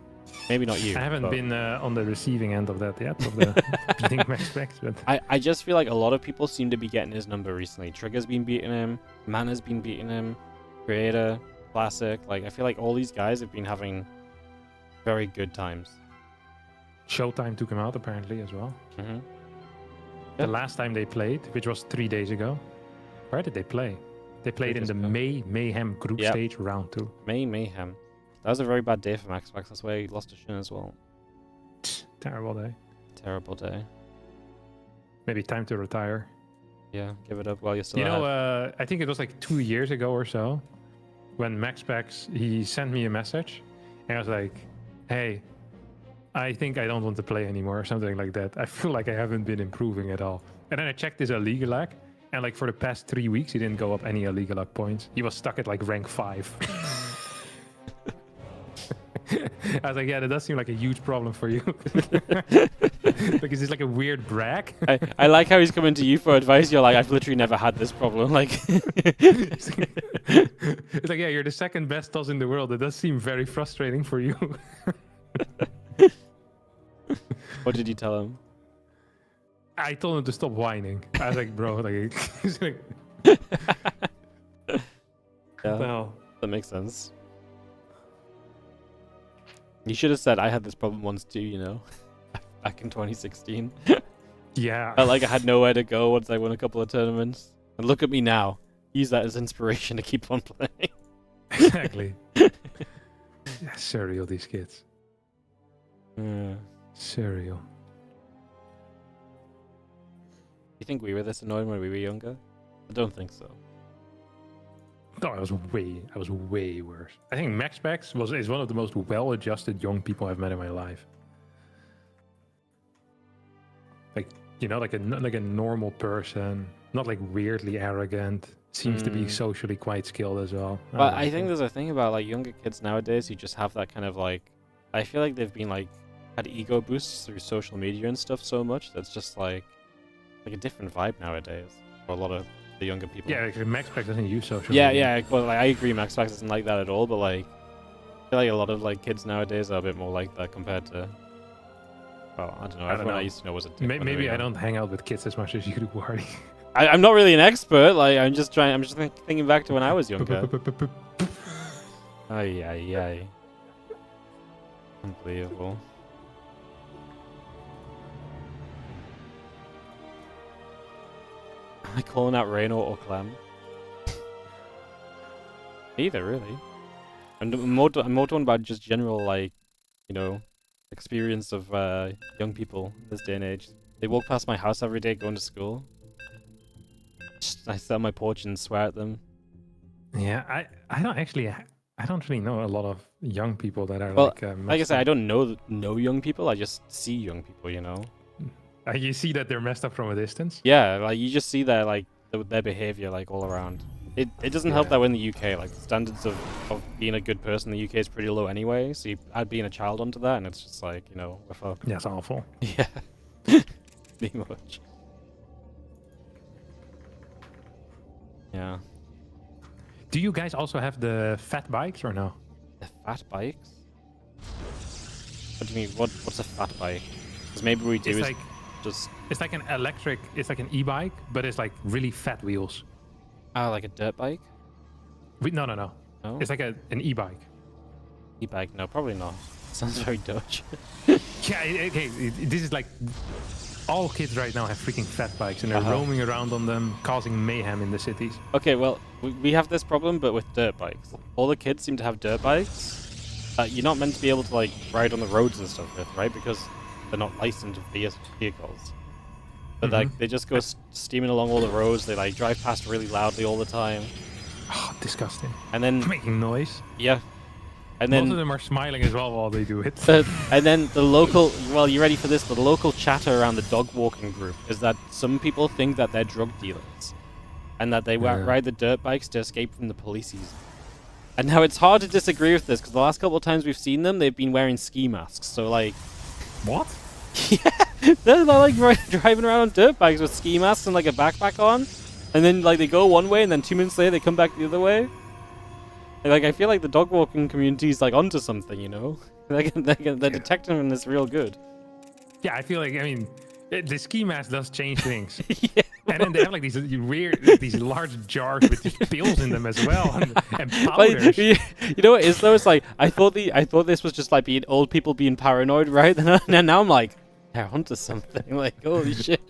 Maybe not you. I haven't but been on the receiving end of that yet, of the beating Maxpax, but I just feel like a lot of people seem to be getting his number recently. Trigger's been beating him, Mana's been beating him, Creator, Classic. Like I feel like all these guys have been having very good times. Showtime took him out apparently as well. Mm-hmm. The last time they played, which was 3 days ago. Where did they play? They played in the Mayhem group stage round 2. Mayhem. That was a very bad day for Maxpax. That's why he lost to Shin as well. Terrible day. Terrible day. Maybe time to retire. Yeah, give it up while you're still You ahead. know, I think it was like 2 years ago or so, when Maxpax, he sent me a message, and I was like, hey, I think I don't want to play anymore, or something like that. I feel like I haven't been improving at all. And then I checked his illegal lag, and like for the past 3 weeks, he didn't go up any illegal lag points. He was stuck at like rank 5. I was like, yeah, that does seem like a huge problem for you. Like, is this like a weird brag? I like how he's coming to you for advice. You're like, I've literally never had this problem. Like, It's like, yeah, you're the second best toss in the world. It does seem very frustrating for you. what did you tell him? I told him to stop whining. I was like, bro, like, he's like, Yeah, well, that makes sense. You should have said I had this problem once too, you know, back in 2016. yeah. Felt like I had nowhere to go once I won a couple of tournaments. And look at me now. Use that as inspiration to keep on playing. Exactly. Yeah, surreal, these kids. Yeah. Surreal. You think we were this annoying when we were younger? I don't think so. No, I was way worse. I think Maxpax is one of the most well-adjusted young people I've met in my life. Like, you know, like a normal person, not like weirdly arrogant. Seems to be socially quite skilled as well. But I think there's a thing about like younger kids nowadays who just have that kind of like, I feel like they've been like had ego boosts through social media and stuff so much that's just like a different vibe nowadays for a lot of the younger people. Yeah, like Maxpax doesn't use social Yeah, media. yeah. Well, like, I agree. Maxpax isn't like that at all. But like, I feel like a lot of like kids nowadays are a bit more like that compared to. Well, I don't know. Everyone I used to know was a. Dick when they were Maybe I young. don't hang out with kids as much as you do, Wardy. I'm not really an expert. Like, I'm just thinking back to when I was younger. Ay, ay, ay. Unbelievable. Am I calling out Reno or Clem? Either, really. I'm more talking about just general, like, you know, experience of young people in this day and age. They walk past my house every day going to school. I sit on my porch and swear at them. Yeah, I don't really know a lot of young people that are Well, like. like I said, I don't know young people. I just see young people, you know. You see that they're messed up from a distance. Yeah, like you just see their like their behavior like all around. It doesn't help that we're in the UK. Like the standards of being a good person in the UK is pretty low anyway. So you add being a child onto that, and it's just like, you know, we're fucked. Yeah, it's awful. Yeah, pretty much. Yeah. Do you guys also have the fat bikes or no? The fat bikes? What do you mean? What's a fat bike? Because maybe we do It's is like just it's like an electric. It's like an e-bike, but it's like really fat wheels. like a dirt bike. No. No, It's like an e-bike. e-bike. No, probably not. Sounds very Dutch. Yeah. Okay. This is like all kids right now have freaking fat bikes, and they're roaming around on them, causing mayhem in the cities. Okay, well, we have this problem, but with dirt bikes. All the kids seem to have dirt bikes that you're not meant to be able to like ride on the roads and stuff with, right? Because they're not licensed vehicles. But like they just go steaming along all the roads. They like drive past really loudly all the time. Oh, disgusting. And then Making noise. yeah, and Most of then them are smiling as well while they do it. and then the local. Well, you ready for this? The local chatter around the dog walking group is that some people think that they're drug dealers, and that they ride the dirt bikes to escape from the policies. And now it's hard to disagree with this because the last couple of times we've seen them, they've been wearing ski masks. So like, What? Yeah, they're like driving around on dirt bikes with ski masks and like a backpack on, and then like they go one way, and then 2 minutes later they come back the other way. Like I feel like the dog walking community is like onto something, you know? They're detecting this real good. Yeah, I feel like, I mean, the ski mask does change things. Yeah. And then they have like these weird, these large jars with these pills in them as well, and powders. You know what it is though? It's like I thought this was just like being old people being paranoid, right? And now I'm like, they're onto something. Like, holy shit.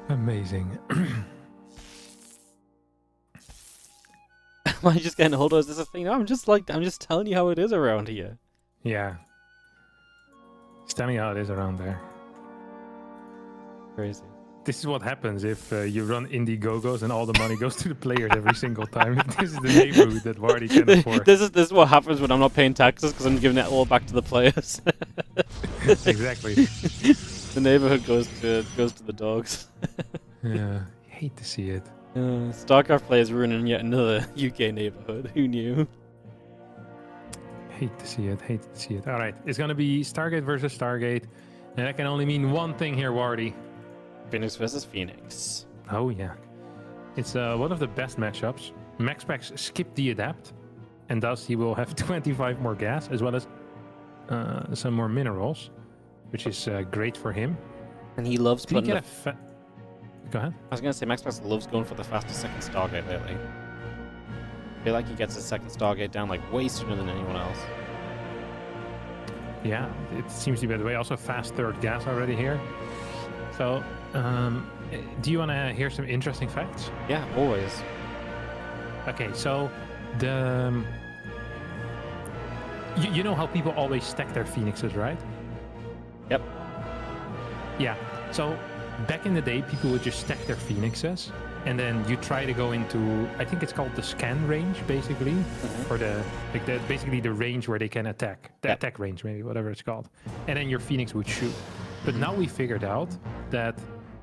Amazing. Am I just getting hold of? Is this a thing? No, I'm just telling you how it is around here. Yeah. Just tell me how it is around there. Crazy. This is what happens if you run Indiegogos and all the money goes to the players every single time. This is the neighborhood that Wardy can afford. This is what happens when I'm not paying taxes because I'm giving it all back to the players. Exactly. The neighborhood goes to the dogs. Yeah, hate to see it. StarCraft players ruining yet another UK neighborhood. Who knew? Hate to see it. Hate to see it. All right, it's gonna be Stargate versus Stargate, and that can only mean one thing here, Wardy. Phoenix versus Phoenix. Oh yeah, it's one of the best matchups. Maxpax skipped the adapt, and thus he will have 25 more gas as well as some more minerals, which is great for him. And he loves Did he putting. get Go ahead. I was gonna say Maxpax loves going for the fastest second Stargate lately. I feel like he gets his second Stargate down like way sooner than anyone else. Yeah, it seems to be the way. Also, fast third gas already here. So, do you want to hear some interesting facts? Yeah, always. Okay, so the you know how people always stack their phoenixes, right? Yep. Yeah. So back in the day, people would just stack their phoenixes, and then you try to go into, I think it's called the scan range, basically, or basically the range where they can attack, the attack range, maybe, whatever it's called, and then your phoenix would shoot. But now we figured out that,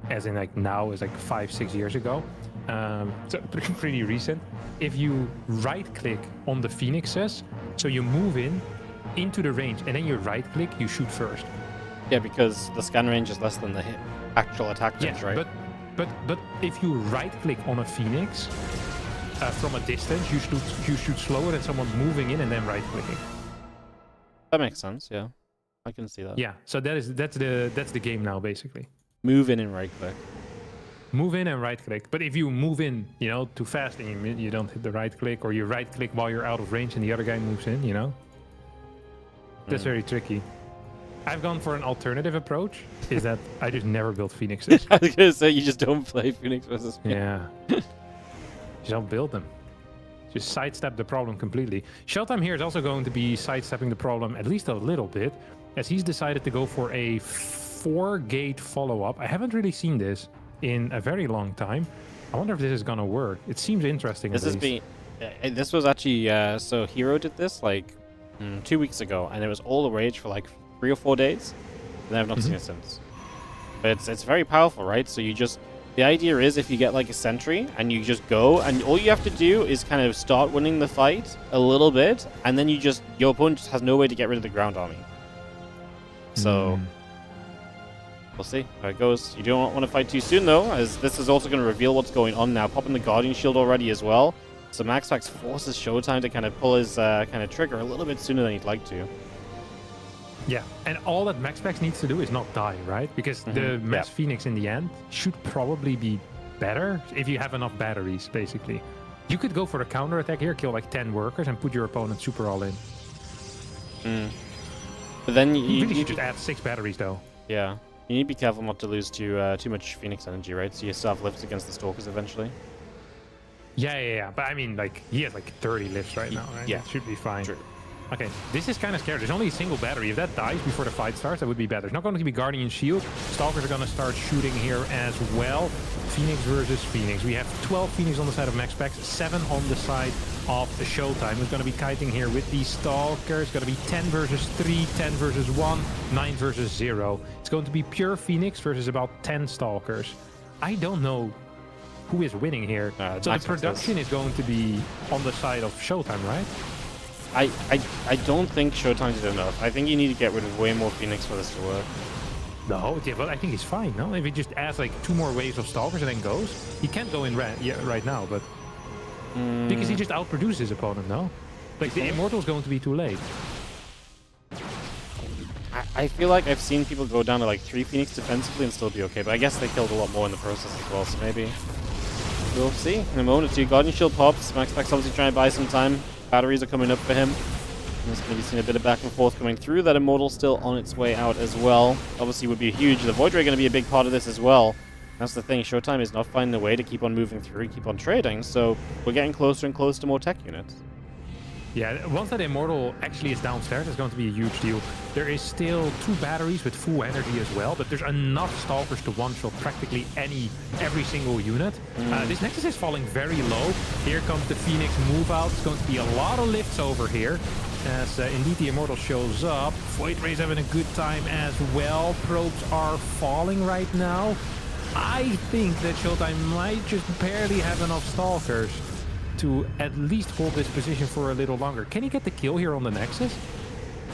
as in like now is like 5-6 years ago, so pretty recent. If you right-click on the phoenixes, so you move into the range, and then you right-click, you shoot first. Yeah, because the scan range is less than the actual attack range, Yeah, right? but if you right-click on a phoenix from a distance, you shoot slower than someone moving in and then right-clicking. That makes sense. Yeah, I can see that. Yeah, so that's the game now, basically. Move in and right click. Move in and right-click. But if you move in, too fast and you don't hit the right-click, or you right-click while you're out of range and the other guy moves in, that's very tricky. I've gone for an alternative approach, is that I just never build phoenixes. I was gonna say you just don't play Phoenix versus Phoenix. Yeah. Just don't build them. Just sidestep the problem completely. Showtime here is also going to be sidestepping the problem at least a little bit, as he's decided to go for a 4-gate follow-up. I haven't really seen this in a very long time. I wonder if this is gonna work. It seems interesting. This was actually so Hero did this like 2 weeks ago, and it was all the rage for like 3 or 4 days, and I've not seen it since. But it's very powerful, right? So the idea is if you get like a sentry and you just go, and all you have to do is kind of start winning the fight a little bit, and then your opponent just has no way to get rid of the ground army. So we'll see how it goes. You don't want to fight too soon though, as this is also going to reveal what's going on now. Popping the Guardian Shield already as well. So Maxpax forces Showtime to kind of pull his kind of trigger a little bit sooner than he'd like to. Yeah, and all that Maxpax needs to do is not die, right? Because the Mass Phoenix in the end should probably be better if you have enough batteries, basically. You could go for the counter attack here, kill like 10 workers, and put your opponent super all in. But then you really should just add 6 batteries, though. Yeah, you need to be careful not to lose too much Phoenix energy, right? So you still have lifts against the Stalkers eventually. Yeah. But I mean, like, he has like 30 lifts right now, right? Yeah. It should be fine. True. Okay, this is kind of scary. There's only a single battery. If that dies before the fight starts, that would be bad. There's not going to be Guardian Shield. Stalkers are going to start shooting here as well. Phoenix versus Phoenix. We have 12 Phoenix on the side of Maxpax, 7 on the side of the Showtime. Who's going to be kiting here with these Stalkers? Going to be 10 versus 3, 10 versus 1, 9 versus 0. It's going to be pure Phoenix versus about 10 Stalkers. I don't know who is winning here. So the production is going to be on the side of Showtime, right? I don't think Showtime did enough. I think you need to get rid of way more Phoenix for this to work. No, yeah, but I think he's fine, no? If he just adds like 2 more waves of Stalkers and then goes, he can't go in right now, but... Because he just outproduces his opponent, no? Like, the Immortal's going to be too late. I feel like I've seen people go down to like 3 Phoenix defensively and still be okay, but I guess they killed a lot more in the process as well, so maybe we'll see in a moment or two. Guardian Shield pops. Maxpax obviously trying to buy some time. Batteries are coming up for him. There's going to be seen a bit of back and forth coming through. That Immortal still on its way out as well. Obviously would be huge. The Void Ray going to be a big part of this as well. That's the thing. Showtime is not finding a way to keep on moving through, keep on trading, so we're getting closer and closer to more tech units. Yeah, once that Immortal actually is downstairs, it's going to be a huge deal. There is still 2 batteries with full energy as well, but there's enough Stalkers to one-shot practically every single unit. This Nexus is falling very low. Here comes the Phoenix move out. It's going to be a lot of lifts over here. As indeed the Immortal shows up. Void Ray's having a good time as well. Probes are falling right now. I think that Showtime might just barely have enough Stalkers to at least hold this position for a little longer. Can he get the kill here on the Nexus?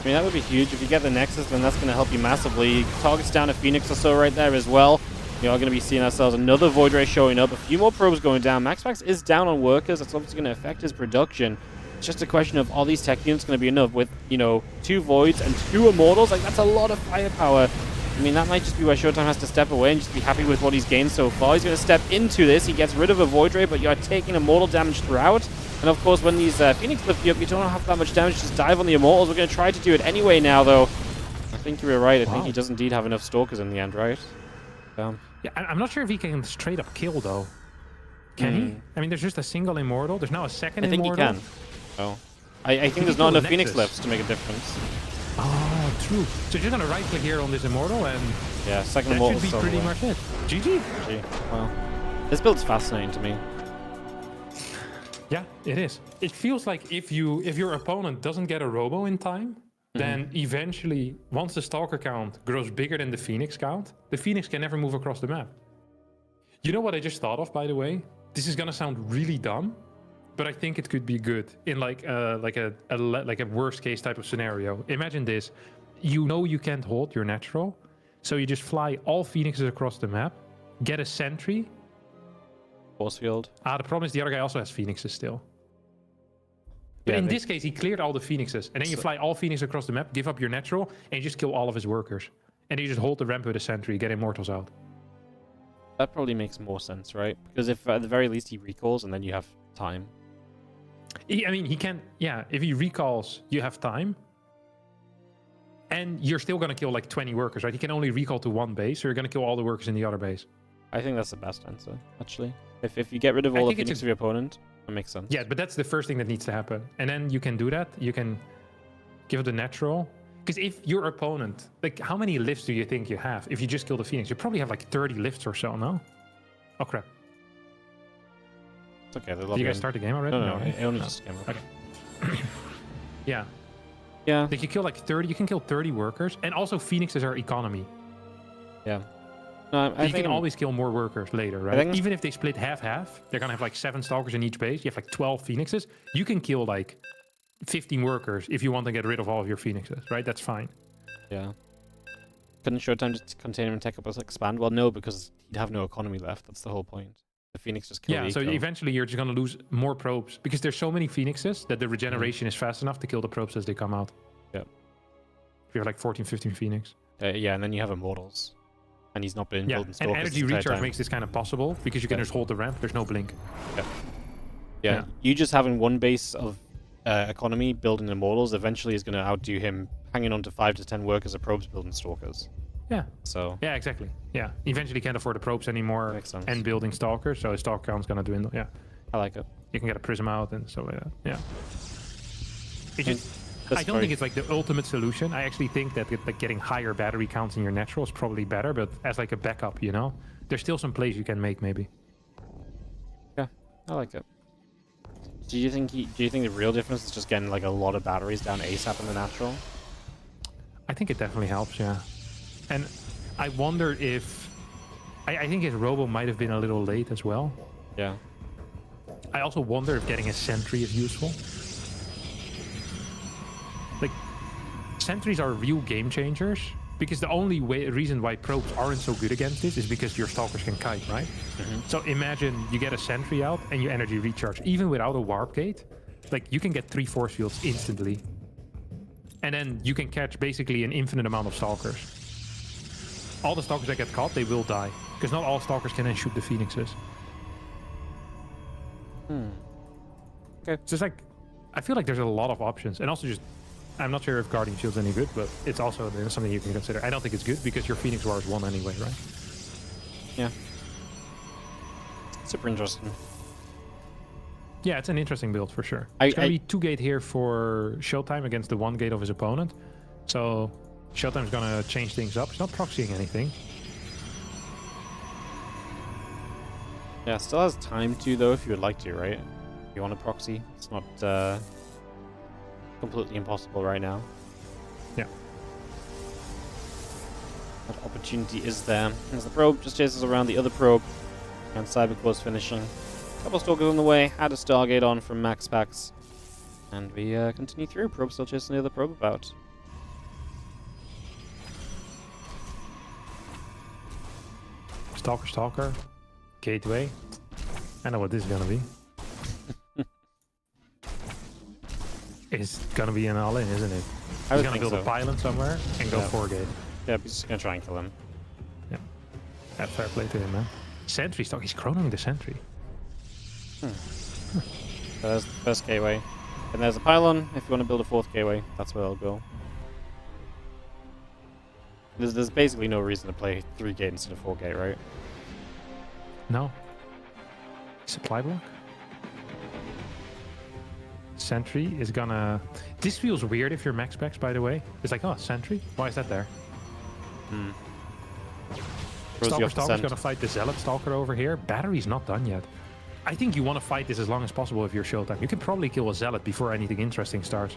I mean, that would be huge. If you get the Nexus, then that's going to help you massively. Targets down a Phoenix or so right there as well. We are going to be seeing ourselves another Void Ray showing up. A few more probes going down. Maxpax is down on workers. That's obviously going to affect his production. It's just a question of, are these tech units going to be enough with, you know, 2 Voids and 2 Immortals? Like, that's a lot of firepower. I mean, that might just be where Showtime has to step away and just be happy with what he's gained so far. He's going to step into this. He gets rid of a Void Ray, but you are taking Immortal damage throughout. And of course, when these Phoenix lift you up, you don't have that much damage. Just dive on the Immortals. We're going to try to do it anyway now, though. I think you were right. I think he does indeed have enough Stalkers in the end, right? Yeah, I'm not sure if he can straight up kill, though. Can he? I mean, there's just a single Immortal. There's now a second Immortal. I think he can. Oh. I think there's not enough Phoenix lifts to make a difference. Oh, true. So you're going to right-click here on this Immortal, and yeah, second Immortal should be pretty much it. GG. Well, this build's fascinating to me. Yeah, it is. It feels like if your opponent doesn't get a Robo in time, then eventually, once the Stalker count grows bigger than the Phoenix count, the Phoenix can never move across the map. You know what I just thought of, by the way? This is going to sound really dumb, but I think it could be good in like a worst case type of scenario. Imagine this: you know you can't hold your natural, so you just fly all Phoenixes across the map, get a sentry. Force field. The problem is the other guy also has Phoenixes still. But in this case, he cleared all the Phoenixes, and then you fly all Phoenix across the map, give up your natural, and you just kill all of his workers. And you just hold the ramp with a sentry, get Immortals out. That probably makes more sense, right? Because if at the very least he recalls, and then you have time. I mean, he can, yeah, if he recalls, you have time. And you're still going to kill like 20 workers, right? He can only recall to 1 base, so you're going to kill all the workers in the other base. I think that's the best answer, actually. If you get rid of all the Phoenix of your opponent, that makes sense. Yeah, but that's the first thing that needs to happen. And then you can do that. You can give it a natural. Because if your opponent, like, how many lifts do you think you have? If you just kill the Phoenix, you probably have like 30 lifts or so, no? Oh, crap. It's okay. Did you guys start the game already? No, it only just came up. Okay. Yeah. Yeah. Like, you kill like 30, you can kill 30 workers. And also, Phoenixes are economy. Yeah. No, you can always kill more workers later, right? Even if they split half-half, they're going to have like 7 Stalkers in each base. You have like 12 Phoenixes. You can kill like 15 workers if you want to get rid of all of your Phoenixes, right? That's fine. Yeah. Couldn't Showtime just contain him and take up as expand? Well, no, because he'd have no economy left. That's the whole point. The Phoenix just kill so eventually you're just going to lose more probes because there's so many Phoenixes that the regeneration is fast enough to kill the probes as they come out. Yeah. If you have like 14, 15 Phoenix. Yeah, and then you have Immortals. And he's not been building Stalkers. And energy recharge makes this kind of possible because you can just hold the ramp. There's no blink. Yeah. You just having 1 base of economy building Immortals eventually is going to outdo him hanging on to 5 to 10 workers of probes building Stalkers. Yeah. So. Yeah, exactly. Yeah. Eventually can't afford the probes anymore. Makes sense. And building Stalkers, so his Stalker count's going to dwindle. Yeah. I like it. You can get a Prism out and stuff like that. Yeah. It just... I don't think it's like the ultimate solution. I actually think that like getting higher battery counts in your natural is probably better, but as like a backup, you know, there's still some plays you can make maybe. Yeah, I like it. Do you think the real difference is just getting like a lot of batteries down ASAP in the natural? I think it definitely helps, yeah. And I wonder if I think his Robo might have been a little late as well. Yeah. I also wonder if getting a sentry is useful. Sentries are real game changers, because the only reason why probes aren't so good against this is because your stalkers can kite, right? So imagine you get a sentry out and you energy recharge, even without a warp gate. Like, you can get 3 force fields instantly. And then you can catch basically an infinite amount of stalkers. All the stalkers that get caught, they will die. Because not all stalkers can then shoot the phoenixes. Okay. So it's like, I feel like there's a lot of options. And also just, I'm not sure if Guardian Shield's any good, but it's also something you can consider. I don't think it's good because your Phoenix War is 1 anyway, right? Yeah. Super interesting. Yeah, it's an interesting build for sure. It's going to be 2 gate here for Showtime against the 1 gate of his opponent. So Showtime's going to change things up. He's not proxying anything. Yeah, still has time to, though, if you would like to, right? If you want to proxy, it's not completely impossible right now. Yeah. That opportunity is there. As the probe just chases around the other probe, and Cybercore's finishing. Couple stalkers on the way, had a Stargate on from Maxpax. And we continue through. Probe still chasing the other probe about. Stalker. Gateway. I know what this is going to be. It's going to be an all-in, isn't it? He's going to build a pylon somewhere and go 4 gate. Yeah, he's just going to try and kill him. Yeah. Fair play to him, man. Sentry stock. He's chronoing the sentry. There's the first gateway. And there's a pylon. If you want to build a 4th gateway, that's where I'll go. There's basically no reason to play 3 gate instead of 4 gate, right? No. Supply block? Sentry is gonna... This feels weird if you're Maxpax, by the way. It's like, oh, Sentry? Why is that there? Stalker's gonna fight the Zealot Stalker over here. Battery's not done yet. I think you want to fight this as long as possible if you're Showtime. You can probably kill a Zealot before anything interesting starts.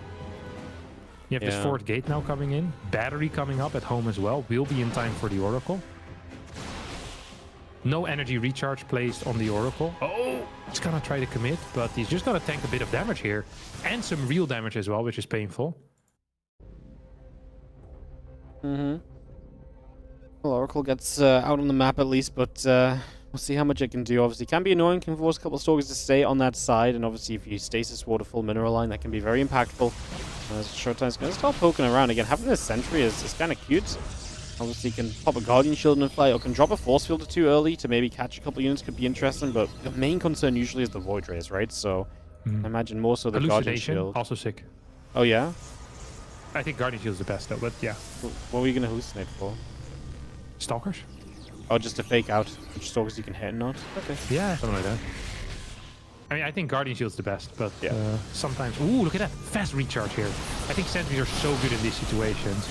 You have this 4th gate now coming in. Battery coming up at home as well. Will be in time for the Oracle. No energy recharge placed on the Oracle. Oh, he's gonna try to commit, but he's just gonna tank a bit of damage here. And some real damage as well, which is painful. Well, Oracle gets out on the map at least, but we'll see how much it can do. Obviously, it can be annoying, can force a couple of stalkers to stay on that side, and obviously if you stasis ward a full mineral line, that can be very impactful. Showtime's going to start poking around again. Having this sentry is kind of cute. Obviously, you can pop a Guardian Shield and fly, or can drop a Force Field or 2 early to maybe catch a couple of units, could be interesting, but the main concern usually is the Void Rays, right? So, I imagine more so the Guardian Shield. Also sick. Oh, yeah? I think Guardian Shield is the best, though, but yeah. What were you going to hallucinate for? Stalkers? Oh, just to fake out which stalkers you can hit and not? Okay. Yeah, something like that. I mean, I think Guardian Shield's the best, but sometimes... Ooh, look at that. Fast recharge here. I think sentries are so good in these situations.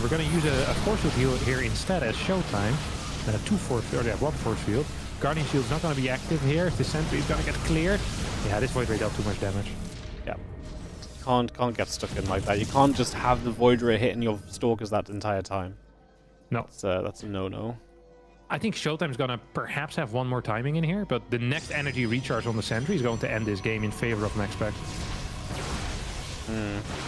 We're going to use a force field here instead as Showtime. 2 force field, 1 force field. Guardian Shield's not going to be active here. The sentry is going to get cleared. Yeah, this Void Ray dealt too much damage. Yeah. Can't get stuck in like that. You can't just have the Void Ray hitting your stalkers that entire time. No. That's a no-no. I think Showtime's going to perhaps have one more timing in here, but the next energy recharge on the sentry is going to end this game in favor of Maxpax.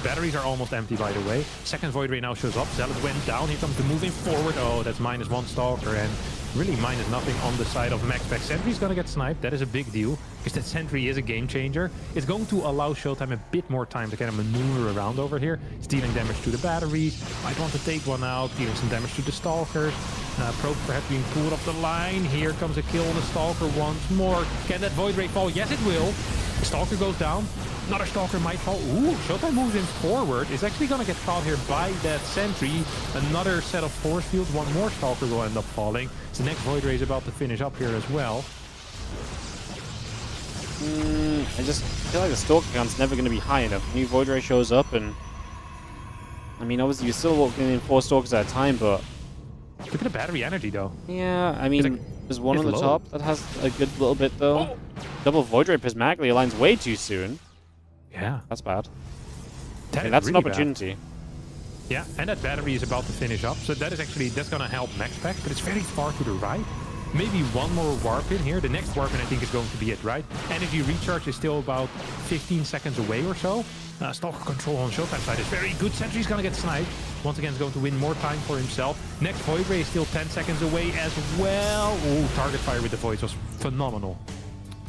Batteries are almost empty, by the way. Second Void Ray now shows up. Zealot went down. Here comes the moving forward. Oh, that's -1 Stalker, and really minus nothing on the side of Maxpax. Sentry's going to get sniped. That is a big deal, because that Sentry is a game changer. It's going to allow Showtime a bit more time to kind of maneuver around over here. It's dealing damage to the batteries. Might want to take one out, dealing some damage to the Stalkers. Probe perhaps being pulled off the line. Here comes a kill on the Stalker once more. Can that Void Ray fall? Yes, it will. The Stalker goes down. Another Stalker might fall. Ooh, Showtime moves in forward. Is actually going to get caught here by that Sentry. Another set of force fields. One more Stalker will end up falling. So the next Void Ray is about to finish up here as well. I just feel like the Stalker count's never going to be high enough. New Void Ray shows up, and I mean, obviously you're still walking in 4 Stalkers at a time, but look at the battery energy, though. Yeah, I mean, there's one on the top that has a good little bit, though. Oh. Double Void Ray prismatically aligns way too soon. Yeah. That's bad. That's really an opportunity. Bad. Yeah, and that battery is about to finish up, so that is actually, that's going to help Maxpax, but it's very far to the right. Maybe one more warp in here. The next warp in, I think, is going to be it, right? Energy recharge is still about 15 seconds away or so. Stalker control on Showtime side is very good. Sentry's gonna get sniped. Once again, is going to win more time for himself. Next Void Ray is still 10 seconds away as well. Ooh, target fire with the Voids was phenomenal.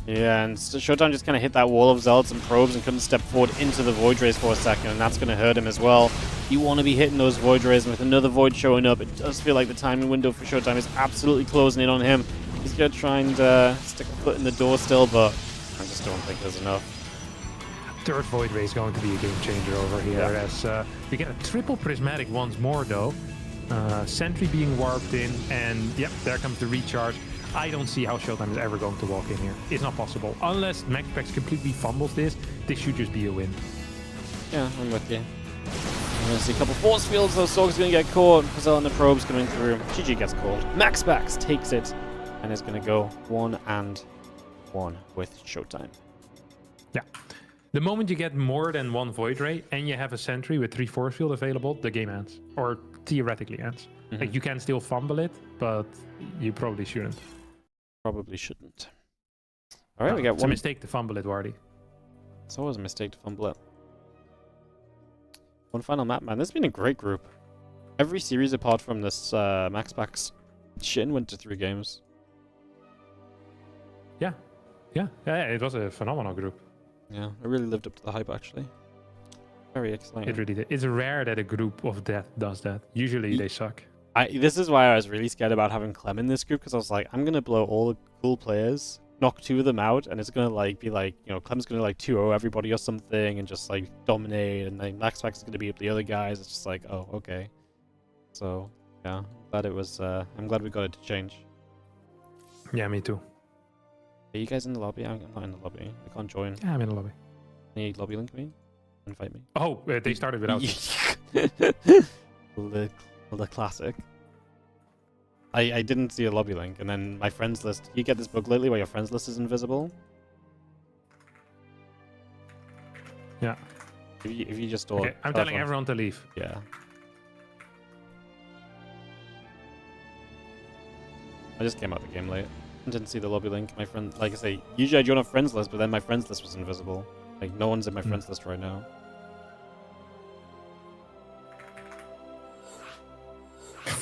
Yeah, and Showtime just kind of hit that wall of Zealots and Probes and couldn't step forward into the Void Rays for a second, and that's going to hurt him as well. You want to be hitting those Void Rays, and with another Void showing up, it does feel like the timing window for Showtime is absolutely closing in on him. He's going to try and stick a foot in the door still, but I just don't think there's enough. Third Void Ray is going to be a game changer over here, as we get a triple Prismatic once more, though. Sentry being warped in, and yep, there comes the recharge. I don't see how Showtime is ever going to walk in here. It's not possible. Unless Maxpax completely fumbles this should just be a win. Yeah, I'm with you. I'm going to see a couple force fields, though. Sorg's going to get caught. Fazal and the Probes coming through. GG gets called. Maxpax takes it and is going to go 1-1 with Showtime. Yeah. The moment you get more than one Void Ray and you have a Sentry with 3 force field available, the game ends. Or theoretically ends. Like, you can still fumble it, but you probably shouldn't. Probably shouldn't. All right, we got It's one. a mistake to fumble it, Wardy. It's always a mistake to fumble it. One final map, man. This has been a great group. Every series apart from this Maxpax, Shin went to 3 games. Yeah, it was a phenomenal group. Yeah, it really lived up to the hype, actually. Very exciting. It really did. It's rare that a group of death does that. Usually they suck. This is why I was really scared about having Clem in this group, because I was like, I'm going to blow all the cool players, knock 2 of them out, and it's going to be like, Clem's going to 2-0 everybody or something and just dominate, and then Maxpax is going to beat up the other guys. It's just like, oh, okay. So, yeah, I'm glad we got it to change. Yeah, me too. Are you guys in the lobby? I'm not in the lobby. I can't join. Yeah, I'm in the lobby. Any lobby link me? Invite me. Oh, they started without me. the classic. I didn't see a lobby link, and then my friends list. You get this bug lately where your friends list is invisible? Yeah. If you just Okay, I'm telling everyone to leave. Yeah. I just came out the game late. I didn't see the lobby link. My friend, like I say, usually I join a friends list, but then my friends list was invisible. Like, no one's in my friends list right now.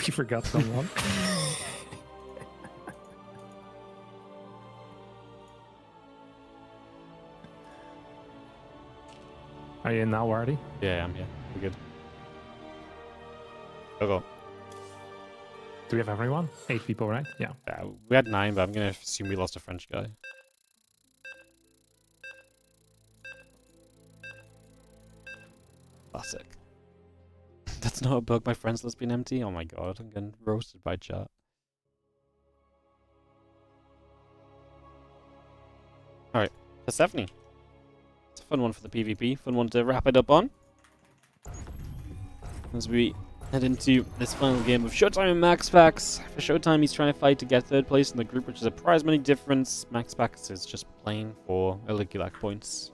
You forgot someone. Are you in now, Wardy? Yeah, I'm here. We're good. Go. Do we have everyone? 8 people, right? Yeah. We had 9, but I'm going to assume we lost a French guy. Classic. That's not a bug. My friends list being empty. Oh my god, I'm getting roasted by chat. Alright, Persephone. It's a fun one for the PvP. Fun one to wrap it up on. As we head into this final game of Showtime and Maxpax. For Showtime, he's trying to fight to get 3rd place in the group, which is a prize money difference. Maxpax is just playing for Eligulac points.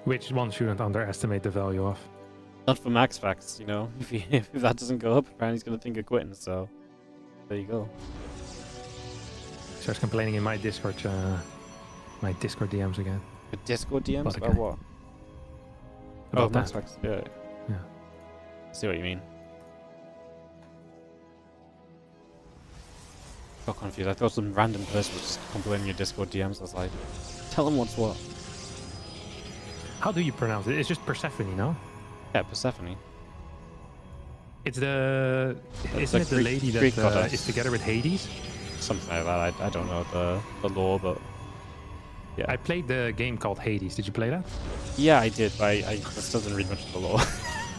Which one shouldn't underestimate the value of. Not for Maxpax, if that doesn't go up, apparently he's going to think of quitting, so there you go. Starts complaining in my Discord DMs again. The Discord DMs? About About what? About that. Maxpax. Yeah. See what you mean. Got confused. I thought some random person was just complaining in your Discord DMs. I was like, tell him what's what. How do you pronounce it? It's just Persephone, no? Yeah, Persephone. It's the... Isn't it the lady that is together with Hades? Something like that. I don't know the lore, but... Yeah. I played the game called Hades. Did you play that? Yeah, I did, but I still didn't read much of the lore.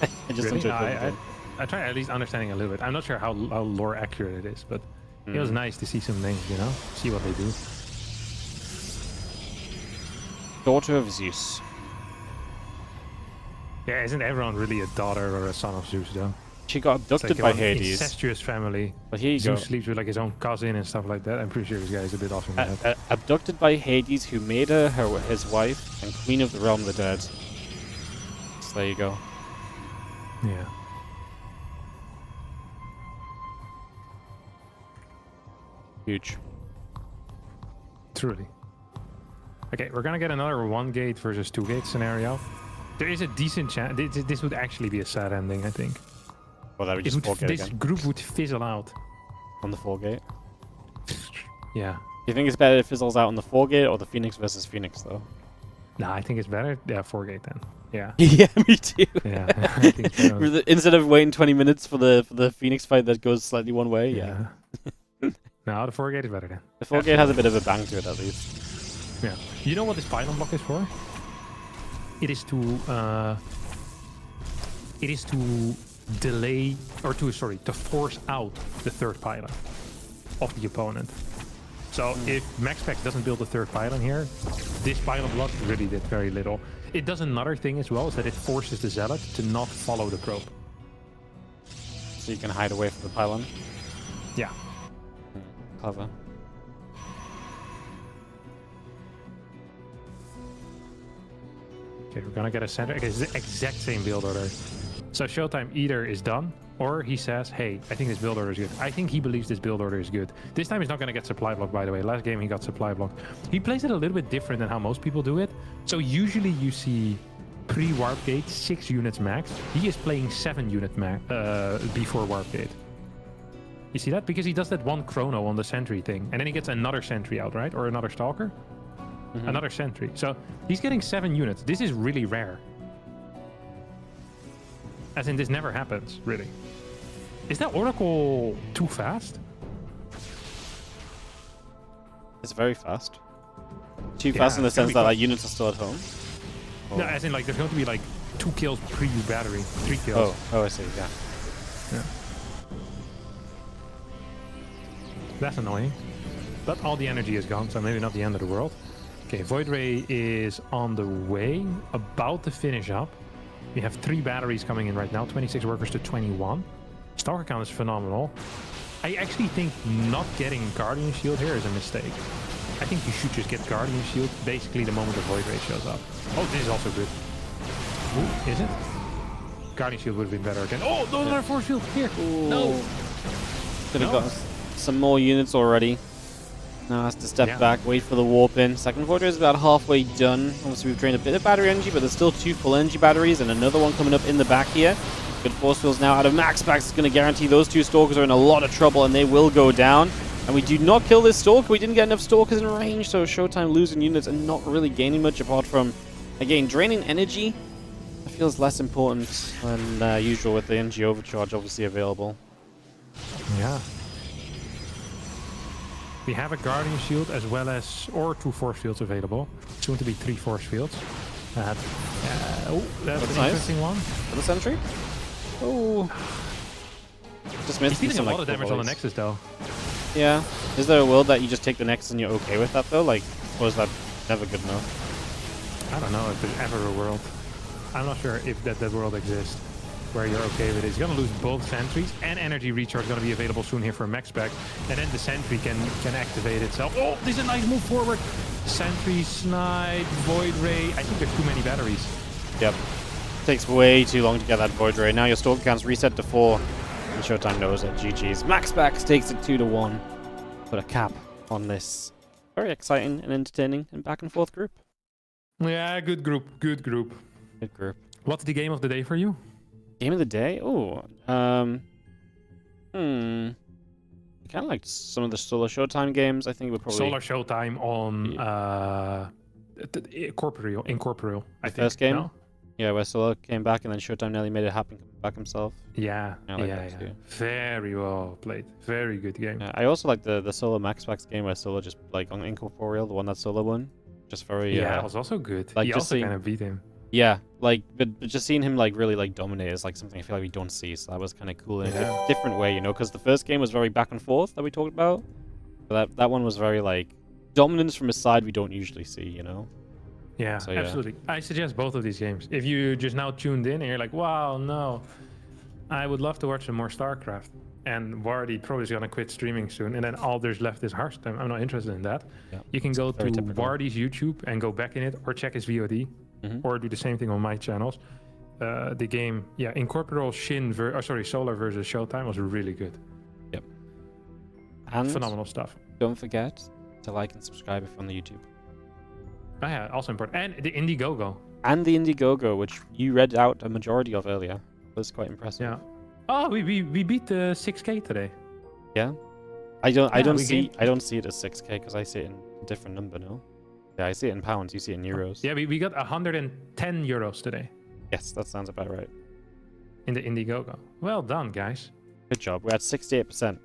I just Really? enjoyed I tried at least understanding a little bit. I'm not sure how lore accurate it is, but it was nice to see some things, see what they do. Daughter of Zeus. Yeah, isn't everyone really a daughter or a son of Zeus, though? She got abducted by Hades. Incestuous family. But here you Zeus go. sleeps with his own cousin and stuff like that. I'm pretty sure this guy is a bit off in the head. Abducted by Hades, who made her his wife and queen of the realm of the dead. So there you go. Yeah. Huge. Truly. Okay, we're gonna get another 1 gate versus 2 gate scenario. There is a decent chance. This would actually be a sad ending, I think. Well, that would just forgate This again group would fizzle out. on the forgate. Yeah. Do you think it's better if it fizzles out on the forgate or the Phoenix versus Phoenix, though? No, I think it's better. Yeah, Forgate then. Yeah. Yeah, me too. Yeah. I think so. Instead of waiting 20 minutes for the Phoenix fight that goes slightly one way, yeah. No, the Forgate is better then. The forgate has a bit of a bang to it, at least. Yeah. You know what this pylon block is for? It is to delay to force out the third pylon of the opponent. So if Maxpax doesn't build a third pylon here, this pylon block really did very little. It does another thing as well, is that it forces the zealot to not follow the probe. So you can hide away from the pylon. Yeah. Clever. Okay, we're gonna get a center. Okay, it's the exact same build order. So Showtime either is done, or he says, hey, I think this build order is good. I think he believes this build order is good. This time he's not gonna get supply block, by the way. Last game he got supply block. He plays it a little bit different than how most people do it. So usually you see pre-warp gate 6 units max. He is playing 7 unit max before warp gate. You see that? Because he does that one chrono on the sentry thing, and then he gets another sentry out, right? Or another stalker? Another sentry. So he's getting 7 units. This is really rare. As in, this never happens, really. Is that Oracle too fast? It's very fast. Too fast in the sense that like units are still at home? No, as in like there's going to be like 2 kills pre-battery, 3 kills. Oh, I see, yeah. Yeah. That's annoying. But all the energy is gone, so maybe not the end of the world. Okay, Void Ray is on the way, about to finish up. We have 3 batteries coming in right now, 26 workers to 21. Stalker count is phenomenal. I actually think not getting Guardian Shield here is a mistake. I think you should just get Guardian Shield basically the moment the Void Ray shows up. Oh, this is also good. Ooh, is it? Guardian Shield would have been better again. Oh, those are force field here. Ooh. No. Could have got some more units already. Now has to step back, wait for the warp in. Second Void Ray is about halfway done. Obviously we've drained a bit of battery energy, but there's still 2 full energy batteries and another one coming up in the back here. Good force fields now out of Maxpax is going to guarantee those 2 Stalkers are in a lot of trouble and they will go down. And we do not kill this Stalker. We didn't get enough Stalkers in range, so Showtime losing units and not really gaining much apart from, again, draining energy. It feels less important than usual with the energy overcharge obviously available. Yeah. We have a Guardian Shield as well as, or 2 force fields available. Soon to be 3 force fields. Oh, that's an interesting one. For the sentry? Oh. Just missed. He's dealing a lot of damage on the Nexus though. Yeah. Is there a world that you just take the Nexus and you're okay with that though? Like, or is that never good enough? I don't know if there's ever a world. I'm not sure if that world exists where you're okay with it. He's going to lose both sentries, and energy recharge is going to be available soon here for Maxpax. And then the sentry can activate itself. Oh, this is a nice move forward. Sentry, snipe, Void Ray. I think there's too many batteries. Yep. Takes way too long to get that Void Ray. Now your Stalker count's reset to 4. And Showtime knows it. GG's. Maxpax takes it 2-1. Put a cap on this very exciting and entertaining and back and forth group. Yeah, good group. Good group. Good group. What's the game of the day for you? Game of the day? Oh, kind of like some of the Solar Showtime games. I think we're probably Solar Showtime on Incorporeal. I think. First game. No? Yeah, where Solar came back and then Showtime nearly made it happen back himself. Yeah, Like that too. Very well played. Very good game. I also like the Solar Maxpax game where Solar just like on Incorporeal, the one that Solar won. Just very that was also good. Like he just also kind of beat him. Yeah, like but just seeing him like really like dominate is like something I feel like we don't see. So that was kind of cool in a different way, you know, because the first game was very back and forth that we talked about. But that one was very like dominance from a side we don't usually see, you know. Yeah, so, absolutely. I suggest both of these games. If you just now tuned in and you're like, wow, no, I would love to watch some more StarCraft. And Wardy probably is going to quit streaming soon. And then all there's left is Hearthstone. I'm not interested in that. Yeah. You can go to Wardy's YouTube and go back in it, or check his VOD, or do the same thing on my channels. The game, Incorporeal Shin, Solar versus Showtime was really good. Yep. And phenomenal stuff. Don't forget to like and subscribe if you're on the YouTube. Oh yeah, also important. And the Indiegogo. and the Indiegogo, which you read out a majority of earlier, was quite impressive. Yeah. Oh, we beat the 6K today. Yeah. I don't we see gained- I don't see it as 6K because I see it in a different number, no? Yeah, I see it in pounds, you see it in euros. Yeah, we got 110 euros today Yes, that sounds about right. in the Indiegogo. Well done, guys. Good job. We're at 68%.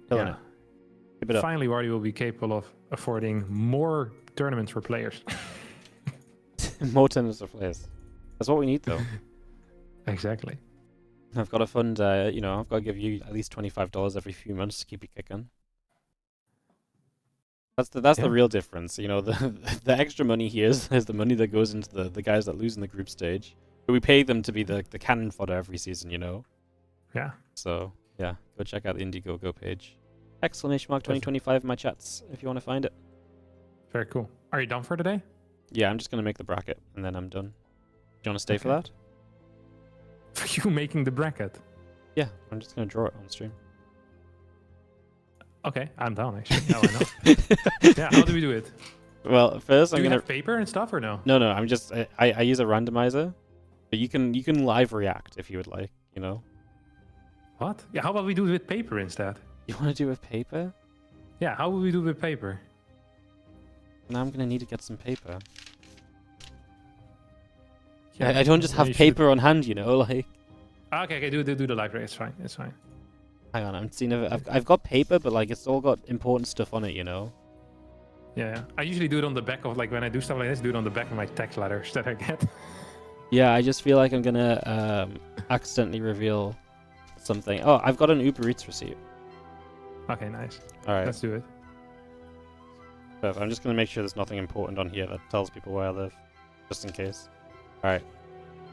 Killing Yeah. it. Keep it up. Finally, Wardy will be capable of affording more tournaments for players. More tennis of players. That's what we need, though. Exactly. I've got to fund, I've got to give you at least $25 every few months to keep you kicking. That's Yeah. the real difference. You know, the extra money here is the money that goes into the guys that lose in the group stage. But we pay them to be the cannon fodder every season, you know? Yeah. So, yeah, go check out the Indiegogo page. Exclamation mark 2025 in my chats if you want to find it. Very cool. Are you done for today? Yeah, I'm just going to make the bracket and then I'm done. Do you want to stay for that? For you making the bracket? Yeah, I'm just going to draw it on stream. Okay, I'm down actually. Now I know. Yeah, how do we do it? Well, first Do I'm you going have paper and stuff or no? No, I'm just I use a randomizer. But you can live react if you would like, you know. What? Yeah, how about we do it with paper instead? You want to do it with paper? Yeah, how would we do it with paper? Now I'm going to need to get some paper. Yeah, I don't just have you should- paper on hand, you know, like. Okay, do the library. It's fine. It's fine. Hang on, I'm seeing if I've got paper, but like it's all got important stuff on it, you know. Yeah. I usually do it on the back of, like, when I do stuff like this, do it on the back of my text letters that I get. Yeah, I just feel like I'm gonna accidentally reveal something. Oh, I've got an Uber Eats receipt. Okay, nice. All right, Let's do it. perfect. I'm just gonna make sure there's nothing important on here that tells people where I live, just in case. All right,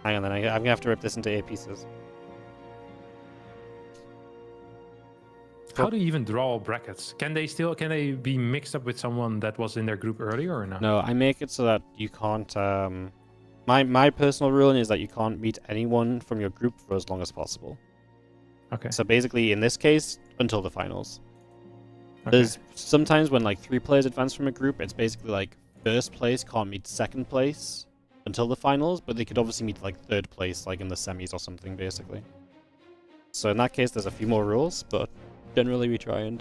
hang on then. I'm gonna have to rip this into 8 pieces. How do you even draw brackets? Can they be mixed up with someone that was in their group earlier or not? No, I make it so that you can't. My personal ruling is that you can't meet anyone from your group for as long as possible. Okay. So basically, in this case, until the finals. Okay. There's sometimes when like 3 players advance from a group, it's basically like first place can't meet second place until the finals, but they could obviously meet like third place, like in the semis or something, basically. So in that case, there's a few more rules, but generally we try and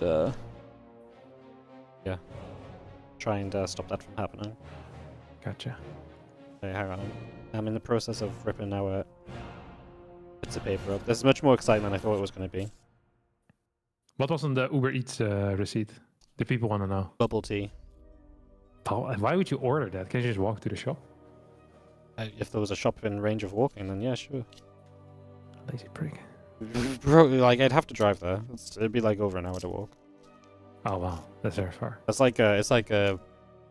stop that from happening. Gotcha. Hey, hang on. I'm in the process of ripping our bits of paper up. This is much more exciting than I thought it was going to be. What was on the Uber Eats receipt? The people want to know. Bubble tea. Paul, why would you order that? Can you just walk to the shop? If there was a shop in range of walking, then yeah, sure. Lazy prick. Bro, like I'd have to drive there. It'd be like over an hour to walk. Oh wow, that's very far. It's like a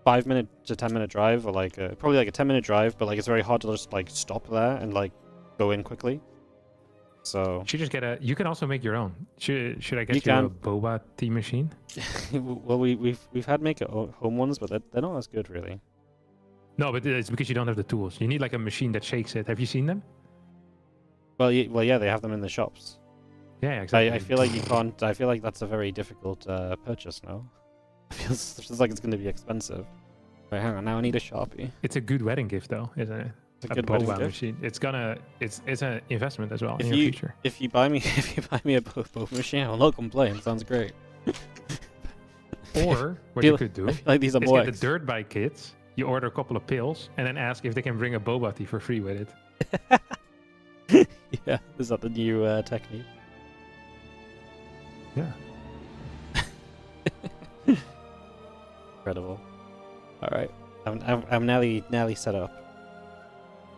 5-minute to 10-minute drive, or like probably like a 10-minute drive, but like it's very hard to just like stop there and like go in quickly. So Should just get a. You can also make your own. Should I get You you a can. boba tea machine? well, we've had make it home ones, but they're not as good really. No, but it's because you don't have the tools. You need like a machine that shakes it. Have you seen them? Well, yeah, they have them in the shops. Yeah, exactly. I feel like you can't. I feel like that's a very difficult purchase now. It feels like it's going to be expensive. Wait, hang on. Now I need a Sharpie. It's a good wedding gift, though, isn't it? It's a good wedding boba gift. machine. It's an investment as well in If your you future. if you buy me a boba machine, I'll not complain. Sounds great. Or what feel- you could do I feel like these are is more. get the dirt bike kits. You order a couple of pills and then ask if they can bring a boba tea for free with it. Yeah, is that the new technique? Yeah. Incredible. All right, I'm nearly set up.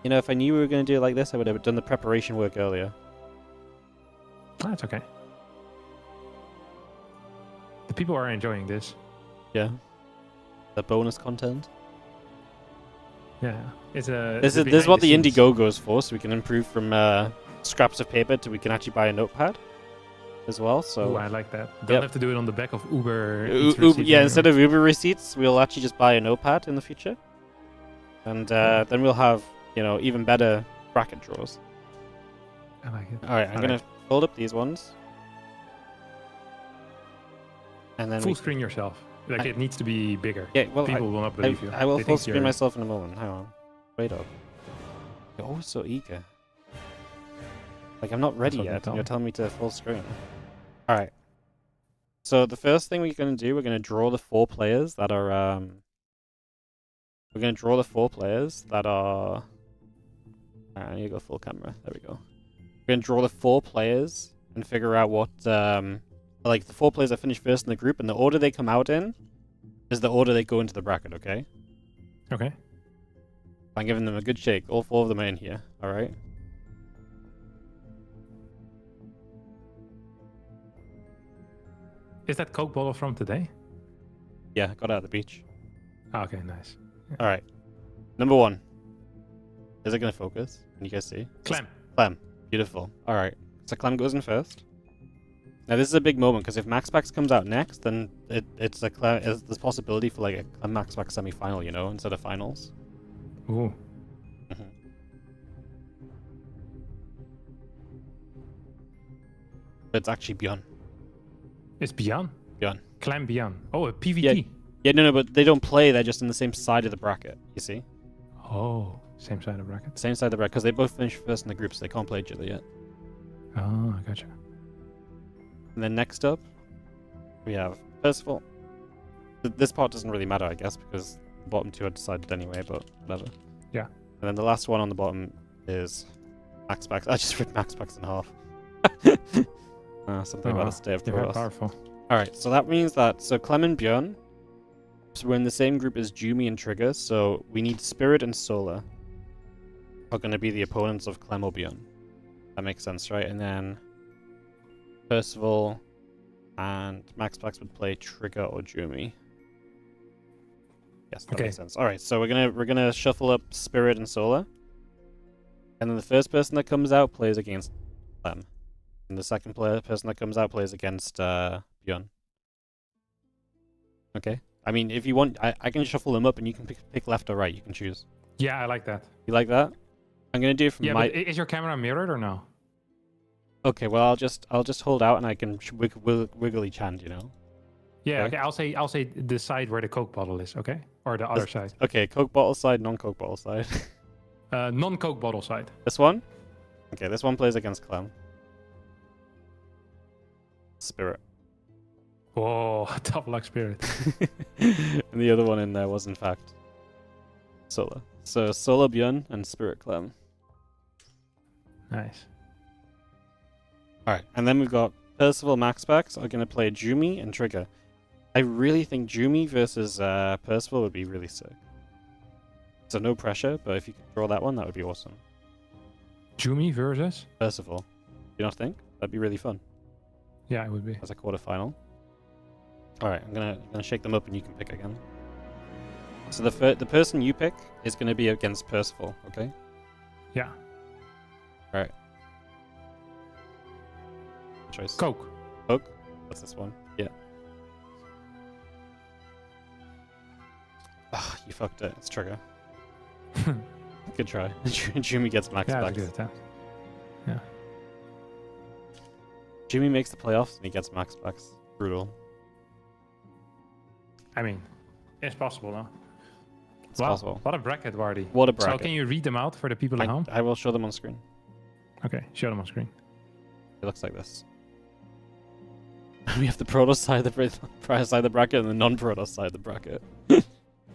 You know, if I knew we were going to do it like this, I would have done the preparation work earlier. That's okay. The people are enjoying this. Yeah. The bonus content. Yeah, it's a. This it's a is what the behind scenes. Indiegogo is for, so we can improve from scraps of paper to we can actually buy a notepad as well. So Ooh, I like that. Don't Yep. have to do it on the back of Uber. Yeah, instead of Uber receipts, we'll actually just buy a notepad in the future, and then we'll have even better bracket draws. I like it. All right, I'm gonna fold up these ones, and then Full screen yourself. Like I- it needs to be bigger. yeah, well, People will not believe you. I will They full think screen you're- myself in a moment. Hang on, wait up. You're always so eager. Like, I'm not ready what they yet, tell and you're me. telling me to full screen. Alright. So the first thing we're going to do, we're going to draw the 4 players that are, We're going to draw the 4 players that are... I need to go full camera. There we go. We're going to draw the 4 players and figure out what, like, the 4 players that finish first in the group, and the order they come out in is the order they go into the bracket, okay? Okay. I'm giving them a good shake. All 4 of them are in here, alright? Is that Coke bottle from today? Yeah, got out of the beach. Oh, okay, nice. Alright. Number 1. Is it going to focus? Can you guys see? Clem. Clem. Beautiful. Alright. So Clem goes in first. Now this is a big moment, because if Maxpax comes out next, then it's there's possibility for like a Maxpax semi-final, you know, instead of finals. Ooh. But it's actually Bjorn. It's Bjorn? Bjorn. Clem Bjorn. Oh, a PvP. Yeah, no, but they don't play, they're just in the same side of the bracket, you see? Oh, same side of the bracket. Same side of the bracket, because they both finished first in the group, so they can't play each other yet. Oh, I gotcha. And then next up, we have Percival. This part doesn't really matter, I guess, because the bottom 2 are decided anyway, but whatever. Yeah. And then the last one on the bottom is Maxpax. I just ripped Maxpax in half. Something about a state of They're very chaos. powerful. Alright, so that means that, so Clem and Bjorn, so we're in the same group as Jumi and Trigger, so we need Spirit and Solar are going to be the opponents of Clem or Bjorn. That makes sense, right? And then Percival and Maxpax would play Trigger or Jumi. Yes, that makes sense. Alright, so we're gonna shuffle up Spirit and Solar. And then the first person that comes out plays against Clem. And the second person that comes out plays against Bjorn. Okay? I mean, if you want, I can shuffle them up and you can pick left or right. You can choose. Yeah, I like that. You like that? I'm gonna do it from my... but is your camera mirrored or no? Okay, well, I'll just hold out and I can wiggle each hand, you know? Yeah, Okay. okay. I'll say the side where the Coke bottle is, okay? Or the other side. Okay, Coke bottle side, non-Coke bottle side. Non-Coke bottle side. This one? Okay, this one plays against Clem. Spirit. Whoa, tough luck Spirit. And the other one in there was, in fact, Solar. So, Solar Bjorn and Spirit Clem. Nice. Alright, and then we've got Percival Maxpax are going to play Jumi and Trigger. I really think Jumi versus Percival would be really sick. So no pressure, but if you could draw that one, that would be awesome. Jumi versus? Percival. Do you not think? That'd be really fun. Yeah, it would be. As a quarterfinal. Alright, I'm gonna shake them up and you can pick again. So the person you pick is gonna be against Percival, okay? Yeah. Alright. Choice. Coke. Coke? What's this one? Yeah. Ah, you fucked it. It's Trigger. Good try. Jimmy gets Maxpax. Yeah, that's a good attempt. Yeah. Jimmy makes the playoffs and he gets Maxpax. Brutal. I mean, it's possible, no? It's possible. What a bracket, Wardy. What a bracket. So can you read them out for the people at home? I will show them on screen. Okay, show them on screen. It looks like this. We have the Protoss side of the bracket and the non-Protoss side of the bracket.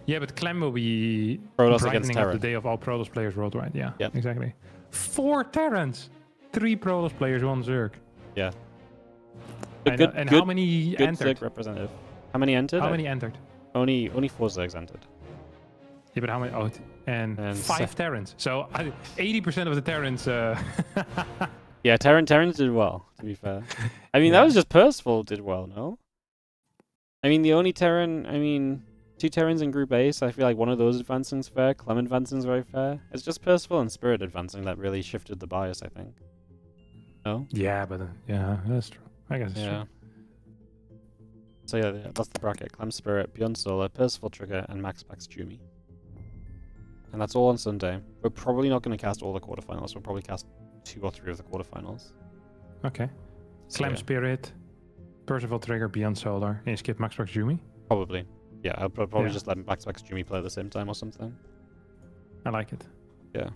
Yeah, but Clem will be Protoss against brightening up Terran. the day of all Protoss players worldwide. Yeah, Yep. exactly. 4 Terrans! 3 Protoss players, 1 Zerg. Yeah. How many good entered? Zerg representative. How many entered? How many entered? Only 4 Zergs entered. Yeah, but how many? Oh, and 5 Terrans. So 80% of the Terrans. Yeah, Terrans did well, to be fair. I mean, that was just Percival did well, no? I mean, the only Terran, 2 Terrans in Group A, so I feel like one of those advancing's fair. Clem advancing's very fair. It's just Percival and Spirit advancing that really shifted the bias, I think. No? Yeah, but yeah, that's true. I guess it's true. So yeah, that's the bracket. Clem Spirit, Beyond Solar, Percival Trigger, and Maxpax Jumi. And that's all on Sunday. We're probably not going to cast all the quarterfinals. We'll probably cast 2 or 3 of the quarterfinals. Okay. So, Clem yeah. Spirit, Percival Trigger, Beyond Solar, and you skip Maxpax Jumi. Probably. Yeah, I'll probably just let Maxpax Jumi play at the same time or something. I like it. Yeah.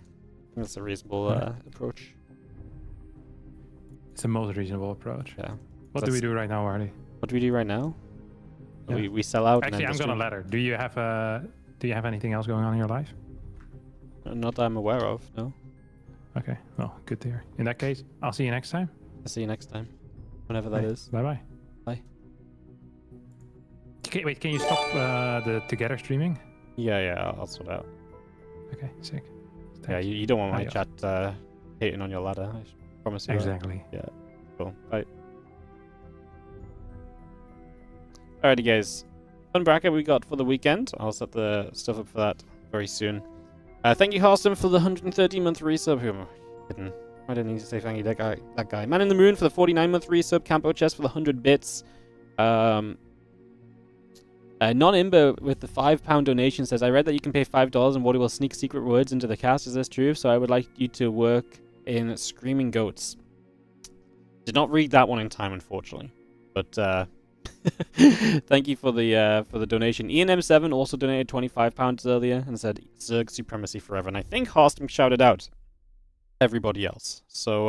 That's a reasonable approach. It's the most reasonable approach. Yeah. What do we do right now, Artie? What do we do right now? Yeah. We sell out. Actually, and I'm gonna let her. Do you have anything else going on in your life? Not that I'm aware of. No. Okay. Well, good to hear. In that case, I'll see you next time. I'll see you next time, whenever that is. Bye bye. Bye. Okay, wait. Can you stop the together streaming? Yeah. I'll sort out. Okay. Sick. Yeah. Thanks. You don't want my Adios. chat hating on your ladder. I promise you. Exactly. That. Yeah. Cool. Bye. Alrighty, guys. Fun bracket we got for the weekend. I'll set the stuff up for that very soon. Thank you, Harston, for the 130-month resub. Who am I kidding? I didn't need to say thank you. That guy. Man in the Moon for the 49-month resub. Campo Chess for the 100 bits. Non-Imber with the £5 donation says, I read that you can pay $5 and Wardy will sneak secret words into the cast. Is this true? So I would like you to work in Screaming Goats. Did not read that one in time, unfortunately. But thank you for the donation. Ian M7 also donated £25 earlier and said Zerg supremacy forever. And I think Harston shouted out everybody else. So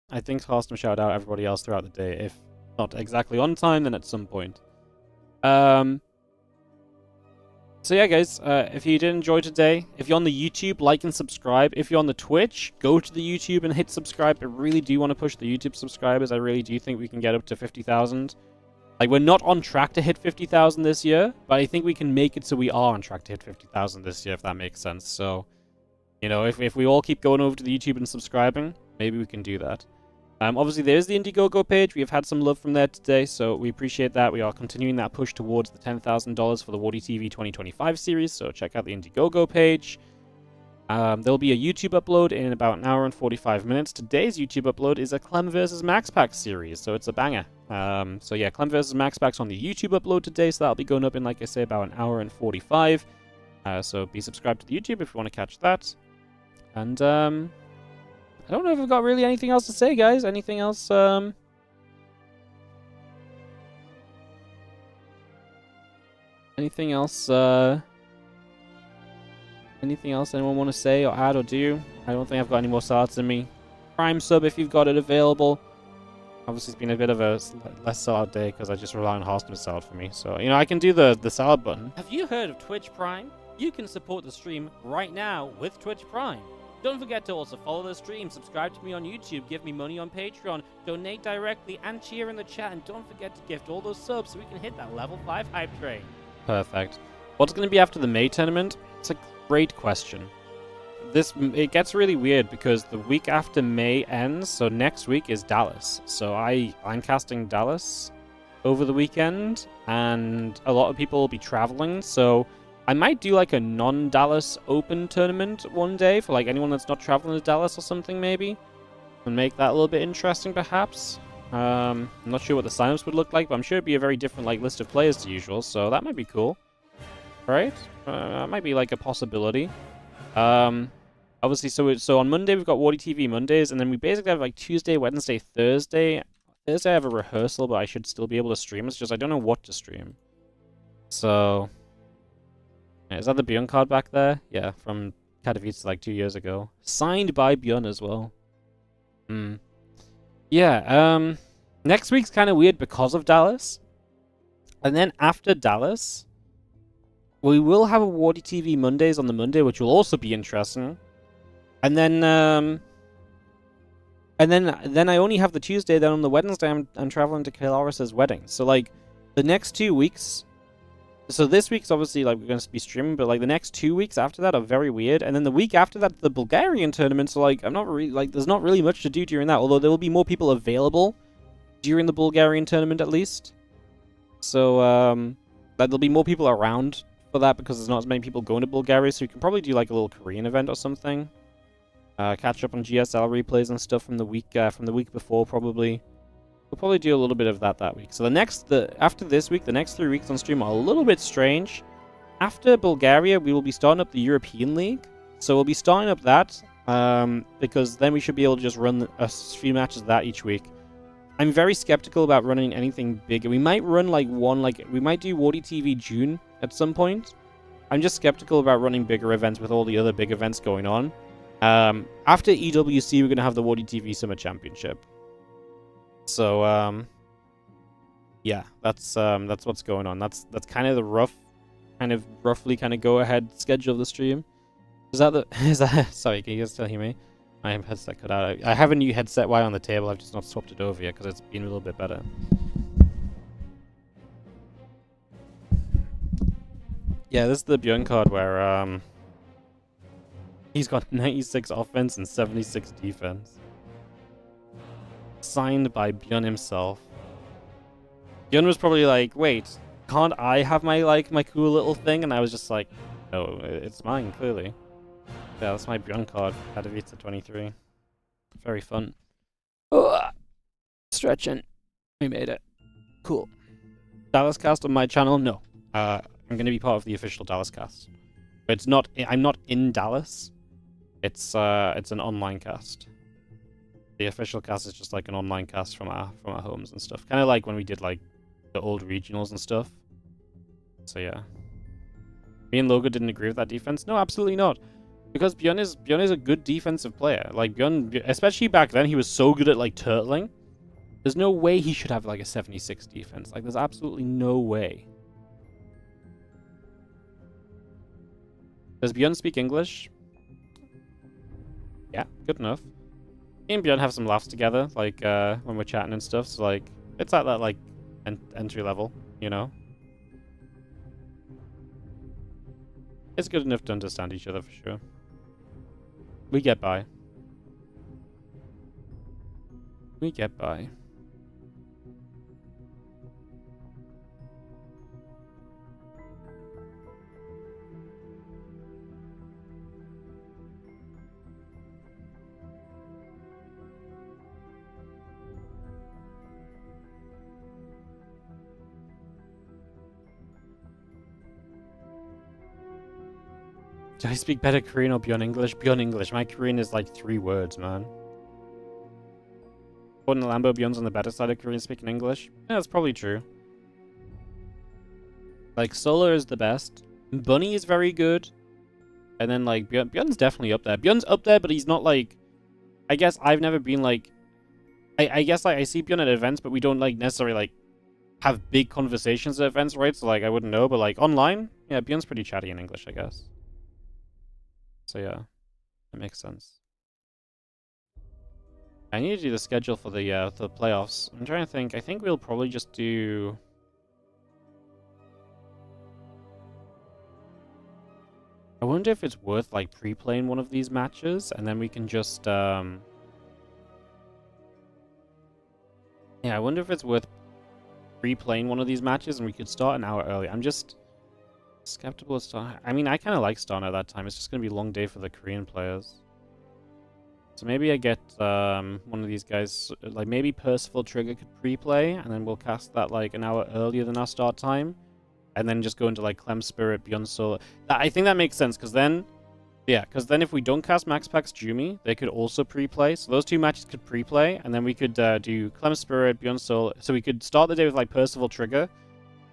I think Harston shouted out everybody else throughout the day. If not exactly on time, then at some point. So yeah, guys, if you did enjoy today, if you're on the YouTube, like and subscribe. If you're on the Twitch, go to the YouTube and hit subscribe. I really do want to push the YouTube subscribers. I really do think we can get up to 50,000. Like, we're not on track to hit 50,000 this year, but I think we can make it so we are on track to hit 50,000 this year, if that makes sense. So, you know, if we all keep going over to the YouTube and subscribing, maybe we can do that. Obviously, there's the Indiegogo page. We have had some love from there today, so we appreciate that. We are continuing that push towards the $10,000 for the WardiTV 2025 series, so check out the Indiegogo page. There'll be a YouTube upload in about an hour and 45 minutes. Today's YouTube upload is a Clem vs. Maxpax series, so it's a banger. So yeah, Clem vs. Maxpax on the YouTube upload today, so that'll be going up in, like I say, about an hour and 45. So be subscribed to the YouTube if you want to catch that. And, I don't know if I've got really anything else to say, guys. Anything else, Anything else anyone want to say or add or do? I don't think I've got any more salts in me. Prime sub if you've got it available. Obviously, it's been a bit of a less salad day because I just rely on Harston to salad for me. So, you know, I can do the salad button. Have you heard of Twitch Prime? You can support the stream right now with Twitch Prime. Don't forget to also follow the stream, subscribe to me on YouTube, give me money on Patreon, donate directly, and cheer in the chat. And don't forget to gift all those subs so we can hit that level 5 hype train. Perfect. What's going to be after the May tournament? It's a great question. It gets really weird because the week after May ends, so next week is Dallas. So I'm casting Dallas over the weekend, and a lot of people will be traveling, so I might do like a non-Dallas open tournament one day for like anyone that's not traveling to Dallas or something maybe. And make that a little bit interesting perhaps. I'm not sure what the signups would look like, but I'm sure it'd be a very different like list of players to usual, so that might be cool. Right? That might be like a possibility. Obviously, so on Monday we've got WardiTV Mondays, and then we basically have like Tuesday, Wednesday, Thursday. Thursday I have a rehearsal, but I should still be able to stream. It's just I don't know what to stream. So... is that the Bjorn card back there? Yeah, from Katowice like 2 years ago. Signed by Bjorn as well. Yeah, next week's kind of weird because of Dallas. And then after Dallas, we will have a WardiTV Mondays on the Monday, which will also be interesting. And then I only have the Tuesday. Then on the Wednesday, I'm traveling to Kailaris's wedding. So like the next 2 weeks. So this week's obviously like we're going to be streaming, but like the next 2 weeks after that are very weird. And then the week after that, the Bulgarian tournament. So like I'm not really like there's not really much to do during that. Although there will be more people available during the Bulgarian tournament at least. So there'll be more people around for that because there's not as many people going to Bulgaria. So you can probably do like a little Korean event or something. Catch up on GSL replays and stuff from the week before probably. We'll probably do a little bit of that week. So after this week, the next 3 weeks on stream are a little bit strange. After Bulgaria, we will be starting up the European League. So we'll be starting up that because then we should be able to just run a few matches of that each week. I'm very skeptical about running anything bigger. We might run we might do WardiTV June at some point. I'm just skeptical about running bigger events with all the other big events going on. After EWC, we're going to have the WardiTV Summer Championship. So, yeah, that's what's going on. That's kind of the roughly go ahead schedule of the stream. Sorry, can you guys still hear me? My headset cut out. I have a new headset while on the table. I've just not swapped it over yet because it's been a little bit better. Yeah, this is the Bjorn card where he's got 96 offense and 76 defense. Signed by Bjorn himself. Bjorn was probably like, wait, can't I have my cool little thing? And I was just like, no, it's mine, clearly. Yeah, that's my Bjorn card. Katowice 23. Very fun. Ugh. Stretching. We made it. Cool. Dallas cast on my channel? No. I'm going to be part of the official Dallas cast. But it's not. I'm not in Dallas. It's an online cast. The official cast is just like an online cast from our homes and stuff. Kind of like when we did like the old regionals and stuff. So yeah. Me and Logo didn't agree with that defense. No, absolutely not. Because Bjorn is a good defensive player. Like Bjorn, especially back then, he was so good at like turtling. There's no way he should have like a 76 defense. Like there's absolutely no way. Does Bjorn speak English? Yeah, good enough. Me and Bjorn have some laughs together, like when we're chatting and stuff. So like it's at that like entry level, you know. It's good enough to understand each other for sure. We get by. We get by. Do I speak better Korean or Beyond English? Beyond English. My Korean is like 3 words, man. Gordon Lambo Beyond's on the better side of Korean speaking English? Yeah, that's probably true. Like, Solar is the best. Bunny is very good. And then, like, Beyond's definitely up there. Beyond's up there, but he's not, like... I guess I've never been, like... I guess, like, I see Beyond at events, but we don't, like, necessarily, like, have big conversations at events, right? So, like, I wouldn't know, but, like, online? Yeah, Beyond's pretty chatty in English, I guess. So yeah, that makes sense. I need to do the schedule for the playoffs. I'm trying to think. I think we'll probably just do... I wonder if it's worth like pre-playing one of these matches, and then we can just yeah, I wonder if it's worth pre-playing one of these matches, and we could start an hour early. I'm just skeptical of start. I mean, I kind of like starting at that time. It's just going to be a long day for the Korean players. So maybe I get one of these guys, like maybe Percival Trigger could pre-play, and then we'll cast that like an hour earlier than our start time, and then just go into like Clem Spirit, Beyond Solar. I think that makes sense, because then, yeah, because then if we don't cast Maxpax Jumi, they could also pre-play. So those 2 matches could pre-play, and then we could do Clem Spirit, Beyond Solar. So we could start the day with like Percival Trigger,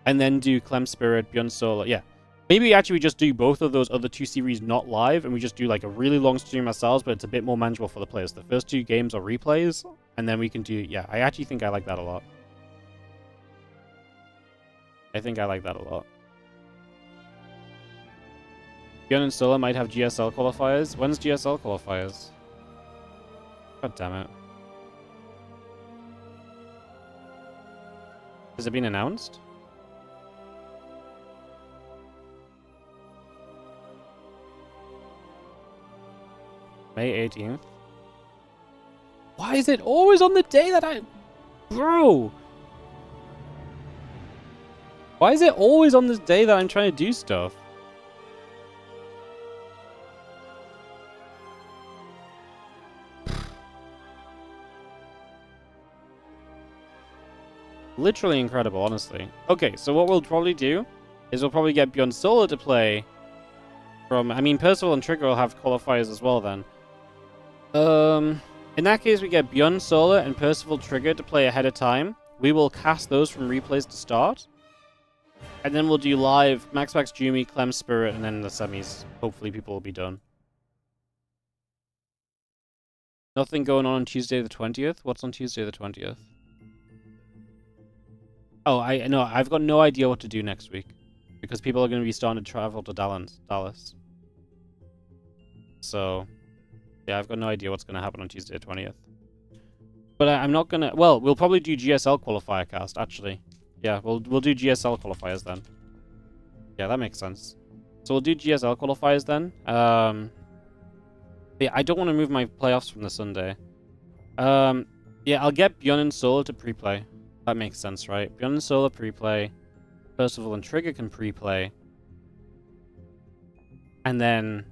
and then do Clem Spirit, Beyond Solar. Yeah. Maybe actually we just do both of those other 2 series not live, and we just do like a really long stream ourselves, but it's a bit more manageable for the players. The first 2 games are replays, and then we can do... Yeah, I actually think I like that a lot. I think I like that a lot. Bjorn and Solar might have GSL qualifiers. When's GSL qualifiers? God damn it. Has it been announced? May 18th. Why is it always on the day that I... Bro! Why is it always on this day that I'm trying to do stuff? Literally incredible, honestly. Okay, so what we'll probably do is we'll probably get Beyond Solar to play from... I mean, Percival and Trigger will have qualifiers as well then. In that case, we get Beyond Solar and Percival Trigger to play ahead of time. We will cast those from replays to start. And then we'll do live Maxpax Jumi, Clem Spirit, and then the semis. Hopefully people will be done. Nothing going on Tuesday the 20th? What's on Tuesday the 20th? Oh, I've got no idea what to do next week. Because people are going to be starting to travel to Dallas. So, yeah, I've got no idea what's going to happen on Tuesday the 20th. But I'm not going to... Well, we'll probably do GSL qualifier cast, actually. Yeah, we'll do GSL qualifiers then. Yeah, that makes sense. So we'll do GSL qualifiers then. Yeah, I don't want to move my playoffs from the Sunday. Yeah, I'll get Bjorn and Solar to pre-play. That makes sense, right? Bjorn and Solar pre-play. Percival and Trigger can pre-play. And then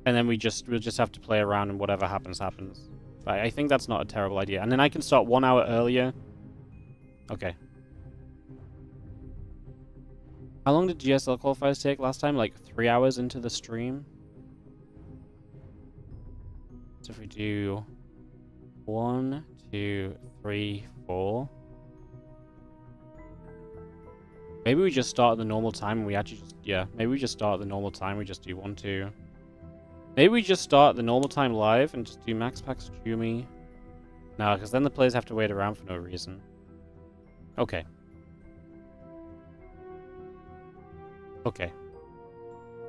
we'll just have to play around and whatever happens, happens. Right, I think that's not a terrible idea. And then I can start 1 hour earlier. Okay. How long did GSL qualifiers take last time? Like 3 hours into the stream? So if we do 1, 2, 3, 4. Maybe we just start at the normal time and we actually just... Yeah, maybe we just start at the normal time. We just do 1, 2... Maybe we just start at the normal time live and just do Maxpax Jumi. No, because then the players have to wait around for no reason. Okay. Okay.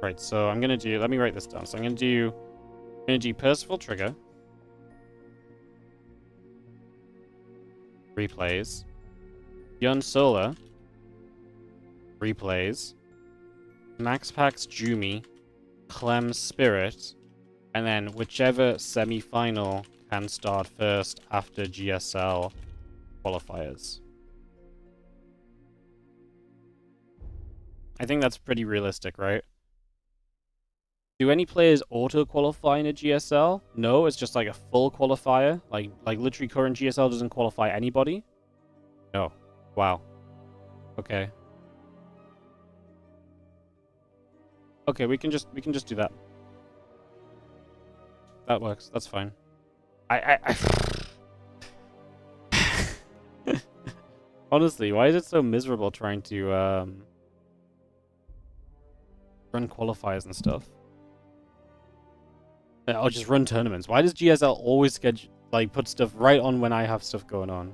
Right, so I'm gonna do... Let me write this down. So I'm gonna do Percival Trigger. Replays. Yun Solar. Replays. Maxpax Jumi. Clem Spirit. And then whichever semi-final can start first after GSL qualifiers. I think that's pretty realistic, right? Do any players auto-qualify in a GSL? No, it's just like a full qualifier. Like literally current GSL doesn't qualify anybody? No. Wow. Okay. Okay, we can just do that. That works. That's fine. I Honestly, why is it so miserable trying to run qualifiers and stuff? Or just run tournaments. Why does GSL always schedule, like, put stuff right on when I have stuff going on?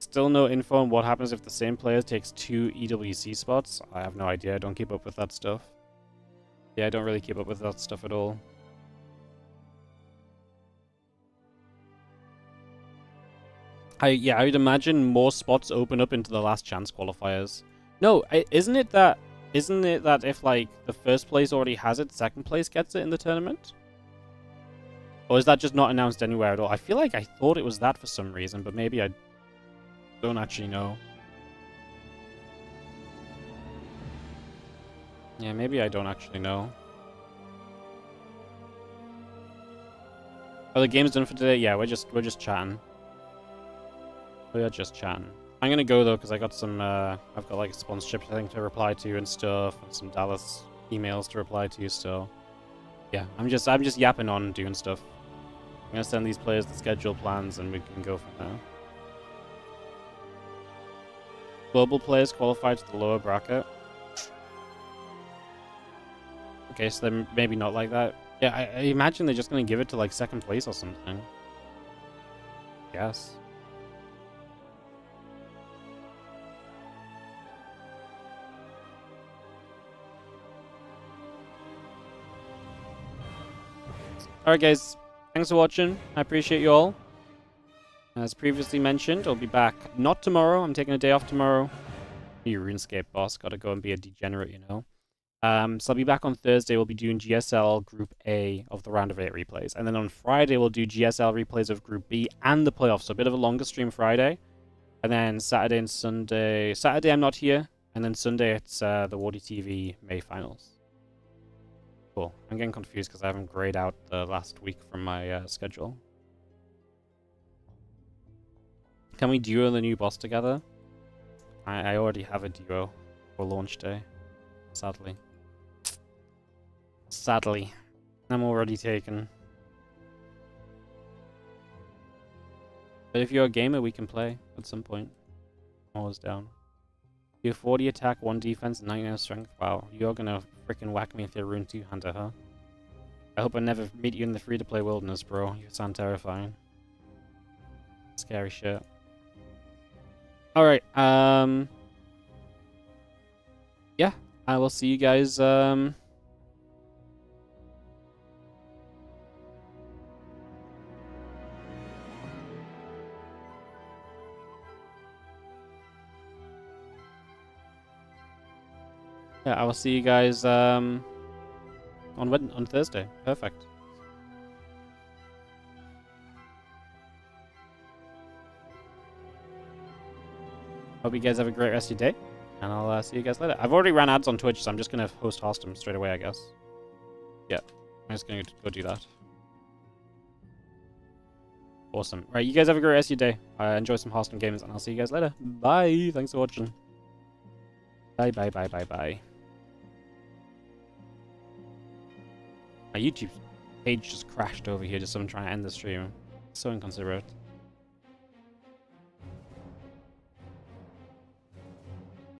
Still no info on what happens if the same player takes 2 EWC spots. I have no idea. I don't keep up with that stuff. Yeah, I don't really keep up with that stuff at all. Yeah, I would imagine more spots open up into the last chance qualifiers. No, isn't it that if like the first place already has it, second place gets it in the tournament? Or is that just not announced anywhere at all? I feel like I thought it was that for some reason, but maybe I don't actually know. Yeah, maybe I don't actually know. Oh, the game's done for today? Yeah, we're just chatting. We are just chatting. I'm gonna go though because I got some I've got like sponsorships I think to reply to and stuff, and some Dallas emails to reply to, so yeah, I'm just yapping on and doing stuff. I'm gonna send these players the schedule plans and we can go from there. Global players qualified to the lower bracket. Okay, so they're maybe not like that. Yeah, I imagine they're just gonna give it to like second place or something. Yes. Alright guys, thanks for watching. I appreciate you all. As previously mentioned, I'll be back not tomorrow. I'm taking a day off tomorrow. You RuneScape boss, gotta go and be a degenerate, you know. So I'll be back on Thursday. We'll be doing GSL Group A of the Round of 8 replays. And then on Friday, we'll do GSL replays of Group B and the playoffs. So a bit of a longer stream Friday. And then Saturday and Sunday. Saturday, I'm not here. And then Sunday, it's the WardiTV May Finals. Cool. I'm getting confused because I haven't grayed out the last week from my schedule. Can we duo the new boss together? I already have a duo for launch day. Sadly. Sadly. I'm already taken. But if you're a gamer, we can play at some point. I'm always down. You have 40 attack, 1 defense, 99 strength. Wow, you're gonna freaking whack me with your Rune 2 Hunter, huh? I hope I never meet you in the free-to-play wilderness, bro. You sound terrifying. Scary shit. Alright, yeah, I will see you guys, yeah, I will see you guys, on Thursday. Perfect. Hope you guys have a great rest of your day, and I'll see you guys later. I've already ran ads on Twitch, so I'm just gonna host them straight away, I guess. Yeah, I'm just gonna go do that. Awesome. Right, you guys have a great rest of your day. Enjoy some Hearthstone games, and I'll see you guys later. Bye. Thanks for watching. Bye, bye, bye, bye, bye. My YouTube page just crashed over here just so I'm trying to end the stream. So inconsiderate.